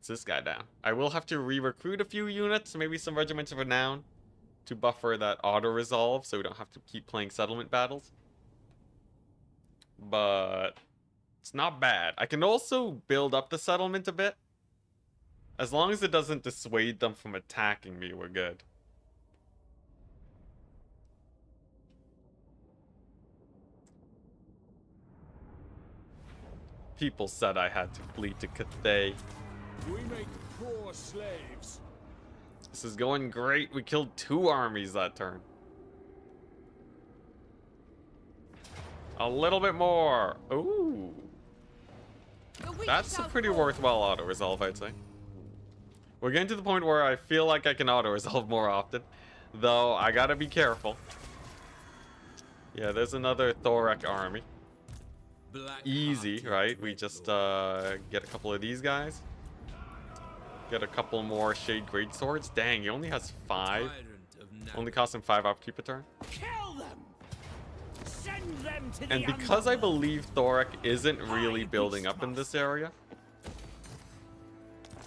this guy down. I will have to re-recruit a few units, maybe some regiments of renown, to buffer that auto-resolve so we don't have to keep playing settlement battles. But it's not bad. I can also build up the settlement a bit. As long as it doesn't dissuade them from attacking me, we're good. People said I had to flee to Cathay. We make poor slaves. This is going great. We killed 2 armies that turn. A little bit more. Ooh. The weak That's a shall pretty fall. worthwhile auto-resolve, I'd say. We're getting to the point where I feel like I can auto-resolve more often. Though, I gotta be careful. Yeah, there's another Thorek army. Easy, right? We just get a couple of these guys. Get a couple more Shade Great Swords. Dang, he only has 5. Only costs him 5 upkeep a turn. Kill them. Send them to And the because I underworld. believe Thorek isn't really building up in this area.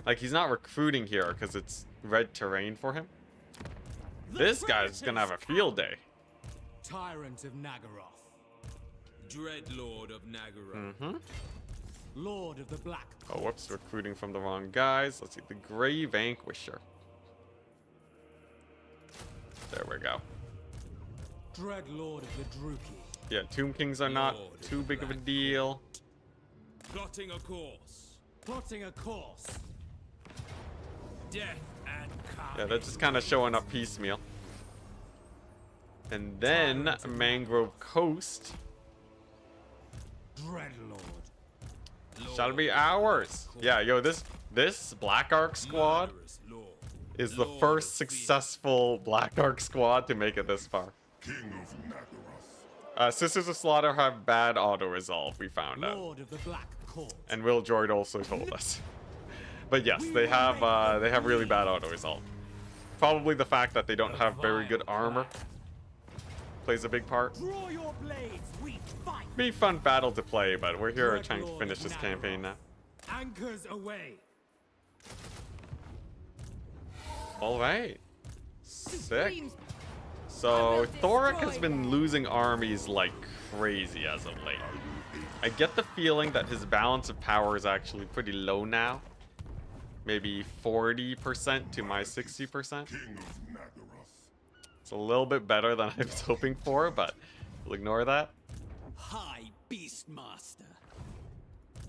Like, he's not recruiting here because it's red terrain for him. This guy's gonna have a field day. Tyrant of Nagaroth. Dreadlord of Nagaroth. Mm-hmm. Lord of the Black Oh, Court. whoops, recruiting from the wrong guys. Let's see, the Grey Vanquisher. There we go. Dreadlord of the Druki. Yeah, Tomb Kings are not too big of a deal. Plotting a course. Plotting a course. Death and carnage. Yeah, they're just kind of showing up piecemeal. And then Mangrove Coast. Dreadlord. Shall be ours. Yeah, yo, this Black Ark squad Murderous Lord. is the Lord first of fear. successful Black Ark squad to make it this far. King of Nagaroth. Sisters of Slaughter have bad auto-resolve, we found out. Lord of the Black Court. And Will Jord also told us. But yes, they have really bad auto-resolve. Probably the fact that they don't have very good armor plays a big part. Draw your blades. We fight. Be a fun battle to play, but we're here trying to finish this campaign now. Anchors away. Alright. Sick. Supremes. So, Thorek has been losing armies like crazy as of late. I get the feeling that his balance of power is actually pretty low now. Maybe 40% to my 60%. King of Nagaroth. It's a little bit better than I was hoping for, but we'll ignore that. High Beastmaster.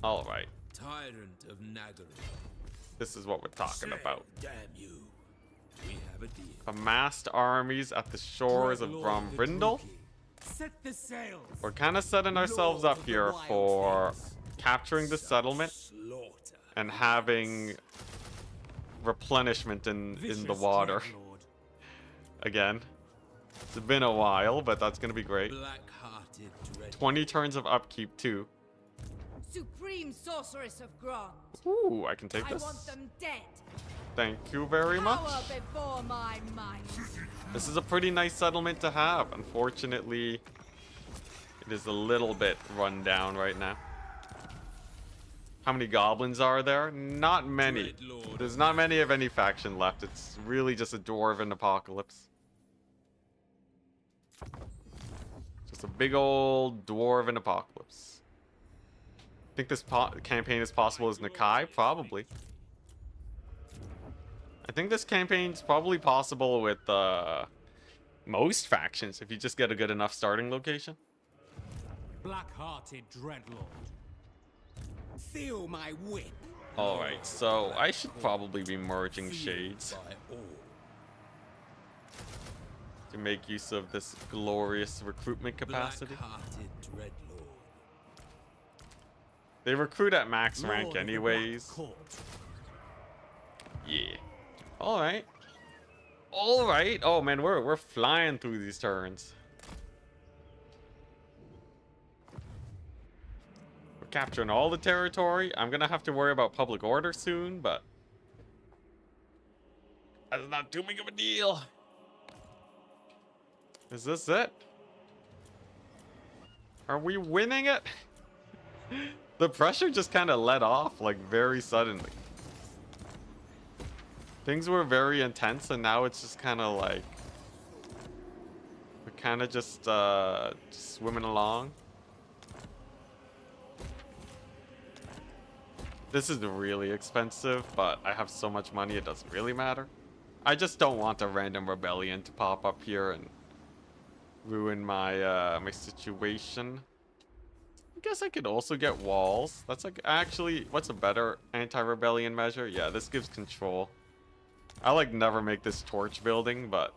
Alright, Tyrant of Nagaroth. this is what we're talking about. Damn you. We have a deal. Amassed armies at the shores of Dreadlord the Brombrindle. Druki. Set the sails. We're kind of setting ourselves Lord up of the here Wild for Things. capturing the settlement Slaughter. and having replenishment in the Vicious water. Dreadlord. Again. It's been a while, but that's going to be great. Black-hearted Dreadlord. 20 turns of upkeep, too. Supreme sorceress of Grant. Ooh, I can take I this. want them dead. Thank you very much. Power before my might. This is a pretty nice settlement to have. Unfortunately, it is a little bit run down right now. How many goblins are there? Not many. Dreadlord. There's not many of any faction left. It's really just a dwarven apocalypse. Just a big old dwarven apocalypse. Think this campaign is possible as Nakai? Probably. I think this campaign's probably possible with most factions if you just get a good enough starting location. Black-hearted Dreadlord. Feel my whip. Alright, so I should probably be merging shades By all. to make use of this glorious recruitment capacity. Black-hearted Dreadlord. They recruit at max Lord rank of the anyways. Black Court. Yeah. Alright. Alright. Oh man, we're flying through these turns. We're capturing all the territory. I'm gonna have to worry about public order soon, but that's not too big of a deal. Is this it? Are we winning it? The pressure just kind of let off like very suddenly. Things were very intense, and now it's just kind of like we're kind of just swimming along. This is really expensive, but I have so much money it doesn't really matter. I just don't want a random rebellion to pop up here and ruin my my situation. guess I could also get walls. That's like actually, what's a better anti-rebellion measure? Yeah, this gives control. I like never make this torch building, but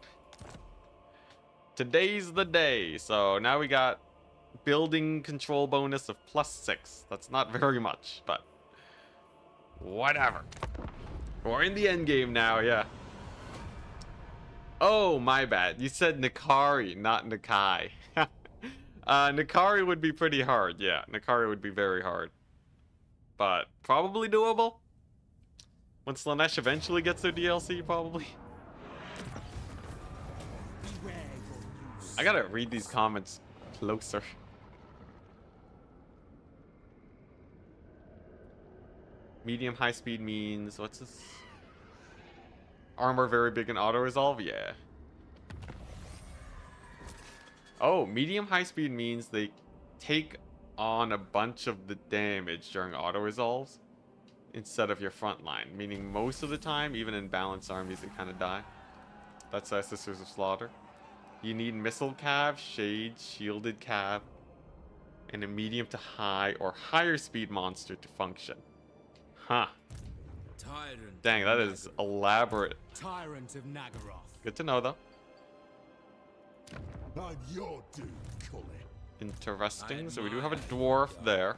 today's the day. So now we got building control bonus of +6. That's not very much, but whatever. We're in the end game now, yeah. Oh, my bad. You said Nikari, not Nikai. Nikari would be pretty hard, yeah. Nikari would be very hard. But probably doable. When Slanesh eventually gets their DLC, probably. I gotta read these comments closer. Medium high speed means, what's this? Armor very big and auto resolve? Yeah. Oh, medium high speed means they take on a bunch of the damage during auto resolves instead of your front line. Meaning most of the time, even in balanced armies, they kind of die. That's Sisters of Slaughter. You need missile cav, shade, shielded cav, and a medium to high or higher speed monster to function. Huh. Tyrant. Dang, that is elaborate. Tyrant of Nagaroth. Good to know, though. I'm your dude, Cully. Interesting. So we do have a dwarf there.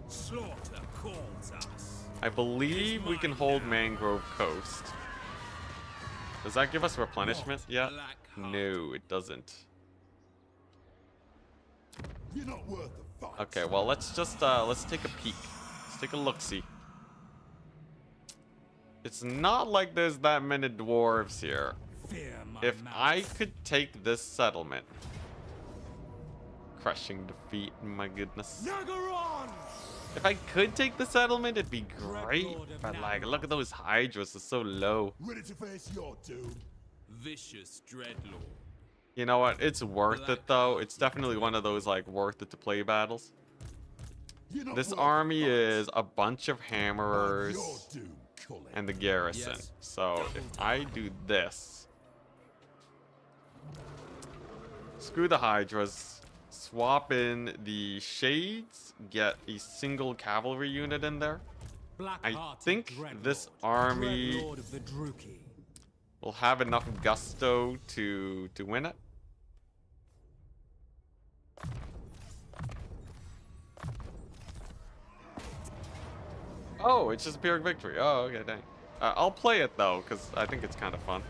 Slaughter calls us. I believe we can hold Mangrove Coast. Does that give us replenishment yet? No, it doesn't. You're not worth the fight. Okay, well, let's just let's take a peek. Let's take a look-see. It's not like there's that many dwarves here. Fear my If mouth. I could take this settlement. Crushing defeat, my goodness. Nagaron! If I could take the settlement, it'd be great. Lord of But like, Nagaroth. look at those Hydras, they're so low. Ready to face your doom. Vicious dreadlord. You know what? It's worth it though. It's definitely one of those like worth it to play battles. You're not This worth the army fight. is a bunch of I'm hammerers your doom, Cully. and the garrison. Yes. So if I do this, screw the Hydras, swap in the shades, get a single cavalry unit in there. I think this army Dreadlord of the Druki. will have enough gusto to win it. Oh, it's just a Pyrrhic victory. Oh, okay, dang. I'll play it though, because I think it's kind of fun.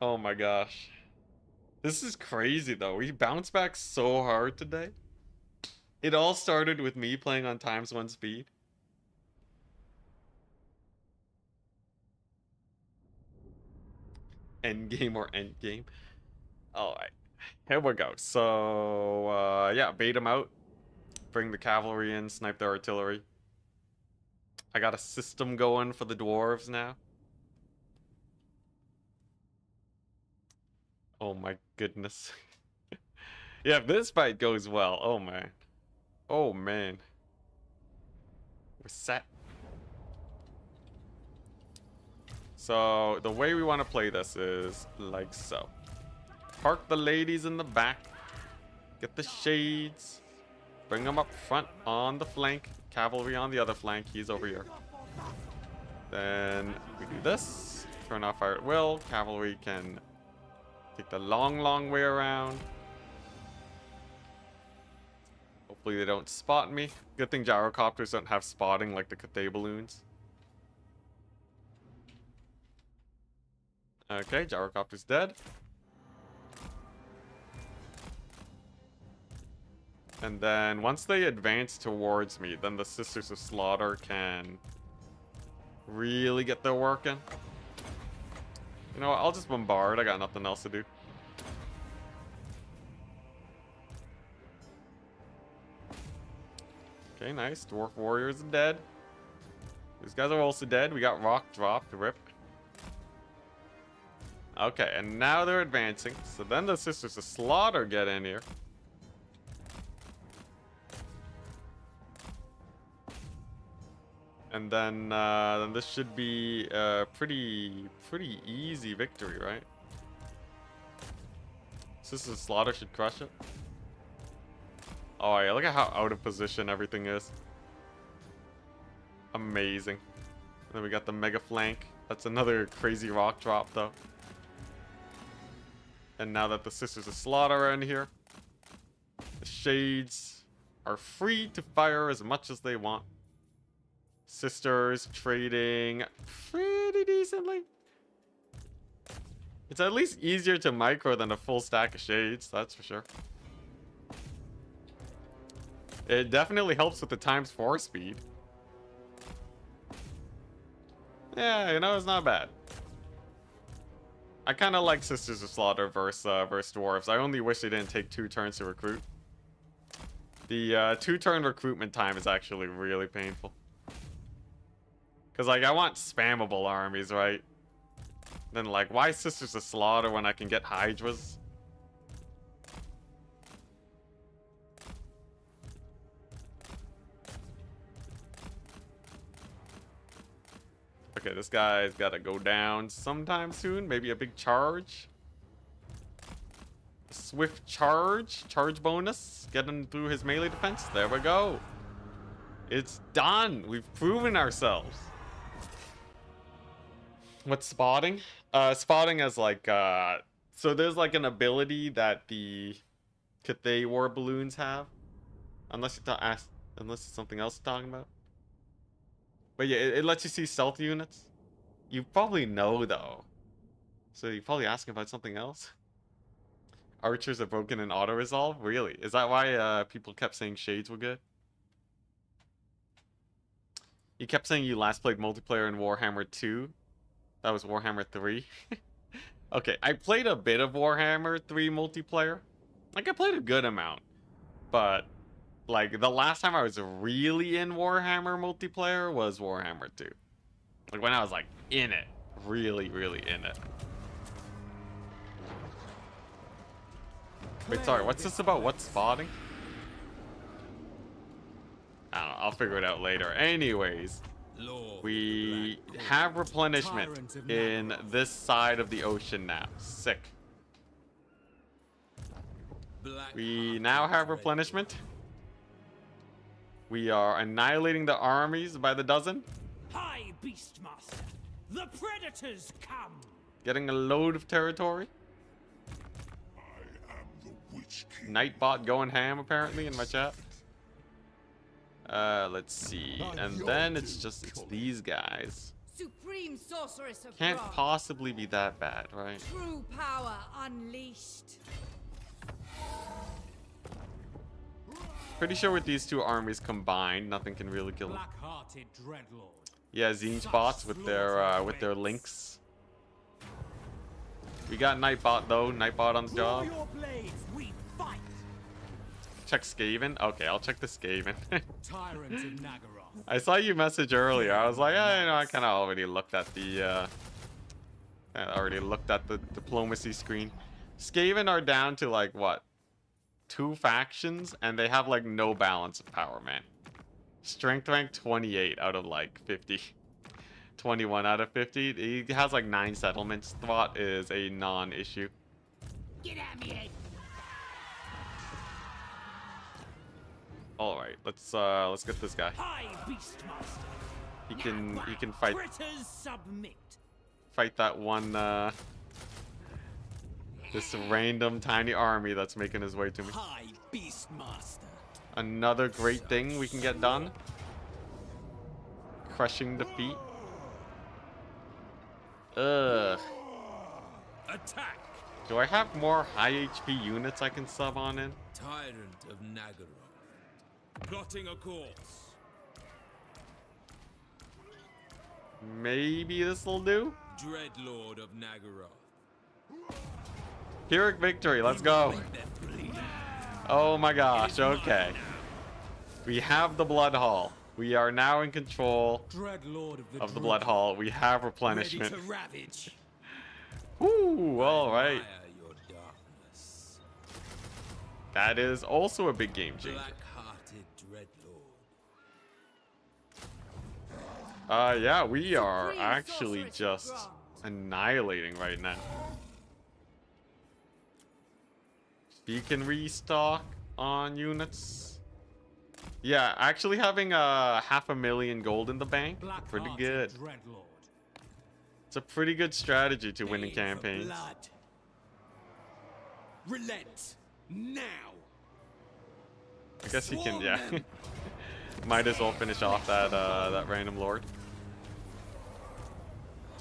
Oh my gosh. This is crazy though. We bounced back so hard today. It all started with me playing on ×1 speed. Endgame or endgame. Alright. Here we go. So, yeah, bait them out. Bring the cavalry in, snipe their artillery. I got a system going for the dwarves now. Oh my goodness. Yeah, if this fight goes well, oh man. Oh man. We're set. So, the way we want to play this is like so. Park the ladies in the back. Get the shades. Bring them up front on the flank. Cavalry on the other flank. He's over here. Then we do this. Turn off fire at will. Cavalry can take the long, long way around. Hopefully they don't spot me. Good thing gyrocopters don't have spotting like the Cathay balloons. Okay, gyrocopter's dead. And then once they advance towards me, then the Sisters of Slaughter can really get their work in. You know what? I'll just bombard. I got nothing else to do. Okay, nice. Dwarf warriors are dead. These guys are also dead. We got rock dropped. Rip. Okay, and now they're advancing. So then the Sisters of Slaughter get in here. And then this should be a pretty easy victory, right? Sister Slaughter should crush it. Oh yeah, look at how out of position everything is. Amazing. And then we got the mega flank. That's another crazy rock drop though. And now that the Sisters of Slaughter are in here, the Shades are free to fire as much as they want. Sisters trading pretty decently. It's at least easier to micro than a full stack of Shades, that's for sure. It definitely helps with the ×4 speed. Yeah, you know, it's not bad. I kind of like Sisters of Slaughter versus dwarves. I only wish they didn't take 2 turns to recruit. The 2-turn recruitment time is actually really painful. Because, like, I want spammable armies, right? Then, like, why Sisters of Slaughter when I can get Hydras? Okay, this guy's got to go down sometime soon. Maybe a big charge. A swift charge. Charge bonus. Getting through his melee defense. There we go. It's done. We've proven ourselves. What's spotting? Spotting as like, so there's like an ability that the Cathay War balloons have. Unless it's something else you're talking about. But yeah, it lets you see stealth units. You probably know though. So you're probably asking about something else. Archers are broken in auto-resolve? Really? Is that why people kept saying Shades were good? You kept saying you last played multiplayer in Warhammer 2. That was Warhammer 3. Okay, I played a bit of Warhammer 3 multiplayer. Like, I played a good amount. But, like, the last time I was really in Warhammer multiplayer was Warhammer 2. Like, when I was, like, in it. Really, really in it. Wait, sorry, what's this about? What's spotting? I don't know, I'll figure it out later. Anyways, we have replenishment in this side of the ocean now. Sick. We now have replenishment. We are annihilating the armies by the dozen. Hi, Beastmaster. The predators come. Getting a load of territory. I am the Witch King. Nightbot going ham apparently in my chat. Let's see. And then it's these guys. Supreme sorceress of Can't Grog. possibly be that bad, right? True power unleashed. Pretty sure with these two armies combined, nothing can really kill them. Black-hearted dreadlord. Yeah, Zine spots with their links. We got Nightbot though. Nightbot on the job. Your blades, we fight. Check Skaven. Okay, I'll check the Skaven. Tyrant of Nagaroth. I saw you message earlier. I was like, yeah, you know, I kind of already looked at the diplomacy screen. Skaven are down to like what? 2 factions, and they have like no balance of power, man. Strength rank 28 out of like 50. 21 out of 50. He has like 9 settlements. Thought is a non-issue. Get at me, Ed. All right, let's get this guy. Hi, Beastmaster. He can fight Critters submit. that one this random tiny army that's making his way to me. Hi, Beastmaster. Another great thing we can get done. Crushing defeat. Ugh. Attack. Do I have more high HP units I can sub on in? Tyrant of Nagaroth. Plotting a course. Maybe this'll do? Dreadlord of Nagaroth. Pyrrhic victory, let's go. Oh my gosh, okay. We have the Blood Hall. We are now in control Dreadlord of the Blood Hall. We have replenishment. Ready to ravage. Ooh, alright. Fire your darkness. That is also a big game changer. Black-hearted dreadlord. Yeah, we are Supreme actually sorceress of just Grog. annihilating right now. beacon restock on units. Yeah, actually having 500,000 gold in the bank, pretty good. Dreadlord. It's a pretty good strategy to winning Need for campaigns. blood. Relent now. I guess he can, Swarm yeah. them. Might as well finish off that random lord.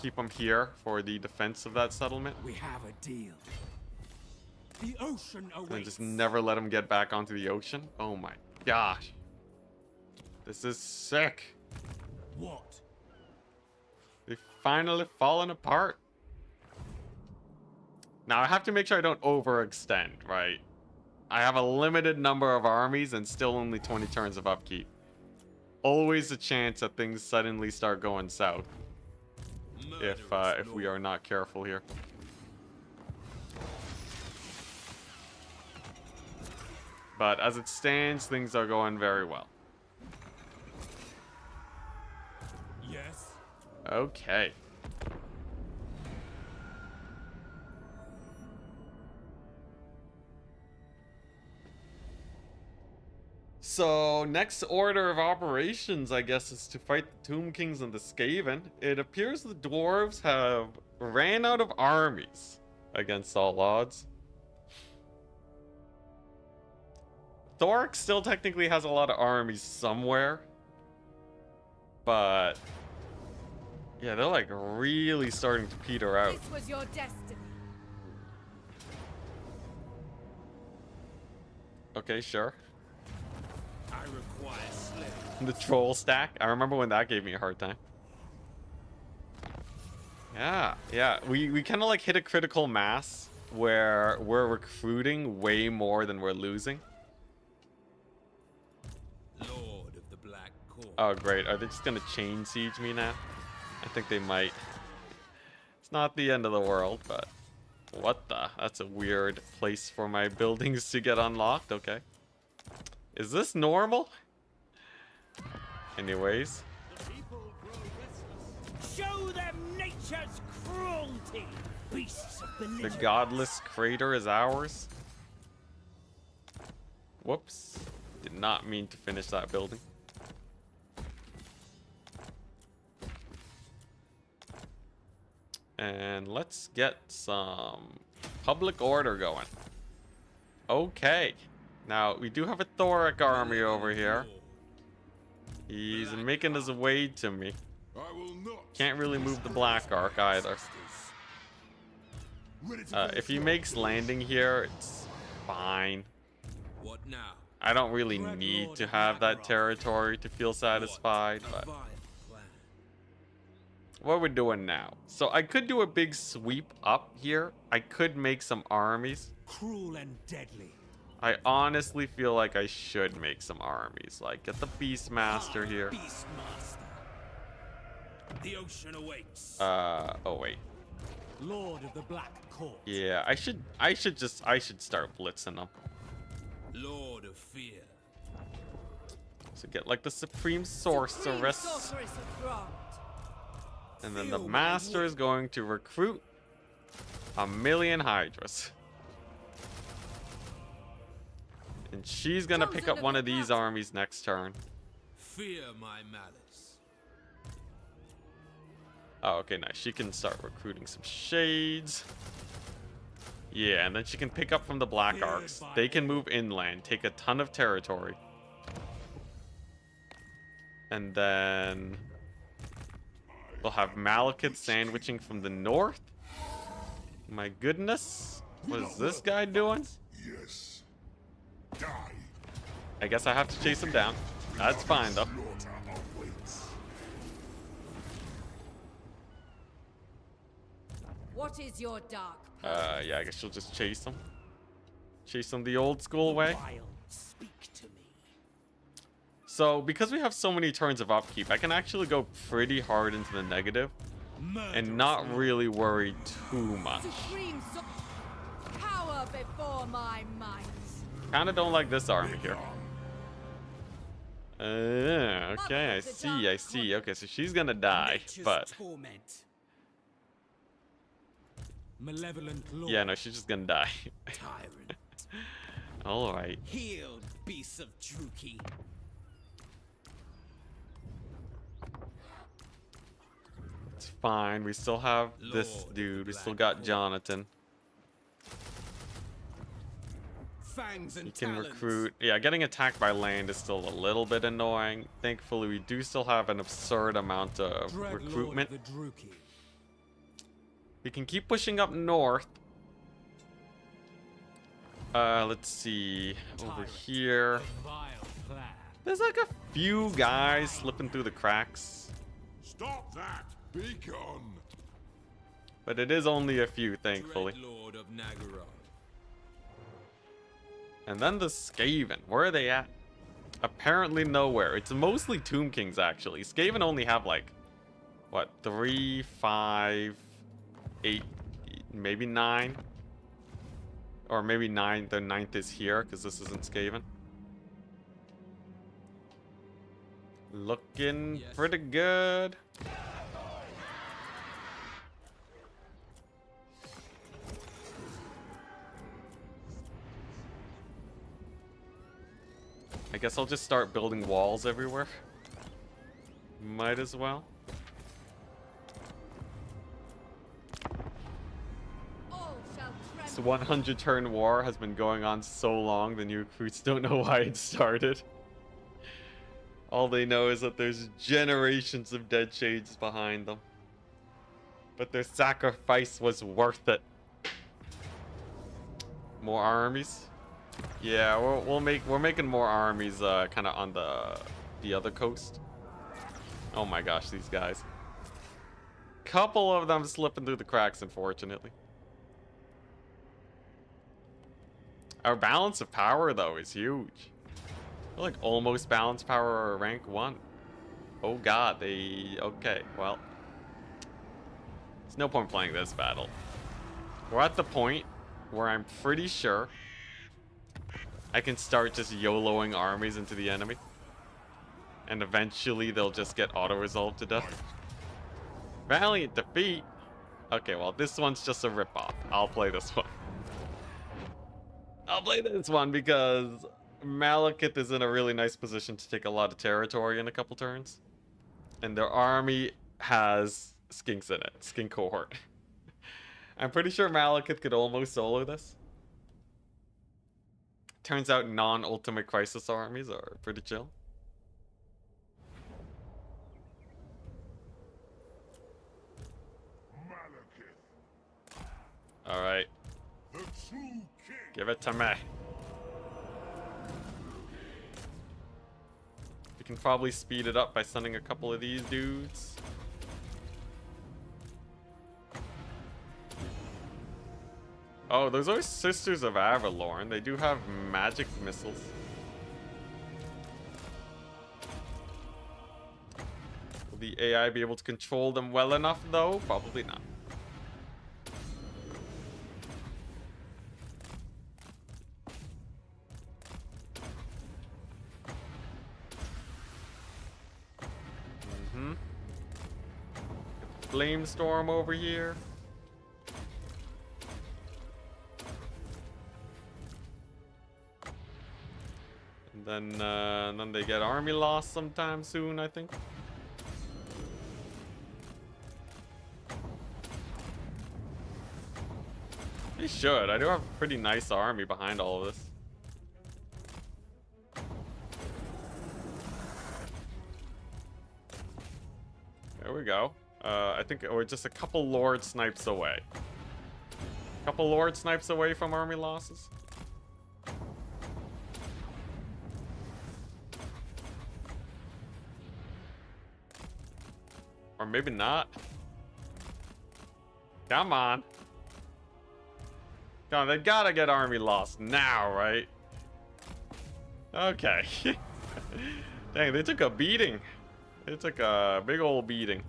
Keep him here for the defense of that settlement. We have a deal. The ocean awaits. And just never let him get back onto the ocean. Oh my gosh. This is sick. What? They've finally fallen apart. Now I have to make sure I don't overextend, right? I have a limited number of armies and still only 20 turns of upkeep. Always a chance that things suddenly start going south. If we are not careful here. But as it stands, things are going very well. Yes. Okay. So, next order of operations, I guess, is to fight the Tomb Kings and the Skaven. It appears the dwarves have ran out of armies against all odds. Thoric still technically has a lot of armies somewhere. But yeah, they're like really starting to peter out. This was your destiny. Okay, sure. I require slaves. The troll stack. I remember when that gave me a hard time. Yeah. We kind of like hit a critical mass where we're recruiting way more than we're losing. Lord of the Black Court. Oh, great. Are they just going to chain siege me now? I think they might. It's not the end of the world, but what the? That's a weird place for my buildings to get unlocked. Okay. Is this normal? Anyways. The people grow restless. Show them nature's cruelty, beasts of The belligerence. godless crater is ours. Whoops. Did not mean to finish that building. And let's get some public order going. Okay. Now, we do have a Thoric army over here. He's making his way to me. I will not. Can't really move the Black Ark either. If he makes landing here, it's fine. What now? I don't really need to have that territory to feel satisfied, A but vile plan. what we're doing now. So I could do a big sweep up here. I could make some armies. Cruel and deadly. I honestly feel like I should make some armies. Like, get the Beastmaster here. Beastmaster. The ocean awaits. Oh wait. Lord of the Black Court. Yeah, I should start blitzing them. Lord of Fear. So get like the Supreme Supreme Sorceress. sorceress of Grant. And then the Feel my Master is going to recruit 1,000,000 Hydras. And she's gonna pick up one of these armies next turn. Fear my malice. Oh, okay, nice. She can start recruiting some Shades. Yeah, and then she can pick up from the Black Arcs. They can move inland, take a ton of territory. And then we'll have Malekith sandwiching from the north. My goodness. What is this guy doing? Yes. Die. I guess I have to chase him down. That's fine, though. Slaughter awaits. What is your dark Yeah, I guess she'll just chase him. Chase him the old school way. wild? Speak to me. So, because we have so many turns of upkeep, I can actually go pretty hard into the negative and not really worry too much. Supreme power before my might. Kinda don't like this army here. Okay, I see. Okay, so she's gonna die, Nature's but torment. Malevolent Lord. yeah, no, she's just gonna die. Tyrant. Alright. Healed, beasts of Druki. It's fine. We still have this Lord of dude. the We still Black got Court. Jonathan. Fangs and You can talons. recruit. Yeah, getting attacked by land is still a little bit annoying. Thankfully, we do still have an absurd amount of Dread recruitment. Lord of the Druki. We can keep pushing up north. Let's see. Over Tyrant. here. Vile plan. There's like a few guys slipping through the cracks. Stop that! Be gone! But it is only a few, thankfully. Dread Lord of Nagaroth. And then the Skaven. Where are they at? Apparently nowhere. It's mostly Tomb Kings, actually. Skaven only have like, what, 3, 5, 8, maybe 9? Or maybe 9. The 9th is here, because this isn't Skaven. Looking Yes. pretty good. I guess I'll just start building walls everywhere. Might as well. All shall This tremble. 100 turn war has been going on so long, the new recruits don't know why it started. All they know is that there's generations of dead shades behind them. But their sacrifice was worth it. More armies? Yeah, we're making more armies kind of on the other coast. Oh my gosh, these guys. Couple of them slipping through the cracks, unfortunately. Our balance of power, though, is huge. We're like almost balance power rank 1. Oh god, they... Okay, well. There's no point playing this battle. We're at the point where I'm pretty sure I can start just YOLOing armies into the enemy. And eventually they'll just get auto-resolved to death. Valiant defeat? Okay, well, this one's just a ripoff. I'll play this one. I'll play this one because Malekith is in a really nice position to take a lot of territory in a couple turns. And their army has skinks in it. Skink cohort. I'm pretty sure Malekith could almost solo this. Turns out non-ultimate crisis armies are pretty chill. Malekith, Alright, the true king. give it to me. We can probably speed it up by sending a couple of these dudes. Oh, those are Sisters of Avalorn. They do have magic missiles. Will the AI be able to control them well enough, though? Probably not. Flamestorm over here. And then they get army loss sometime soon, I think. They should. I do have a pretty nice army behind all of this. There we go. I think we're just a couple Lord Snipes away. Couple Lord Snipes away from army losses. Or maybe not. Come on. Come on, they gotta get army lost now, right? Okay. Dang, they took a beating. They took a big old beating.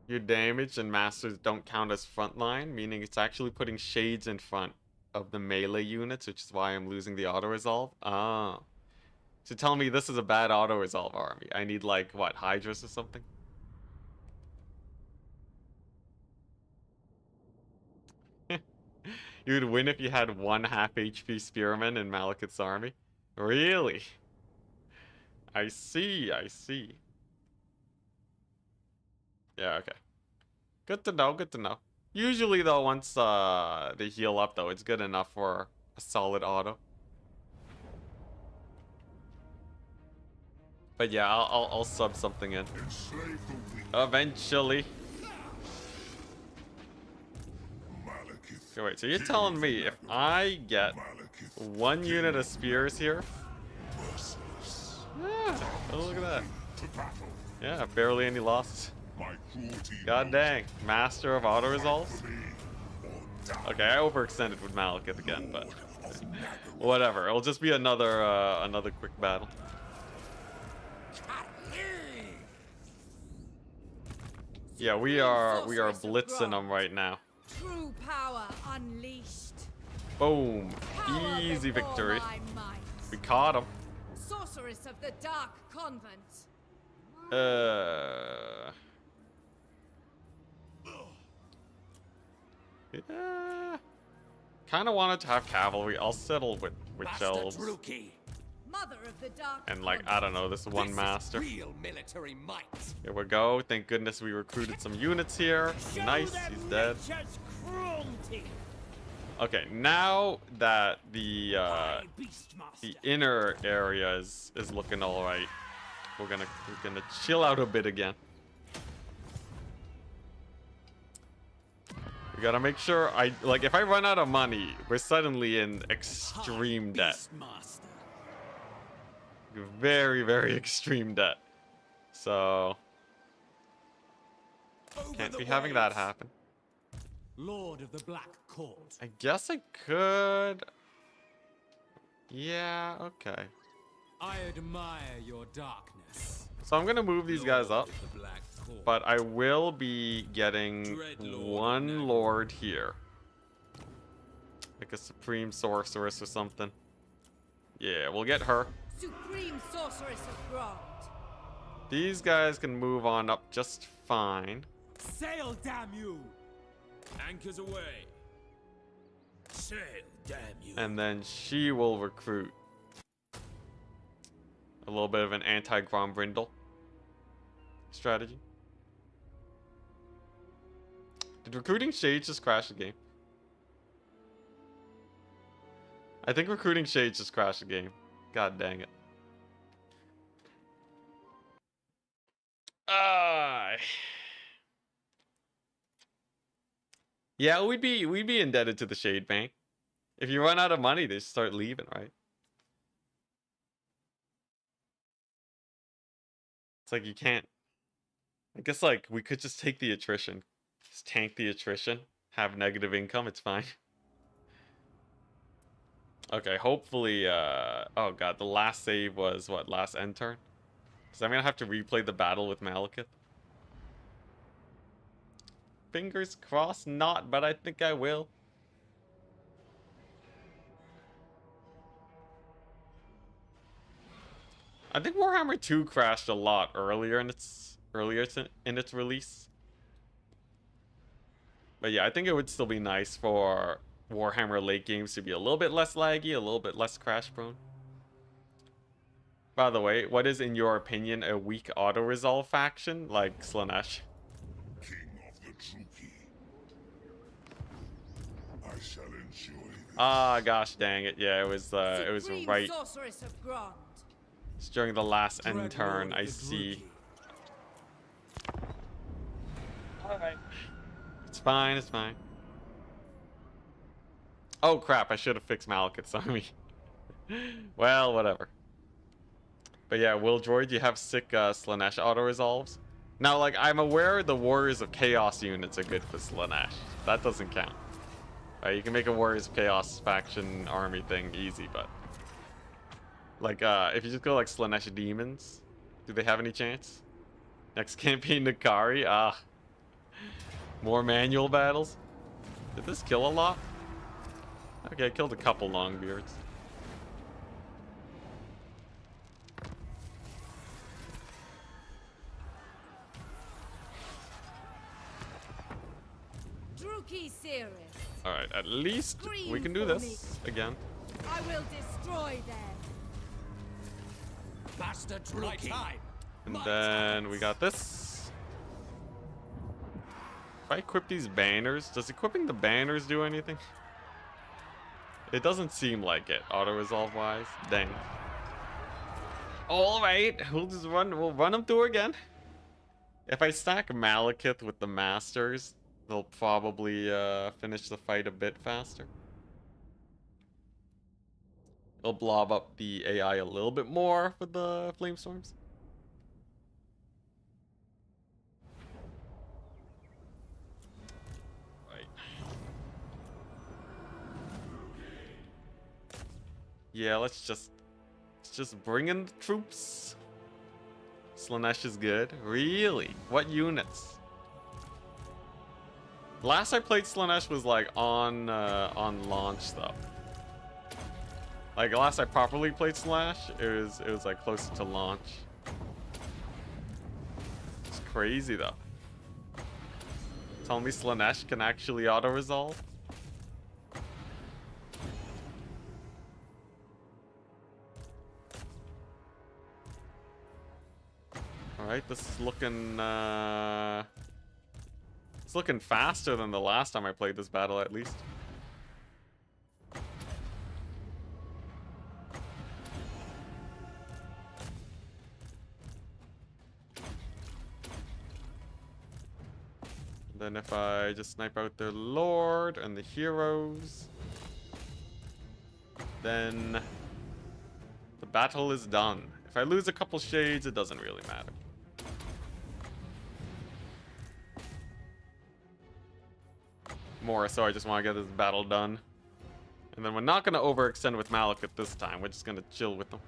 Your damage and masters don't count as frontline, meaning it's actually putting shades in front of the melee units, which is why I'm losing the auto-resolve. Ah. So tell me this is a bad auto-resolve army. I need, like, what, Hydras or something? You would win if you had 1 half HP spearman in Malekith's army? Really? I see, I see. Yeah, okay. Good to know, good to know. Usually, though, once they heal up, though, it's good enough for a solid auto. But yeah, I'll sub something in. Eventually. Okay, wait, so you're telling me if I get 1 unit of spears here? Yeah, oh, look at that. Yeah, barely any losses. God dang, master of auto resolves. Okay, I overextended with Malekith again, but whatever. It'll just be another another quick battle. Yeah, we are blitzing them right now. True power unleashed. Boom, Power easy before victory. my might. We caught him. Sorceress of the Dark Convent. Yeah. Kind of wanted to have cavalry. I'll settle with elves. Mother of the Dark And like, I don't know, this one master. Real military might. Here we go. Thank goodness we recruited some units here. Nice, he's dead. Okay, now that the inner area is looking all right, we're gonna chill out a bit again. We gotta make sure if I run out of money, we're suddenly in extreme debt. Very, very extreme debt. So can't be having that happen. Lord of the Black Court. I guess I could. Yeah, okay. I admire your darkness. So I'm gonna move these guys up, Lord of the Black Court. but I will be getting one lord here, like a supreme sorceress or something. Yeah, we'll get her. Supreme Sorceress of Grond. These guys can move on up just fine. Sail, damn you! Anchors away. Sail, damn you. And then she will recruit a little bit of an anti-Grombrindle strategy. Did recruiting Shades just crash the game? I think recruiting Shades just crashed the game. God dang it. Yeah, we'd be indebted to the Shade Bank. If you run out of money, they just start leaving, right? It's like you can't. I guess like we could just take the attrition. Just tank the attrition. Have negative income, it's fine. Okay, hopefully, oh god, the last save was, what, last end turn? So I'm gonna have to replay the battle with Malekith. Fingers crossed not, but I think I will. I think Warhammer 2 crashed a lot earlier in its release. But yeah, I think it would still be nice for Warhammer late games to be a little bit less laggy, a little bit less crash prone. By the way, what is in your opinion a weak auto resolve faction like Slaanesh? King of the Druki. I shall enjoy this. Ah, gosh dang it. Yeah, it was right. Sorceress of Grond. It's during the last end turn, I see. Alright. It's fine, it's fine. Oh crap, I should have fixed Malekith's army. Well, whatever. But yeah, Will Droid, you have sick Slaanesh auto-resolves. Now, like, I'm aware the Warriors of Chaos units are good for Slaanesh. That doesn't count. Right, you can make a Warriors of Chaos faction army thing easy, but... Like, if you just go like Slaanesh Demons, do they have any chance? Next campaign, Nakari? Ah. More manual battles? Did this kill a lot? Okay, I killed a couple Longbeards. Alright, at least we Scream can do for this again. I will destroy them. Bastard rookie. And then we got this. If I equip these banners, does equipping the banners do anything? It doesn't seem like it, auto-resolve wise. Dang. Alright, we'll run them through again. If I stack Malekith with the Masters, they'll probably finish the fight a bit faster. It'll blob up the AI a little bit more with the Flamestorms. Right. Yeah, let's just bring in the troops. Slaanesh is good. Really? What units? Last I played Slaanesh was like on launch though. Like last I properly played Slaanesh, it was like closer to launch. It's crazy though. Tell me Slaanesh can actually auto-resolve? Alright, this is looking it's looking faster than the last time I played this battle at least. Then if I just snipe out their lord and the heroes, then the battle is done. If I lose a couple shades, it doesn't really matter. More so I just want to get this battle done. And then we're not going to overextend with Malekith this time. We're just going to chill with them.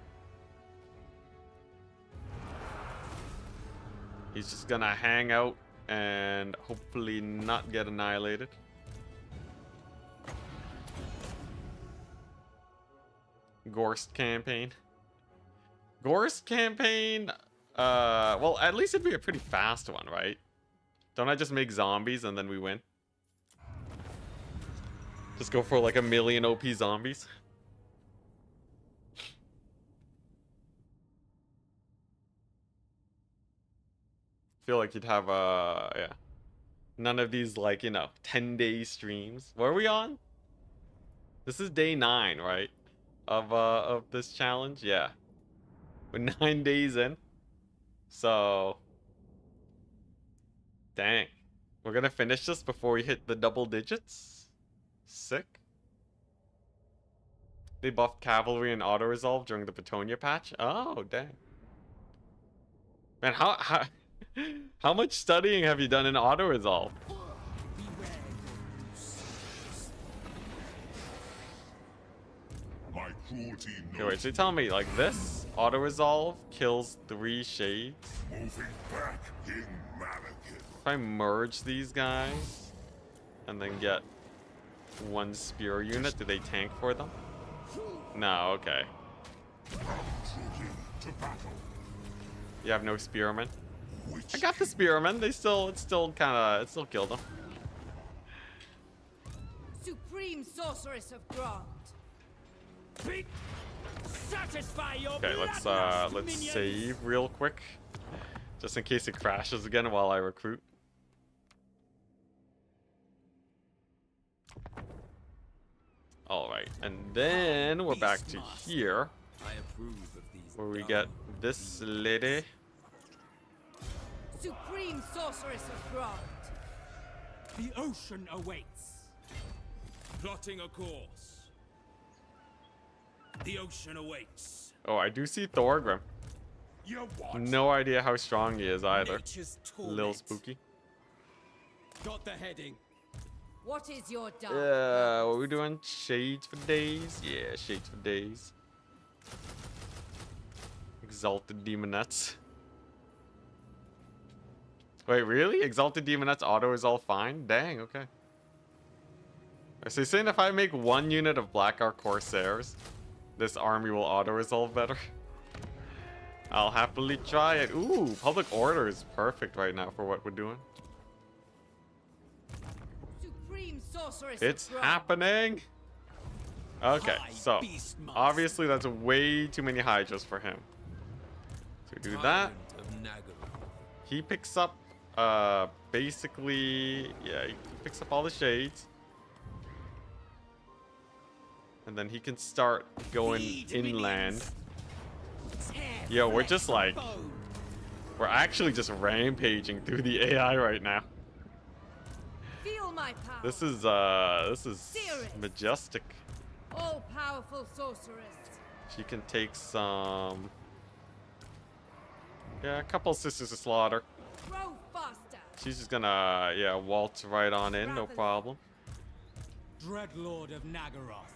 He's just going to hang out and hopefully not get annihilated. Gorst campaign. Gorst campaign, well, at least it'd be a pretty fast one, right? Don't I just make zombies and then we win? Just go for like 1,000,000 OP zombies. Feel like you'd have yeah, none of these like, you know, 10-day streams. What are we on? This is day 9, right? Of this challenge. Yeah, we're 9 days in. So dang, we're gonna finish this before we hit the double digits. Sick. They buffed cavalry and auto resolve during the Petonia patch. Oh dang, man, how much studying have you done in auto resolve? My cruelty Okay, wait, so you tell me like this auto resolve kills 3 shades. moving back, King Malekith. If I merge these guys and then get 1 spear unit, do they tank for them? No, okay. Trooping to battle. You have no spearmen. Which I got the spearmen. It still killed them. Supreme sorceress of Grant. Satisfy your Okay, bloodlust, let's minions. save real quick, just in case it crashes again while I recruit. All right, and then we're back to here, I approve of these where we get this lady. Supreme sorceress of Grant. The ocean awaits. Plotting a course. The ocean awaits. Oh, I do see Thorgrim. you what? No idea how strong he is either. Nature's Little torment. spooky. Got the heading. What is your dark? What are we doing? Shades for days? Yeah, shades for days. Exalted Demonettes. Wait, really? Exalted Demonettes auto is all fine? Dang, okay. So you're saying if I make 1 unit of Black Ark Corsairs, this army will auto-resolve better? I'll happily try it. Ooh, Public Order is perfect right now for what we're doing. Supreme sorceress It's of Rome. happening. Okay, High so beast master. obviously that's way too many Hydras for him. So we do that. Tyrant of Nagaroth. He picks up, basically, yeah, he picks up all the shades. And then he can start going Feed inland. minions. Tear Yo, we're flesh just like, and bone. we're actually just rampaging through the AI right now. Feel my power. This is Serious. majestic. All-powerful sorceress. She can take some, yeah, a couple sisters to slaughter. Grow faster. She's just gonna, yeah, waltz right on in, no problem. Dreadlord of Nagaroth.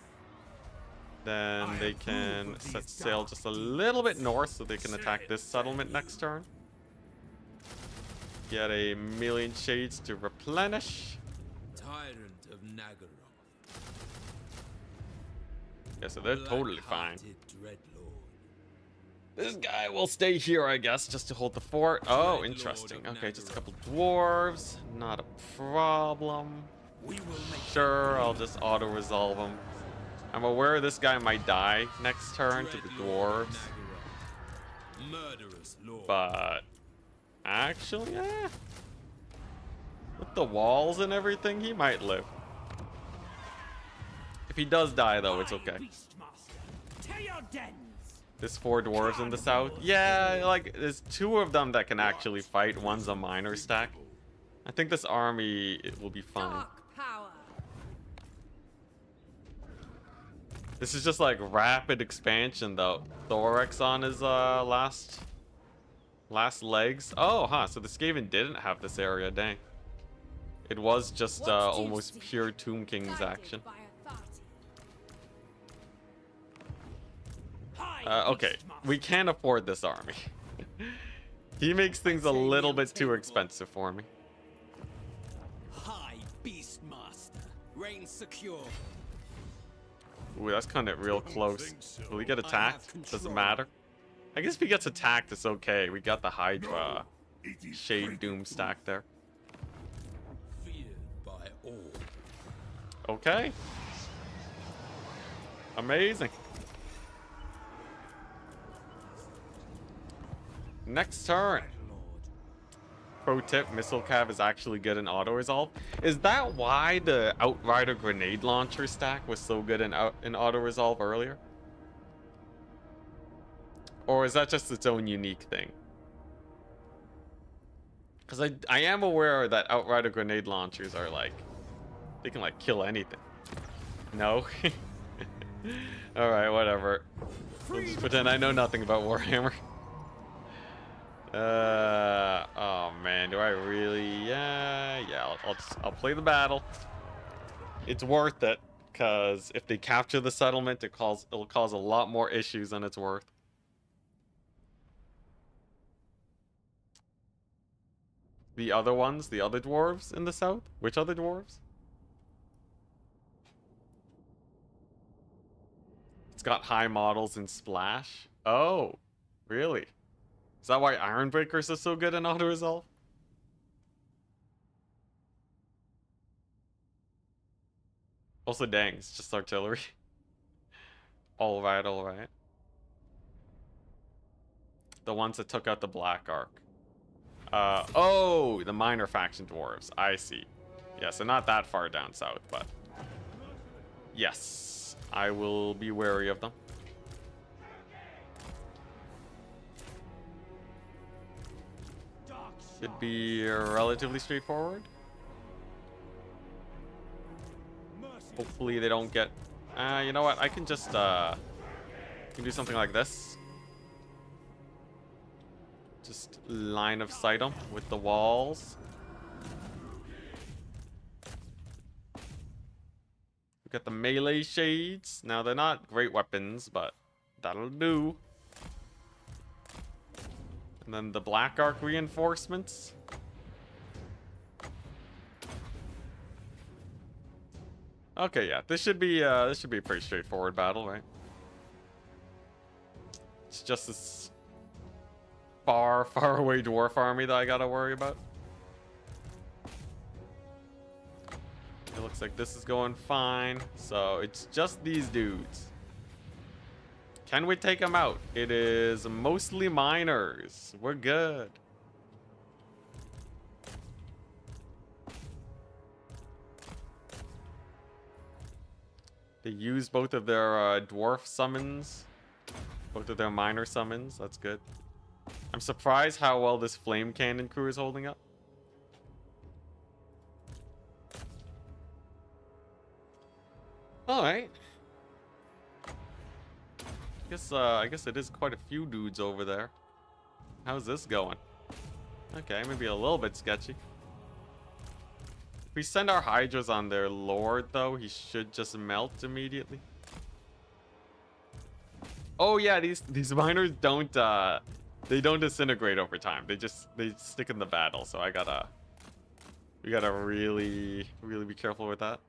Then I they approve can of set these sail dark just a little bit deeds. north so they can attack this settlement next turn. Get a million shades to replenish. Tyrant of Nagaroth. Yeah, so they're totally fine. Black-hearted Dreadlord. This guy will stay here, I guess, just to hold the fort. Oh, interesting. Okay, just a couple dwarves. Not a problem. We will make Sure, I'll just auto-resolve him. I'm aware this guy might die next turn to the Dreadlord of dwarves. Nagaroth. Murderous lord. But actually, yeah. With the walls and everything, he might live. If he does die, though, it's okay. Beastmaster, to your dens. There's 4 dwarves in the south. Yeah, like, there's 2 of them that can actually fight. One's a minor stack. I think this army it will be fine. Dark power. This is just like rapid expansion, though. Thorax on his last legs. Oh, huh. So the Skaven didn't have this area. Dang. It was just What do you almost see? pure Tomb King's Guided action. by authority. Okay, we can't afford this army. He makes things a little bit too expensive for me. High Beastmaster. Reign secure. Ooh, that's kind of real close. Will he get attacked? Doesn't control. matter. I guess if he gets attacked, it's okay. We got the Hydra It is Shade great. Doom stack there. Feared by all. Okay. Amazing. Next turn. Pro tip, Missile Cav is actually good in auto-resolve. Is that why the Outrider grenade launcher stack was so good in auto-resolve earlier? Or is that just its own unique thing? Because I am aware that Outrider grenade launchers are like, they can like kill anything. No? Alright, whatever. We'll just pretend I know nothing about Warhammer. Oh man, do I really? Yeah. I'll play the battle. It's worth it, cause if they capture the settlement, it'll cause a lot more issues than it's worth. The other ones, the other dwarves in the south. Which other dwarves? It's got high models in Splash. Oh, really? Is that why Ironbreakers are so good in auto-resolve? Also, dang, it's just artillery. Alright, alright. The ones that took out the Black Ark. Oh, the minor faction dwarves. I see. Yeah, so not that far down south, but... Yes, I will be wary of them. Should be relatively straightforward. Hopefully they don't get... you know what? I can just can do something like this. Just line of sight them with the walls. We got the melee shades. Now they're not great weapons, but that'll do. And then the Black Ark reinforcements. Okay, yeah, this should be a pretty straightforward battle, right? It's just this far away dwarf army that I gotta worry about. It looks Looks like this is going fine. So it's just these dudes. Can we take them out? It is mostly miners. We're good. They use both of their dwarf summons. Both of their miner summons. That's good. I'm surprised how well this flame cannon crew is holding up. Alright. I guess it is quite a few dudes over there. How's this going? Okay, maybe a little bit sketchy. If we send our Hydras on their lord, though, he should just melt immediately. Oh yeah, these miners don't they don't disintegrate over time. They stick in the battle. So we gotta really be careful with that.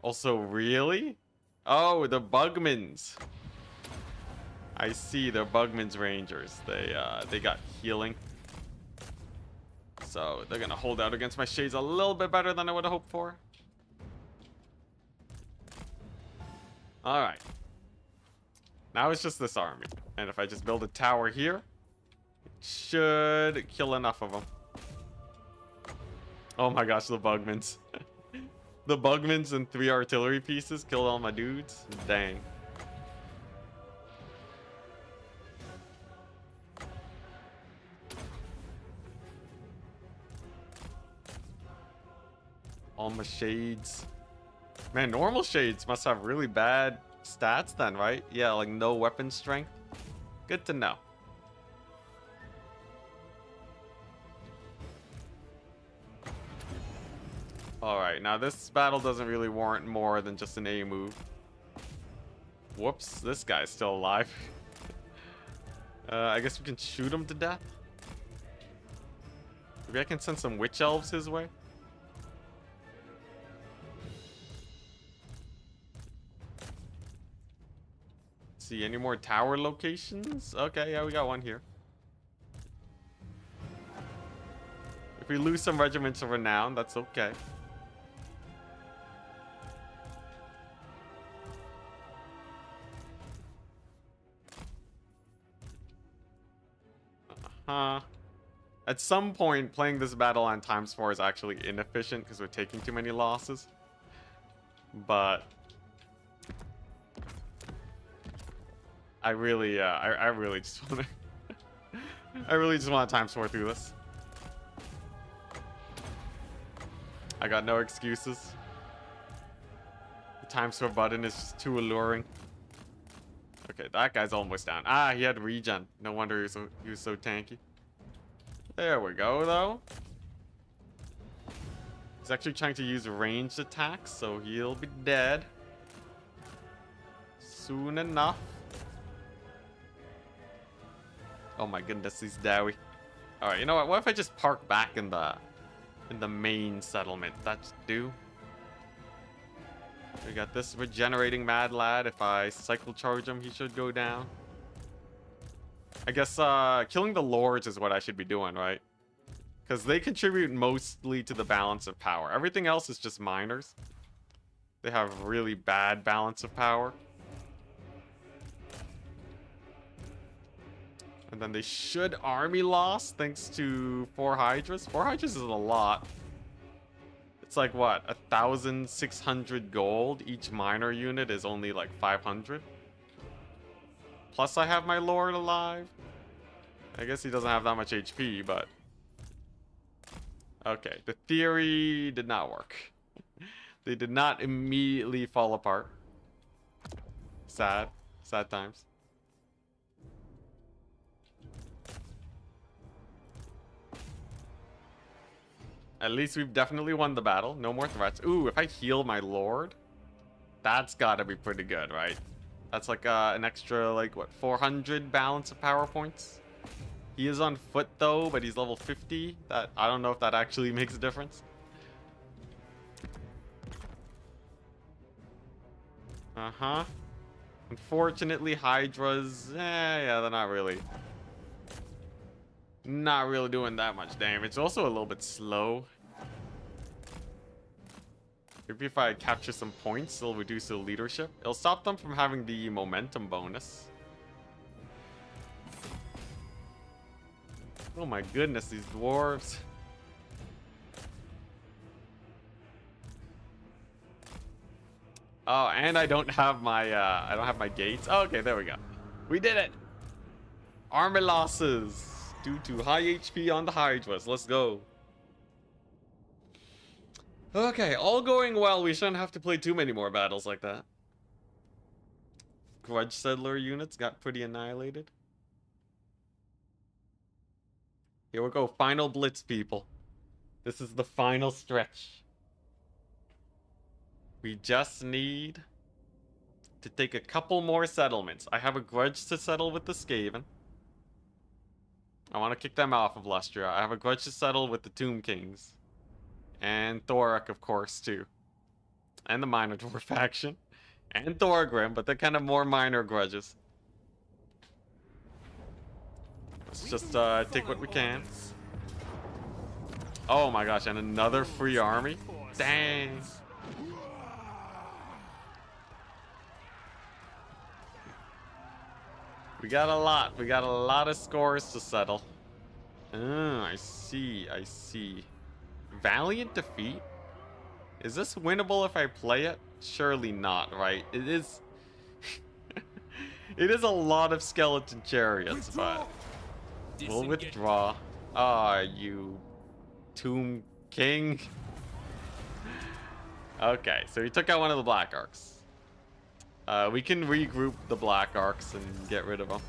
Also, really? Oh, the Bugmans. I see, they're Bugman's Rangers. They got healing. So they're gonna hold out against my shades a little bit better than I would have hoped for. Alright. Now it's just this army. And if I just build a tower here, it should kill enough of them. Oh my gosh, the Bugmans. The Bugmans and 3 artillery pieces killed all my dudes. Dang. All my shades. Man, normal shades must have really bad stats then, right? Yeah, like no weapon strength. Good to know. Alright, now this battle doesn't really warrant more than just an A move. Whoops, this guy's still alive. I guess we can shoot him to death. Maybe I can send some witch elves his way. See any more tower locations? Okay, yeah, we got one here. If we lose some regiments of renown, that's okay. At some point, playing this battle on ×4 is actually inefficient because we're taking too many losses. But I really just want to I really just want to ×4 through this. I got no excuses. The ×4 button is just too alluring. Okay, that guy's almost down. Ah, he had regen. No wonder he was so tanky. There we go, though. He's actually trying to use ranged attacks, so he'll be dead soon enough. Oh my goodness, he's dowie. All right, you know what? What if I just park back in the main settlement? That's do. We got this regenerating mad lad. If I cycle charge him, he should go down. I guess killing the lords is what I should be doing, right? Because they contribute mostly to the balance of power. Everything else is just minors. They have really bad balance of power. And then they should army loss thanks to 4 Hydras. 4 Hydras is a lot. It's like what? 1,600 gold. Each minor unit is only like 500. Plus I have my lord alive. I guess he doesn't have that much HP, but okay, the theory did not work. They did not immediately fall apart. Sad times. At least we've definitely won the battle. No more threats. Ooh, if I heal my lord, that's gotta be pretty good, right? That's like an extra, like, what, 400 balance of power points? He is on foot, though, but he's level 50. I don't know if that actually makes a difference. Uh-huh. Unfortunately, Hydras, yeah, they're not really doing that much damage. It's also a little bit slow. Maybe if I capture some points, it'll reduce the leadership. It'll stop them from having the momentum bonus. Oh my goodness, these dwarves. Oh, and I don't have my gates. Oh, okay, there we go. We did it. Armor losses due to high HP on the Hydras. Let's go. Okay, all going well. We shouldn't have to play too many more battles like that. Grudge Settler units got pretty annihilated. Here we go. Final blitz, people. This is the final stretch. We just need to take a couple more settlements. I have a grudge to settle with the Skaven. I want to kick them off of Lustria. I have a grudge to settle with the Tomb Kings. And Thorak, of course, too. And the Minotaur faction. And Thorgrim, but they're kind of more minor grudges. Let's just take what we can. Oh my gosh, and another free army? Dang. We got a lot. We got a lot of scores to settle. I see. I see. Valiant defeat? Is this winnable if I play it? Surely not, right? It is... it is a lot of skeleton chariots, but... we'll withdraw. Ah, you... Tomb King. Okay, so he took out one of the Black Arcs. We can regroup the Black Arcs and get rid of them.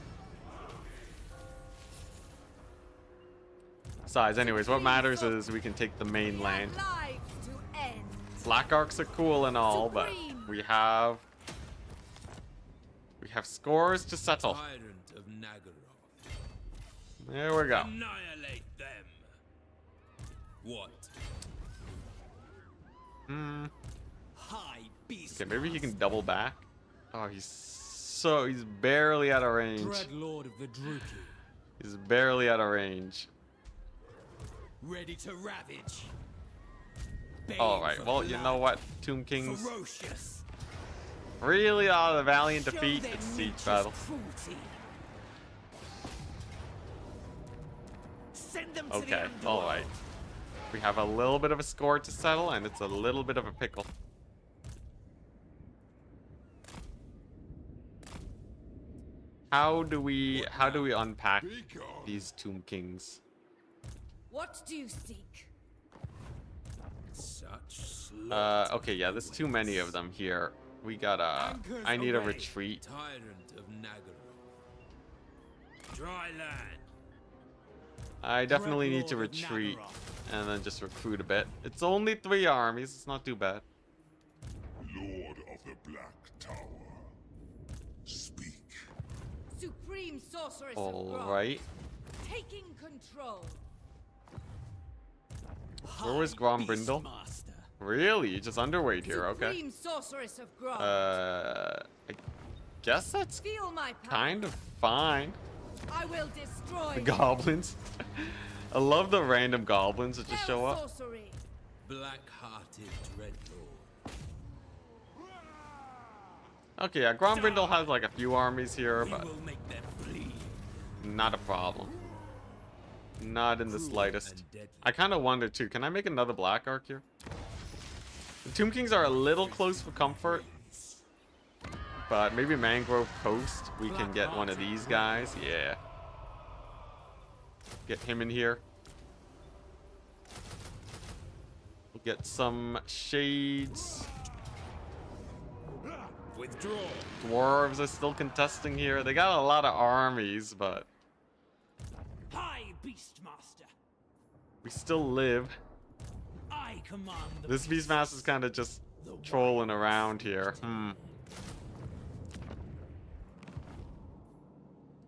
Besides, anyways, what matters is we can take the mainland. Black Arcs are cool and all, but we have scores to settle. There we go. Annihilate them. What? High beast. Okay, maybe he can double back. Oh, he's barely out of range. Dread Lord of the Druki. He's barely out of range. Ready to ravage. All right. Well, you know what, Tomb Kings. Ferocious. Really, the valiant defeat. It's siege battle. Okay. All right. We have a little bit of a score to settle, and it's a little bit of a pickle. How do we unpack these Tomb Kings? What do you seek? Such Okay, yeah, there's too many of them here. We gotta... I need a retreat. Tyrant of Nagaroth. Dry land. I definitely need to retreat and then just recruit a bit. It's only 3 armies. It's not too bad. Lord of the Black Tower. Speak. Supreme sorceress of All Grog. right. Taking control. Where was Grombrindle? Really? You just underweight here, okay. Supreme sorceress of Grog. I guess that's Feel my power. kind of fine. I will destroy The goblins. I love the random goblins that just Hell show up. sorcery. Black-hearted Dreadlord. Okay, yeah, Grombrindle has like a few armies here, We but will make them bleed. not a problem. Not in the Cruel slightest. and deadly. I kind of wonder too, can I make another Black Arc here? The Tomb Kings are a little close for comfort, but maybe Mangrove Coast, we can get one of these guys. Yeah. Get him in here. We'll get some shades. Withdraw. Dwarves are still contesting here. They got a lot of armies, but High Beastmaster. we still live. I command the This Beastmaster is kind of just trolling around here.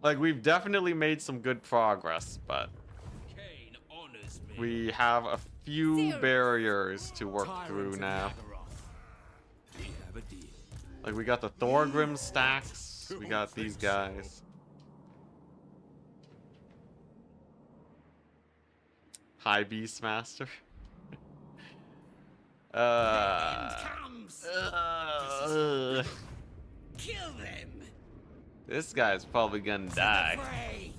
Like, we've definitely made some good progress, but Cain honors me. we have a few Serious. barriers to work Tyrant through of now. Nagaroth. We have a deal. Like, we got the Thorgrim stacks. We got these guys. High Beastmaster. comes. Kill them. This guy's probably gonna die. Fray.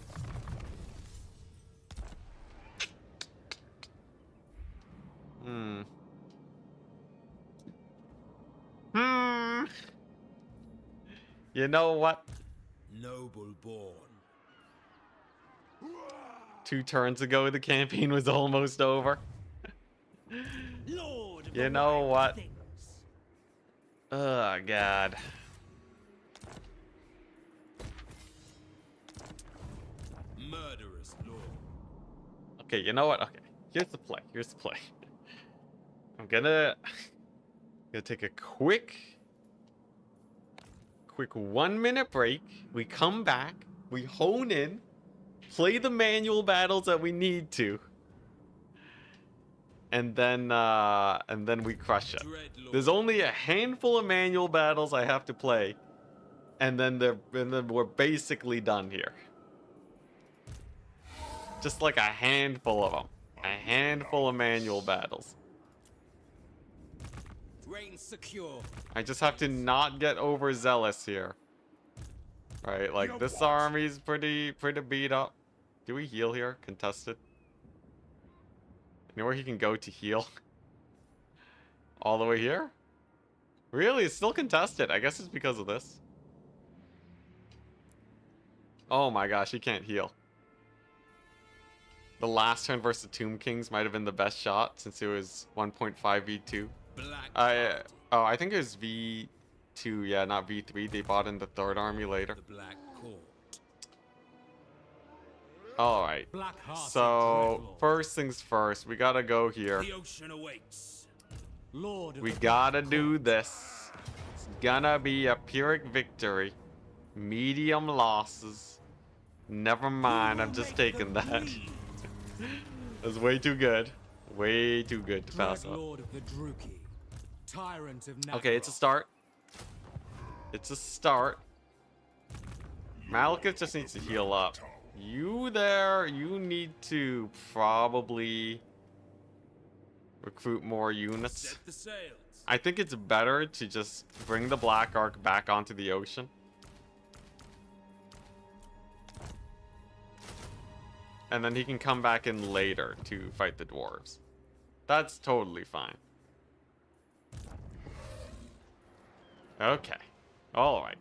You know what? Noble born. 2 turns ago, the campaign was almost over. Lord of You the know wild what? things. Oh, God. Murderous lord. Okay, you know what? Okay, here's the play. Here's the play. I'm gonna take a quick 1-minute break. We come back. We hone in. Play the manual battles that we need to. And then we crush it. There's only a handful of manual battles I have to play. And then we're basically done here. Just like a handful of them. A handful of manual battles. Reign secure. I just have to not get overzealous here. Right, like this army's pretty beat up. Do we heal here? Contested? You know where he can go to heal? All the way here? Really? It's still contested. I guess it's because of this. Oh my gosh, he can't heal. The last turn versus the Tomb Kings might have been the best shot since it was 1.5 v2. Black I think it was v2, yeah, not v3. They bought in the 3rd army later. the Black Court. Alright. So, first things first, we gotta go here. The ocean awaits. Lord of We the gotta do this. It's gonna be a Pyrrhic victory. Medium losses. Never mind, I'm just taking that. That's way too good. Way too good to pass Dread up. Lord of the Druki. Tyrant of Okay, it's a Nagara. start. It's a start. Malekith just needs to heal up. You there, you need to probably recruit more units. Set the sails. I think it's better to just bring the Black Ark back onto the ocean. And then he can come back in later to fight the dwarves. That's totally fine. Okay. Alright.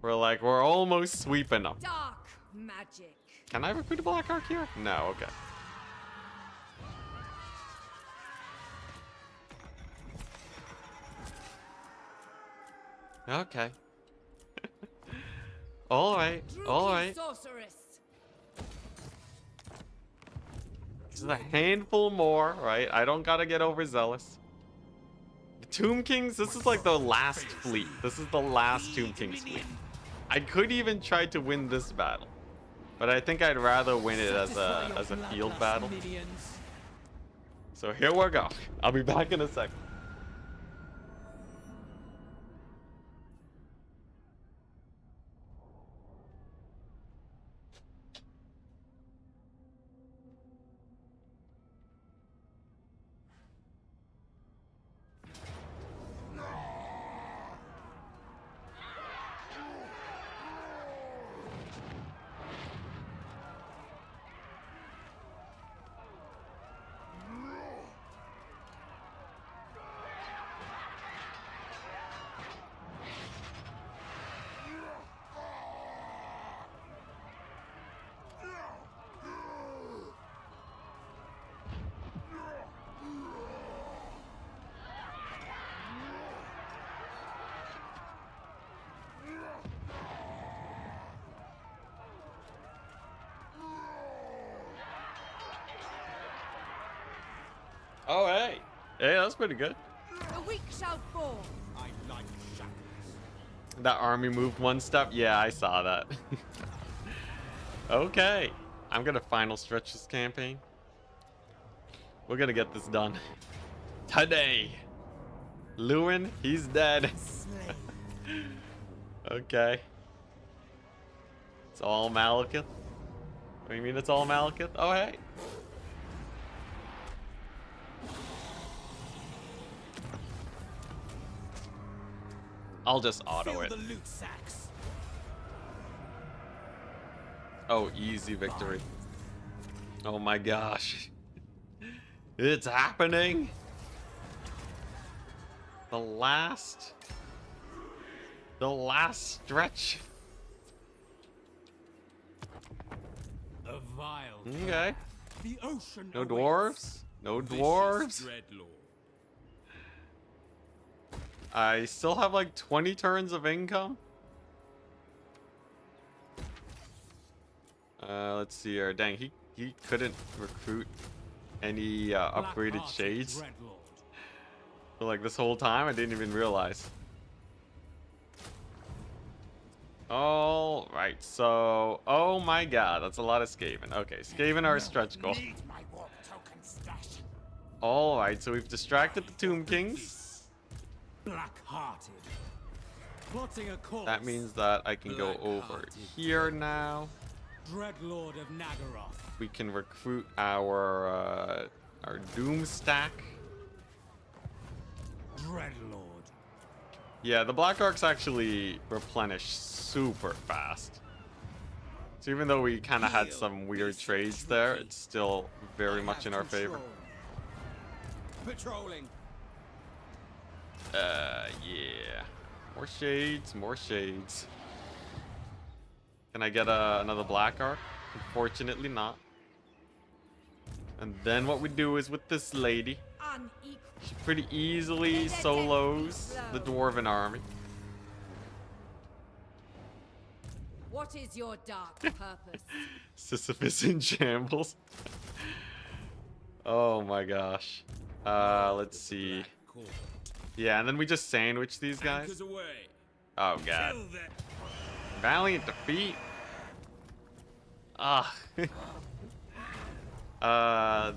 We're almost sweeping them. dark magic. Can I recruit a Black Ark here? No, okay. Okay. Alright, Druki alright. sorceress. Just a handful more, right? I don't gotta get overzealous. The Tomb Kings, this is like the last fleet. This is the last Tomb Kings fleet. I could even try to win this battle. But I think I'd rather win it as a field battle. So here we go. I'll be back in a second. Oh, hey. Hey, that's pretty good. The weak shall fall. I like shackles. That army moved one step. Yeah, I saw that. Okay. I'm going to final stretch this campaign. We're going to get this done. Today. Lewin, he's dead. Okay. It's all Malekith. What do you mean it's all Malekith? Oh, hey. I'll just auto Fill it. the loot sacks. Oh, easy victory. Oh my gosh. It's happening. The last stretch. A vile. Okay. The ocean. No awaits. dwarves. No Vicious dwarves. dreadlord. I still have like 20 turns of income. Let's see here. Dang, he couldn't recruit any upgraded Black-hearted shades dreadlord. for like this whole time. I didn't even realize. All right, so oh my god, that's a lot of Skaven. Okay, Skaven are a stretch goal. Need my warp token stash. All right, so we've distracted the Tomb Kings. Black-hearted. Plotting a course. That means that I can go over Black-hearted. here now. Dreadlord of Nagaroth. We can recruit our Doom stack. Dreadlord. Yeah, the Black Arcs actually replenish super fast. So even though we kind of had some weird trades there, it's still very much in our favor. Patrolling. Yeah. More shades, more shades. Can I get another Black Arc? Unfortunately not. And then what we do is with this lady, Unequal. she pretty easily solos the Dwarven army. What is your dark purpose? Sisyphus in shambles. Oh my gosh. Let's see. Black Court. Yeah, and then we just sandwich these guys. Anchors away. Oh god. Kill them. Valiant defeat. Ah.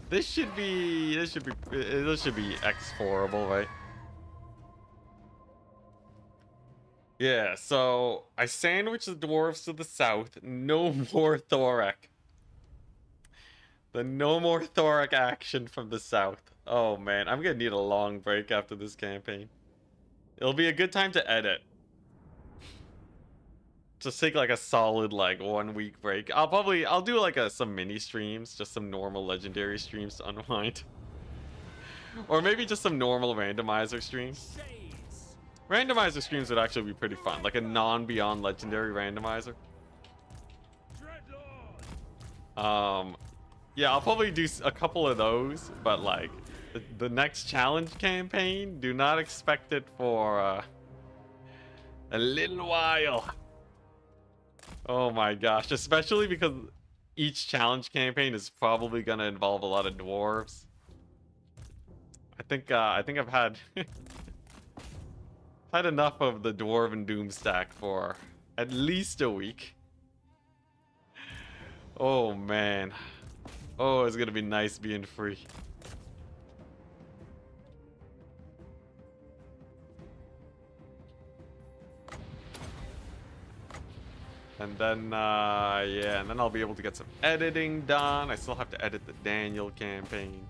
This should be X4able, right? Yeah, so I sandwich the dwarves to the south. No more Thorak. The no more Thorak action from the south. Oh man, I'm gonna need a long break after this campaign. It'll be a good time to edit. Just take like a solid like 1 week break. I'll do like some mini streams, just some normal legendary streams to unwind. Or maybe just some normal randomizer streams. Shades. Randomizer streams would actually be pretty fun, like a non-beyond legendary randomizer. Dreadlord. Yeah, I'll probably do a couple of those, but like the next challenge campaign, do not expect it for a little while. Oh my gosh, especially because each challenge campaign is probably gonna involve a lot of dwarves. I think I've had had enough of the Dwarven Doom stack for at least a week. Oh man. Oh, it's gonna be nice being free. And then, yeah, and then I'll be able to get some editing done. I still have to edit the Daniel campaign.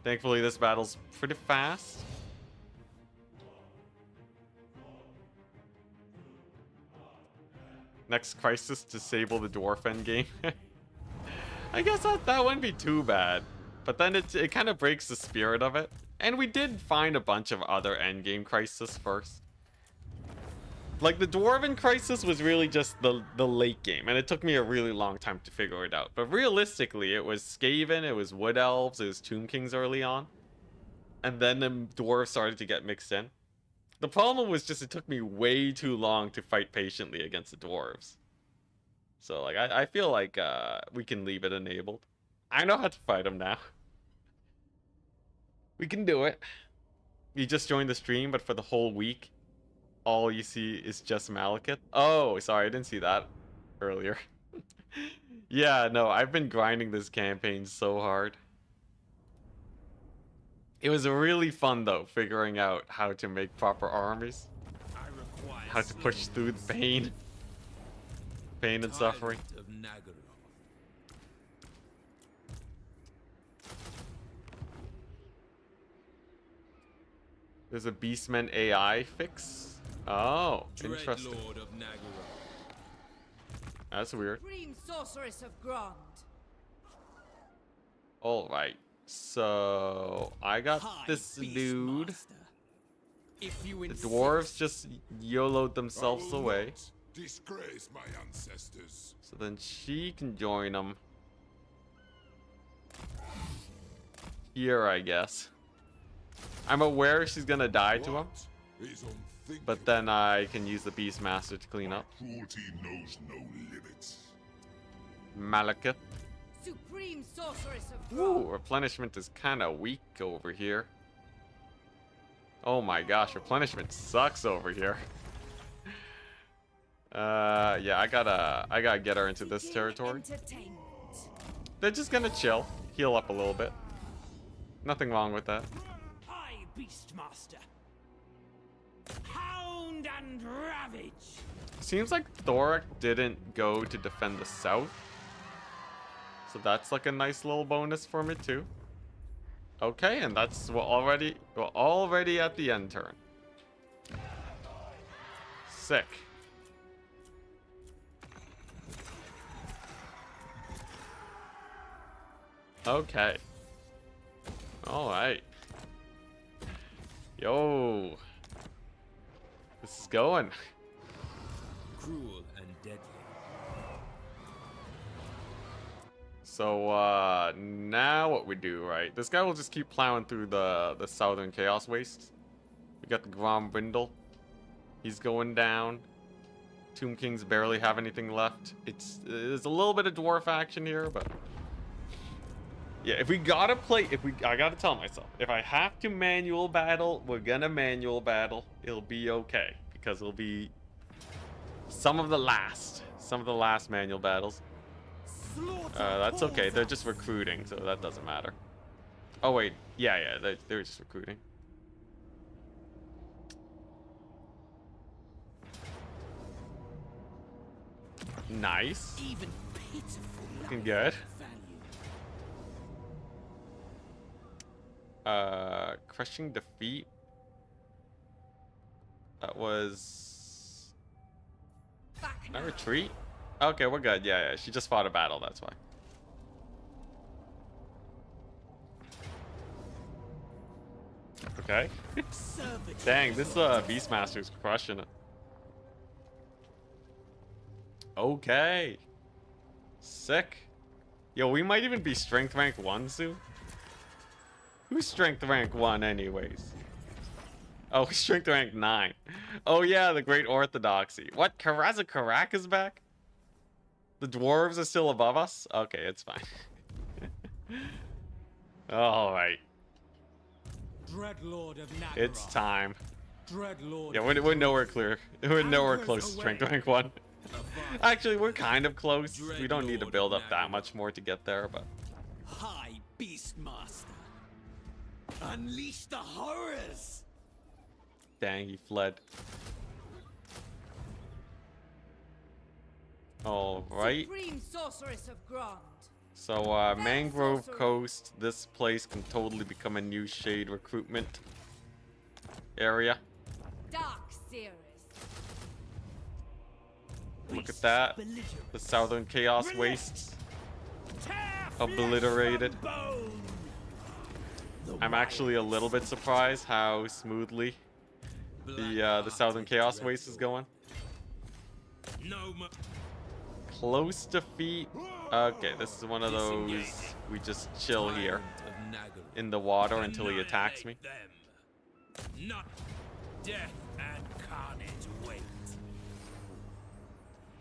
Thankfully, this battle's pretty fast. Next crisis, disable the dwarf endgame. I guess that wouldn't be too bad. But then it kind of breaks the spirit of it. And we did find a bunch of other endgame crisis first. Like, the Dwarven crisis was really just the late game, and it took me a really long time to figure it out. But realistically, it was Skaven, it was Wood Elves, it was Tomb Kings early on. And then the Dwarves started to get mixed in. The problem was just it took me way too long to fight patiently against the Dwarves. So, like, I feel like we can leave it enabled. I know how to fight them now. We can do it. You just joined the stream, but for the whole week, all you see is just Malekith. Oh, sorry, I didn't see that earlier. Yeah, no, I've been grinding this campaign so hard. It was really fun, though, figuring out how to make proper armies. I require How to push through the pain. Pain and suffering. Tyrant of Nagaroth. There's a Beastman AI fix. Oh, interesting. Dreadlord of Naggaroth. That's weird. Supreme sorceress of Grond. All right. So I got High this Beast dude. Master. If you The insist. dwarves just YOLO'd I themselves will away. not disgrace my ancestors. So then she can join them. Here, I guess. I'm aware she's gonna die to him, What is unthinkable? but then I can use the Beastmaster to clean up. Cruelty knows no limits. Malekith. Supreme sorceress of Ooh, Grond. replenishment is kind of weak over here. Oh my gosh, replenishment sucks over here. Yeah, I gotta get her into this Seeking territory. Entertainment. They're just gonna chill, heal up a little bit. Nothing wrong with that. High Beastmaster. Hound and ravage. Seems like Thorak didn't go to defend the south. So that's like a nice little bonus for me too. Okay, and that's we're already at the end turn. Sick. Okay. All right. Yo. This is going. Cruel and deadly. So now what we do, right? This guy will just keep plowing through the southern chaos wastes. We got the Grom Brindle. He's going down. Tomb Kings barely have anything left. There's a little bit of dwarf action here, but yeah, if we gotta play, I gotta tell myself, if I have to manual battle, we're gonna manual battle. It'll be okay because it'll be some of the last manual battles. That's okay. They're just recruiting, so that doesn't matter. Oh wait, yeah, they're just recruiting. Nice. Even pitiful. Looking good. Value. Crushing defeat. That was. Back Can I now. retreat? Okay, we're good. Yeah, she just fought a battle, that's why. Okay. Dang, this Beastmaster's crushing it. Okay. Sick. Yo, we might even be strength rank 1 soon. Who's strength rank 1 anyways? Oh, strength rank 9. Oh yeah, the Great Orthodoxy. What? Karak is back? The dwarves are still above us? Okay, it's fine. Alright. Dreadlord of Naggaroth. It's time. Dreadlord. Yeah, we're nowhere clear. We're nowhere close to strength rank 1. Actually, we're kind of close. We don't need to build up that much more to get there, but High Beastmaster. Unleash the horrors. dang, he fled. Alright. Supreme sorceress of Grond. So, Mangrove Coast, this place can totally become a new shade recruitment area. Dark Seeress. Look at that. The Southern Chaos Wastes. Obliterated. I'm actually a little bit surprised how smoothly the Southern Chaos Waste is going. Close defeat. Okay, this is one of those we just chill here in the water until he attacks me. Not death and carnage wait.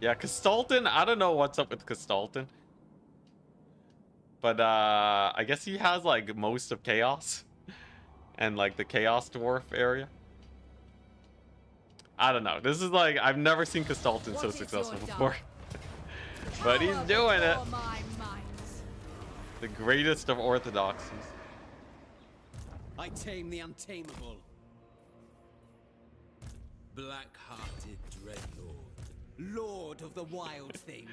Yeah, Consolidating, I don't know what's up with Consolidating. But I guess he has like most of Chaos and like the Chaos Dwarf area. I don't know. This is like, I've never seen Consolidating so What is successful your before. But he's Power doing it. before my might. The greatest of orthodoxies. I tame the untamable. Black-hearted dreadlord, lord of the wild things.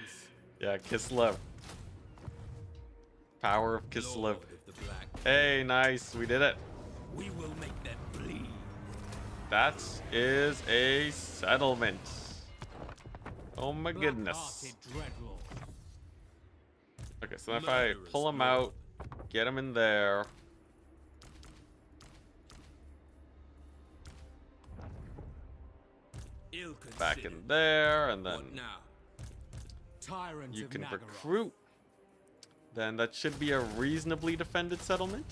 Yeah, Kislev. Power of Kislev. Lord of the black. Hey, nice. We did it. We will make them bleed. That is a settlement. Oh my goodness. Black-hearted dreadlord. Okay, so if I Murderous pull him lord. out, get him in there. Back in Ill-considered. there, and then What now? Tyrant you of can Nagaroth. recruit. Then that should be a reasonably defended settlement.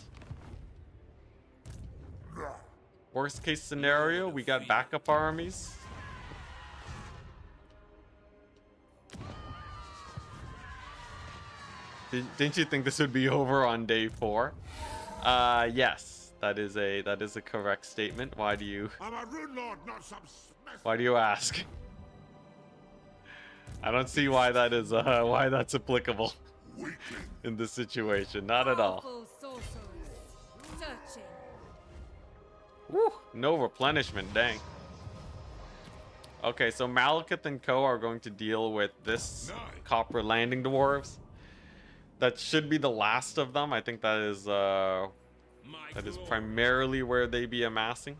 Worst case scenario, we got backup armies. Didn't you think this would be over on day 4? Yes, that is a correct statement. Why do you I'm a rune lord, not some why do you ask? I don't see why that is why that's applicable weakling. in this situation. Not at all. Powerful sorcerers. Searching. Woo, no replenishment, dang. Okay, so Malekith and Co are going to deal with this copper landing dwarves. That should be the last of them. I think that is primarily where they be amassing.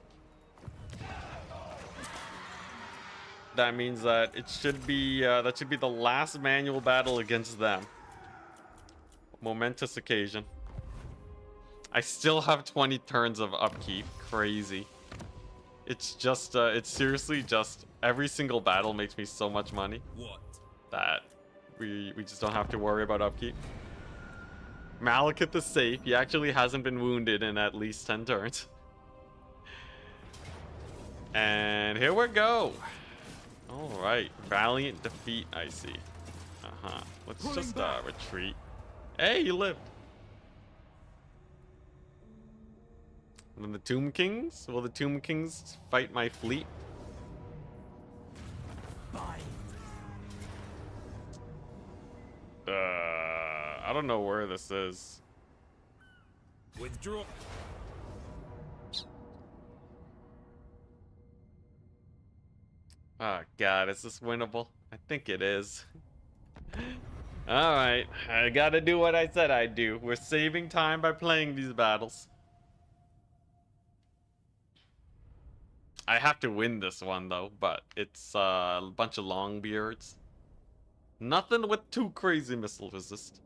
That means that it should be the last manual battle against them. Momentous occasion. I still have 20 turns of upkeep. Crazy. It's just it's seriously just every single battle makes me so much money What? that we just don't have to worry about upkeep. Malekith is safe. He actually hasn't been wounded in at least 10 turns. And here we go. All right, valiant defeat. I see. Let's just retreat. Hey, you lived. And then the Tomb Kings. Will the Tomb Kings fight my fleet? I don't know where this is. Withdraw. Oh god, is this winnable? I think it is. Alright, I gotta do what I said I'd do. We're saving time by playing these battles. I have to win this one though, but it's a bunch of longbeards. Nothing with too crazy missile resist.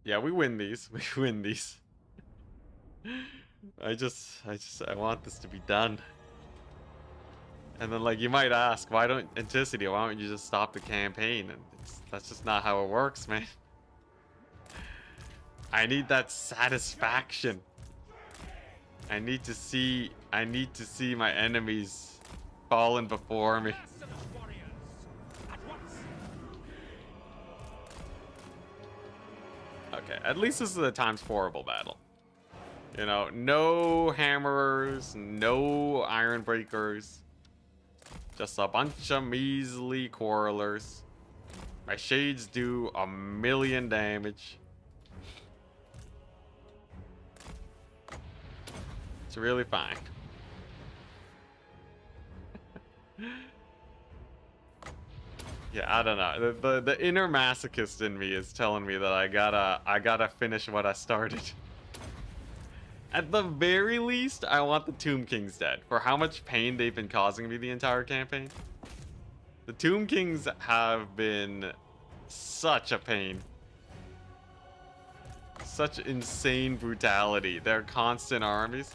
Yeah, we win these. We win these. I want this to be done. And then, like, you might ask, why don't Enticity? Why don't you just stop the campaign? And that's just not how it works, man. I need that satisfaction. I need to see my enemies falling before me. Okay, at least this is a ×4able battle. You know, no hammerers, no iron breakers. Just a bunch of measly quarrelers. My shades do 1,000,000 damage. It's really fine. Yeah, I don't know. The inner masochist in me is telling me that I gotta finish what I started. At the very least, I want the Tomb Kings dead. For how much pain they've been causing me the entire campaign. The Tomb Kings have been such a pain. Such insane brutality. They're constant armies.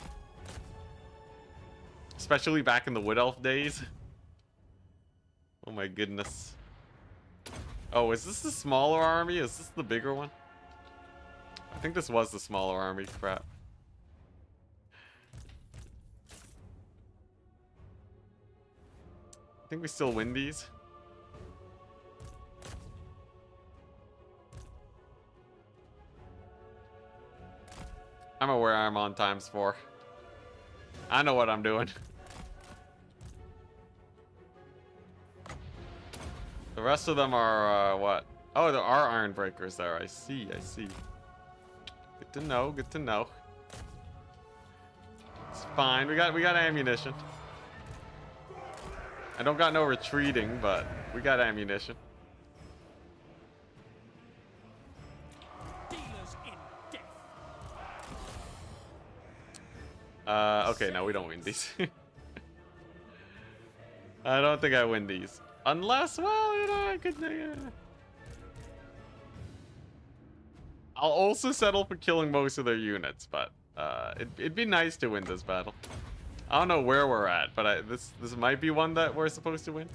Especially back in the Wood Elf days. Oh my goodness. Oh, is this the smaller army? Is this the bigger one? I think this was the smaller army. Crap. I think we still win these. I'm aware I'm on ×4. I know what I'm doing. The rest of them are, what? Oh, there are iron breakers there. I see, I see. Good to know, good to know. It's fine, we got ammunition. I don't got no retreating, but we got ammunition. Dealers in death. Okay, no, we don't win these. I don't think I win these. Unless, well, you know, I could... I'll also settle for killing most of their units, but it'd be nice to win this battle. I don't know where we're at, but this might be one that we're supposed to win.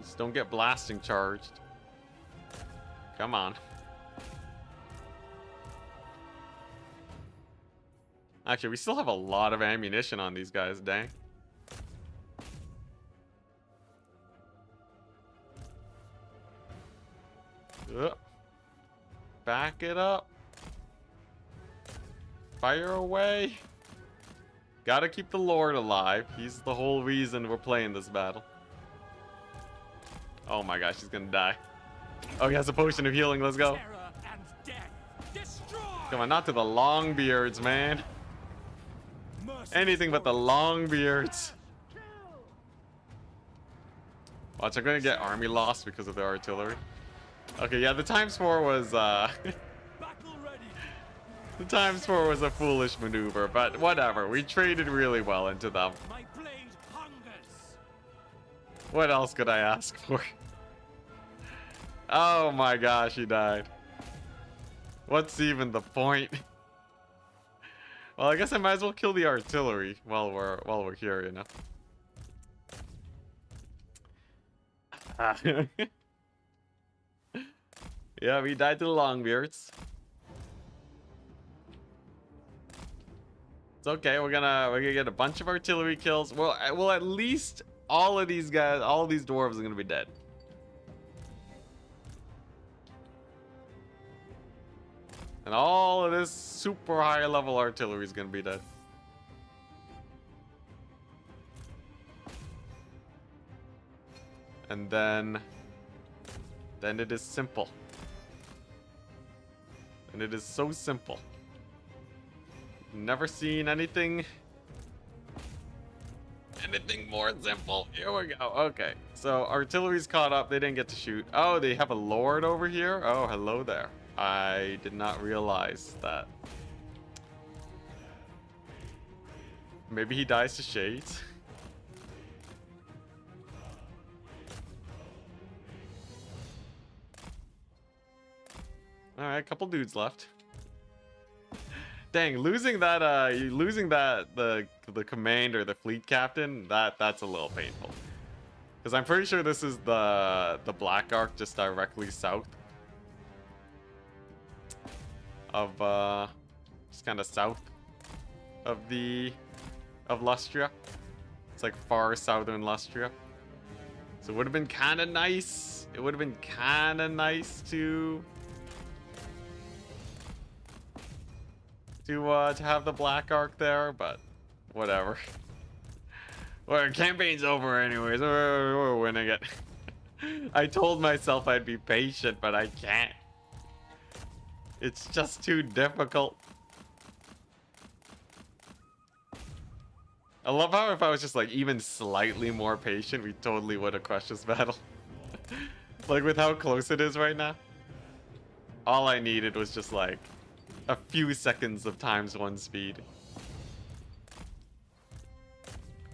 Just don't get blasting charged. Come on. Actually, we still have a lot of ammunition on these guys, dang. Back it up. Fire away. Gotta keep the Lord alive. He's the whole reason we're playing this battle. Oh my gosh, he's gonna die. Oh, he has a potion of healing. Let's go. Come on, not to the long beards, man. Anything but the long beards. Watch, I'm gonna get army lost because of the artillery. Okay, yeah, the ×4 was the ×4 was a foolish maneuver, but whatever. We traded really well into them. What else could I ask for? Oh my gosh, he died. What's even the point? Well, I guess I might as well kill the artillery while we're here, you know. Yeah, we died to the Longbeards. It's okay. We're gonna get a bunch of artillery kills. Well, at least all of these guys, all of these dwarves are gonna be dead. And all of this super high level artillery is gonna be dead. And then it is simple. And it is so simple. Never seen anything more simple. Here we go. Okay, so artillery's caught up. They didn't get to shoot. Oh, they have a lord over here. Oh, hello there. I did not realize that. Maybe he dies to shades. All right, a couple dudes left. Dang, losing that the commander, the fleet captain, that's a little painful. Because I'm pretty sure this is the Black Ark just directly south of just kind of south of Lustria. It's like far southern Lustria. So it would have been kind of nice. It would have been kind of nice to have the Black Ark there, but whatever. Well, campaign's over anyways. We're winning it. I told myself I'd be patient, but I can't. It's just too difficult. I love how if I was just like even slightly more patient, we totally would have crushed this battle. Like with how close it is right now. All I needed was just like a few seconds of ×1 speed.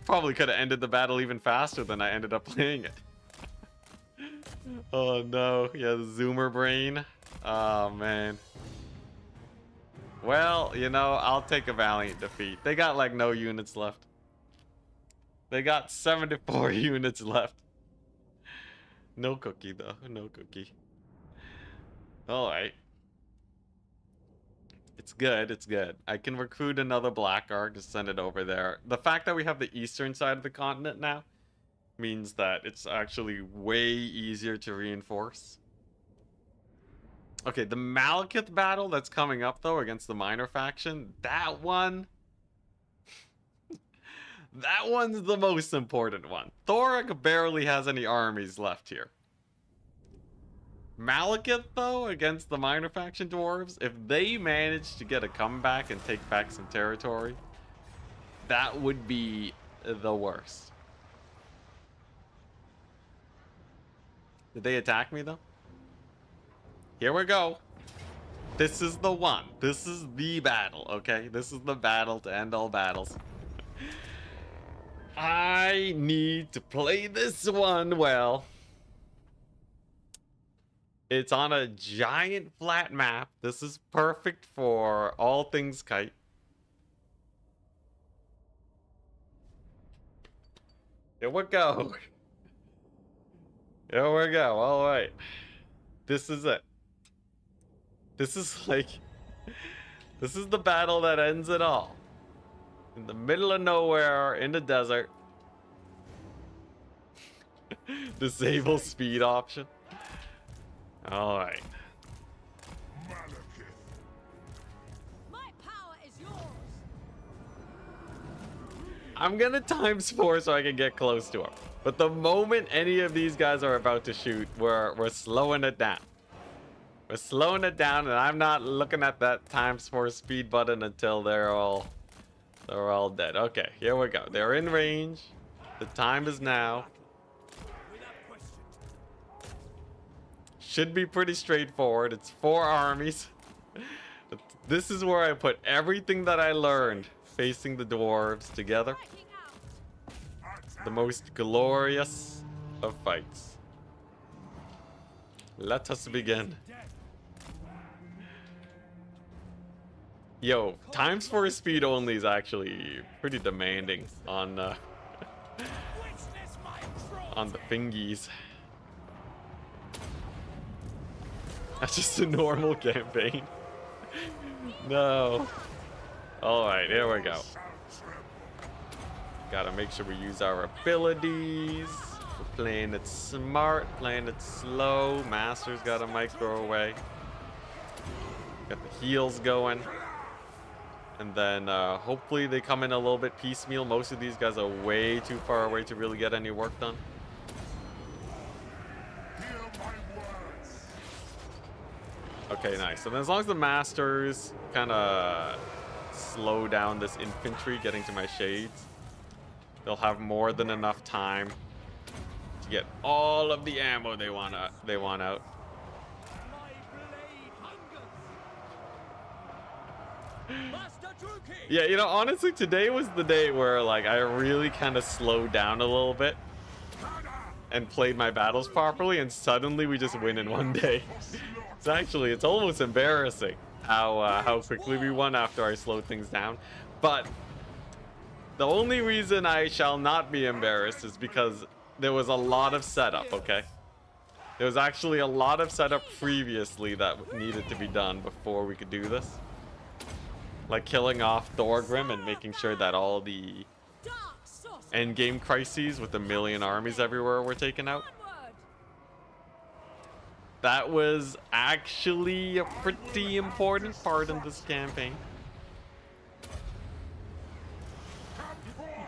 Probably could have ended the battle even faster than I ended up playing it. Oh no, yeah, the zoomer brain. Oh man. Well, you know, I'll take a valiant defeat. They got like no units left. They got 74 units left. No cookie though, no cookie. Alright. It's good, it's good. I can recruit another Black Ark to send it over there. The fact that we have the eastern side of the continent now means that it's actually way easier to reinforce. Okay, the Malekith battle that's coming up though against the minor faction, that one... that one's the most important one. Thoric barely has any armies left here. Malekith, though, against the minor faction dwarves, if they manage to get a comeback and take back some territory, that would be the worst. Did they attack me though? Here we go. This is the one. This is the battle, okay? This is the battle to end all battles. I need to play this one well. It's on a giant flat map. This is perfect for all things kite. Here we go. Here we go. All right. This is it. This is like... This is the battle that ends it all. In the middle of nowhere, in the desert. Disable speed option. Alright. Malekith. My power is yours. I'm gonna times 4 so I can get close to him. But the moment any of these guys are about to shoot, we're slowing it down. We're slowing it down, and I'm not looking at that times 4 speed button until they're all dead. Okay, here we go. They're in range. The time is now. Should be pretty straightforward. It's 4 armies. But this is where I put everything that I learned facing the dwarves together. The most glorious of fights. Let us begin. Yo, times 4 speed only is actually pretty demanding on the fingies. That's just a normal campaign. No. Alright, here we go. Gotta make sure we use our abilities. We're playing it smart, playing it slow. Master's got a micro away. Got the heals going. And then hopefully they come in a little bit piecemeal. Most of these guys are way too far away to really get any work done. Okay, nice. So then as long as the masters kind of slow down this infantry getting to my shades, they'll have more than enough time to get all of the ammo they want out. Yeah, you know, honestly, today was the day where like I really kind of slowed down a little bit and played my battles properly, and suddenly we just win in one day. It's almost embarrassing how quickly we won after I slowed things down. But the only reason I shall not be embarrassed is because there was a lot of setup, okay? There was actually a lot of setup previously that needed to be done before we could do this. Like killing off Thorgrim and making sure that all the endgame crises with a million armies everywhere were taken out. That was actually a pretty important part in this campaign.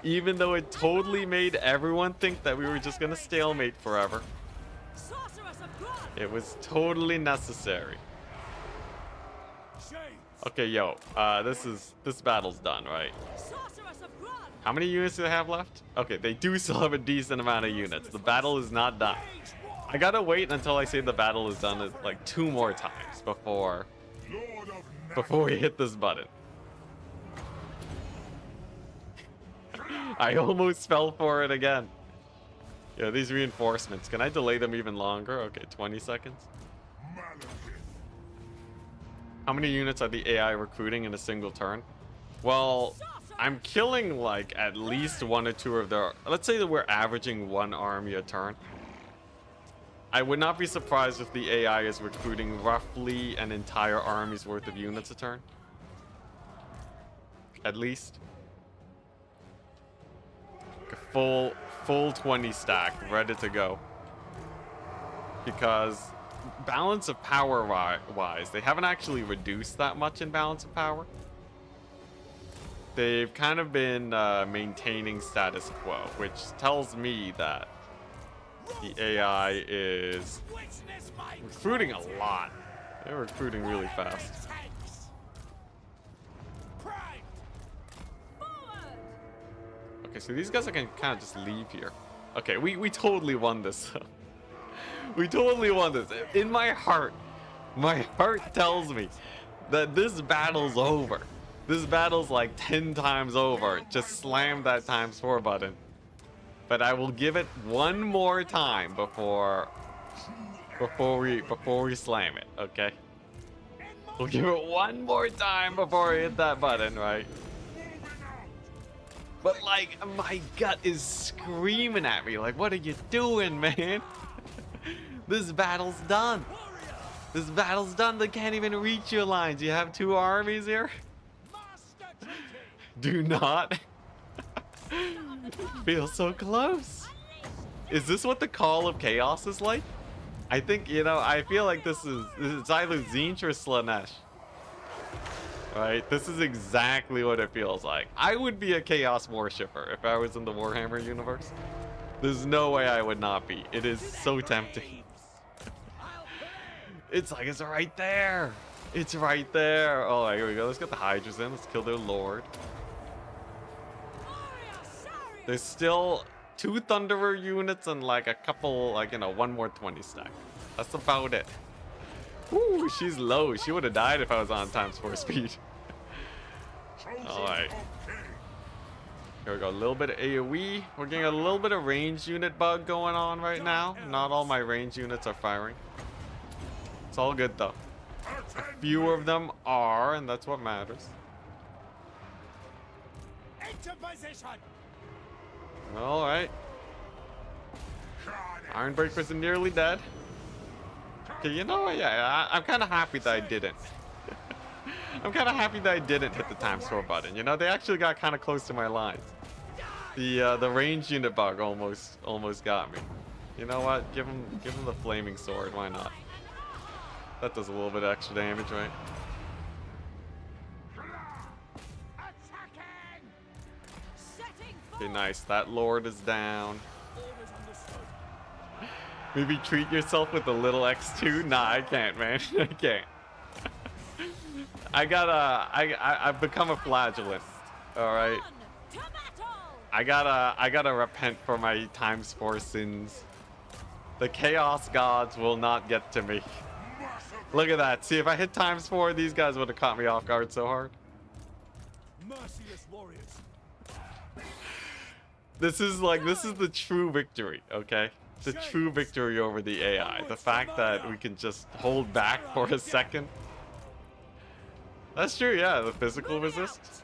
Even though it totally made everyone think that we were just gonna stalemate forever. It was totally necessary. Okay, yo, this battle's done, right? How many units do they have left? Okay, they do still have a decent amount of units. The battle is not done. I gotta wait until I say the battle is done like 2 more times before we hit this button. I almost fell for it again. Yeah, these reinforcements. Can I delay them even longer? Okay, 20 seconds. How many units are the AI recruiting in a single turn? Well, I'm killing like at least 1 or 2 of their... Let's say that we're averaging 1 army a turn. I would not be surprised if the AI is recruiting roughly an entire army's worth of units a turn. At least. A full 20 stack, ready to go. Because balance of power wise, they haven't actually reduced that much in balance of power. They've kind of been maintaining status quo, which tells me that the AI is recruiting a lot. They're recruiting really fast. Okay, so these guys are gonna kind of just leave here. Okay, we totally won this. We totally won this. In my heart tells me that this battle's over. This battle's like 10 times over. Just slam that ×4 button. But I will give it one more time before we slam it, okay? We'll give it one more time before we hit that button, right? But like, my gut is screaming at me, like, what are you doing, man? This battle's done. This battle's done. They can't even reach your lines. You have 2 armies here? Do not. Feels so close. Is this what the Call of Chaos is like? I think, you know, I feel like it's either Zinch or Slanesh. Right? This is exactly what it feels like. I would be a Chaos worshipper if I was in the Warhammer universe. There's no way I would not be. It is so tempting. It's like it's right there. It's right there. Oh, here we go. Let's get the Hydras in. Let's kill their lord. There's still 2 Thunderer units and like a couple, like, you know, 1 more 20 stack. That's about it. Ooh, she's low. She would have died if I was on ×4 speed. Alright. Here we go. A little bit of AoE. We're getting a little bit of range unit bug going on right now. Not all my range units are firing. It's all good though. A few of them are, and that's what matters. Into position. Alright. Ironbreakers are nearly dead. Okay, you know what? Yeah, I'm kind of happy that I didn't. I'm kind of happy that I didn't hit the ×4 button. You know, they actually got kind of close to my lines. The range unit bug almost got me. You know what? Give him the flaming sword. Why not? That does a little bit of extra damage, right? Okay, nice. That lord is down. Maybe treat yourself with a little X2. Nah, I can't, man. I can't. I've become a flagellant. All right. I gotta repent for my ×4 sins. The chaos gods will not get to me. Look at that. See, if I hit ×4, these guys would have caught me off guard so hard. Merciless warriors. This is the true victory, okay? The true victory over the AI. The fact that we can just hold back for a second. That's true, yeah. The physical resist.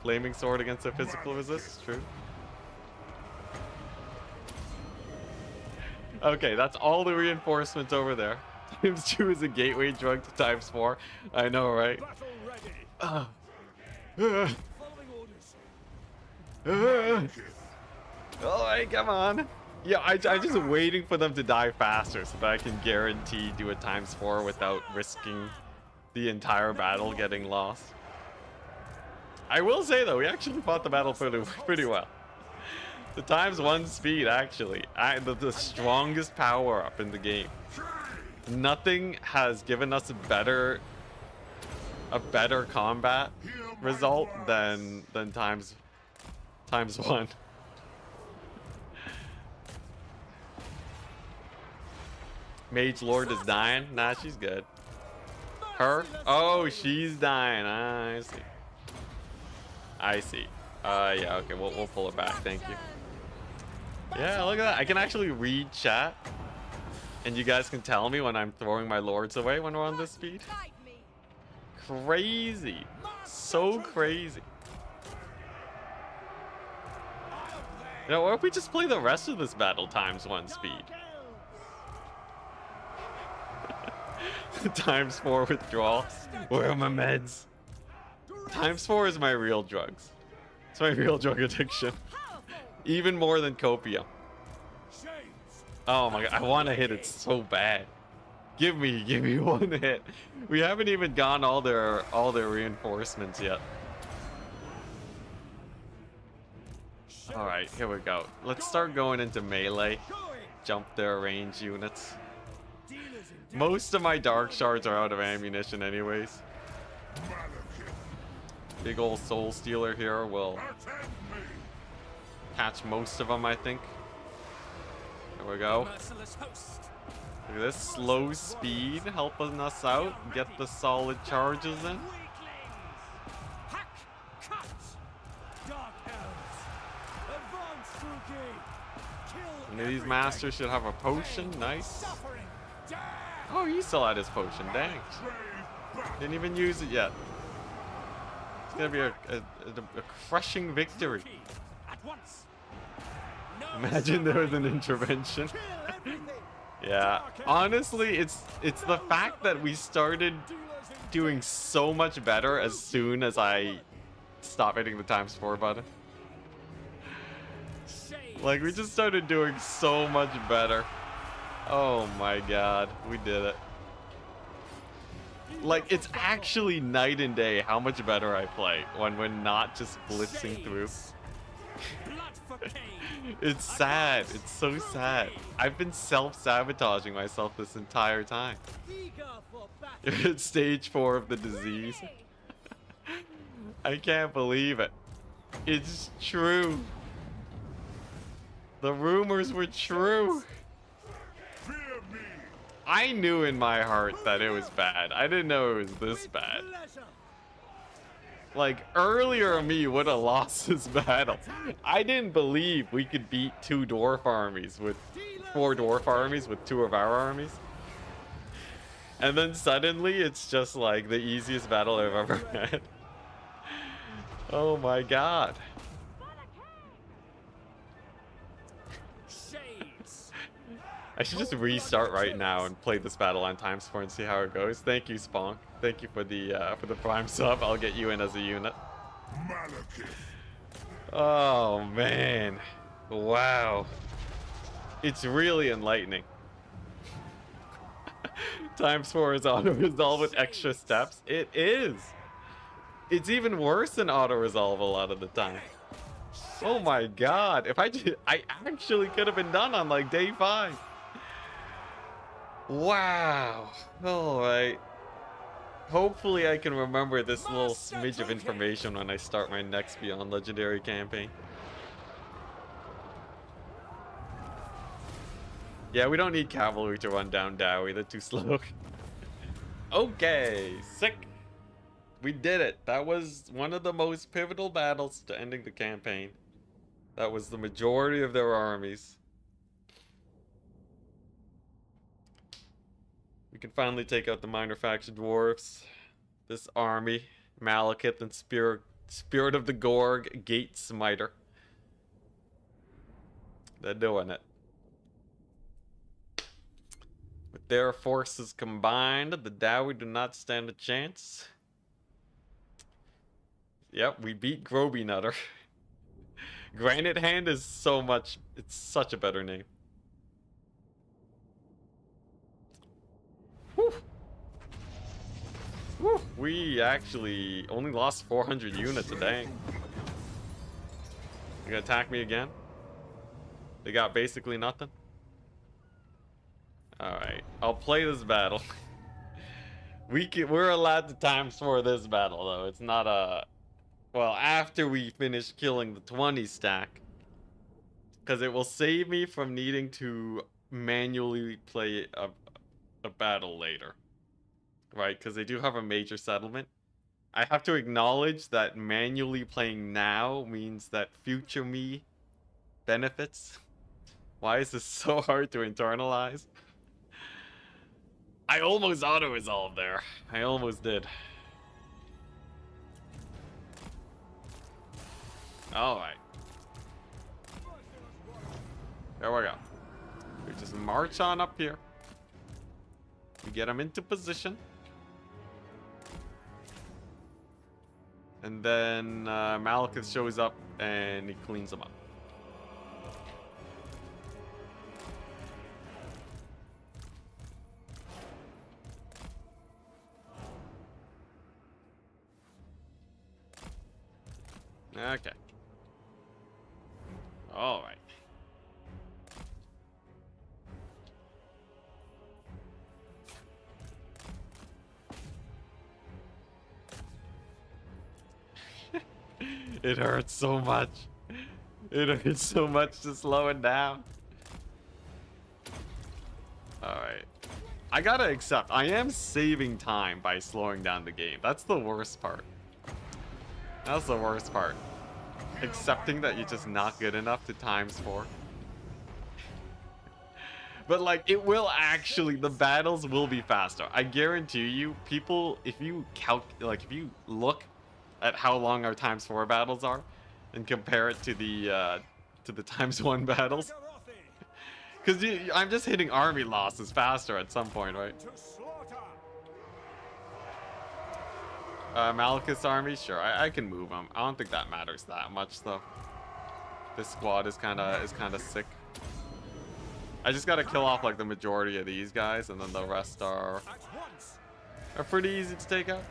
Flaming sword against the physical resist, true. Okay, that's all the reinforcements over there. ×2 is a gateway drug to ×4. I know, right? Following orders. Alright, come on. Yeah, I'm just waiting for them to die faster so that I can guarantee do a ×4 without risking the entire battle getting lost. I will say though, we actually fought the battle pretty well. The ×1 speed, actually, the strongest power up in the game. Nothing has given us a better combat result than ×1. Mage Lord is dying. Nah, she's good. Her? Oh, she's dying. I see. I see. Yeah, okay, we'll pull it back. Thank you. Yeah, look at that. I can actually read chat. And you guys can tell me when I'm throwing my lords away when we're on this speed. Crazy. So crazy. You know, what if we just play the rest of this battle ×1 speed? ×4 withdrawal. Where are my meds? ×4 is my real drugs. It's my real drug addiction. Even more than copium. Oh my god, I want to hit it so bad. Give me one hit. We haven't even gone all their reinforcements yet. All right, here we go. Let's start going into melee. Jump their range units. Most of my dark shards are out of ammunition anyways. Big old soul stealer here will catch most of them, I think. There we go. Merciless host. Look at this slow speed helping us out. Get the solid charges in. Weaklings. Hack, cut. Dark elves. Advance, Rookie. Kill And these everything. masters should have a potion. Nice. Suffering. Death. Oh, he still had his potion. Dang. Didn't even use it yet. It's gonna be a crushing victory. Rookie. At once. No Imagine there was an survivors. intervention. Kill everything. Yeah. Honestly, it's the fact that we started Dealers in doing death. so much better as soon as I stopped hitting the ×4 button. Shades. Like, we just started doing so much better. Oh my god, we did it. Like, it's actually night and day how much better I play when we're not just blitzing through. Shades. Blood for Cain. It's sad. It's so sad. I've been self-sabotaging myself this entire time. Eager for battle. It's stage 4 of the disease. I can't believe it. It's true. The rumors were true. Fear me. I knew in my heart that it was bad. I didn't know it was this bad. Pleasure. Like, earlier me would have lost this battle. I didn't believe we could beat 4 dwarf armies with 2 of our armies. And then suddenly it's just like the easiest battle I've ever had. Oh my god. Shades. I should just restart right now and play this battle on ×4 and see how it goes. Thank you, Spawn. Thank you for the prime sub. I'll get you in as a unit. Malekith. Oh man. Wow. It's really enlightening. ×4 is auto-resolve with extra steps. It is. It's even worse than auto-resolve a lot of the time. Oh my god. If I actually could have been done on like day 5. Wow. Alright. Hopefully I can remember this little smidge of information when I start my next Beyond Legendary campaign. Yeah, we don't need cavalry to run down Dowie. They're too slow. Okay, sick. We did it. That was one of the most pivotal battles to ending the campaign. That was the majority of their armies. We can finally take out the minor faction dwarfs. This army, Malekith and Spirit of the Gorg, Gate Smiter. They're doing it. With their forces combined, the Dowie do not stand a chance. Yep, we beat Groby Nutter. Granite Hand is it's such a better name. Whew. Whew. We actually only lost 400 units a day. You gonna attack me again? They got basically nothing? Alright, I'll play this battle. We're allowed to ×4 this battle though. It's not a... Well, after we finish killing the 20 stack. Because it will save me from needing to manually play a battle later. Right, because they do have a major settlement. I have to acknowledge that manually playing now means that future me benefits. Why is this so hard to internalize? I almost auto-resolved there. I almost did. Alright. There we go. We just march on up here. We get them into position. And then Malekith shows up and he cleans them up. Okay. All right. It hurts so much. It hurts so much to slow it down. I gotta accept, I am saving time by slowing down the game. That's the worst part. That's the worst part. Accepting that you're just not good enough to ×4. But like, it will actually, the battles will be faster. I guarantee you, people, if you if you look at how long our ×4 battles are and compare it to the ×1 battles, because I'm just hitting army losses faster at some point, right? Malekith's army, sure, I can move them. I don't think that matters that much though. This squad is kind of sick. I just gotta kill off like the majority of these guys, and then the rest are pretty easy to take out.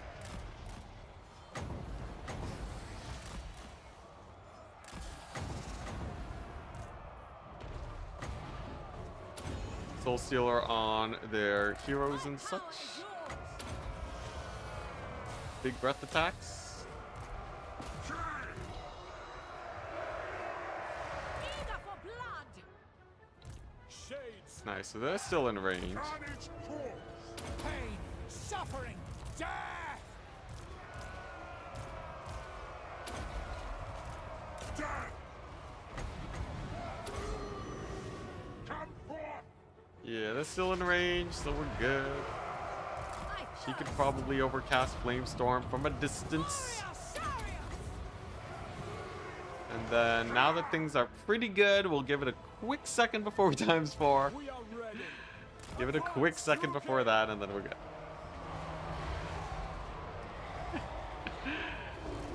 Soul Stealer on their heroes and such. Big breath attacks. Eager for blood. Shades. Nice, so they're still in range. Pain. Suffering. Death. Yeah, they're still in range, so we're good. She could probably overcast Flamestorm from a distance. And then, now that things are pretty good, we'll give it a quick second before we ×4. We are ready. Give it a quick second before that, and then we're good.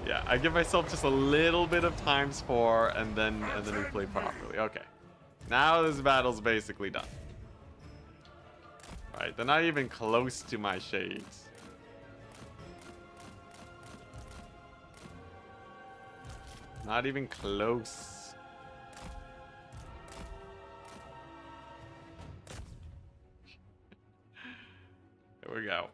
Yeah, I give myself just a little bit of ×4, and then we play properly. Okay. Now this battle's basically done. Right, they're not even close to my shades. Not even close. There we go.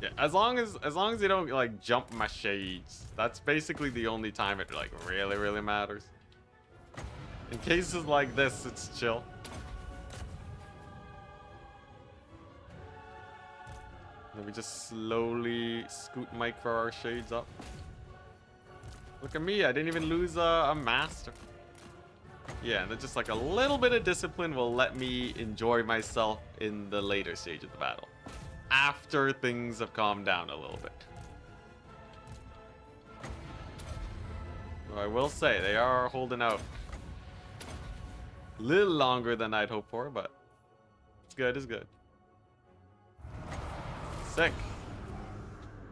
Yeah, as long as you don't like jump my shades, that's basically the only time it like really matters. In cases like this, it's chill. Then we just slowly scoot Mike for our shades up. Look at me, I didn't even lose a master. Yeah, and then just like a little bit of discipline will let me enjoy myself in the later stage of the battle, after things have calmed down a little bit. Though I will say, they are holding out a little longer than I'd hoped for, but it's good, it's good. Sick.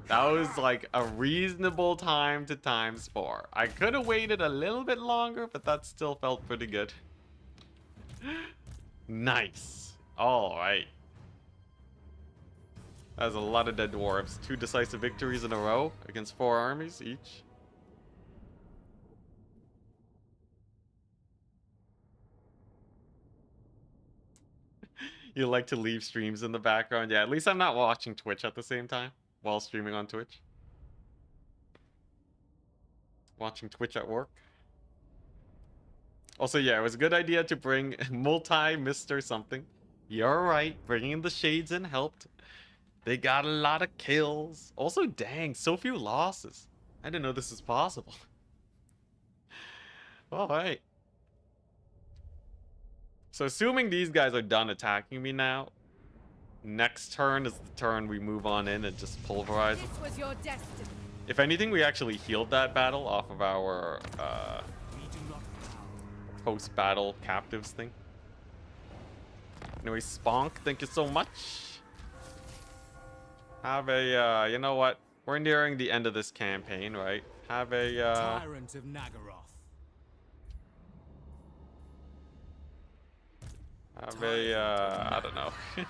That was like a reasonable time to ×4. I could have waited a little bit longer, but that still felt pretty good. Nice. All right. That's a lot of dead dwarves. 2 decisive victories in a row against 4 armies each. You like to leave streams in the background? Yeah, at least I'm not watching Twitch at the same time while streaming on Twitch. Watching Twitch at work. Also, yeah, it was a good idea to bring multi-Mr. something. You're right, bringing the shades in helped. They got a lot of kills. Also, dang, so few losses. I didn't know this was possible. Alright. So assuming these guys are done attacking me now, next turn is the turn we move on in and just pulverize them. This was your destiny. If anything, we actually healed that battle off of our post-battle captives thing. Anyway, Sponk, thank you so much. Have a, you know what? We're nearing the end of this campaign, right? Have a, Tyrant of Nagaroth. have a, I don't know. Do you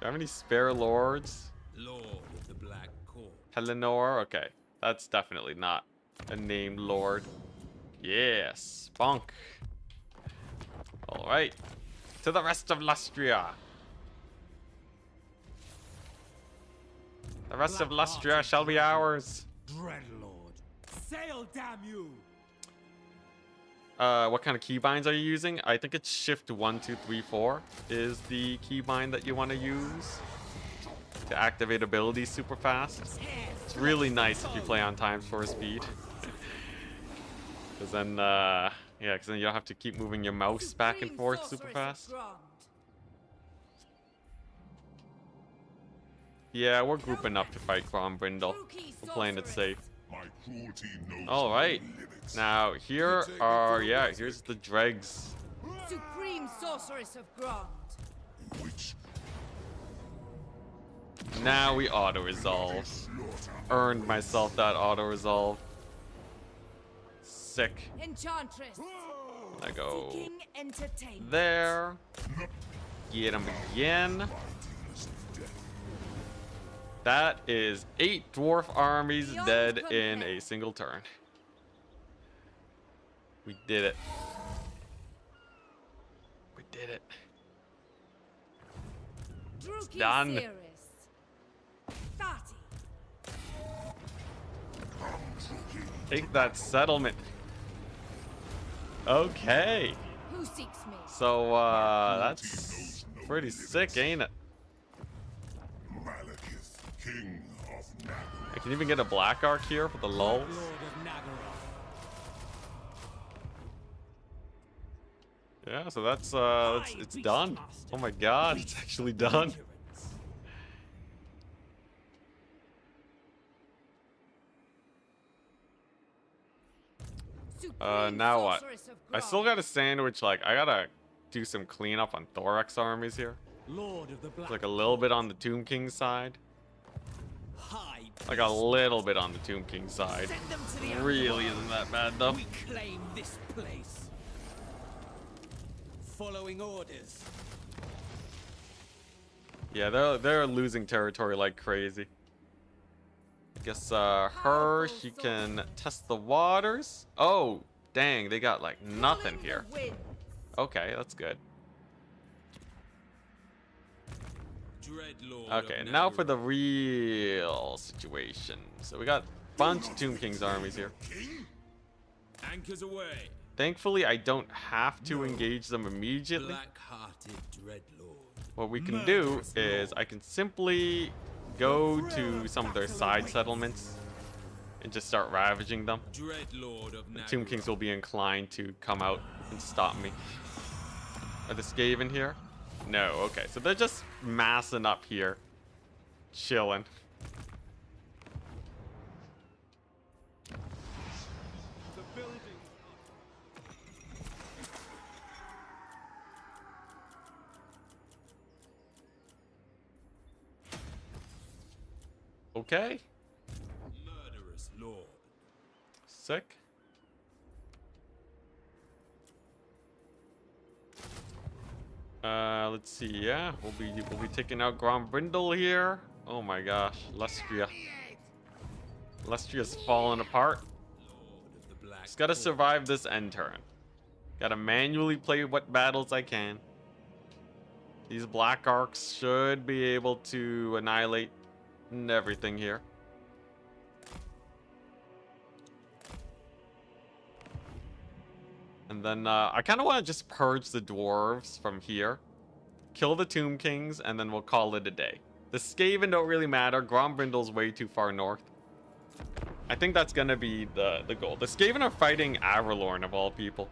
have any spare lords? Lord of the Black Court. Eleanor? Okay. That's definitely not a named lord. Yes, Sponk. Alright. To the rest of Lustria. The rest of Lustria shall be ours. Dreadlord. Sail, damn you! what kind of keybinds are you using? I think it's shift 1, 2, 3, 4 is the keybind that you want to use to activate abilities super fast. It's really nice if you play on times 4 speed. Because then, yeah, because then you don't have to keep moving your mouse back and forth super fast. Yeah, we're grouping up to fight Grombrindle. We're playing it safe. My cruelty knows Alright. no limits. Now, here are, yeah, here's the dregs. Supreme sorceress of Grond. Which Now we auto-resolve. Earned myself that auto-resolve. Sick. Enchantress. I go Seeking entertainment. there. Get him again. That is 8 dwarf armies Beyond dead compare. in a single turn. We did it. We did it. Druki done. Cirrus. 30. Take that settlement. Okay. Who seeks me? So, that's pretty sick, ain't it? Malekith, king of Nagara. I can even get a black arc here for the lulls. Lord of Nagara. Yeah, so that's it's done. Oh my god, it's actually done. Supreme Now what? sorceress of I still Grond. gotta sandwich, like, I gotta do some cleanup on Thorax armies here. Lord of the Black. It's like a little bit on the Tomb King side. High Like a little bit on the Tomb King side. Send them to the Really isn't that bad though. We claim this place. Following orders. Yeah, they're losing territory like crazy. I guess her, she can test the waters. Oh, dang, they got like nothing Calling the here. winds. Okay, that's good. Dreadlord Okay, of now for Nagara. the real situation. So we got a bunch of Tomb King's armies here. Anchors away. Thankfully, I don't have to engage them immediately. Black-hearted Dreadlord. What we can do is I can simply go to some of their side settlements and just start ravaging them. Dreadlord of The Nagara. Tomb Kings will be inclined to come out and stop me. Are the Skaven here? No, okay. So they're just massing up here. Chilling. Okay. Murderous lord. Sick. Let's see. Yeah, we'll be taking out Grombrindle here. Oh my gosh, Lestria. Lestria's falling apart. Lord of the Black. Just gotta survive this end turn. Gotta manually play what battles I can. These black arcs should be able to annihilate everything here. And then I kind of want to just purge the dwarves from here. Kill the Tomb Kings, and then we'll call it a day. The Skaven don't really matter. Grombrindle's way too far north. I think that's going to be the goal. The Skaven are fighting Avalorn, of all people.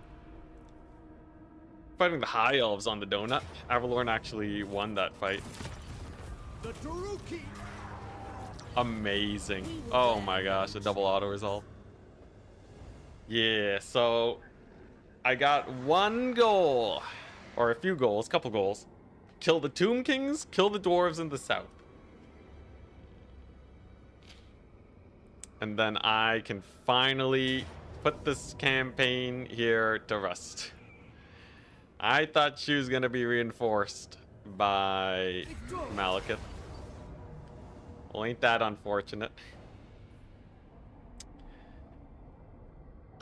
Fighting the High Elves on the donut. Avalorn actually won that fight. The Druki. Amazing. Oh my gosh, a double auto resolve. Yeah, so I got one goal. Or a few goals, couple goals. Kill the Tomb Kings, kill the dwarves in the south. And then I can finally put this campaign here to rest. I thought she was gonna be reinforced by Malekith. Well, ain't that unfortunate?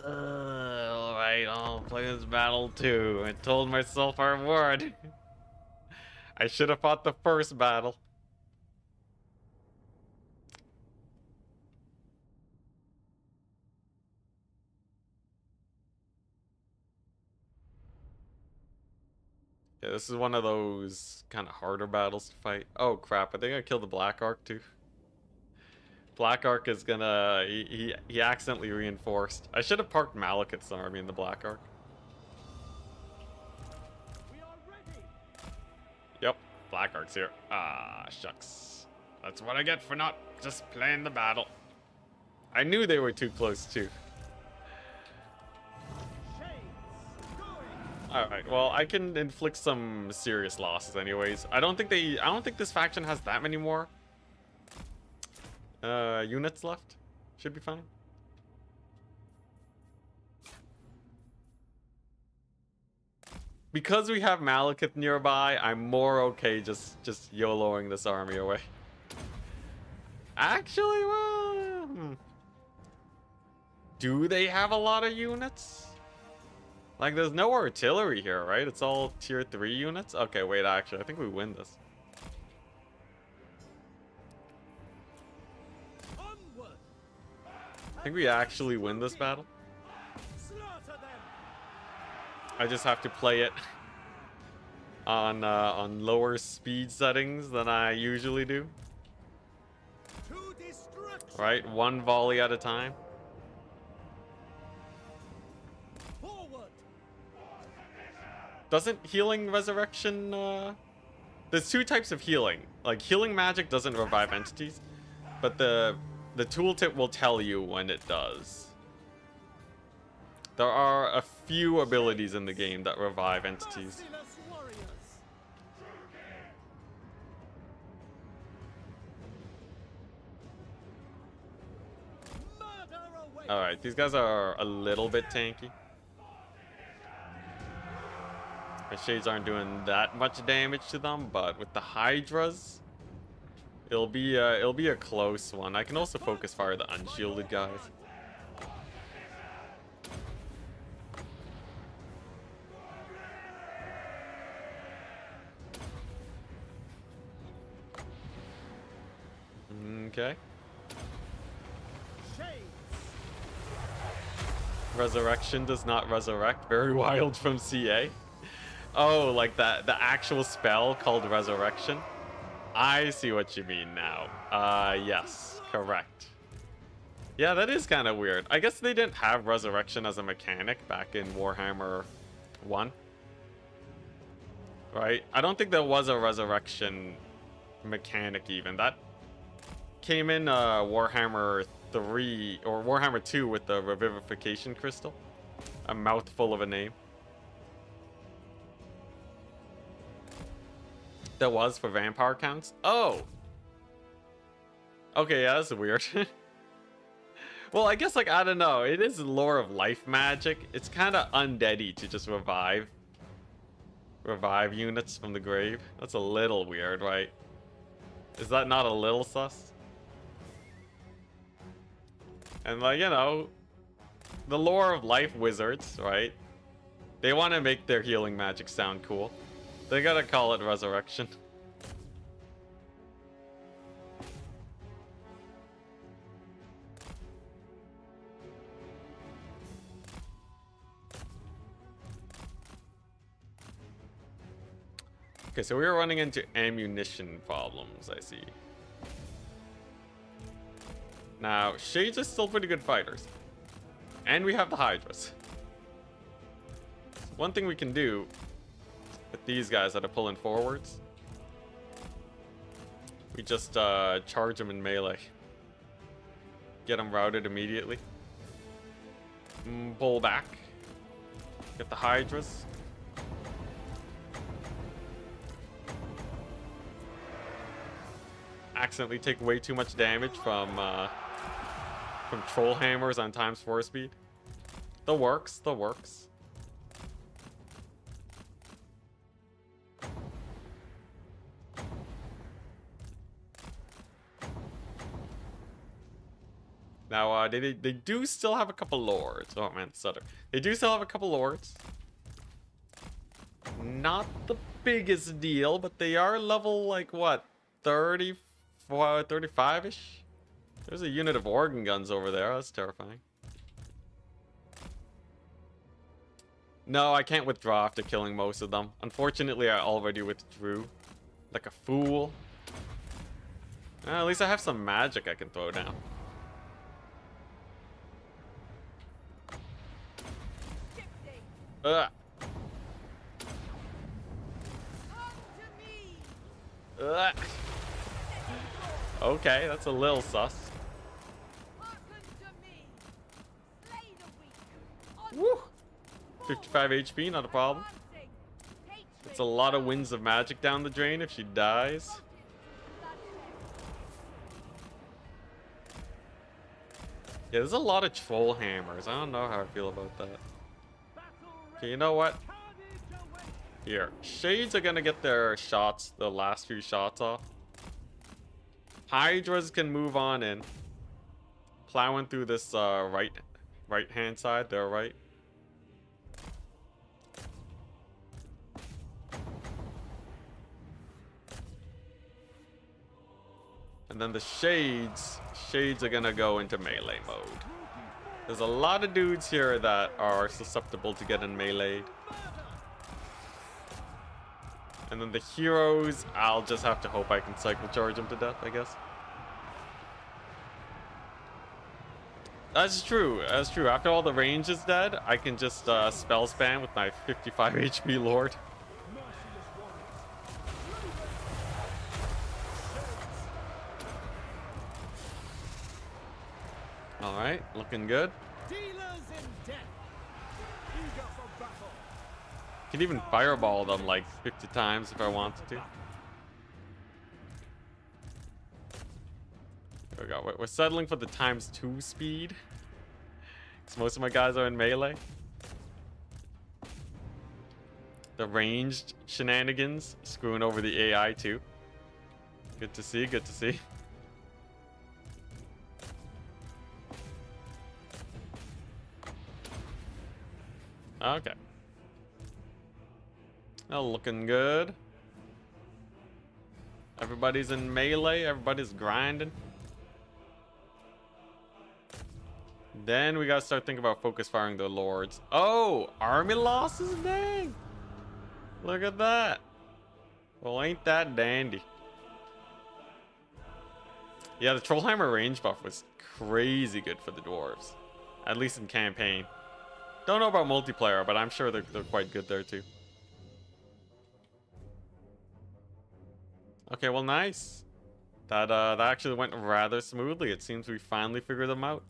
Alright, I'll play this battle too. I told myself I would. I should have fought the first battle. Yeah, this is one of those kind of harder battles to fight. Oh crap, I think I killed the Black Ark too. Black Ark is gonna... He accidentally reinforced. I should have parked Malekith's army in the Black Ark. Yep, Black Ark's here. Ah, shucks. That's what I get for not just playing the battle. I knew they were too close too. Alright, well, I can inflict some serious losses anyways. I don't think this faction has that many more units left. Should be fine. Because we have Malekith nearby, I'm more okay just YOLOing this army away. Actually, well... Do they have a lot of units? Like, there's no artillery here, right? It's all tier 3 units? Okay, wait, actually, I think we win this. I think we actually win this battle. I just have to play it on lower speed settings than I usually do. Right, one volley at a time. Doesn't healing resurrection, there's two types of healing. Like, healing magic doesn't revive entities, but the tooltip will tell you when it does. There are a few abilities in the game that revive entities. Alright, these guys are a little bit tanky. My shades aren't doing that much damage to them, but with the Hydras, it'll be a close one. I can also focus fire the unshielded guys. Okay. Resurrection does not resurrect. Very wild from CA. Oh, like that, the actual spell called Resurrection? I see what you mean now. Yes, correct. Yeah, that is kind of weird. I guess they didn't have Resurrection as a mechanic back in Warhammer 1. Right? I don't think there was a Resurrection mechanic even. That came in Warhammer 3, or Warhammer 2 with the Revivification Crystal. A mouthful of a name. That was for vampire counts? Oh! Okay, yeah, that's weird. Well, I guess, like, I don't know. It is lore of life magic. It's kind of undeady to just revive units from the grave. That's a little weird, right? Is that not a little sus? And, like, you know, the lore of life wizards, right? They want to make their healing magic sound cool. They gotta call it Resurrection. Okay, so we are running into ammunition problems, I see. Now, Shades are still pretty good fighters. And we have the Hydras. One thing we can do with these guys that are pulling forwards, we just charge them in melee. Get them routed immediately. Pull back. Get the Hydras. Accidentally take way too much damage from troll hammers on times 4 speed. The works. Now, they do still have a couple lords. Oh man, stutter. They do still have a couple lords. Not the biggest deal, but they are level, like, what? 34, 35-ish? There's a unit of organ guns over there. That's terrifying. No, I can't withdraw after killing most of them. Unfortunately, I already withdrew. Like a fool. At least I have some magic I can throw down. Ugh. Ugh. Okay, that's a little sus. Woo! 55 HP, not a problem. It's a lot of winds of magic down the drain if she dies. Yeah, there's a lot of troll hammers. I don't know how I feel about that. Okay, you know what? Here, Shades are gonna get their shots, the last few shots off. Hydras can move on in. Plowing through this right hand side, they're right. And then the Shades are gonna go into melee mode. There's a lot of dudes here that are susceptible to getting meleeed. And then the heroes, I'll just have to hope I can cycle charge them to death, I guess. That's true. That's true. After all the range is dead, I can just spell spam with my 55 HP Lord. Alright, looking good. Can even fireball them like 50 times if I wanted to. There we go. We're settling for the ×2 speed. Because most of my guys are in melee. The ranged shenanigans screwing over the AI too. Good to see, good to see. Okay. Oh, looking good. Everybody's in melee. Everybody's grinding. Then we gotta start thinking about focus firing the lords. Oh, army losses, dang. Look at that. Well, ain't that dandy. Yeah, the Trollhammer range buff was crazy good for the dwarves. At least in campaign. Don't know about multiplayer, but I'm sure they're quite good there too. Okay, well, nice. That actually went rather smoothly. It seems we finally figured them out.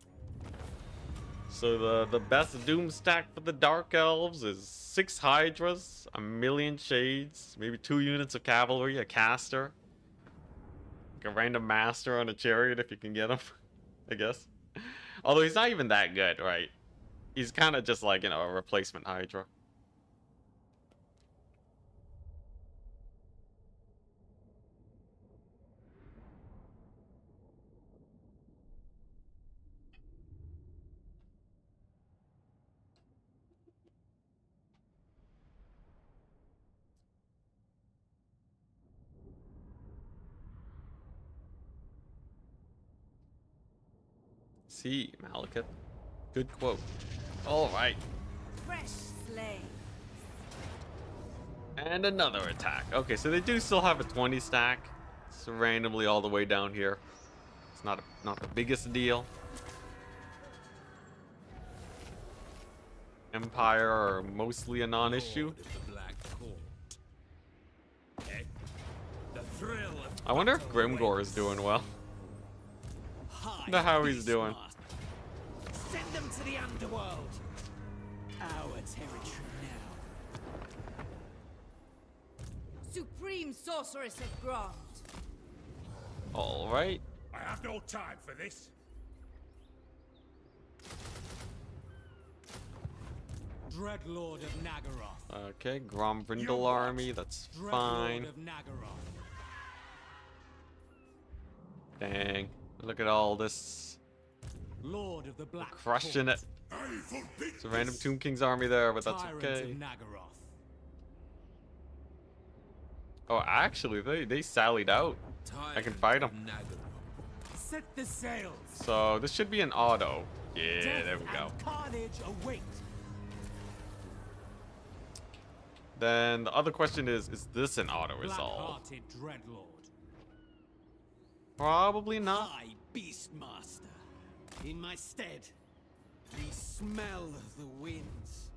So the best doom stack for the Dark Elves is 6 Hydras, 1,000,000 Shades, maybe 2 units of cavalry, a caster, like a random master on a chariot if you can get him, I guess. Although he's not even that good, right? He's kind of just like, you know, a replacement Hydra. See, Malekith. Good quote. All right. Fresh slay. And another attack. Okay, so they do still have a 20 stack. It's randomly all the way down here. It's not the biggest deal. Empire are mostly a non-issue. I wonder if Grimgor is doing well. I wonder how he's doing. Send them to the underworld. Our territory now. Supreme sorceress of Grant. All right. I have no time for this. Dreadlord of Nagaroth. Okay, Grombrindle army. That's fine. Dreadlord of Nagaroth. Dang. Look at all this. Lord of the Black Crushing it. It's a random Tomb King's army there, but that's okay. Oh, actually, they sallied out. I can fight them. Set the sails. So this should be an auto. Yeah, there we go. Carnage await. Then the other question is this an auto-resolve? Black-hearted dreadlord. Probably not. I, Beastmaster. In my stead, the smell of the winds.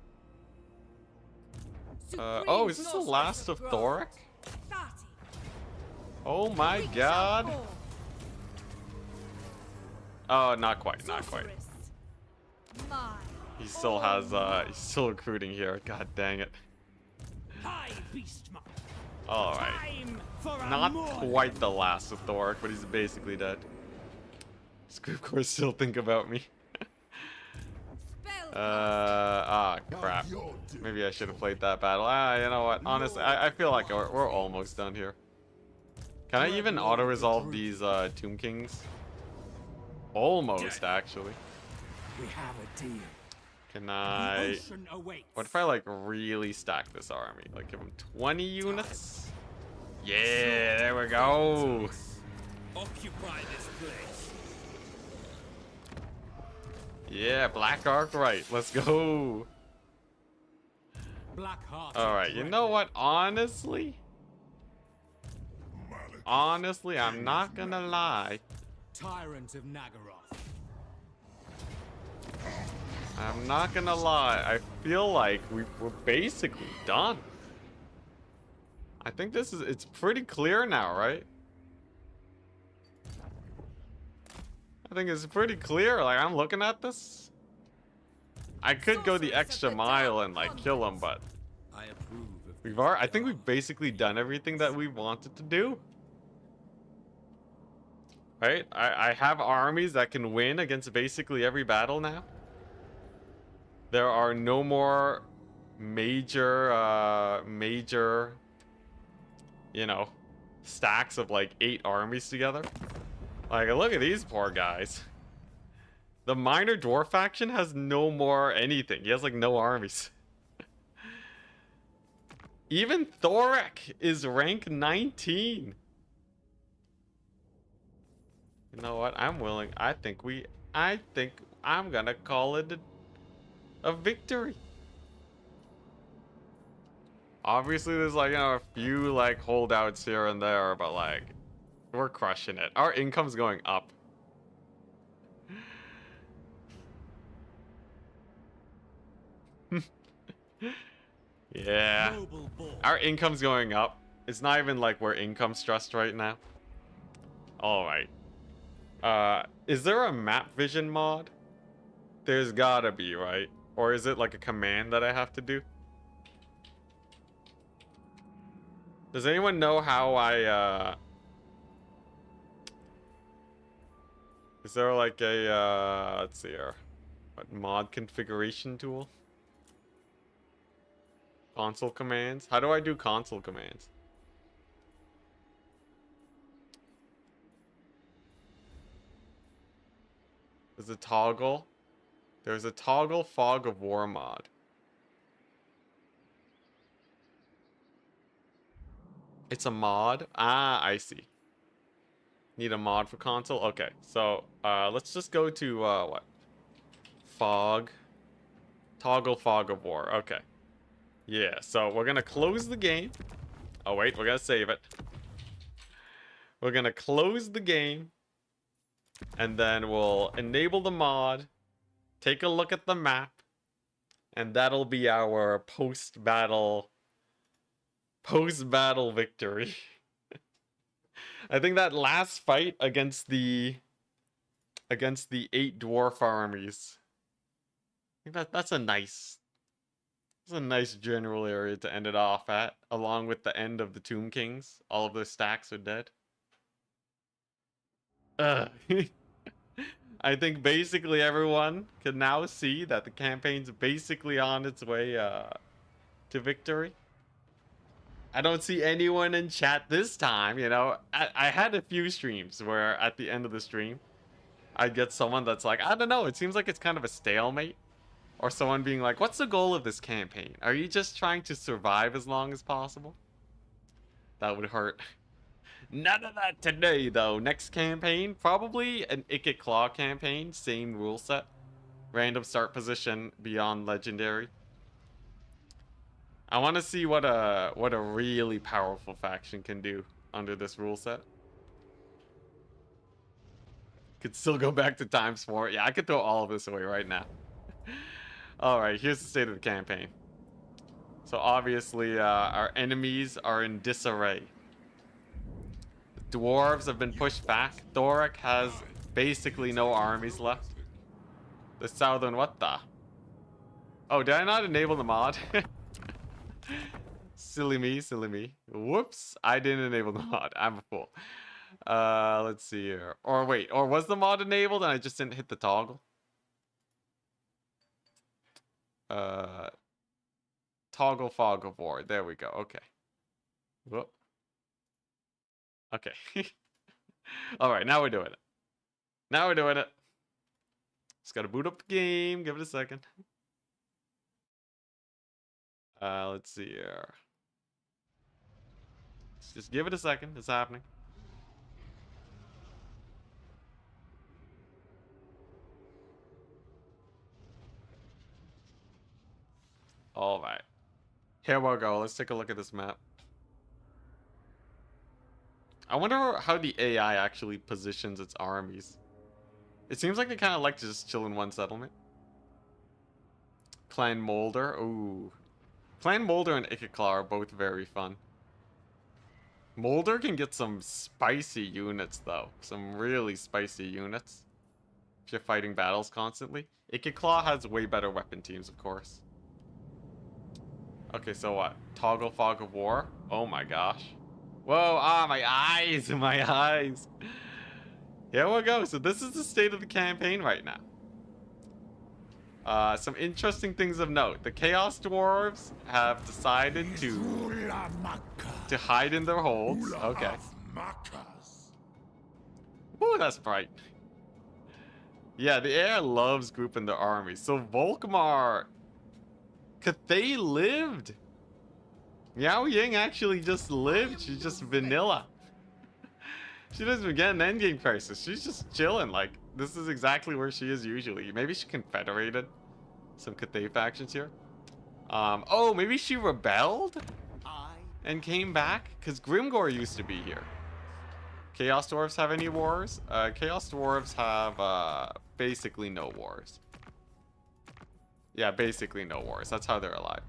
Oh, is this the last of Thoric? Oh my god. Oh, not quite, not quite. He still has, he's still recruiting here. God dang it. Alright. Not quite the last of Thoric, but he's basically dead. Screwcore still think about me. Crap. Maybe I should have played that battle. You know what? Honestly, I feel like we're almost done here. Can I even auto-resolve these Tomb Kings? Almost, actually. We have a deal. Can I... What if I, like, really stack this army? Like, give him 20 units? Yeah, there we go. Occupy this place. Yeah, Black Arc right. Let's go. Alright, you know what? Honestly, I'm not gonna lie. Tyrant of Nagaroth. I'm not gonna lie. I feel like we're basically done. I think it's pretty clear now, right? I think it's pretty clear. Like, I'm looking at this. I could go the extra mile and like kill him, but I approve of I think we've basically done everything that we wanted to do. Right? I have armies that can win against basically every battle now. There are no more major, you know, stacks of like 8 armies together. Like, look at these poor guys. The minor dwarf faction has no more anything. He has like no armies. Even Thoric is rank 19. You know what? I'm willing. I think I'm gonna call it a victory. Obviously, there's like, you know, a few like holdouts here and there, but like, we're crushing it. Our income's going up. Yeah. Our income's going up. It's not even like we're income stressed right now. Alright. Is there a map vision mod? There's gotta be, right? Or is it like a command that I have to do? Does anyone know how I, is there like a, let's see here. What, mod configuration tool? Console commands? How do I do console commands? There's a toggle. There's a toggle fog of war mod. It's a mod? Ah, I see. Need a mod for console? Okay, so let's just go to what? Fog. Toggle fog of war. Okay. Yeah, so we're gonna close the game. Oh wait, we're gonna save it. We're gonna close the game. And then we'll enable the mod. Take a look at the map. And that'll be our post-battle victory. I think that last fight against the 8 dwarf armies. I think that's a nice general area to end it off at, along with the end of the Tomb Kings. All of their stacks are dead. I think basically everyone can now see that the campaign's basically on its way to victory. I don't see anyone in chat this time, you know. I had a few streams where at the end of the stream, I'd get someone that's like, I don't know, it seems like it's kind of a stalemate. Or someone being like, what's the goal of this campaign? Are you just trying to survive as long as possible? That would hurt. None of that today, though. Next campaign, probably an Ikit Claw campaign. Same rule set. Random start position beyond legendary. I want to see what a really powerful faction can do under this rule set. Could still go back to times 4. Yeah, I could throw all of this away right now. All right, here's the state of the campaign. So obviously, our enemies are in disarray. The dwarves have been pushed back. Thoric has basically no armies left. The southern, what the? Oh, did I not enable the mod? Silly me, silly me. Whoops, I didn't enable the mod. I'm a fool. Let's see here. Or wait, or was the mod enabled and I just didn't hit the toggle? Toggle fog of war. There we go. Okay. Whoop. Okay. All right, now we're doing it. Now we're doing it. Just gotta boot up the game. Give it a second. Let's see here. Just give it a second. It's happening. All right. Here we go. Let's take a look at this map. I wonder how the AI actually positions its armies. It seems like they kind of like to just chill in one settlement. Clan Molder. Ooh. Clan Molder and Ikikla are both very fun. Molder can get some spicy units, though. Some really spicy units. If you're fighting battles constantly. Ikikla has way better weapon teams, of course. Okay, so what? Toggle Fog of War? Oh my gosh. Whoa, ah, my eyes, my eyes. Here we go. So this is the state of the campaign right now. Some interesting things of note. The Chaos Dwarves have decided to hide in their holds. Okay. Ooh, that's bright. Yeah, the AI loves grouping their armies. So Volkmar, Cathay lived. Miao Ying actually just lived. She's just vanilla. She doesn't even get an endgame crisis. She's just chilling. Like, this is exactly where she is usually. Maybe she confederated some Cathay factions here. Oh, maybe she rebelled and came back? Because Grimgor used to be here. Chaos Dwarves have any wars? Chaos Dwarves have basically no wars. Yeah, basically no wars. That's how they're alive.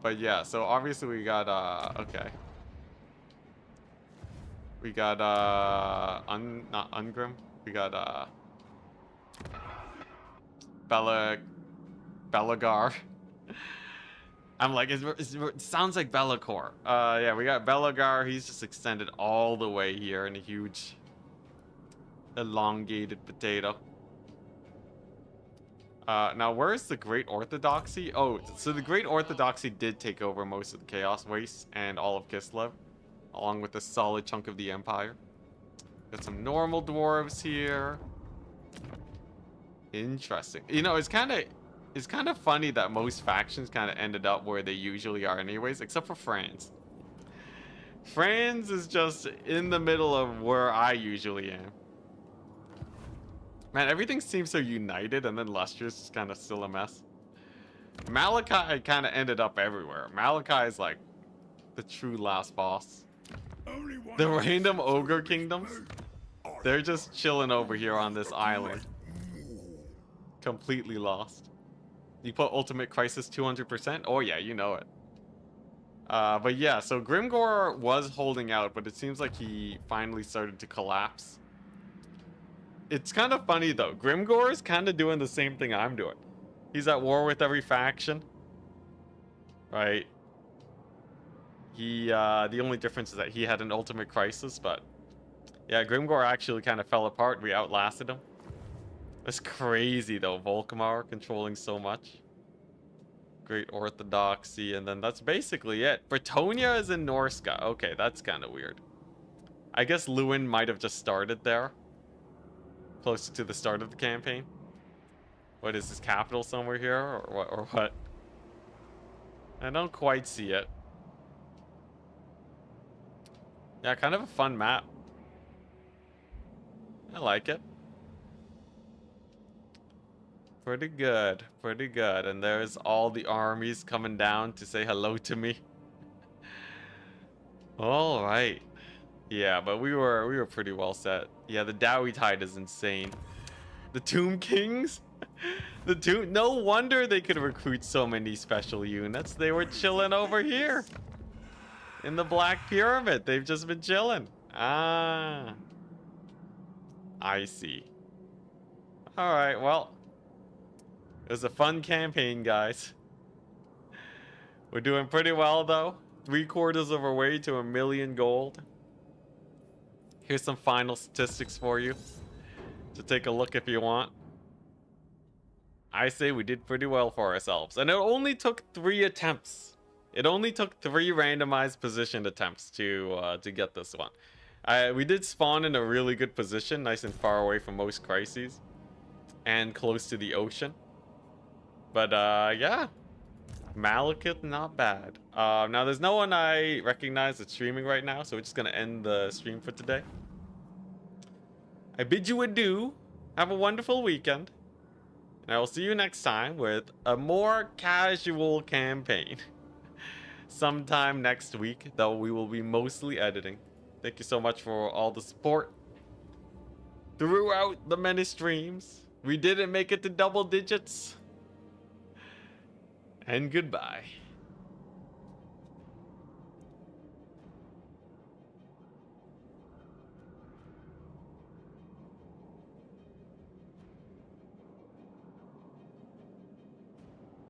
But yeah, so obviously we got, okay. We got, not Ungrim. We got, Belagar. I'm like, it sounds like Be'lakor. Yeah, we got Belagar. He's just extended all the way here in a huge, elongated potato. Now, where's the Great Orthodoxy? Oh, so the Great Orthodoxy did take over most of the Chaos Wastes and all of Kislev, along with a solid chunk of the Empire. Got some normal dwarves here. Interesting. You know, it's kind of funny that most factions kind of ended up where they usually are anyways, except for France. France is just in the middle of where I usually am. Man, everything seems so united, and then Lustrous is kind of still a mess. Malachi kind of ended up everywhere. Malachi is like the true last boss. The random ogre kingdoms, they're just chilling over here on this island. Completely lost. You put Ultimate Crisis 200%? Oh yeah, you know it. But yeah, so Grimgor was holding out, but it seems like he finally started to collapse. It's kind of funny though. Grimgor is kind of doing the same thing I'm doing. He's at war with every faction. Right? The only difference is that he had an Ultimate Crisis, but yeah, Grimgor actually kind of fell apart. We outlasted him. That's crazy though, Volkmar controlling so much. Great Orthodoxy, and then that's basically it. Bretonia is in Norska. Okay, that's kind of weird. I guess Lewin might have just started there. Closer to the start of the campaign. What is his capital somewhere here, or what? I don't quite see it. Yeah, kind of a fun map. I like it. Pretty good. Pretty good. And there's all the armies coming down to say hello to me. All right. Yeah, but we were pretty well set. Yeah, the Dowie Tide is insane. The Tomb Kings? No wonder they could recruit so many special units. They were chilling over here. In the Black Pyramid. They've just been chilling. Ah. I see. Alright, well. It was a fun campaign, guys. We're doing pretty well, though. 3/4 of our way to 1,000,000 gold. Here's some final statistics for you to take a look if you want. I say we did pretty well for ourselves. And it only took 3 attempts. It only took 3 randomized positioned attempts to get this one. We did spawn in a really good position, nice and far away from most crises. And close to the ocean. But yeah. Malekith, not bad. Now, there's no one I recognize that's streaming right now, so we're just going to end the stream for today. I bid you adieu. Have a wonderful weekend. And I will see you next time with a more casual campaign. Sometime next week, though we will be mostly editing. Thank you so much for all the support throughout the many streams. We didn't make it to double digits. And goodbye.